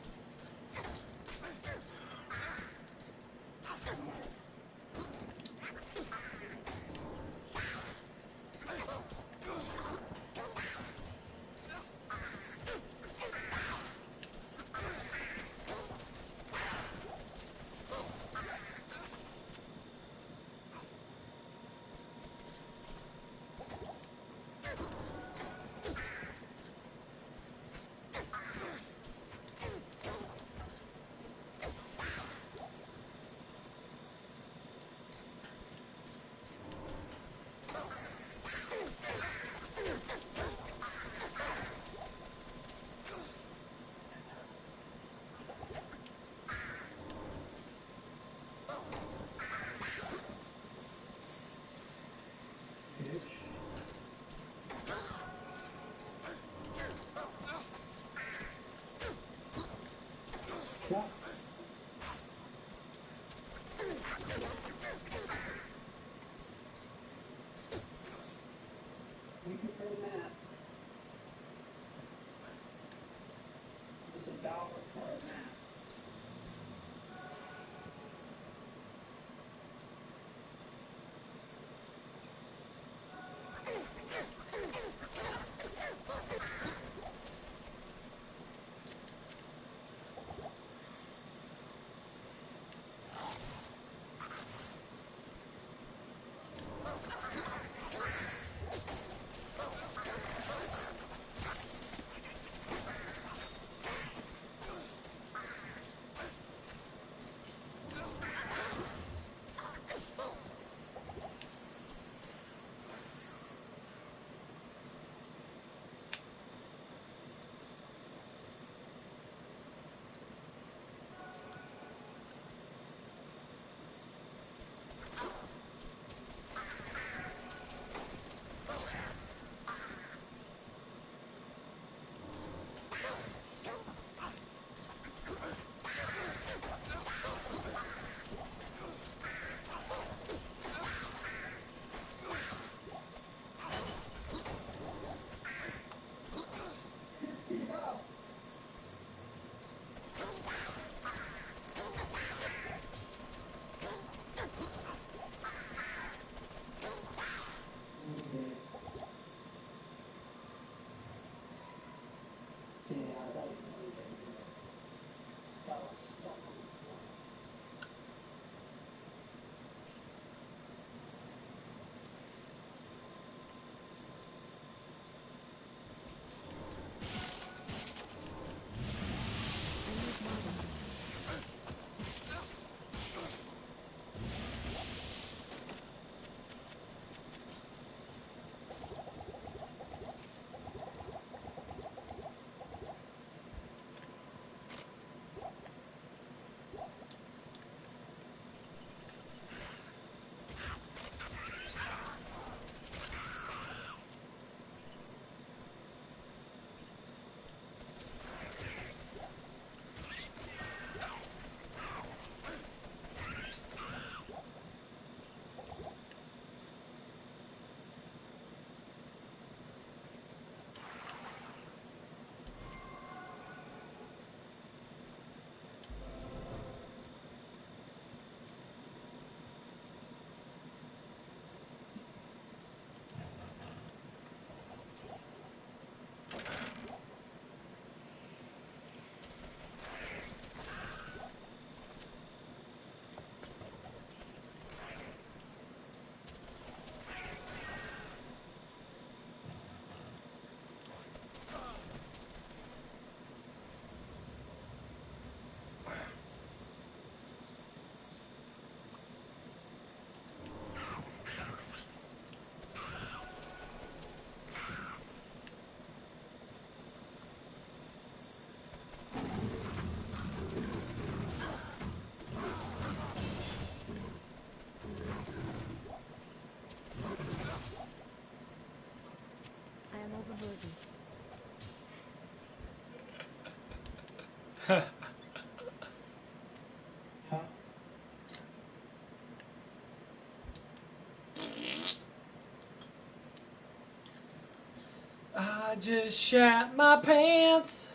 just shat my pants.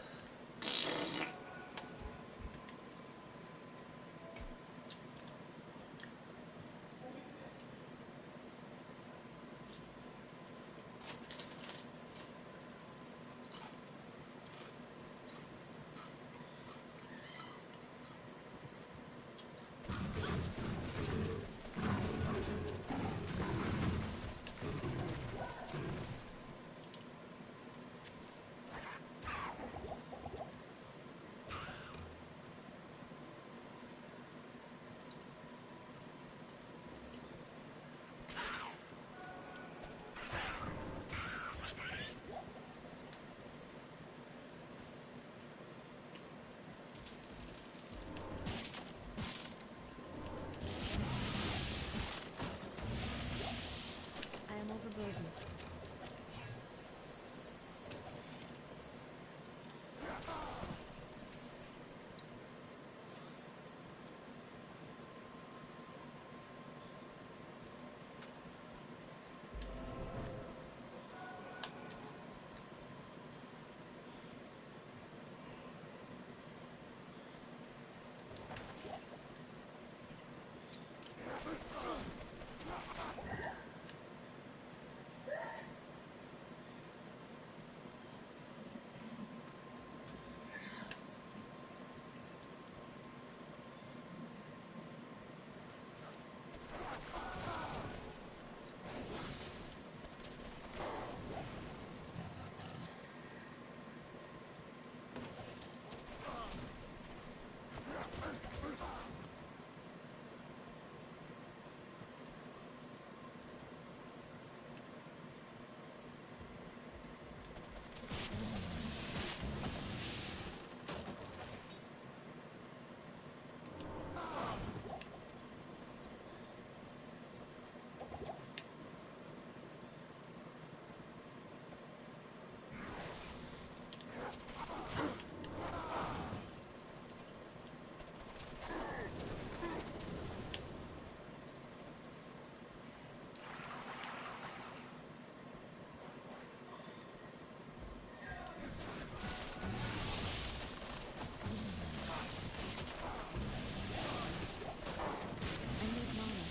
I am overburdened. I need mana.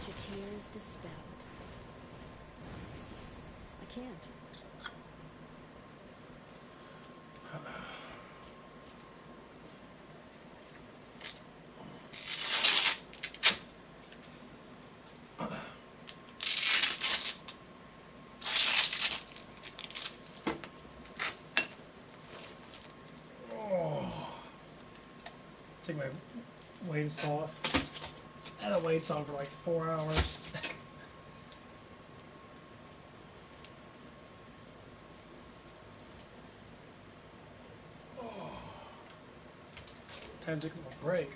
magic here is dispelled. I can't.
Take my weights off. I had the weights on for like 4 hours. Time to take a break.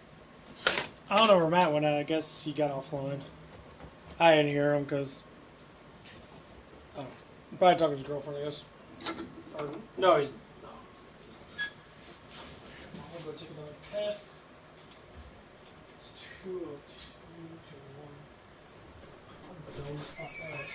I don't know where Matt went at. I guess he got offline. I didn't hear him because probably talking to his girlfriend, I guess. Or, no, he's no. I'm gonna go take another piss. It's 2:02 to 1. I'm zoned the fuck out.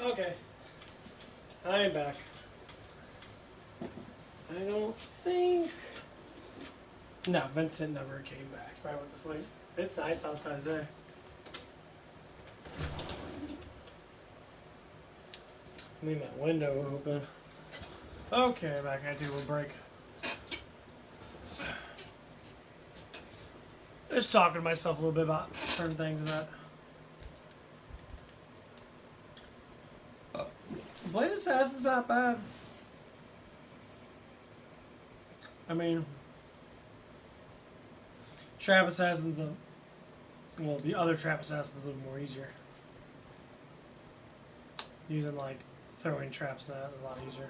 Okay. I'm back. I don't think... No, Vincent never came back. I went to sleep. It's nice outside today. Leave that window open. Okay, back. I do a break. Just talking to myself a little bit about certain things about... Blade Assassin's not bad. I mean... Trap Assassin's a... Well, the other Trap Assassin's a little more easier. Using, like, throwing traps and that is a lot easier.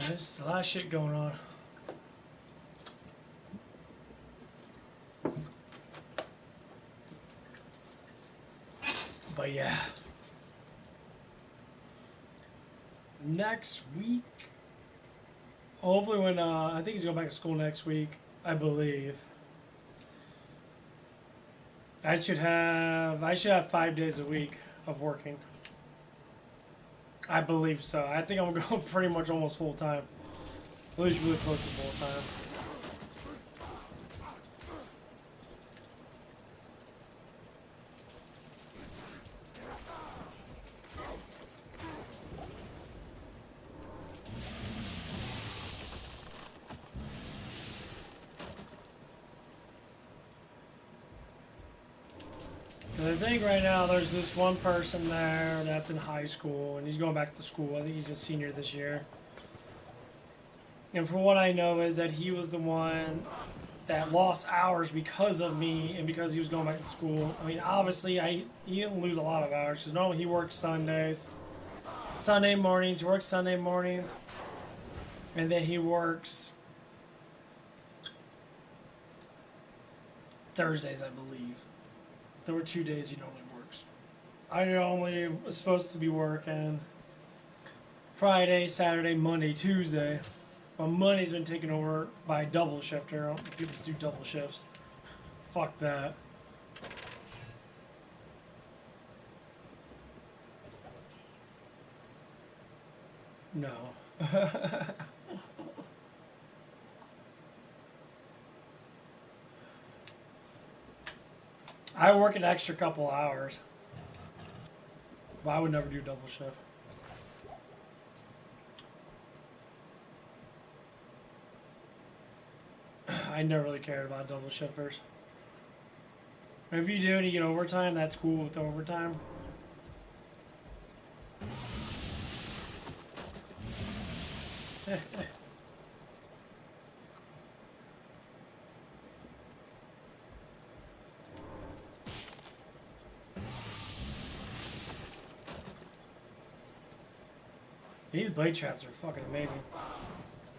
There's a lot of shit going on. But yeah. Next week, hopefully when, I think he's going back to school next week, I believe. I should have 5 days a week of working. I believe so. I think I'm going pretty much almost full time. At least really close to full time. And I think right now there's this one person there that's in high school and he's going back to school. I think he's a senior this year. And from what I know is that he was the one that lost hours because of me and because he was going back to school. I mean, obviously, he didn't lose a lot of hours because normally he works Sundays, Sunday mornings. He works Sunday mornings, and then he works Thursdays, I believe. There were 2 days he normally works. I normally was supposed to be working Friday, Saturday, Monday, Tuesday. But Monday's been taken over by a double shifter. I don't think people do double shifts. Fuck that. No. I work an extra couple hours. But I would never do double shift. I never really cared about double shifters. If you do and you get overtime, that's cool with overtime. These blade traps are fucking amazing.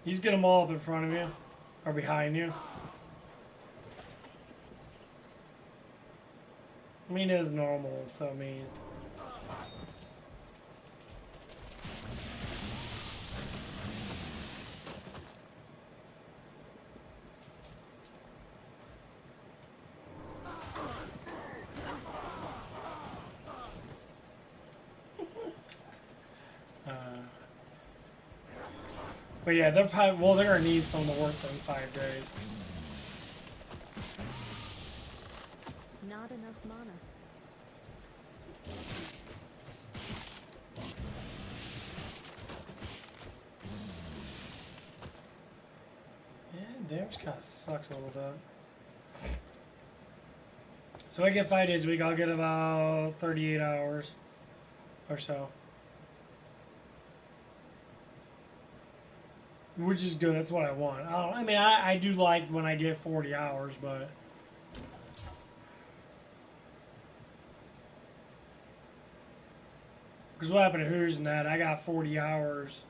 You just get them all up in front of you, or behind you. I mean, it is normal, so I mean... But yeah, they're probably, well, they're gonna need someone to work for in 5 days.
Not enough mana.
Yeah, damage kind of sucks a little bit. So I get 5 days a week, I'll get about 38 hours or so. Which is good, that's what I want. I mean, I do like when I get 40 hours, but... Because what happened to Who's and that? I got 40 hours.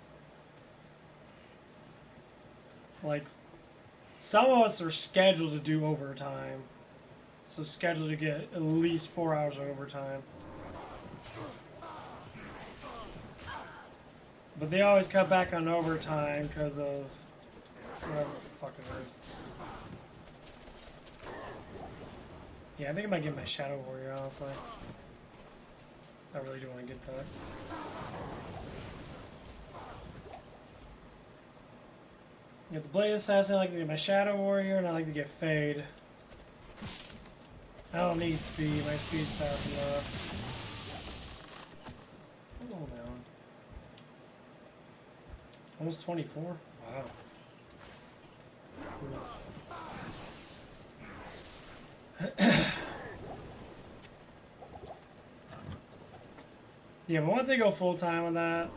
Like, some of us are scheduled to do overtime. So scheduled to get at least 4 hours of overtime. But they always cut back on overtime because of whatever the fuck it is. Yeah, I think I might get my Shadow Warrior, honestly. I really do want to get that. Get the Blade Assassin, I like to get my Shadow Warrior, and I like to get Fade. I don't need speed, my speed's fast enough. Oh man. Almost 24? Wow. Yeah, but once I go full time on that,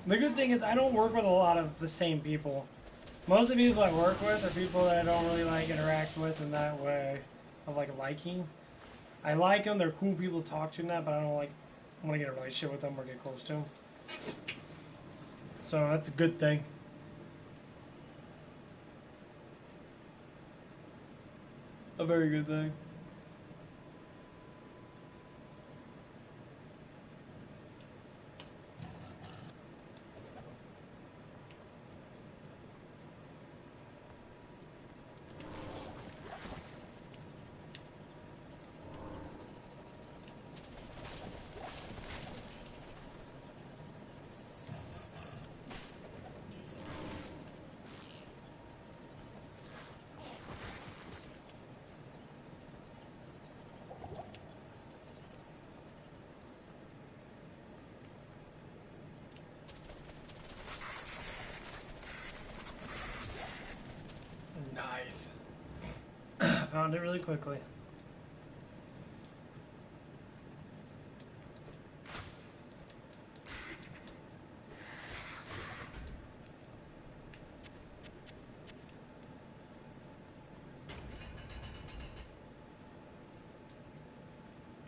the good thing is I don't work with a lot of the same people. Most of the people I work with are people that I don't really like interact with in that way of like liking. I like them, they're cool people to talk to and that, but I don't like want to get a relationship with them or get close to them. So that's a good thing. A very good thing. Nice. Found it really quickly.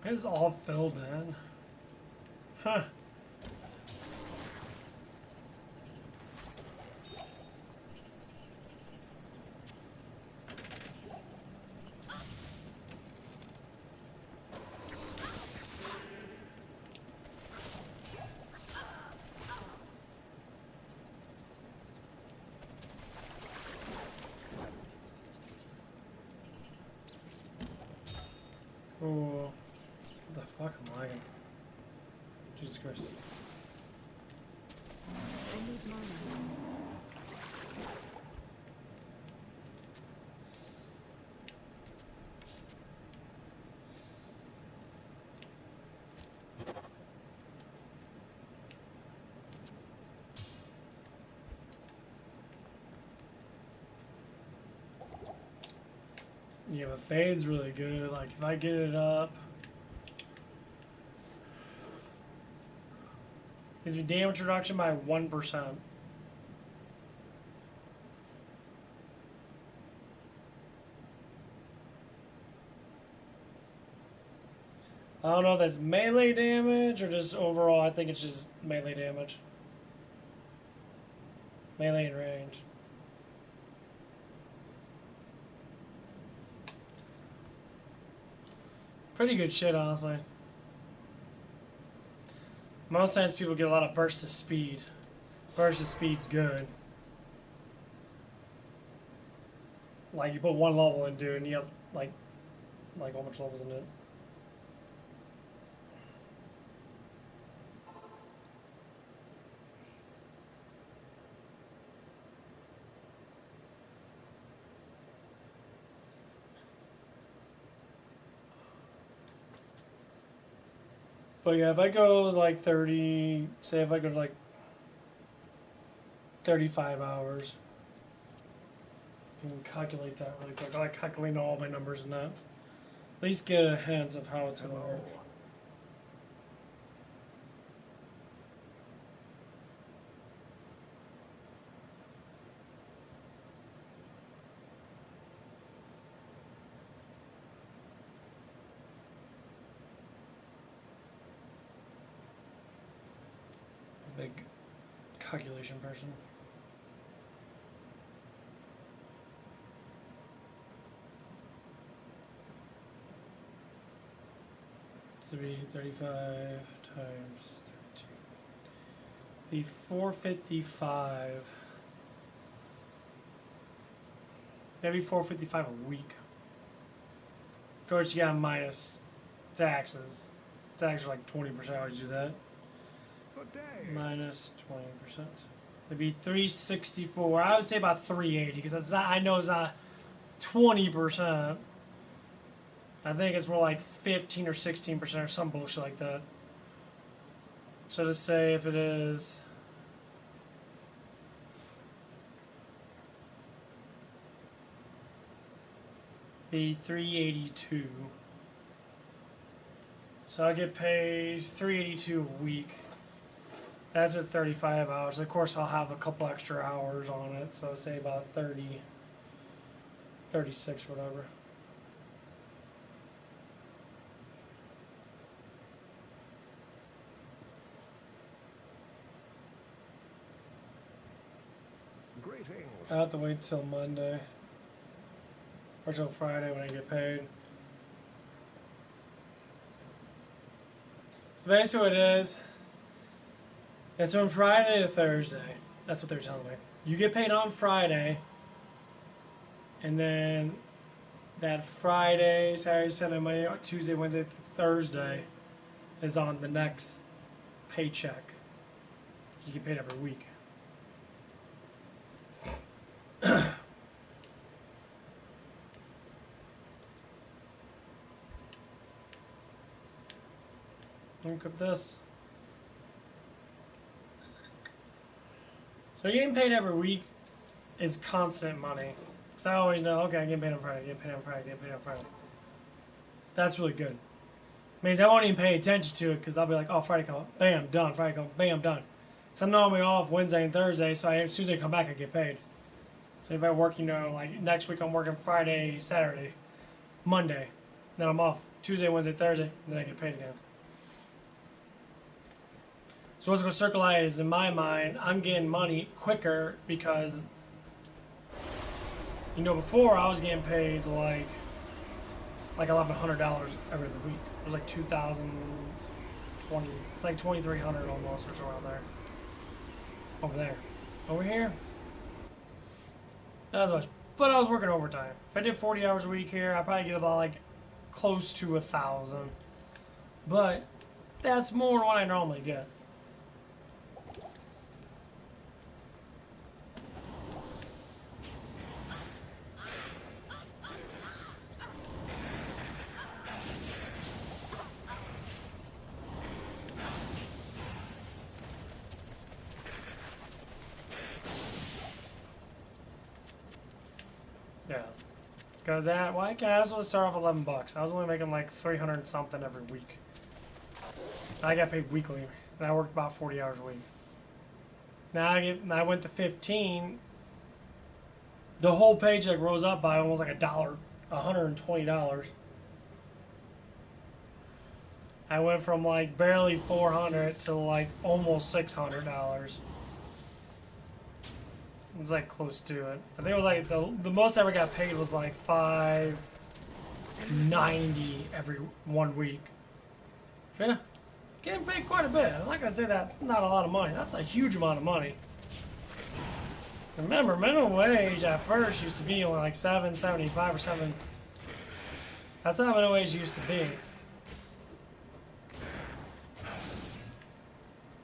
It's all filled in. Huh. Oh, what the fuck am I? Jesus Christ.
I need mana.
Yeah, but Fade's really good. Like, if I get it up, gives me damage reduction by 1%. I don't know if that's melee damage or just overall. I think it's just melee damage. Melee and range. Pretty good shit, honestly. Most times people get a lot of bursts of speed. Burst of speed's good. Like, you put one level in, dude, and you have, like how much levels in it? But yeah, if I go like 30, say if I go to like 35 hours, you can calculate that really quick. I like calculating all my numbers in that. At least get a hint of how it's going to work. big calculation person. This would be 35 times 32. Be 455. Maybe 455 a week. Of course, you got minus taxes. Taxes are like 20%. I always do that. Minus 20%. It'd be 364. I would say about 380 because that's not, I know it's not 20%. I think it's more like 15 or 16% or some bullshit like that. So to say if it is be 382. So I get paid 382 a week. That's with 35 hours. Of course, I'll have a couple extra hours on it, so say about 30, 36, whatever.
Greetings.
I have to wait till Monday or till Friday when I get paid. So basically what it is, it's from Friday to Thursday. That's what they're telling me. You get paid on Friday, and then that Friday, Saturday, Sunday, Monday, Tuesday, Wednesday, Thursday is on the next paycheck. You get paid every week. Look at this. So getting paid every week is constant money. Because I always know, okay, I get paid on Friday, get paid on Friday, get paid on Friday. That's really good. Means I won't even pay attention to it because I'll be like, oh, Friday come up, bam, done. Friday come up, bam, done. So I'm normally off Wednesday and Thursday, so as soon as I come back, I get paid. So if I work, you know, like next week I'm working Friday, Saturday, Monday, then I'm off Tuesday, Wednesday, Thursday, then I get paid again. So what's going to circle is, in my mind, I'm getting money quicker because, you know, before I was getting paid like $1,100 every other week. It was like 2,020. It's like 2,300 almost, or so around there. Over there. Over here, not as much. But I was working overtime. If I did 40 hours a week here, I'd probably get about like close to 1,000. But that's more than what I normally get. Yeah. Because that, well, I was going to start off $11. I was only making like 300 something every week. I got paid weekly, and I worked about 40 hours a week. Now I went to 15. The whole paycheck rose up by almost like $120. I went from like barely 400 to like almost $600. It was like close to it. I think it was like the most I ever got paid was like $590 every 1 week. Yeah, getting paid quite a bit. Like I said, that's not a lot of money. That's a huge amount of money. Remember, minimum wage at first used to be only like $7.75 or $7. That's how minimum wage used to be.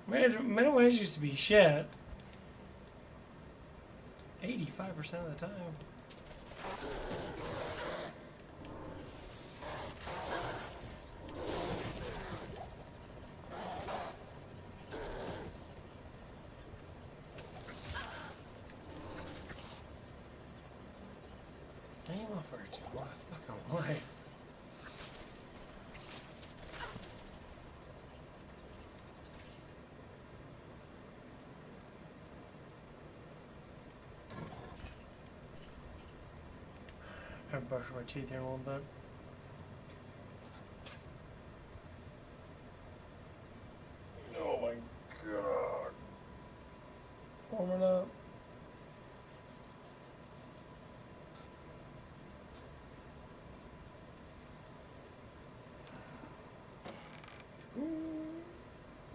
Minimum wage used to be shit. 85% of the time. Damn, I'll fire you. What a fucking way. I brush my teeth here a little bit. Oh my god. warming up.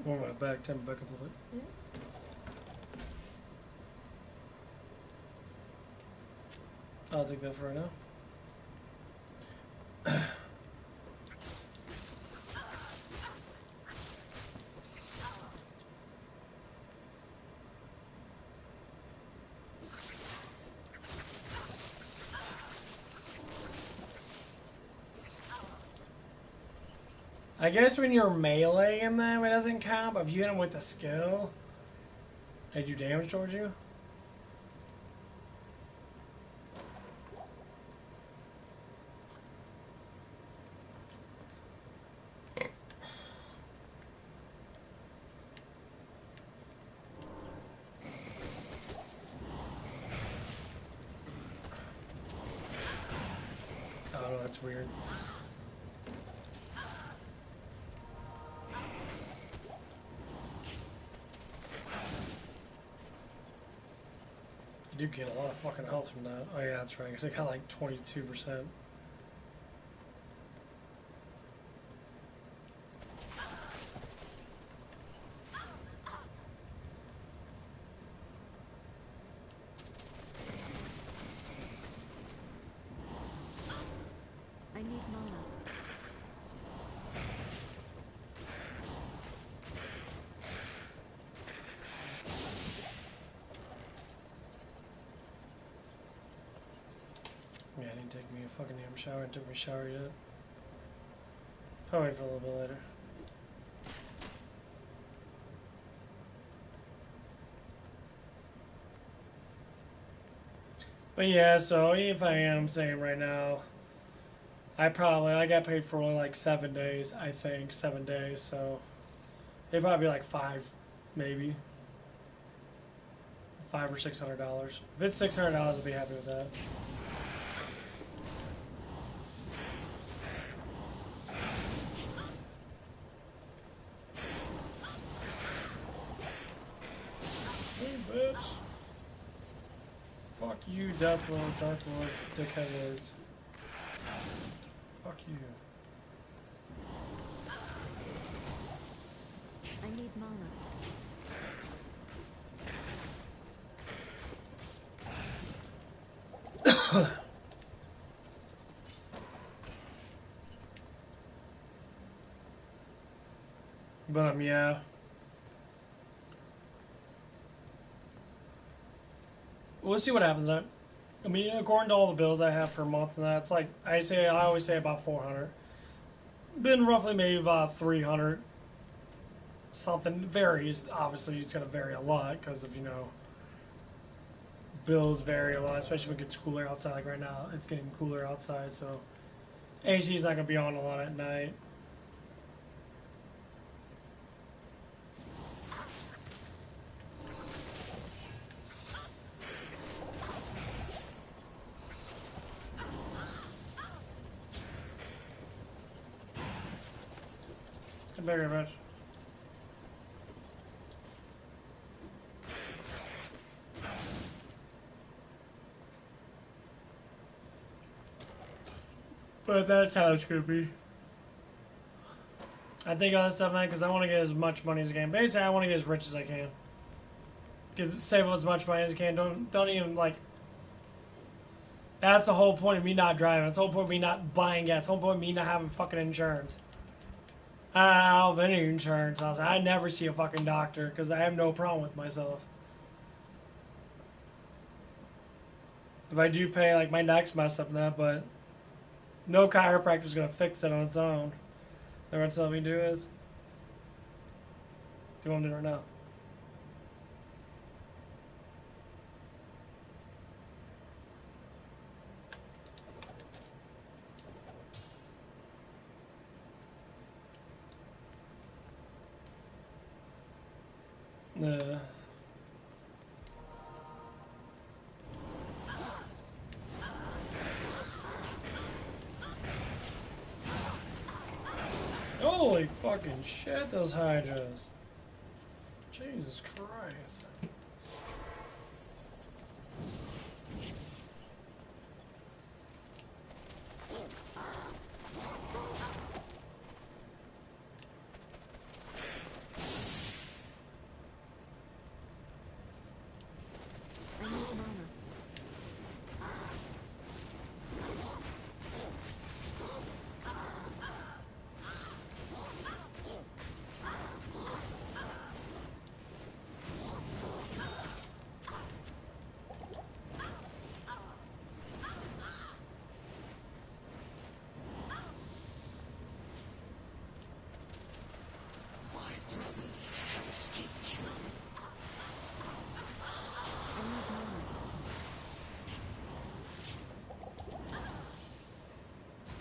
Warm my back, turn back up a little bit. I'll take that for right now. I guess when you're meleeing them, it doesn't count, but if you hit them with a skill, they do damage towards you. Oh, no, that's weird. You do get a lot of fucking health from that. Oh yeah, that's right, because they got like 22%.
I need mana.
Yeah, I didn't take me a fucking damn shower. I took my shower yet. Probably for a little bit later. But yeah, so if I am saying right now, I got paid for only like 7 days, I think, 7 days, so it'd probably be like 5, maybe. $500 or $600. If it's $600, I'll be happy with that. Hey, bitch. Fuck you, Death Lord, Dark Lord, Dickhead Lords. Fuck you.
I need mana.
But yeah. We'll see what happens. I mean, according to all the bills I have per month, and that's like I always say about 400. Been roughly maybe about 300. Something varies. Obviously, it's gonna vary a lot because of bills vary a lot, especially when it gets cooler outside. Like right now, it's getting cooler outside, so AC is not gonna be on a lot at night. Very much. But that's how it's gonna be. I think all this stuff, man, because I want to get as much money as I can. Basically, I want to get as rich as I can. Because save as much money as I can. Don't even like. That's the whole point of me not driving. That's the whole point of me not buying gas. That's the whole point of me not having fucking insurance. I don't have any insurance. I never see a fucking doctor because I have no problem with myself. If I do pay, like my neck's messed up now, but no chiropractor's gonna fix it on its own. They're gonna tell me to do is do what I'm doing right now. Holy fucking shit, those hydras. Jesus Christ.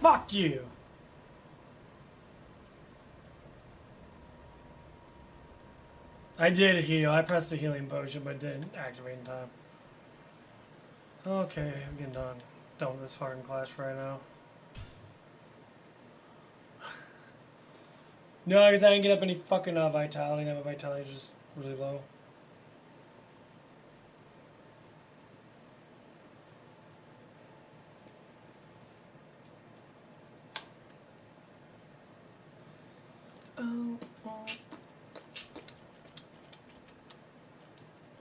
Fuck you. I did heal. I pressed the healing potion, but didn't activate in time. Okay, I'm getting done. Done with this fucking clash right now. No, because I didn't get up any fucking vitality. Now my vitality is just really low.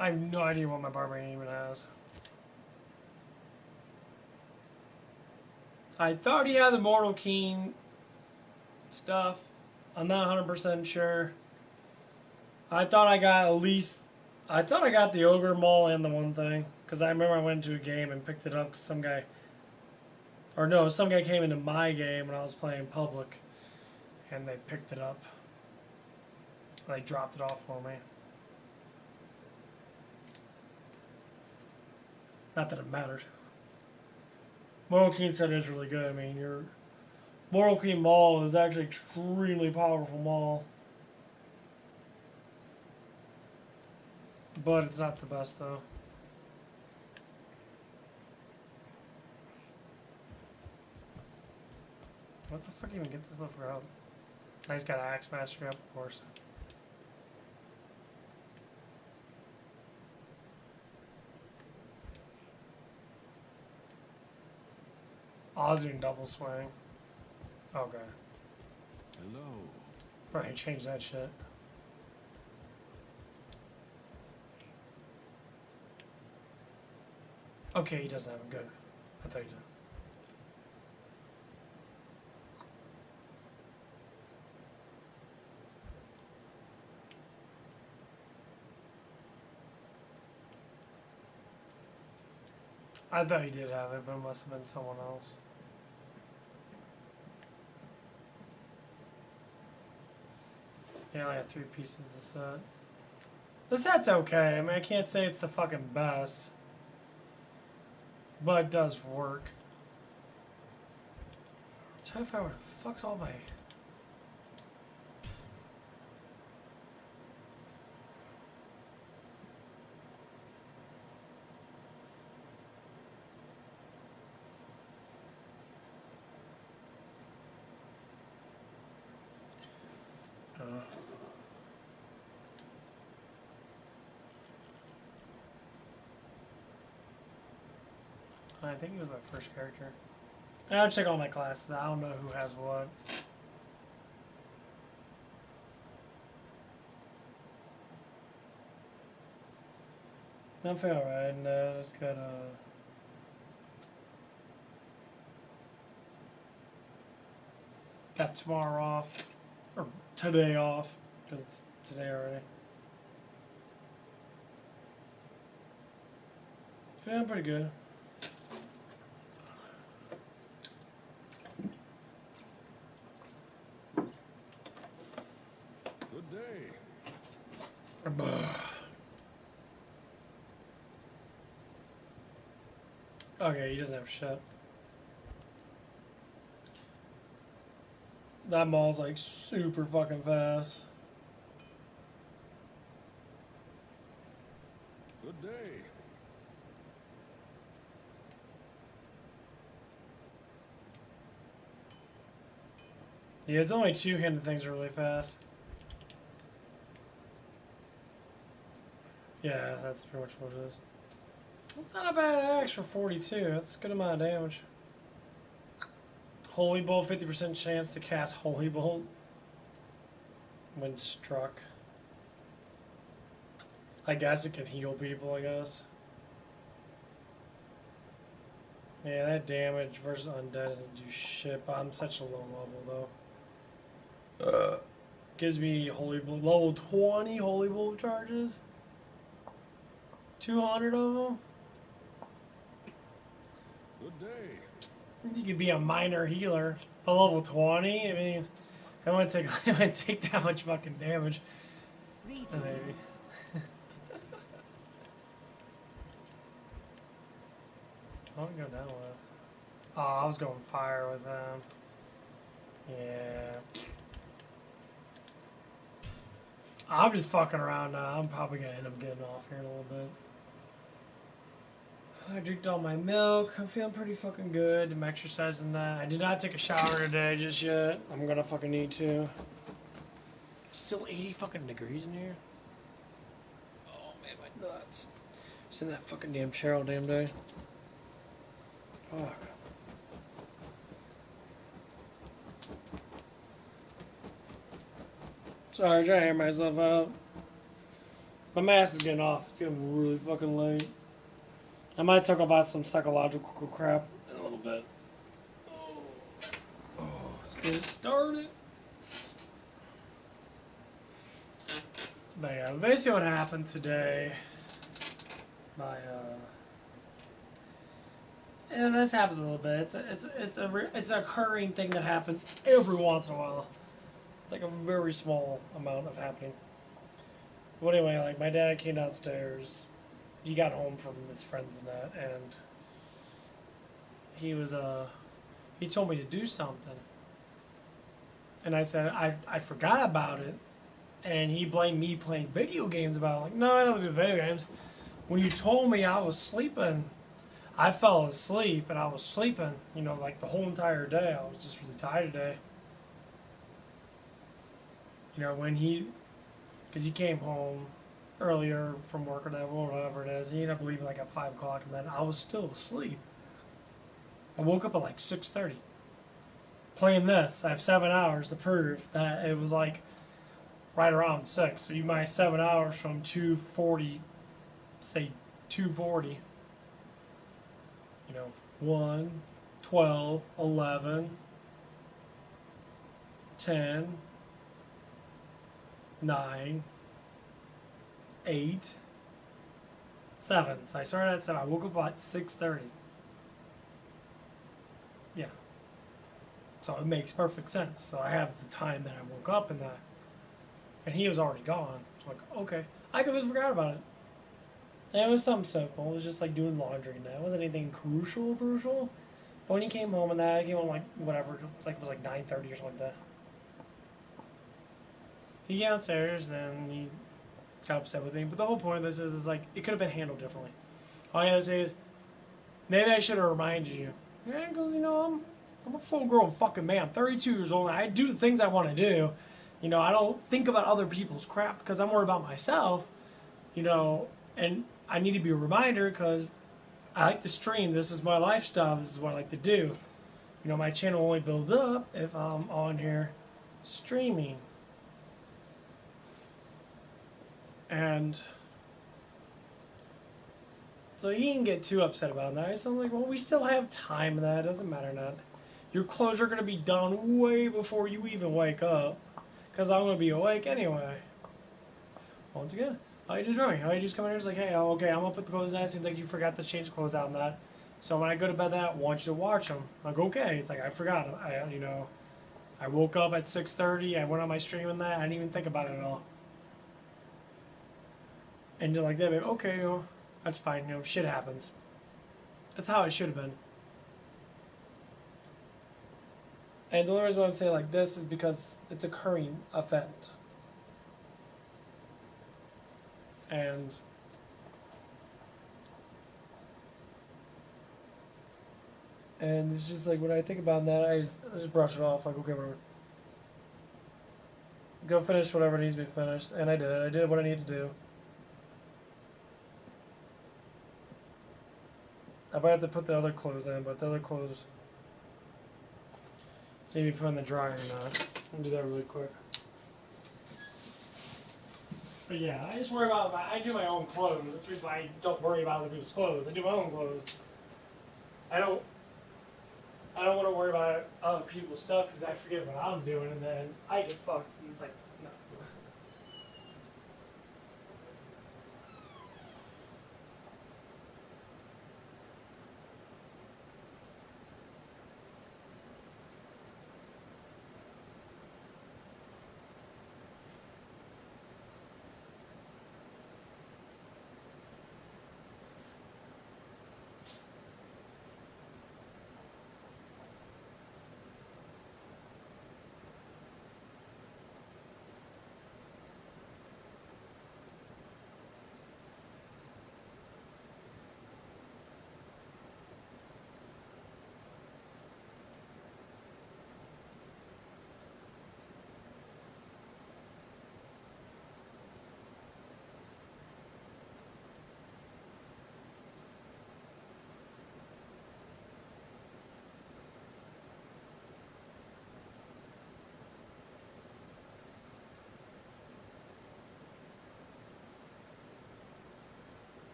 I have no idea what my barbarian even has. I thought he had the Mortal Keen stuff. I'm not 100% sure. I thought I got at least... I thought I got the Ogre Maul and the one thing. Because I remember I went into a game and picked it up because some guy... Or no, some guy came into my game when I was playing public. And they picked it up. They dropped it off for me. Not that it mattered. Mortal Keen set is really good. I mean, your Mortal Keen Maul is actually extremely powerful Maul. But it's not the best, though. What the fuck even get this motherfucker out? I just got an Axe Master up, of course. I was doing double swing. Okay.
Hello.
Probably change that shit. Okay, he doesn't have a good. I thought he did. I thought he did have it, but it must have been someone else. Yeah, I have 3 pieces of the set. The set's okay. I mean, I can't say it's the fucking best. But it does work. Try to find where the fuck's all my... I think it was my first character. I'll check all my classes. I don't know who has what. I'm feeling alright, and just got tomorrow off, or today off, because it's today already. Feeling pretty good.
Good day.
Okay, he doesn't have shit. That Maul's like super fucking fast.
Good day.
Yeah, it's only 2-handed things are really fast. Yeah, that's pretty much what it is. That's not a bad axe for 42. That's a good amount of damage. Holy Bolt, 50% chance to cast Holy Bolt when struck. I guess it can heal people, I guess. Yeah, that damage versus undead doesn't do shit, but I'm such a low level, though. Gives me Holy Bolt, level 20 Holy Bolt charges. 200 of them.
Good day.
You could be a minor healer. A level 20, I mean, it wouldn't take that much fucking damage. Maybe. What do I go down with? Oh, I was going fire with them. Yeah. I'm just fucking around now. I'm probably gonna end up getting off here in a little bit. I drank all my milk. I'm feeling pretty fucking good. I'm exercising that. I did not take a shower today just yet. I'm gonna fucking need to. It's still 80 fucking degrees in here. Oh man, my nuts. Just in that fucking damn chair all damn day. Fuck. Sorry, I'm trying to hear myself out. My mask is getting off. It's getting really fucking late. I might talk about some psychological crap in a little bit. Oh, let's get it started. But yeah, basically what happened today, and this happens a little bit. It's a occurring thing that happens every once in a while. It's like a very small amount of happening. But anyway, like my dad came downstairs. He got home from his friends and that, and he told me to do something, and I said I forgot about it, and he blamed me playing video games about it. Like, no, I don't do video games. When you told me I was sleeping, I fell asleep and I was sleeping, you know, like the whole entire day. I was just really tired today. You know, because he came home earlier from work or whatever it is. He ended up leaving like at 5 o'clock, and then I was still asleep. I woke up at like 6:30. Playing this, I have 7 hours to prove that it was like right around 6. So you minus 7 hours from 2:40, say 2:40. You know, 1, 12, 11, 10, 9, 8, 7. So I started at 7. I woke up at 6:30. Yeah. So it makes perfect sense. So I have the time that I woke up and that. And he was already gone. So like, okay. I completely forgot about it. And it was something simple. It was just like doing laundry and that. It wasn't anything crucial. But when he came home and that, he came home like whatever. It was like 9:30 or something like that. He got downstairs and he got upset with me. But the whole point of this is like, it could have been handled differently. All I gotta say is, maybe I should have reminded you. Yeah, because, you know, I'm a full-grown fucking man. I'm 32 years old. I do the things I want to do. You know, I don't think about other people's crap because I'm worried about myself. You know, and I need to be a reminder because I like to stream. This is my lifestyle. This is what I like to do. You know, my channel only builds up if I'm on here streaming. And so he didn't get too upset about that. So I'm like, well, we still have time in that. It doesn't matter now. Your clothes are going to be done way before you even wake up. Because I'm going to be awake anyway. Once again, all you do is running. All you do is come in here and say, hey, okay, I'm going to put the clothes in. It seems like you forgot to change clothes out in that. So when I go to bed I want you to watch them. I'm like, okay. It's like, I forgot. I woke up at 6:30. I went on my stream and that. I didn't even think about it at all. And you're like, that, okay, you know, that's fine. You know, shit happens. That's how it should have been. And the only reason why I say like this is because it's a occurring event. And it's just like when I think about that, I just brush it off. Like, okay, whatever. Go finish whatever needs to be finished. And I did. I did what I needed to do. I might have to put the other clothes in, but the other clothes need to be put in the dryer or not. I'll do that really quick. But yeah, I just worry about I do my own clothes. That's the reason why I don't worry about other people's clothes. I do my own clothes. I don't want to worry about other people's stuff because I forget what I'm doing and then I get fucked. And it's like, no.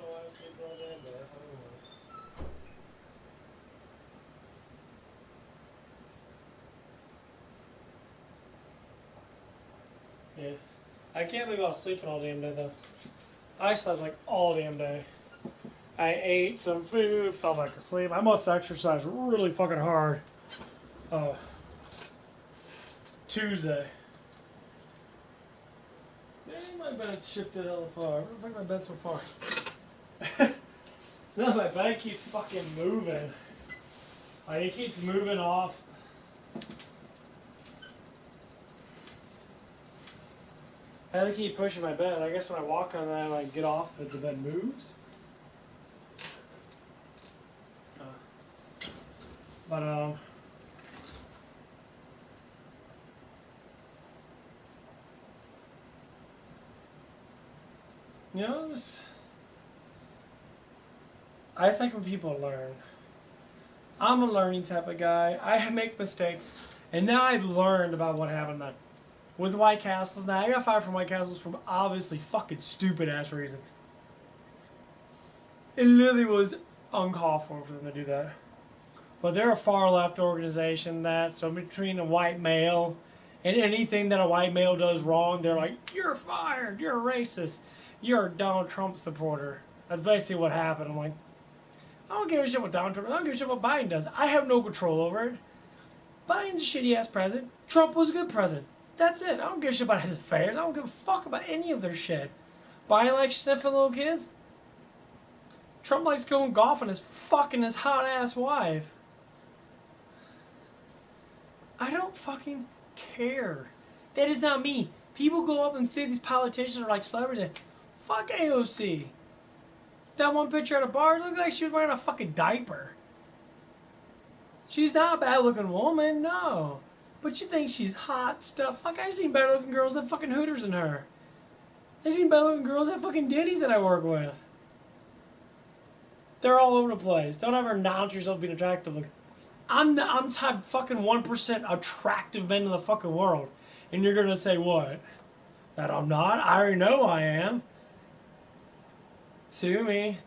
why I was sleeping all damn day. I thought it was. Yeah. I can't believe I was sleeping all damn day though. I slept like all damn day. I ate some food, fell back asleep. I must exercise really fucking hard. Tuesday. Man, my bed shifted hella far. I don't think my bed's so far. No, my bed keeps fucking moving. Like, it keeps moving off. I have to keep pushing my bed. I guess when I walk on that, I get off, but the bed moves. But, you know, I just like when people learn. I'm a learning type of guy. I make mistakes, and now I've learned about what happened then. With White Castles, now I got fired from White Castles from obviously fucking stupid ass reasons. It literally was uncalled for them to do that. But they're a far left organization that, so between a white male and anything that a white male does wrong, they're like, you're fired, you're a racist, you're a Donald Trump supporter. That's basically what happened. I'm like, I don't give a shit what Donald Trump does. I don't give a shit what Biden does. I have no control over it. Biden's a shitty ass president. Trump was a good president. That's it. I don't give a shit about his affairs. I don't give a fuck about any of their shit. Biden likes sniffing little kids. Trump likes going golfing his fucking his hot ass wife. I don't fucking care. That is not me. People go up and say these politicians are like celebrities. Fuck AOC. That one picture at a bar looked like she was wearing a fucking diaper. She's not a bad looking woman, no. But you think she's hot stuff. Fuck, I've seen better looking girls than fucking Hooters than her. I've seen better looking girls than fucking Denny's that I work with. They're all over the place. Don't ever announce yourself being attractive. Look, I'm type fucking 1% attractive men in the fucking world. And you're gonna say what? That I'm not? I already know I am. Sue me.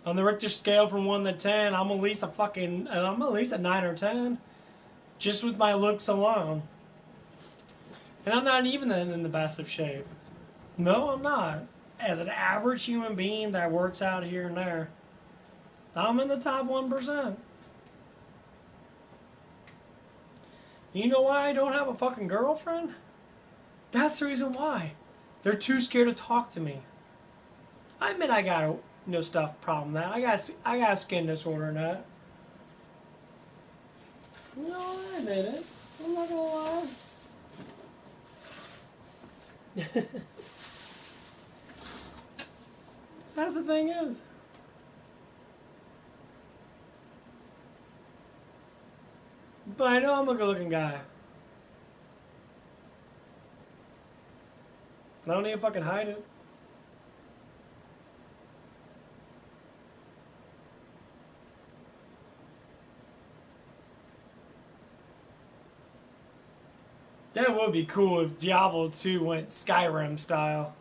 On the Richter scale from 1 to 10, I'm at least a 9 or 10. Just with my looks alone. And I'm not even in the best of shape. No, I'm not. As an average human being that works out here and there, I'm in the top 1%. You know why I don't have a fucking girlfriend? That's the reason why. They're too scared to talk to me. I admit I got a stuff problem that. I got a skin disorder and that. No, I admit it. I'm not gonna lie. That's the thing is. But I know I'm a good looking guy. I don't need to fucking hide it. That would be cool if Diablo 2 went Skyrim style.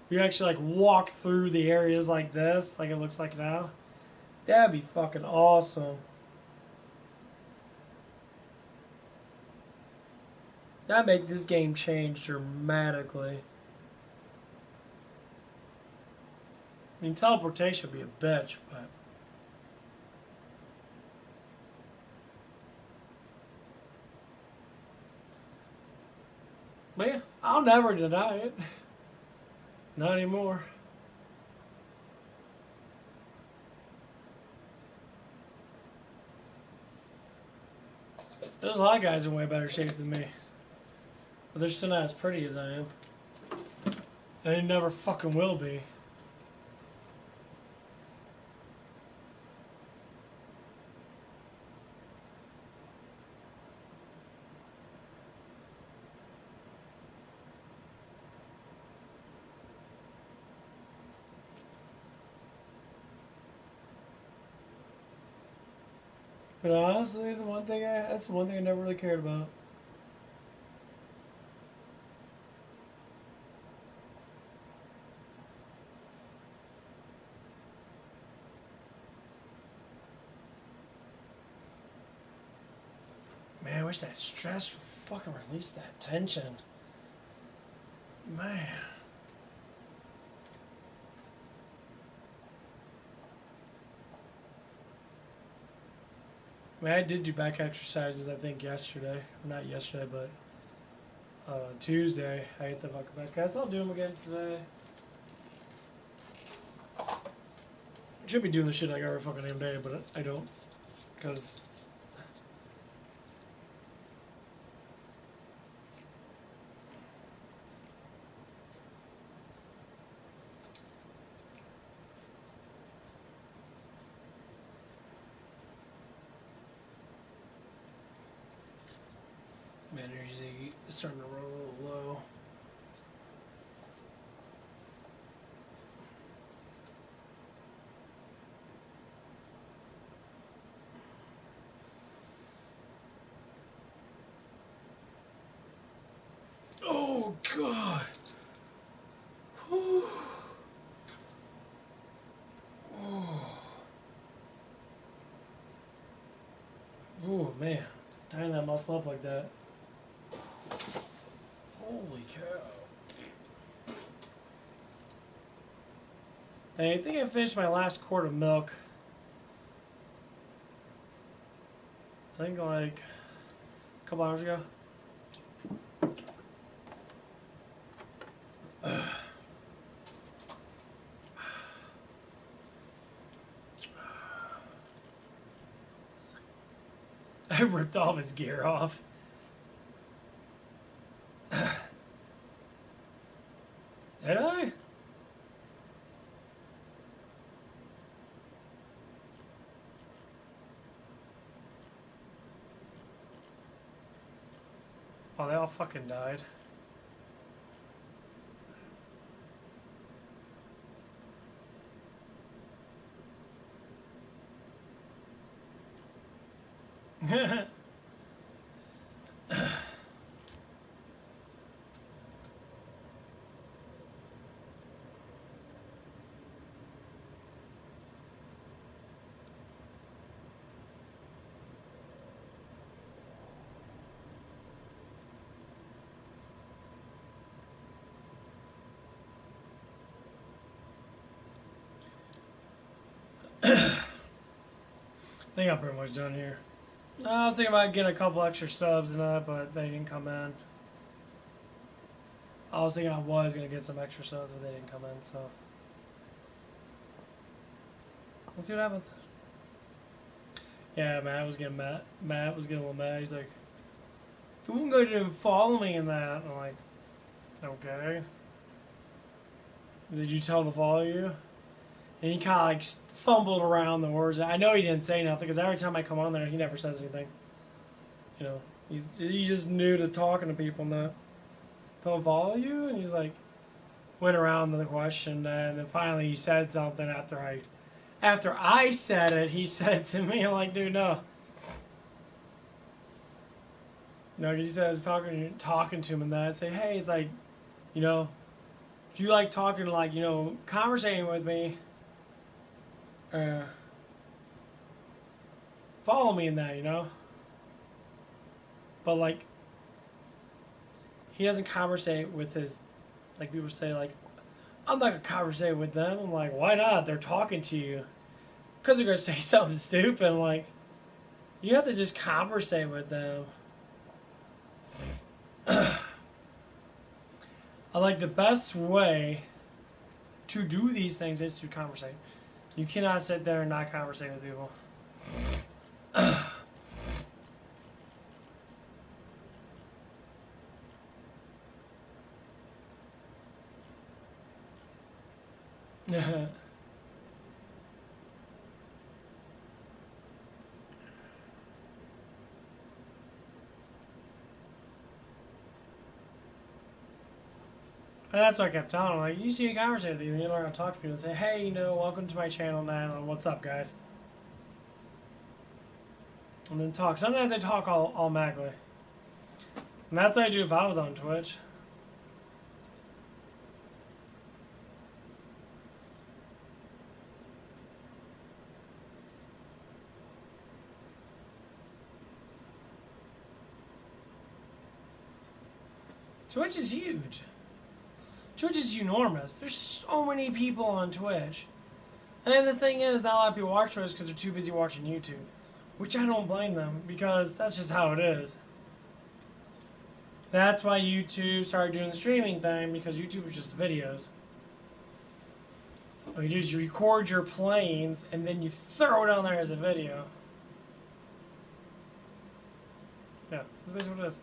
You actually like walk through the areas like this, like it looks like now. That'd be fucking awesome. That'd make this game change dramatically. I mean, teleportation would be a bitch, but... But yeah, I'll never deny it. Not anymore. There's a lot of guys in way better shape than me. But they're still not as pretty as I am. And they never fucking will be. But honestly, that's the one thing I never really cared about. wish that stress would fucking release that tension. Man. I mean, I did do back exercises, I think, yesterday. Not yesterday, but Tuesday. I hit the fucking back. Guys, I'll do them again today. I should be doing this shit like every fucking damn day, but I don't. Because... my energy is starting to run a little low. Oh, God. Whew. Oh. Oh, man. Tying that muscle up like that. Holy cow. Hey, I think I finished my last quart of milk. I think like a couple hours ago. I ripped all of his gear off. Did I? Oh, they all fucking died. I think I'm pretty much done here. I was thinking about getting a couple extra subs and that, but they didn't come in. I was thinking I was going to get some extra subs, but they didn't come in, so. Let's see what happens. Yeah, Matt was getting mad. Matt was getting a little mad. He's like, "You won't go to follow me in that." I'm like, okay. Did you tell him to follow you? And he kind of like fumbled around the words. I know he didn't say nothing because every time I come on there, he never says anything. You know, he's just new to talking to people and that. Tell him follow you, and he's like, went around the question, and then finally he said something after I said it. He said it to me. I'm like, dude, no. No, because he said I was talking to him and that. I'd say, hey, it's like, you know, if you like talking, like, you know, conversating with me, follow me in that, you know. But like, he doesn't conversate with his, like people say, like, I'm not gonna conversate with them. I'm like, why not? They're talking to you. Because they're gonna say something stupid. I'm like, you have to just conversate with them. I like the best way to do these things is to conversate. You cannot sit there and not conversate with people. And that's what I kept telling him. Like, you see a conversation with you, you learn how to talk to people and say, hey, you know, welcome to my channel now. What's up, guys? And then talk. Sometimes I talk all magically. And that's what I do if I was on Twitch. Twitch is huge. Twitch is enormous. There's so many people on Twitch. And the thing is, not a lot of people watch Twitch because they're too busy watching YouTube. Which I don't blame them, because that's just how it is. That's why YouTube started doing the streaming thing, because YouTube was just videos. What you do is you record your planes, and then you throw it on there as a video. Yeah, that's basically what it is.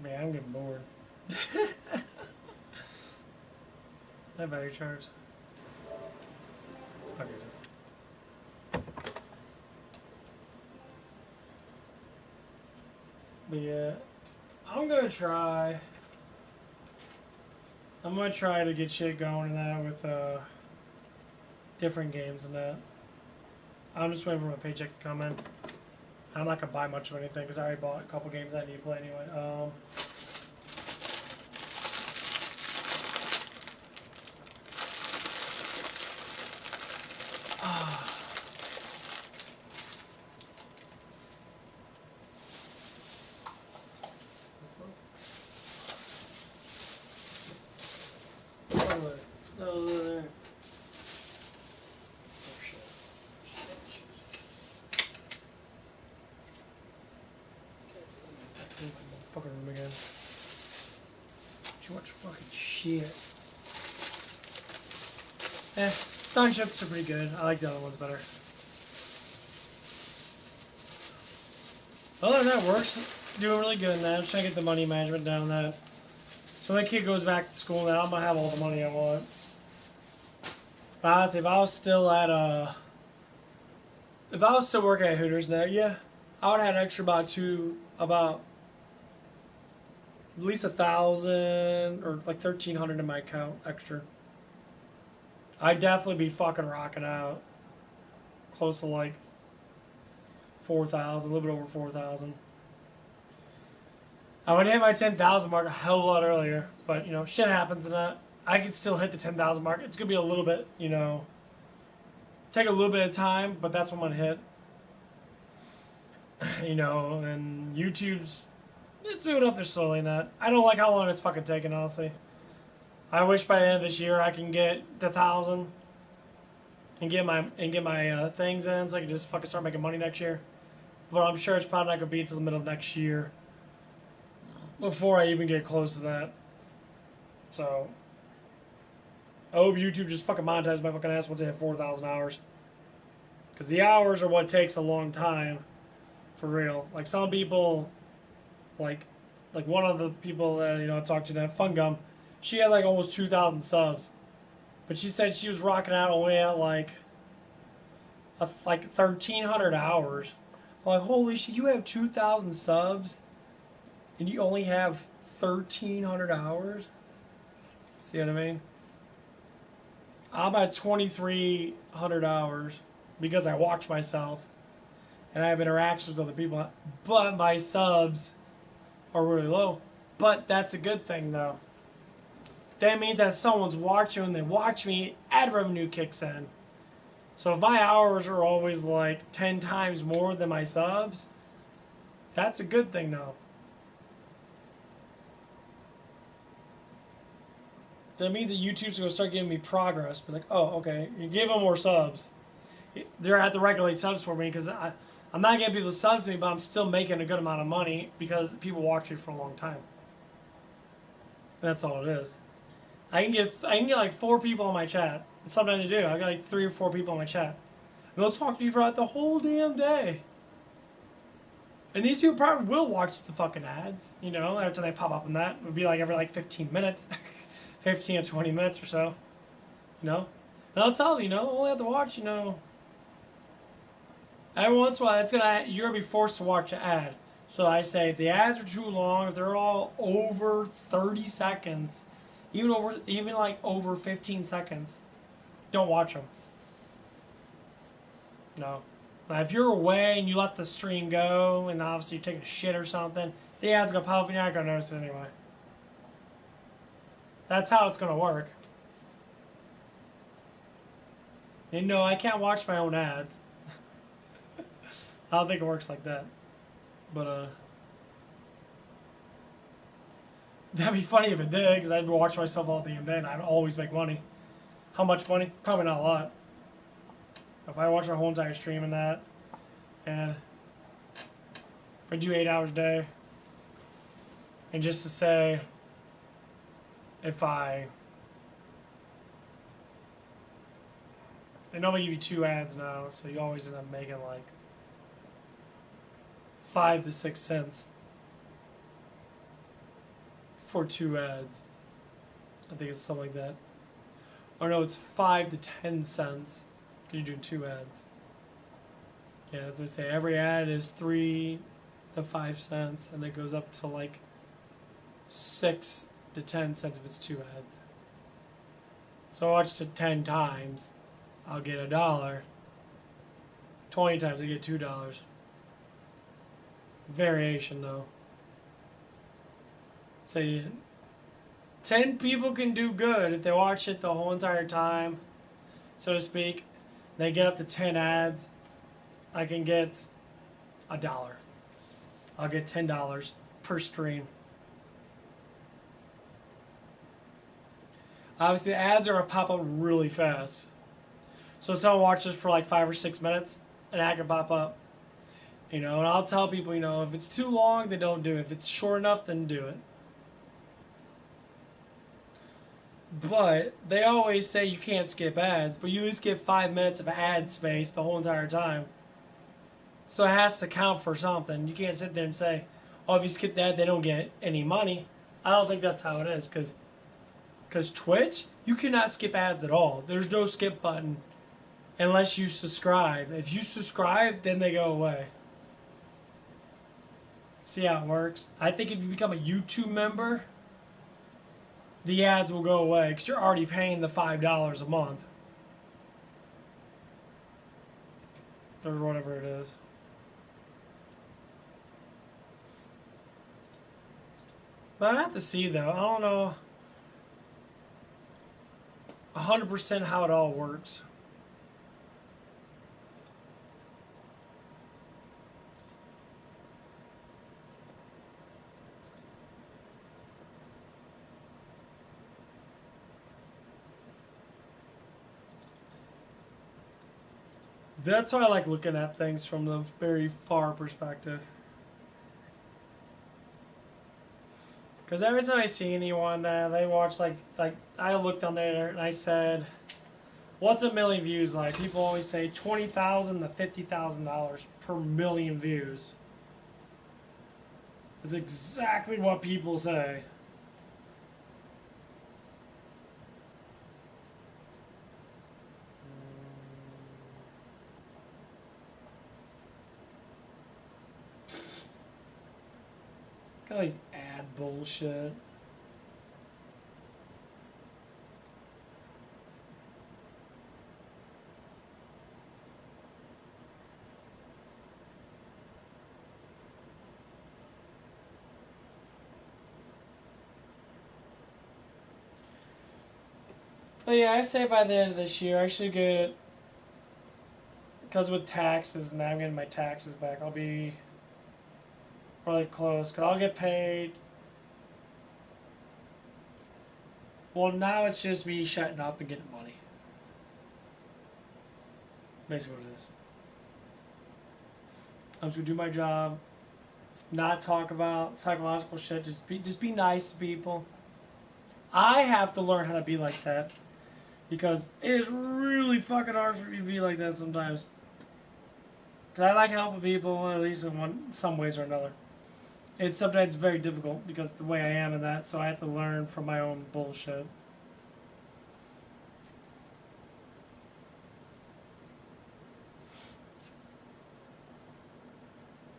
Man, I'm getting bored. That battery charge. Okay, it is. But yeah, I'm gonna try to get shit going in that with different games and that. I'm just waiting for my paycheck to come in. I'm not gonna buy much of anything because I already bought a couple games I need to play anyway. No, there. Oh shit. Fucking room again. Too much fucking shit. Sun chips are pretty good. I like the other ones better. Other than that, work's doing really good in that. I'm trying to get the money management down that. So when my kid goes back to school now, I'm gonna have all the money I want. But honestly, if I was still working at Hooters now, yeah, I would have had extra about at least 1,000 or like 1,300 in my account extra. I'd definitely be fucking rocking out close to like 4,000, a little bit over 4,000. I would hit my 10,000 mark a hell of a lot earlier, but you know, shit happens and I could still hit the 10,000 mark. It's gonna be a little bit, you know, take a little bit of time, but that's when I'm gonna hit. You know, and it's moving up there slowly in that. I don't like how long it's fucking taking, honestly. I wish by the end of this year I can get the 1,000 and get my things in, so I can just fucking start making money next year. But I'm sure it's probably not gonna be until the middle of next year before I even get close to that. So I hope YouTube just fucking monetizes my fucking ass once I hit 4,000 hours. Because the hours are what takes a long time, for real. Like some people, like one of the people that I talked to, that Fun Gum, she has like almost 2,000 subs, but she said she was rocking out only at like 1,300 hours. I'm like, holy shit, you have 2,000 subs, and you only have 1,300 hours. See what I mean? I'm at 2,300 hours because I watch myself and I have interactions with other people, but my subs are really low. But that's a good thing, though. That means that someone's watching and they watch me, ad revenue kicks in. So if my hours are always like 10 times more than my subs, that's a good thing, though. That means that YouTube's going to start giving me progress. Be like, oh, okay, you give them more subs. They're going to have to regulate subs for me because I'm not getting people to sub to me, but I'm still making a good amount of money because people watch me for a long time. And that's all it is. I can get like 4 people on my chat. It's something to do. I got like 3 or 4 people on my chat. And they'll talk to you for like the whole damn day. And these people probably will watch the fucking ads, every time they pop up in that. It would be like every like 15 minutes. 15 or 20 minutes or so. And I'll tell them, only have to watch, every once in a while you're gonna be forced to watch an ad. So I say if the ads are too long, if they're all over 30 seconds, even like over 15 seconds, don't watch them. No. Now, if you're away and you let the stream go, and obviously you're taking a shit or something, the ad's gonna pop up and you're not gonna notice it anyway. That's how it's gonna work. And no, I can't watch my own ads. I don't think it works like that. But That'd be funny if it did, because I'd watch myself all day and then I'd always make money. How much money? Probably not a lot. If I watch my whole entire stream and that, and if I do 8 hours a day, and just to say, if I, they normally give you 2 ads now, so you always end up making like 5 to 6 cents for 2 ads. I think it's something like that. Or no, it's 5 to 10 cents because you're doing 2 ads. Yeah, as I say, every ad is 3 to 5 cents, and it goes up to like 6 to 10 cents if it's 2 ads. So I watched it 10 times, I'll get $1. 20 times, I get $2. Variation though. Say 10 people can do good if they watch it the whole entire time, so to speak. They get up to 10 ads. I can get $1. I'll get $10 per stream. Obviously, the ads are gonna pop up really fast. So if someone watches for like 5 or 6 minutes, an ad can pop up. You know, and I'll tell people, you know, if it's too long, then don't do it. If it's short enough, then do it. But they always say you can't skip ads, but you at least get 5 minutes of ad space the whole entire time. So it has to count for something. You can't sit there and say, oh, if you skip that, they don't get any money. I don't think that's how it is, because Twitch, you cannot skip ads at all. There's no skip button unless you subscribe. If you subscribe, then they go away. See how it works? I think if you become a YouTube member, the ads will go away because you're already paying the $5 a month. Or whatever it is. But I have to see though. I don't know 100% how it all works. That's why I like looking at things from the very far perspective. Because every time I see anyone that they watch, like I looked on there and I said, what's a million views like? People always say $20,000 to $50,000 per million views. That's exactly what people say. Kind of like ad bullshit. But yeah, I say by the end of this year, I should get, because with taxes, now I'm getting my taxes back, I'll be probably close, because I'll get paid. Well, now it's just me shutting up and getting money. Basically what it is. I'm just going to do my job, not talk about psychological shit, just be nice to people. I have to learn how to be like that, because it is really fucking hard for me to be like that sometimes. Because I like helping people, at least in some ways or another. It's sometimes very difficult because the way I am in that, so I have to learn from my own bullshit.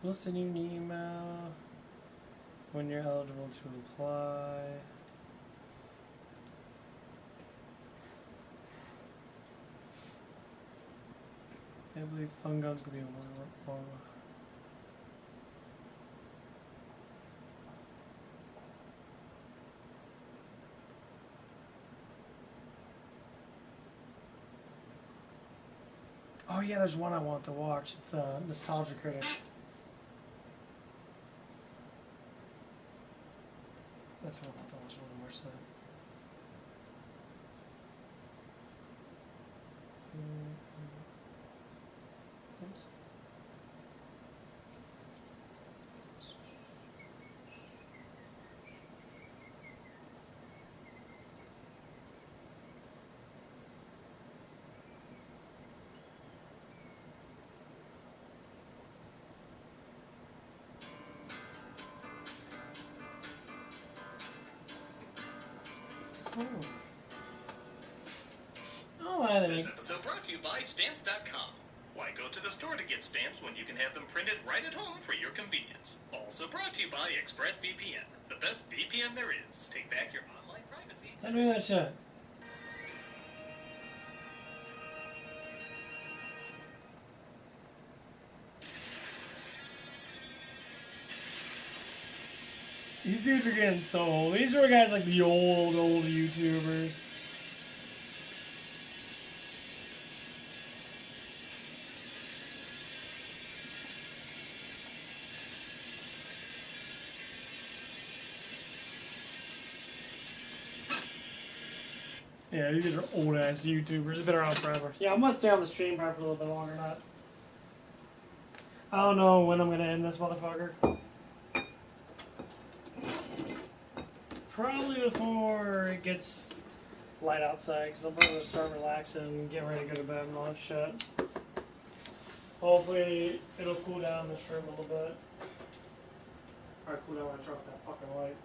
List a new email when you're eligible to apply. I believe Fun Gun's gonna be more. Oh yeah, there's one I want to watch. It's Nostalgia Critic. That's what I want Oh, I
This
think.
episode brought to you by Stamps.com. Why go to the store to get stamps when you can have them printed right at home for your convenience? Also brought to you by ExpressVPN, the best VPN there is. Take back your online privacy.
Send me that shit. These dudes are getting so old. These are guys like the old YouTubers. Yeah, these are old ass YouTubers. They've been around forever. Yeah, I'm gonna stay on the stream probably for a little bit longer. Not. I don't know when I'm gonna end this motherfucker. Probably before it gets light outside, because I'm probably gonna start relaxing and get ready to go to bed and all that shit. Hopefully, it'll cool down this room a little bit. Or cool down when I turn off that fucking light.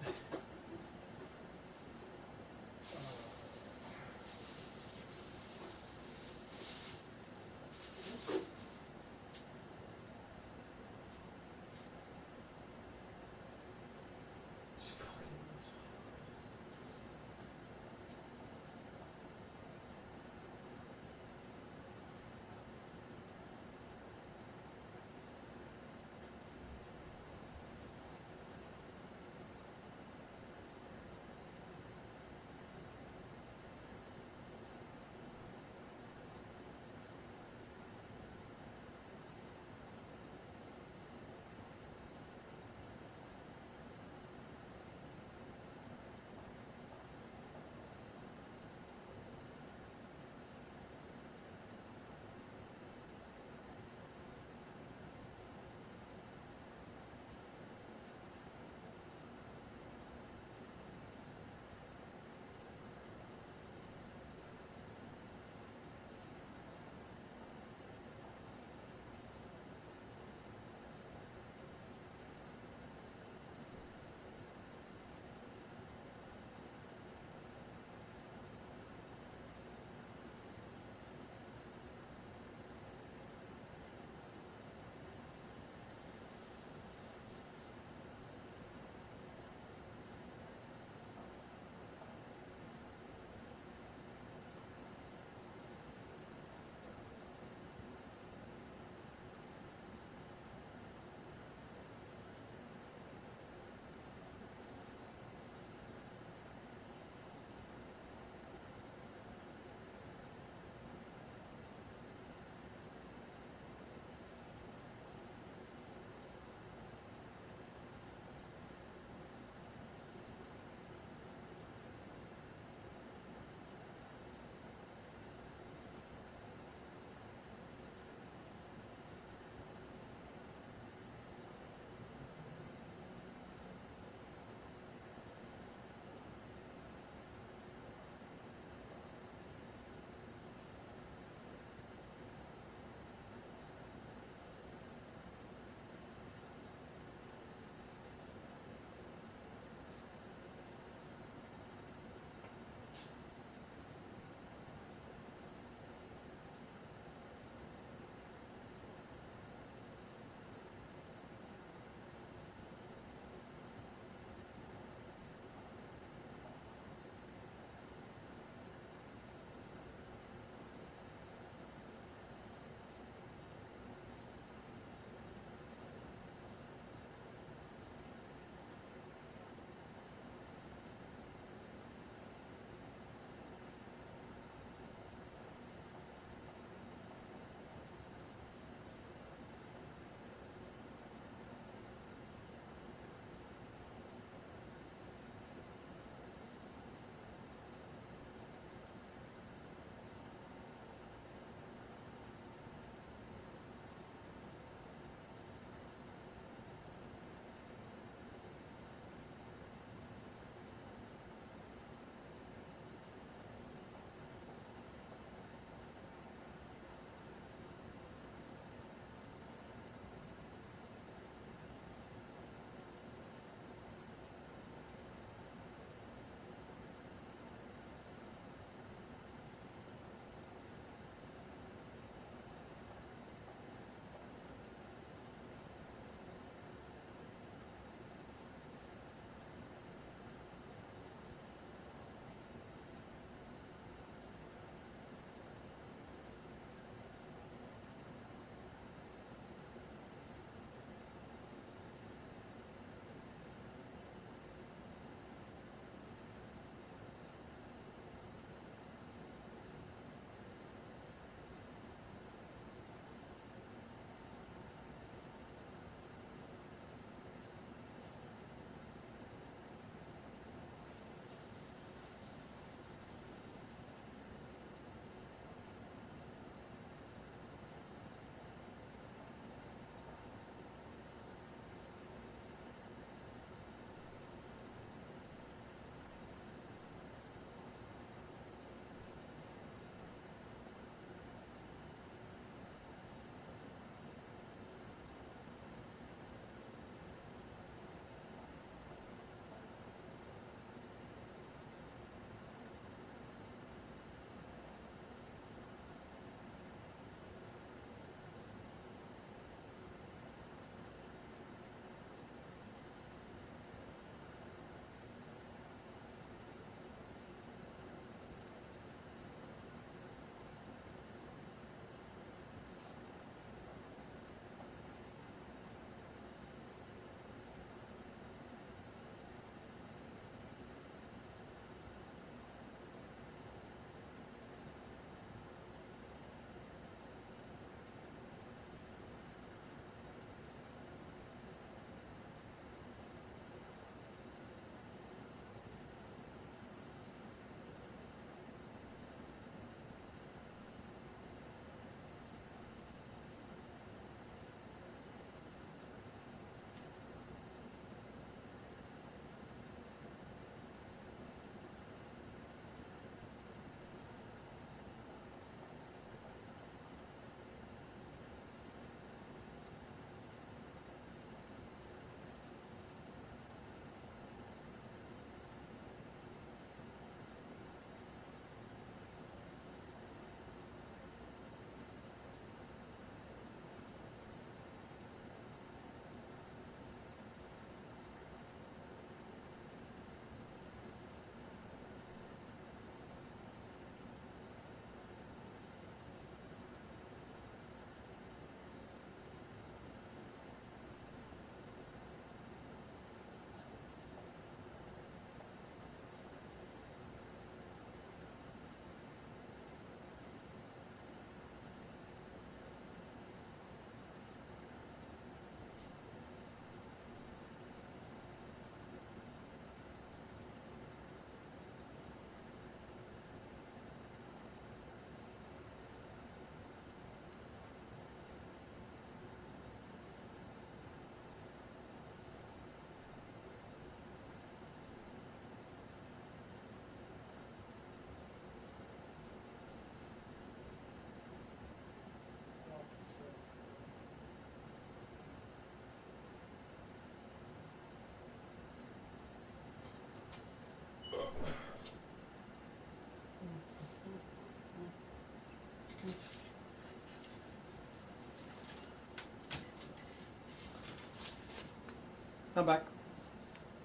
I'm back.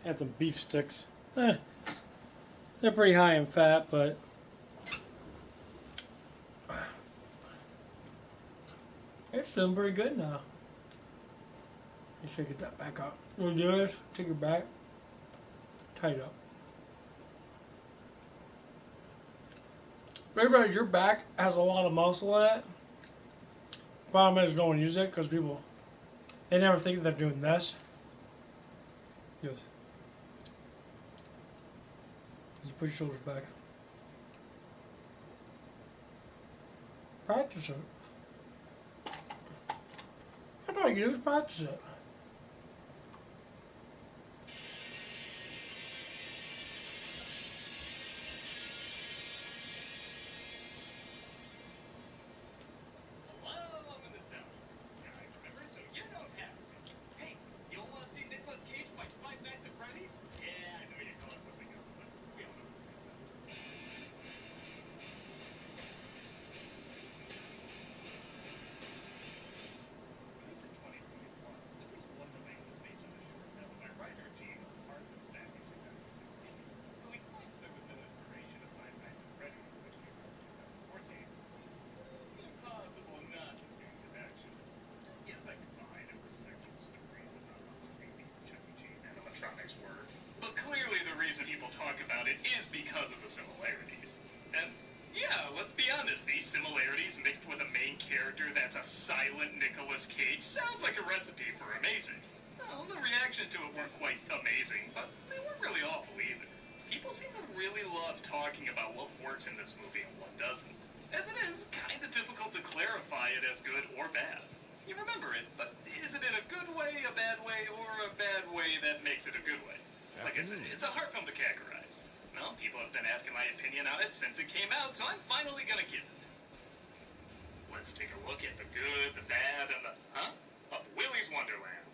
Had some beef sticks. They're pretty high in fat, but it's feeling pretty good now. You should get that back up. We'll do this. Take your back. Tight up. Realize your back has a lot of muscle in it. Problem is, no one uses it because people, they never think they're doing this. Yes. You put your shoulders back. Practice it. That's all you do is practice it.
Hello, I'm a nostalgia guy, remember? So you don't have to. Hey, you don't want to see Nicolas Cage fight Five Nights at Freddy's? Yeah, I know you call it something else, but we all know what you're talking about. Released in 2021, Willy's Wonderland is based on a short film by writer G.L. Parsons back in 2016. Though he claims there was no inspiration of Five Nights at Freddy's, which came out in 2014, it's pretty impossible not to see the connections. Yes, I could buy there were several stories about how creepy Chuck E. Cheese animatronics were, but clearly the reason people talk about it is because of the similarities. And yeah, let's be honest, these similarities mixed with a main character that's a silent Nicolas Cage sounds like a recipe for amazing. Well, the reactions to it weren't quite amazing, but they weren't really awful either. People seem to really love talking about what works in this movie and what doesn't. As it is, kinda difficult to clarify it as good or bad. You remember it, but is it in a good way, a bad way, or a bad way that makes it a good way? Like I said, it's a hard film to categorize. Well, people have been asking my opinion on it since it came out, so I'm finally gonna give it. Let's take a look at the good, the bad, and the of Willy's Wonderland.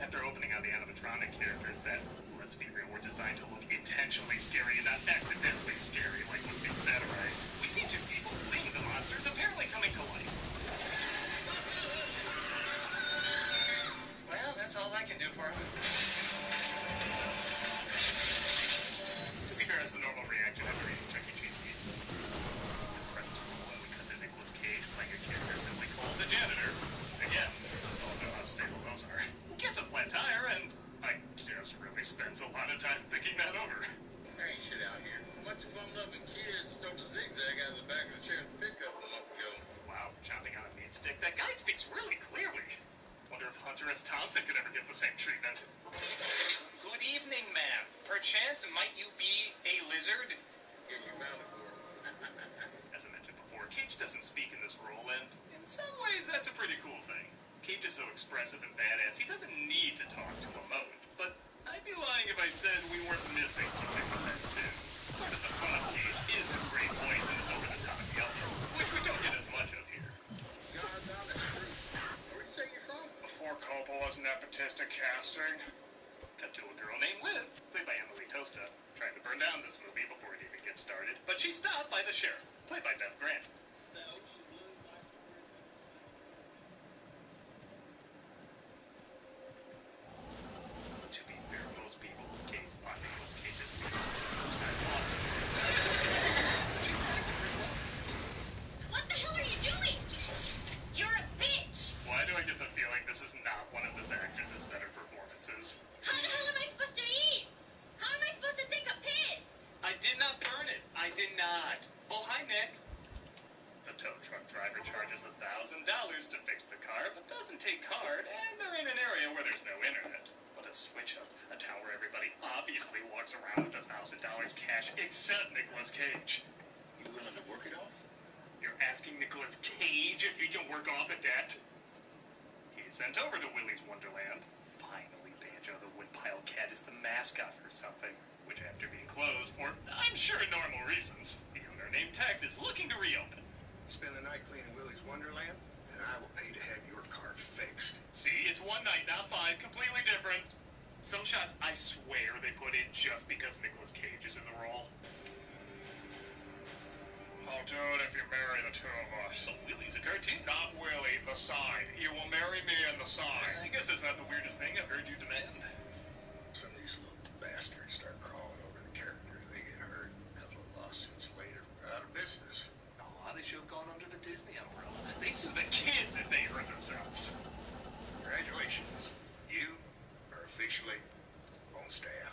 After opening on the animatronic characters that, let's be real, were designed to look intentionally scary and not accidentally scary like was being satirized, we see two people fleeing the monsters apparently coming to life. Well, that's all I can do for him. To be fair, it's the normal reaction after eating Chuck E. Cheese pizza. The credits roll and we cut to Nicolas Cage playing a character simply called the janitor. Again, we all know how stable those are. Gets a flat tire and, I guess, really spends a lot of time thinking that over.
There ain't shit out here. A bunch of fun-loving kids stole a zigzag out of the back of the chair's pickup a month ago.
Wow, for chomping on a meat stick, that guy speaks really clearly. Wonder if Hunter S. Thompson could ever get the same treatment. Good evening, ma'am. Perchance might you be a lizard?
Guess you found it for him.
As I mentioned before, Cage doesn't speak in this role, and in some ways that's a pretty cool thing. Cage is so expressive and badass, he doesn't need to talk to emote, but I'd be lying if I said we weren't missing something with that too. Part of the fun of Cage is his great voice and his over-the-top yelling, which we don't get as much of here.
God's honest truth. Where'd you say you're from?
Before Coppola's nepotistic casting, cut to a girl named Liv, played by Emily Tosta, trying to burn down this movie before it even gets started, but she's stopped by the sheriff, played by Beth Grant. To be fair, most people who gaze upon Nicolas Cage's movies often say so she played very well.
What the hell are you doing? You're a bitch!
Why do I get the feeling this is not one of this actress's better performances?
How the hell am I supposed to eat? How am I supposed to take a piss?
I did not burn it. I did not. Oh, hi, Nick. The tow truck driver charges $1,000 to fix the car, but doesn't take card, and they're in an area where there's no internet. What a switch up. A town where everybody obviously walks around with $1,000 cash, except Nicolas Cage.
You willing to work it off?
You're asking Nicolas Cage if he can work off a debt? He's sent over to Willy's Wonderland. Finally, Banjo the Woodpile Cat is the mascot for something, which after being closed for, I'm sure, normal reasons, the owner named Tex is looking to reopen.
Spend the night cleaning Willy's Wonderland, and I will pay to have your car fixed.
See, it's one night, not 5, completely different. Some shots, I swear, they put in just because Nicolas Cage is in the role. I'll do it if you marry the two of us. But Willie's a cartoon. Not Willie, the sign. You will marry me in the sign. I guess that's not the weirdest thing I've heard you demand.
Some of these little bastards start crawling over the characters. They get hurt. A couple of lawsuits later, we're out of business.
Aw, they should have gone under the Disney umbrella. They sue the kids if they hurt themselves.
Congratulations. You are officially on staff.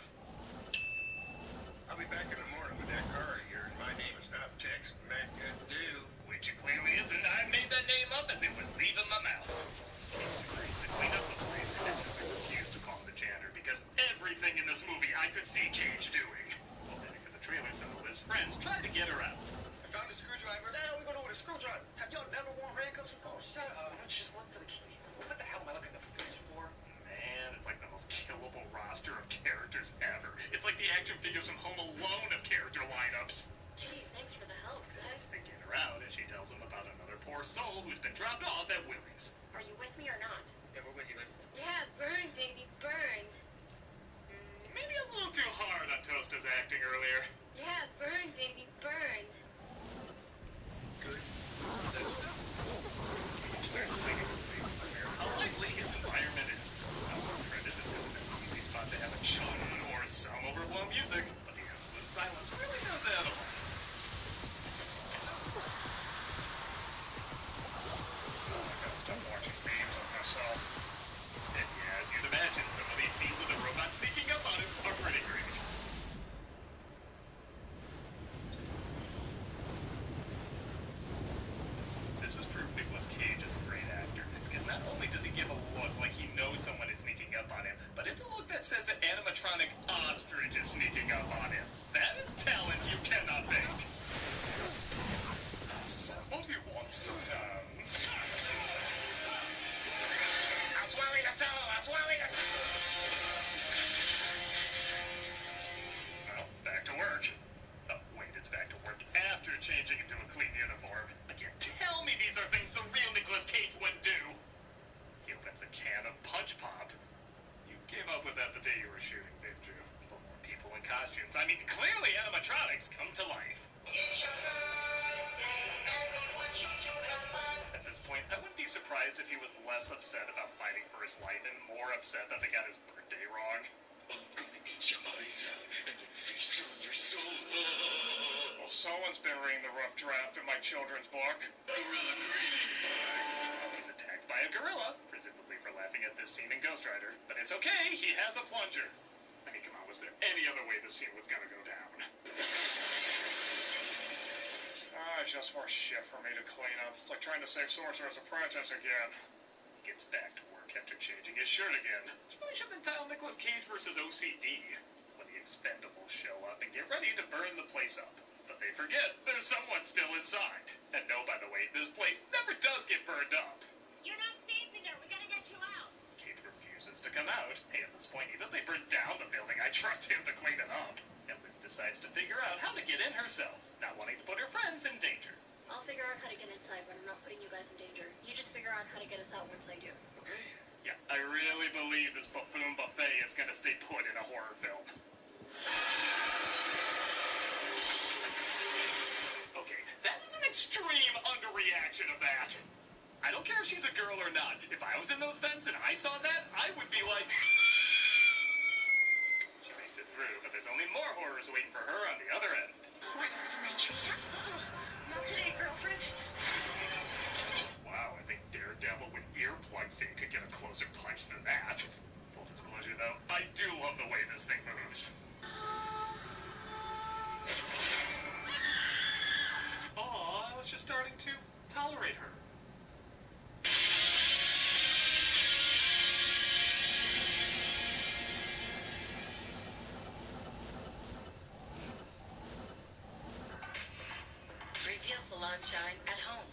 I'll be back in the morning with that car of yours. My name is not Tex McAdoo.
Which it clearly isn't. I made that name up as it was leaving my mouth. To clean up the place, I refused to call the janitor because everything in this movie I could see Cage doing. Well, then in the trailer, some of his friends tried to get her out.
I found a screwdriver.
What the hell are we gonna do with a screwdriver? Have y'all never worn handcuffs before?
Oh, shut up. Why don't you just look for the key? What the hell am I looking at the fridge for?
Man, it's like the most killable roster of characters ever. It's like the action figures from Home Alone of character lineups.
Gee, thanks for the help, guys.
They get her out, and she tells them about another poor soul who's been dropped off at Willie's.
Are you with me or not?
Yeah, we're with you, man.
Yeah, burn, baby, burn.
Maybe I was a little too hard on Toaster's acting earlier.
Yeah, burn, baby, burn.
Good. Cage starts thinking of ways to figure out how likely his environment is. Now, credit is going to be an easy spot to have a chun or some overblown music, but the absolute silence really does add a lot. Stop watching memes of myself. And yeah, as you'd imagine, some of these scenes of the robot sneaking up on him are pretty great. This is proof Nicolas Cage is a great actor, because not only does he give a look like he knows someone is sneaking up on him, but it's a look that says an animatronic ostrich is sneaking up on him. That is talent you cannot fake. Somebody wants to dance. I'm swelling the soul, I'm swelling the soul. Well, back to work. Oh, wait, it's back to work after changing into a clean uniform. Again, tell me these are things the real Nicolas Cage would do. He opens a can of Punch Pop. You came up with that the day you were shooting, didn't you? But more people in costumes. I mean, clearly animatronics come to life. At this point, I wouldn't be surprised if he was less upset about fighting for his life and more upset that they got his birthday wrong.
I'm gonna eat your eyes out and then feast on your soul.
Well, someone's been reading the rough draft of my children's book.
Gorilla Greedy.
He's attacked by a gorilla, presumably for laughing at this scene in Ghost Rider. But it's okay, he has a plunger. I mean, come on, was there any other way this scene was gonna go down? It's just more shit for me to clean up. It's like trying to save Sorcerer's Apprentice again. He gets back to work after changing his shirt again. This really should have been titled Nicolas Cage versus OCD. When the Expendables show up and get ready to burn the place up. But they forget there's someone still inside. And no, by the way, this place never does get burned up.
You're not safe in there. We gotta get you out.
Cage refuses to come out. Hey, at this point, even if they burn down the building, I trust him to clean it up. And Liv decides to figure out how to get in herself, not wanting to put her friends in danger.
I'll figure out how to get inside when I'm not putting you guys in danger. You just figure out how to get us out once I do.
Okay. Yeah, I really believe this buffoon buffet is gonna stay put in a horror film. Okay, that is an extreme underreaction of that. I don't care if she's a girl or not. If I was in those vents and I saw that, I would be like... She makes it through, but there's only more horrors waiting for her on the other end.
Want to see my treehouse?
Not today, girlfriend.
Wow, I think Daredevil with earplugs in could get a closer punch than that. Full disclosure, though, I do love the way this thing moves. Aw, I was just starting to tolerate her.
Reveal Salon Shine at home.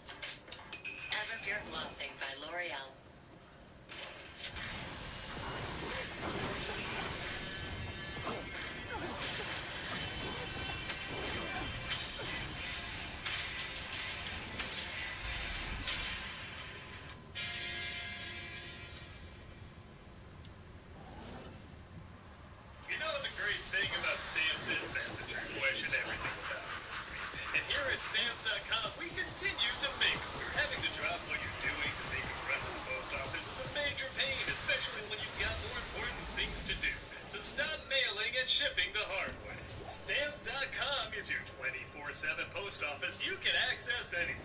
Everpure Glossing by L'Oreal.
You know the great thing about stamps is that's a true question everything about it. And here at Stamps.com, 24/7 post office, you can access anything.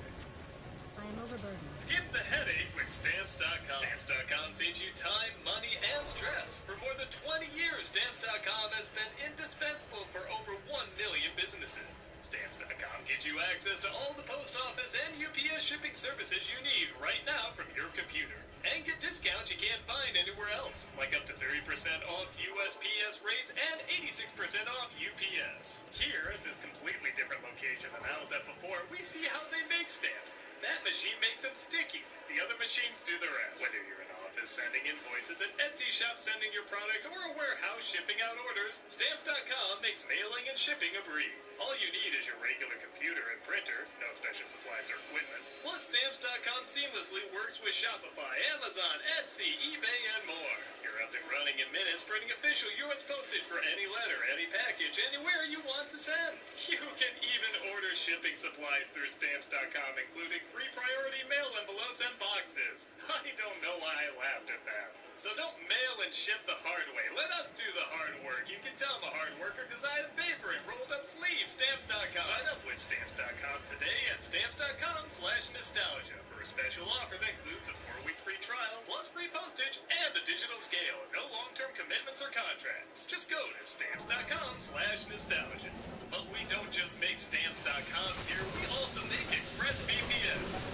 I am overburdened.
Skip the headache with Stamps.com. Stamps.com saves you time, money, and stress. For more than 20 years, Stamps.com has been indispensable for over 1 million businesses. Stamps.com gives you access to all the post office and UPS shipping services you need right now from your computer. And get discounts you can't find anywhere else, like up to 30% off USPS rates and 86% off UPS. Here, at this completely different location than I was at before, we see how they make stamps. That machine makes them sticky. The other machines do the rest. Whether you're in office sending invoices, an Etsy shop sending your products, or a warehouse shipping out orders, Stamps.com makes mailing and shipping a breeze. All you need is your regular computer and printer, no special supplies or equipment. Plus, Stamps.com seamlessly works with Shopify, Amazon, Etsy, eBay, and more. You're up and running in minutes, printing official U.S. postage for any letter, any package, anywhere you want to send. You can even order shipping supplies through Stamps.com, including free priority mail envelopes and boxes. I don't know why I laughed at that. So don't mail and ship the hard way. Let us do the hard work. You can tell I'm a hard worker because I have paper and rolled up sleeves. Stamps.com. Sign up with Stamps.com today at Stamps.com/nostalgia for a special offer that includes a 4-week free trial, plus free postage and a digital scale. No long-term commitments or contracts. Just go to Stamps.com/nostalgia. But we don't just make Stamps.com here. We also make ExpressVPNs.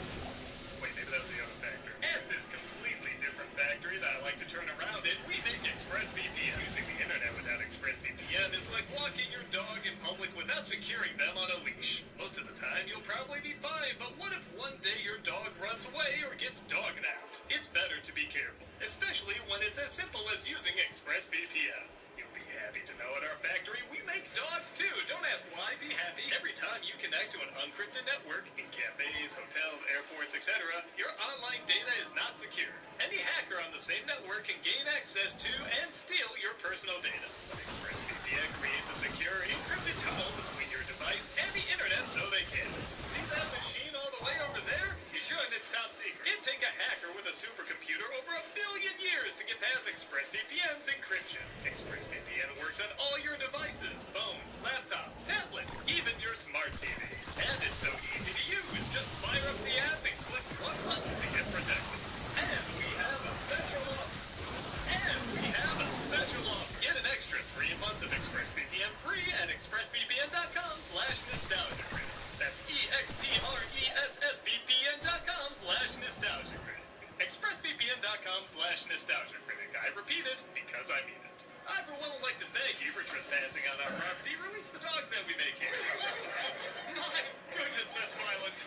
Wait, maybe that was the other factory. And this completely different factory that I like to turn around in, we make ExpressVPN. Using the internet without ExpressVPN is like walking your dog in public without securing them on a leash. Most of the time, you'll probably be fine, but what if one day your dog runs away or gets dog-napped? It's better to be careful, especially when it's as simple as using ExpressVPN. You'll be happy to know at our factory, we make dogs too. Don't ask why, be happy. Every time you connect to an unencrypted network, in cafes, hotels, airports, etc., your online data is not secure. Any hacker on the same network can gain access to and steal your personal data. ExpressVPN creates a secure, encrypted tunnel between your device and the internet so they can. See that machine all the way over there? You should, it's top secret. It'd take a hacker with a supercomputer over 1 billion years to get past ExpressVPN's encryption. ExpressVPN works on all your devices, phone, laptop, tablet, even your smart TV. And it's so easy to use. Just fire up the app and click one button to get protected. And we have a special offer. Get an extra 3 months of ExpressVPN free at expressvpn.com/nostalgia credit. That's expressvpn.com/nostalgia credit. expressvpn.com/nostalgia credit. I repeat it because I mean it. I, for one, would like to thank you for trespassing on our property. Release the dogs that we make here. My goodness, that's violent.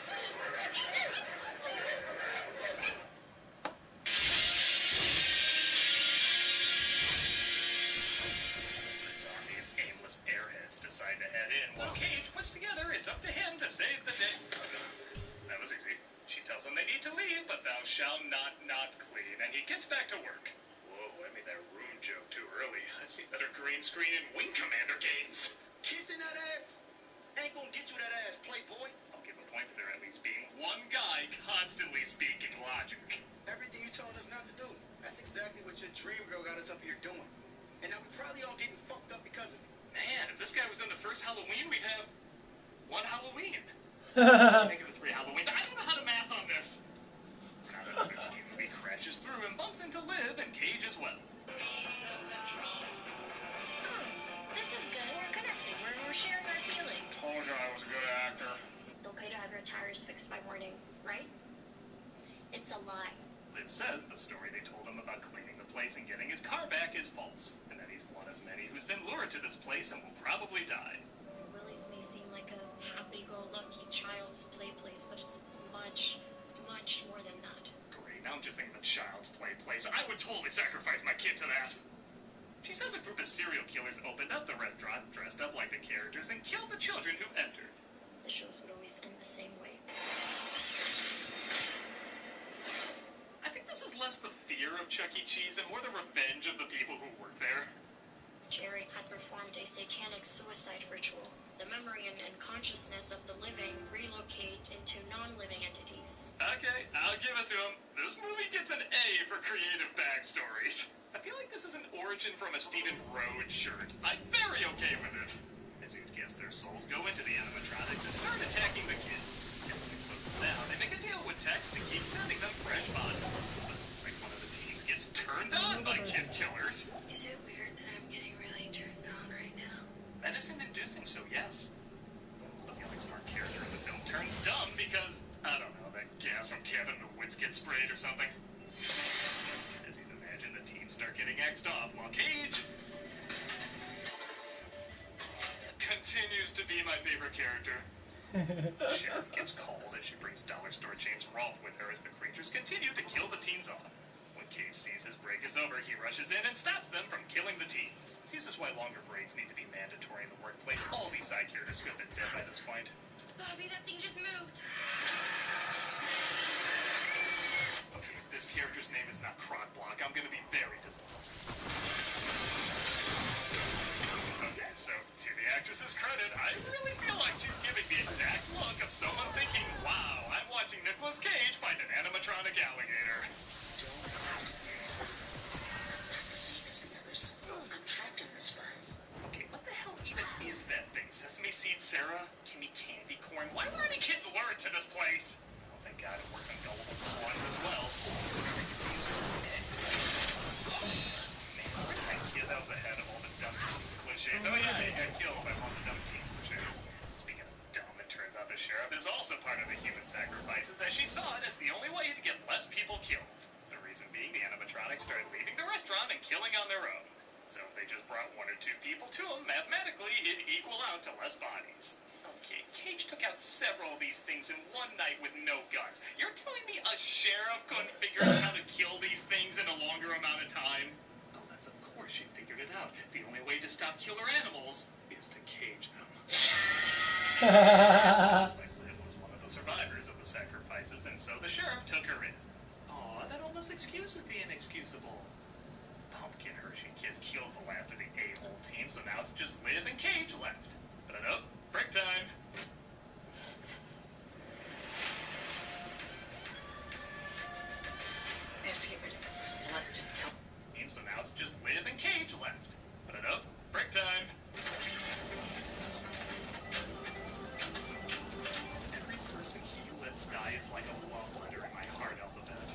Aimless airheads decide to head in. While Cage puts together, it's up to him to save the day. That was easy. She tells them they need to leave, but thou shalt not clean, and he gets back to work. Whoa, I made that room joke too early. I've seen better green screen in Wing Commander games.
Kissing that ass ain't gonna get you that ass, playboy.
I'll give a point for there at least being one guy constantly speaking logic.
Everything you're telling us not to do, that's exactly what your dream girl got us up here doing. And now we probably all getting fucked up because of it.
Man, if this guy was in the first Halloween, we'd have one Halloween. Negative 3 Halloweens. I don't know how to math on this. Not another teen movie crashes through and bumps into Liv and Cage as well.
This is good. We're connecting. We're sharing our feelings.
Told you I was a good actor.
They'll pay to have your tires fixed by morning, right? It's a lie.
Liv says the story they told him about cleaning the place and getting his car back is false, and that he's one of many who's been lured to this place and will probably die.
Willie's may seem like a happy-go-lucky child's play place, but it's much, much more than that.
Great, now I'm just thinking of a child's play place. I would totally sacrifice my kid to that. She says a group of serial killers opened up the restaurant, dressed up like the characters, and killed the children who entered.
The shows would always end the same way.
I think this is less the fear of Chuck E. Cheese and more the revenge of the people who work there.
Jerry had performed a satanic suicide ritual. The memory and consciousness of the living relocate into non-living entities.
Okay, I'll give it to him. This movie gets an A for creative backstories. I feel like this is an origin from a Stephen Rhodes shirt. I'm very okay with it. Exude gets their souls, go into the animatronics, and start attacking the kids. And when it closes down, they make a deal with Tex to keep sending them fresh bodies. But it's like one of the teens gets turned on by kid killers.
Is it weird that I'm getting really turned on right now?
Medicine-inducing, so yes. But the only smart character in the film turns dumb because, I don't know, that gas from Kevin the Woods gets sprayed or something. As you'd imagine, the teens start getting X'd off while Cage continues to be my favorite character. The sheriff gets called as she brings dollar store James Rolfe with her as the creatures continue to kill the teens off. When Cage sees his break is over, he rushes in and stops them from killing the teens. This is why longer breaks need to be mandatory in the workplace. All these side characters could have been dead by this point.
Bobby, that thing just moved.
Okay, if this character's name is not Crockblock, I'm gonna be very disappointed. Okay, so to the actress's credit, I really feel like she's giving the exact look of someone thinking, wow, I'm watching Nicolas Cage find an animatronic alligator.
I'm trapped in this farm.
Okay, what the hell even is that thing? Sesame seed Sarah? Gimme candy corn? Why were any kids lured to this place? Oh, thank God it works on gullible pawns as well. Man, where's that kid that was ahead of all the dumb teen cliches? Oh yeah, he got killed by all the dumb teen cliches. Speaking of dumb, it turns out the sheriff is also part of the human sacrifices, as she saw it as the only way to get less people killed. The reason being the animatronics started leaving the restaurant and killing on their own. So if they just brought 1 or 2 people to them, mathematically, it'd equal out to less bodies. Okay, Cage took out several of these things in one night with no guns. You're telling me a sheriff couldn't figure out how to kill these things in a longer amount of time? Unless, of course, she figured it out. The only way to stop killer animals is to cage them. Looks like Liv was one of the survivors of the sacrifices, and so the sheriff took her in. Aw, that almost excuses the inexcusable. Pumpkin Hershey Kiss killed the last of the a-hole team, so now it's just Liv and Cage left. But nope, break time.
I have to get rid of it. So let's just go.
So now it's just Liv and Cage left. But nope, break time. Every person he lets die is like a love letter in my heart alphabet.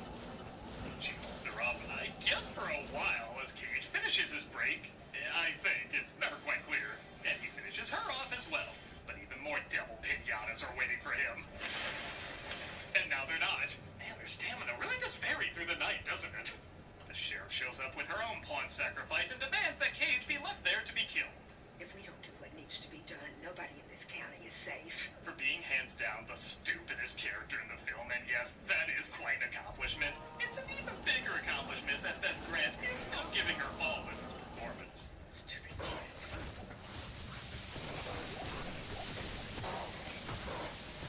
She holds her off, I guess for a while, as Cage finishes his break. I think, it's never quite clear. And he finishes her off as well. But even more devil pinatas are waiting for him. And now they're not. Man, their stamina really does vary through the night, doesn't it? The sheriff shows up with her own pawn sacrifice and demands that Cage be left there to be killed.
If we don't do what needs to be done, nobody in this county is safe.
For being hands down the stupidest character in the film, and yes, that is quite an accomplishment. It's an even bigger accomplishment that Beth Grant is still giving her all in this performance.
Stupid kids.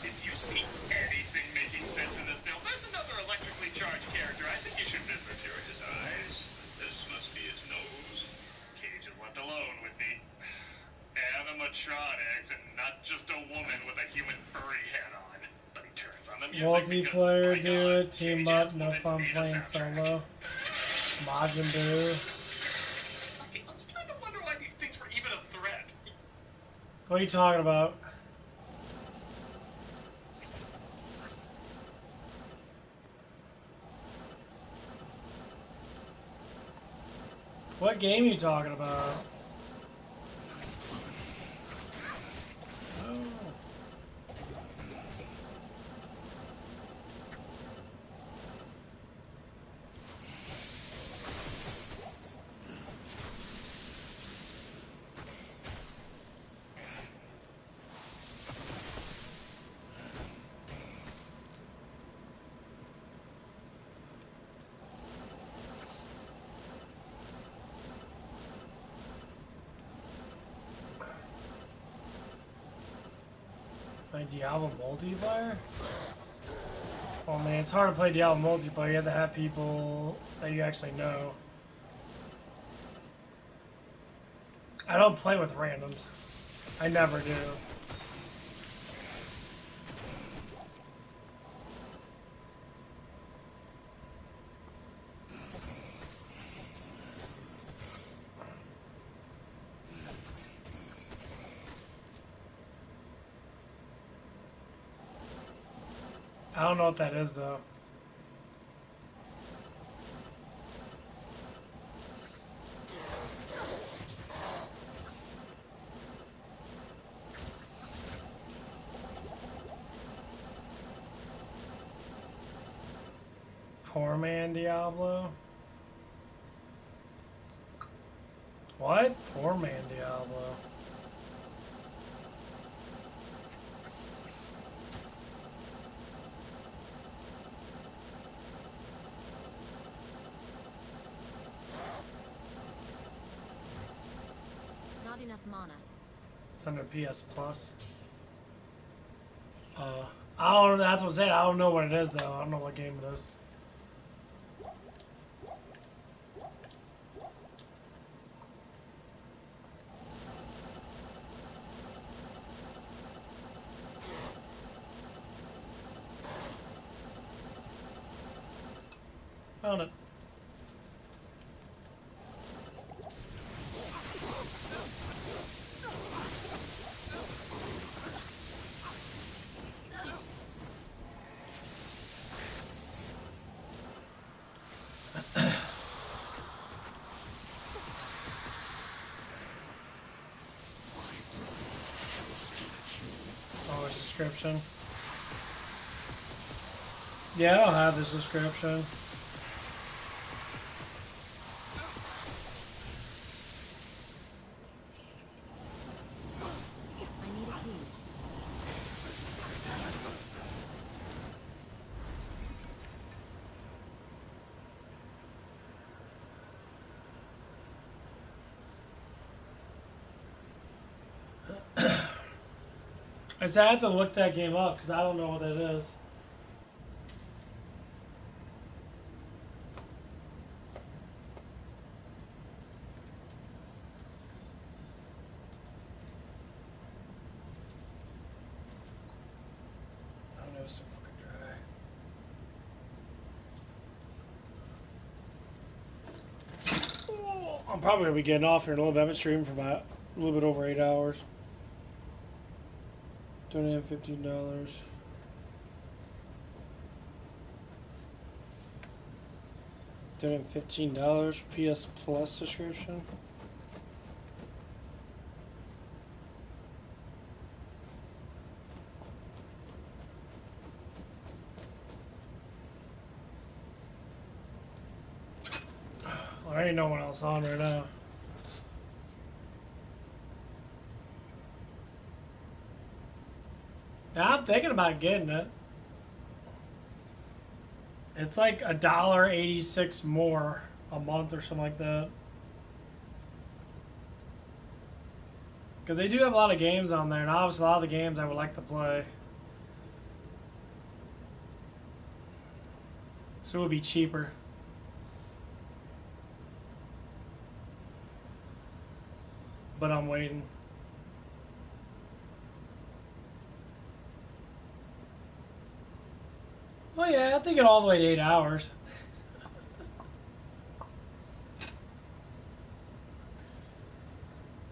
If you see anything making sense in this film, there's another electrically charged character I think you should visit.
Here are his eyes. This must be his nose.
Cage is left alone with the animatronics and not just a woman with a human furry head on. But he turns on the music
Multiplayer,
because,
do
God,
it. Team
Cage
up,
has
no
women's
fun
made a
playing
soundtrack.
solo. Majin Buu.
Okay, I'm starting to wonder why these things were even a threat.
What are you talking about? What game are you talking about? Oh. Like Diablo multiplayer? Oh man, it's hard to play Diablo multiplayer. You have to have people that you actually know. I don't play with randoms. I never do. I don't know what that is though. Poor man Diablo. What? Poor man Diablo.
Not enough mana.
It's under PS Plus. I don't. That's what I'm saying. I don't know what it is though. I don't know what game it is. Found it. Oh, a subscription. Yeah, I'll have the subscription.
I need a key.
I said I have to look that game up because I don't know what that is. I don't know, it's so fucking dry. Oh, I'm probably gonna be getting off here in a little bit. I've been streaming for about a little bit over 8 hours. Donate $15. Donate $15 PS Plus subscription. Well, there ain't no one else on right now. Yeah, I'm thinking about getting it. It's like $1.86 more a month or something like that. Because they do have a lot of games on there, and obviously a lot of the games I would like to play. So it would be cheaper. But I'm waiting. Oh yeah, I think it all the way to 8 hours.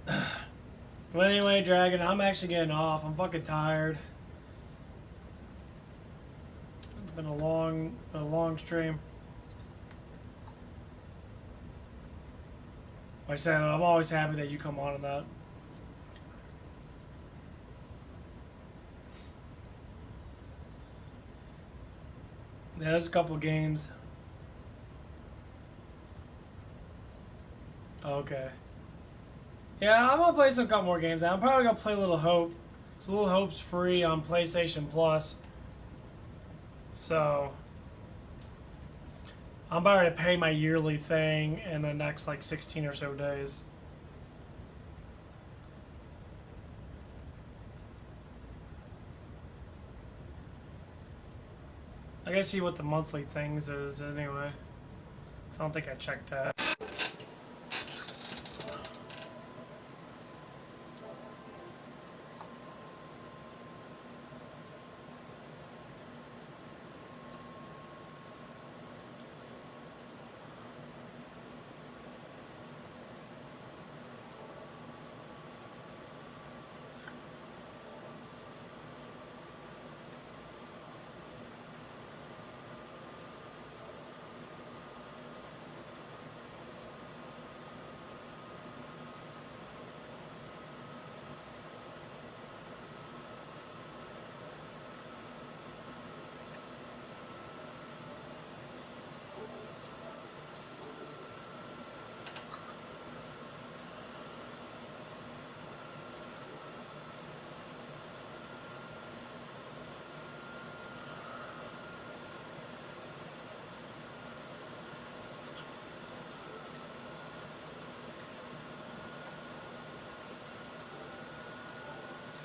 But anyway, Dragon, I'm actually getting off. I'm fucking tired. It's been a long stream. Like I said, I'm always happy that you come on that. Yeah, there's a couple games. Okay. Yeah, I'm gonna play some couple more games. I'm probably gonna play Little Hope. So Little Hope's free on PlayStation Plus. So I'm about to pay my yearly thing in the next like 16 or so days. I gotta see what the monthly things is anyway. So I don't think I checked that.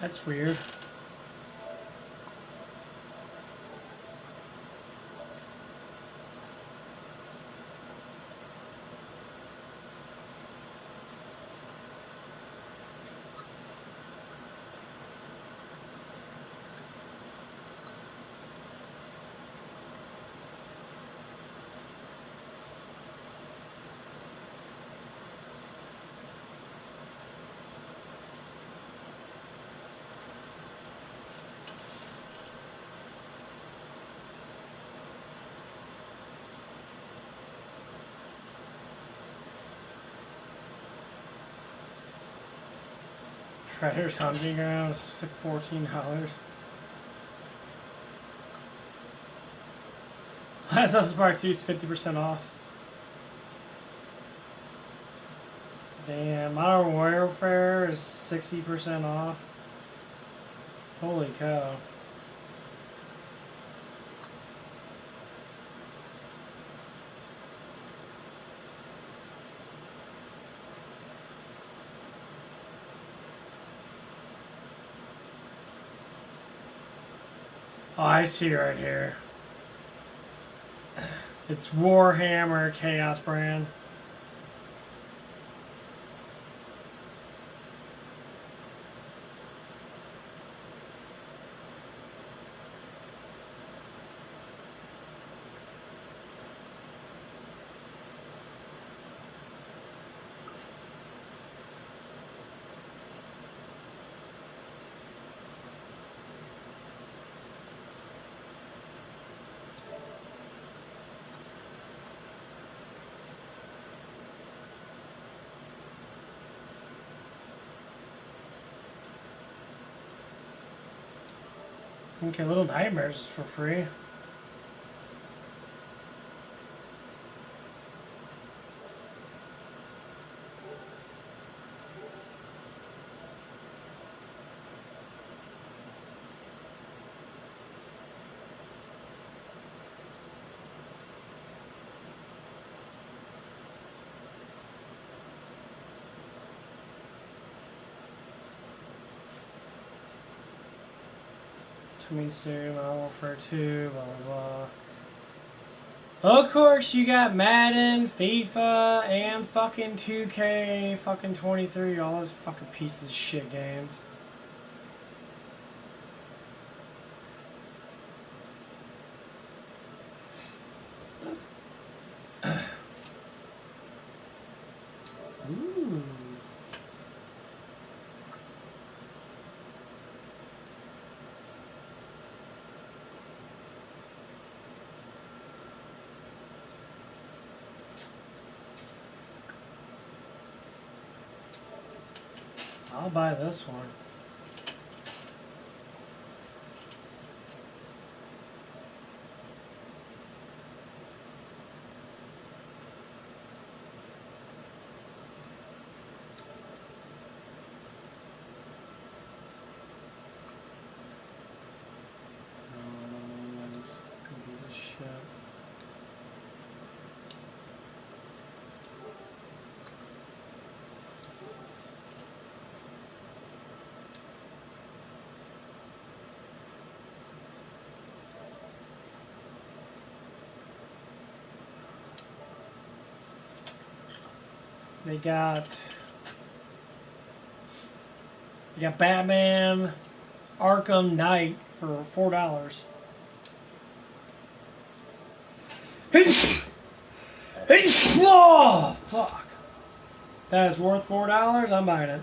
That's weird. Shredder's Hunting Grounds, $14. Last of Us Part 2 is 50% off. Damn, Modern Warfare is 60% off. Holy cow. Oh, I see right here. It's Warhammer Chaos brand. Okay, Little Nightmares is for free. Means to Modern Warfare 2, blah blah blah. Of course, you got Madden, FIFA, and fucking 2K, fucking 23, all those fucking pieces of shit games. Ooh. I'll buy this one. This fucking piece of shit. They got Batman Arkham Knight for $4. Oh, fuck. That is worth $4. I'm buying it.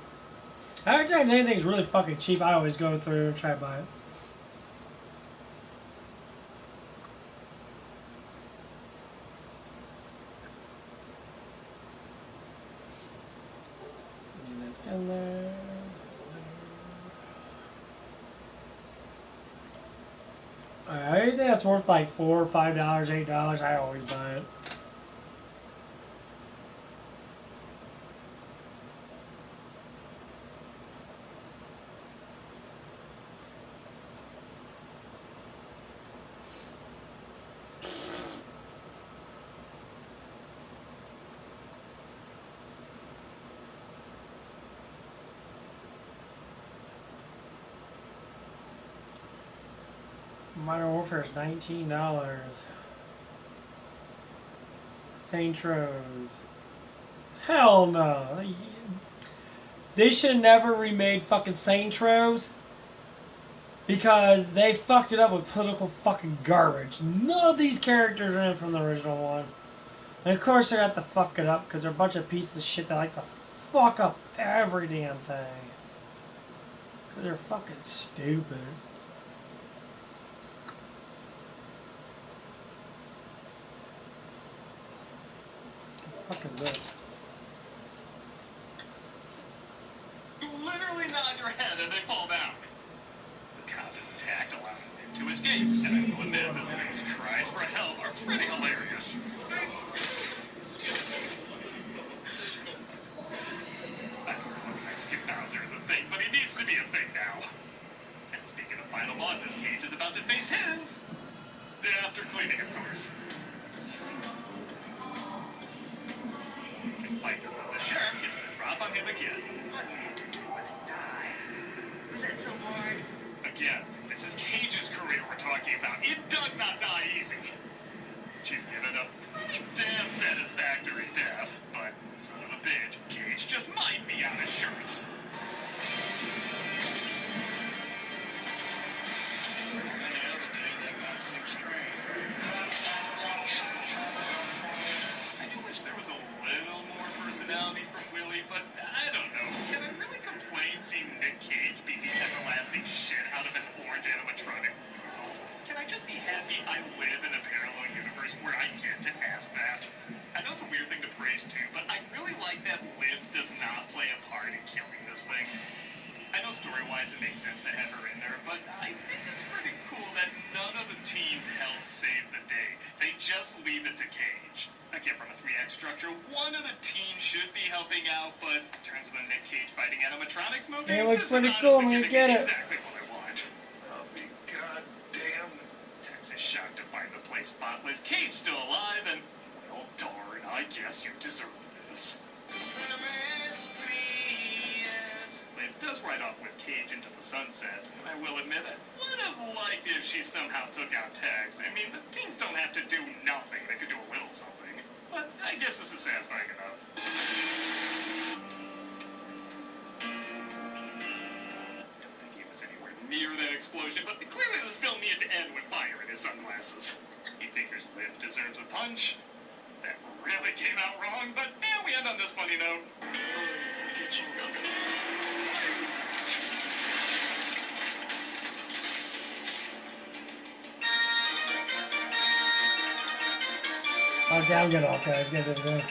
Every time anything's really fucking cheap, I always go through and try to buy it. And then anything that's worth like $4, $5, $8, I always buy it. Modern Warfare is $19. Saints Row. Hell no. They should have never remade fucking Saints Row because they fucked it up with political fucking garbage. None of these characters are in from the original one. And of course they have to fuck it up because they're a bunch of pieces of shit that like to fuck up every damn thing. Because they're fucking stupid. What the fuck is this?
You literally nod your head and they fall down. The captain attacked, allowing him to escape. And I will admit, this thing's cries for help are pretty hilarious. I don't know if Mexican Bowser is a thing, but he needs to be a thing now. And speaking of final bosses, Cage is about to face his. After cleaning, of course. Like the sheriff gets the drop on him again.
All you had to do was die. Was that so hard?
Again, this is Cage's career we're talking about. It does not die easy. She's given a pretty damn satisfactory death, but son of a bitch, Cage just might be out of shirts. I do wish there was a little more personality from Willie, but I don't know. Can I really complain seeing Nick Cage beat the everlasting shit out of an orange animatronic weasel? Can I just be happy I live in a parallel universe where I get to ask that? I know it's a weird thing to praise too, but I really like that Liv does not play a part in killing this thing. I know story-wise it makes sense to have her in there, but I think it's pretty cool that none of the teams help save the day. They just leave it to Cage. Again, from a 3-act structure, one of the teams should be helping out, but in terms of a Nick Cage fighting animatronics movie,
It looks
this is
pretty cool
honestly
when you
giving
get
me
it.
exactly what I want. I'll be goddamn. Tex is shocked to find the place spotless. Cage still alive, and well, darn, I guess you deserve this. Liv does ride off with Cage into the sunset. I will admit, I would have liked if she somehow took out Tex. I mean, the teams don't have to do nothing. They could do a little something. But I guess this is satisfying enough. Don't think he was anywhere near that explosion, but clearly this film needed to end with fire in his sunglasses. He figures Liv deserves a punch. That really came out wrong, but yeah, we end on this funny note. Get you
Okay, I'm good off, guys. You guys have a good one.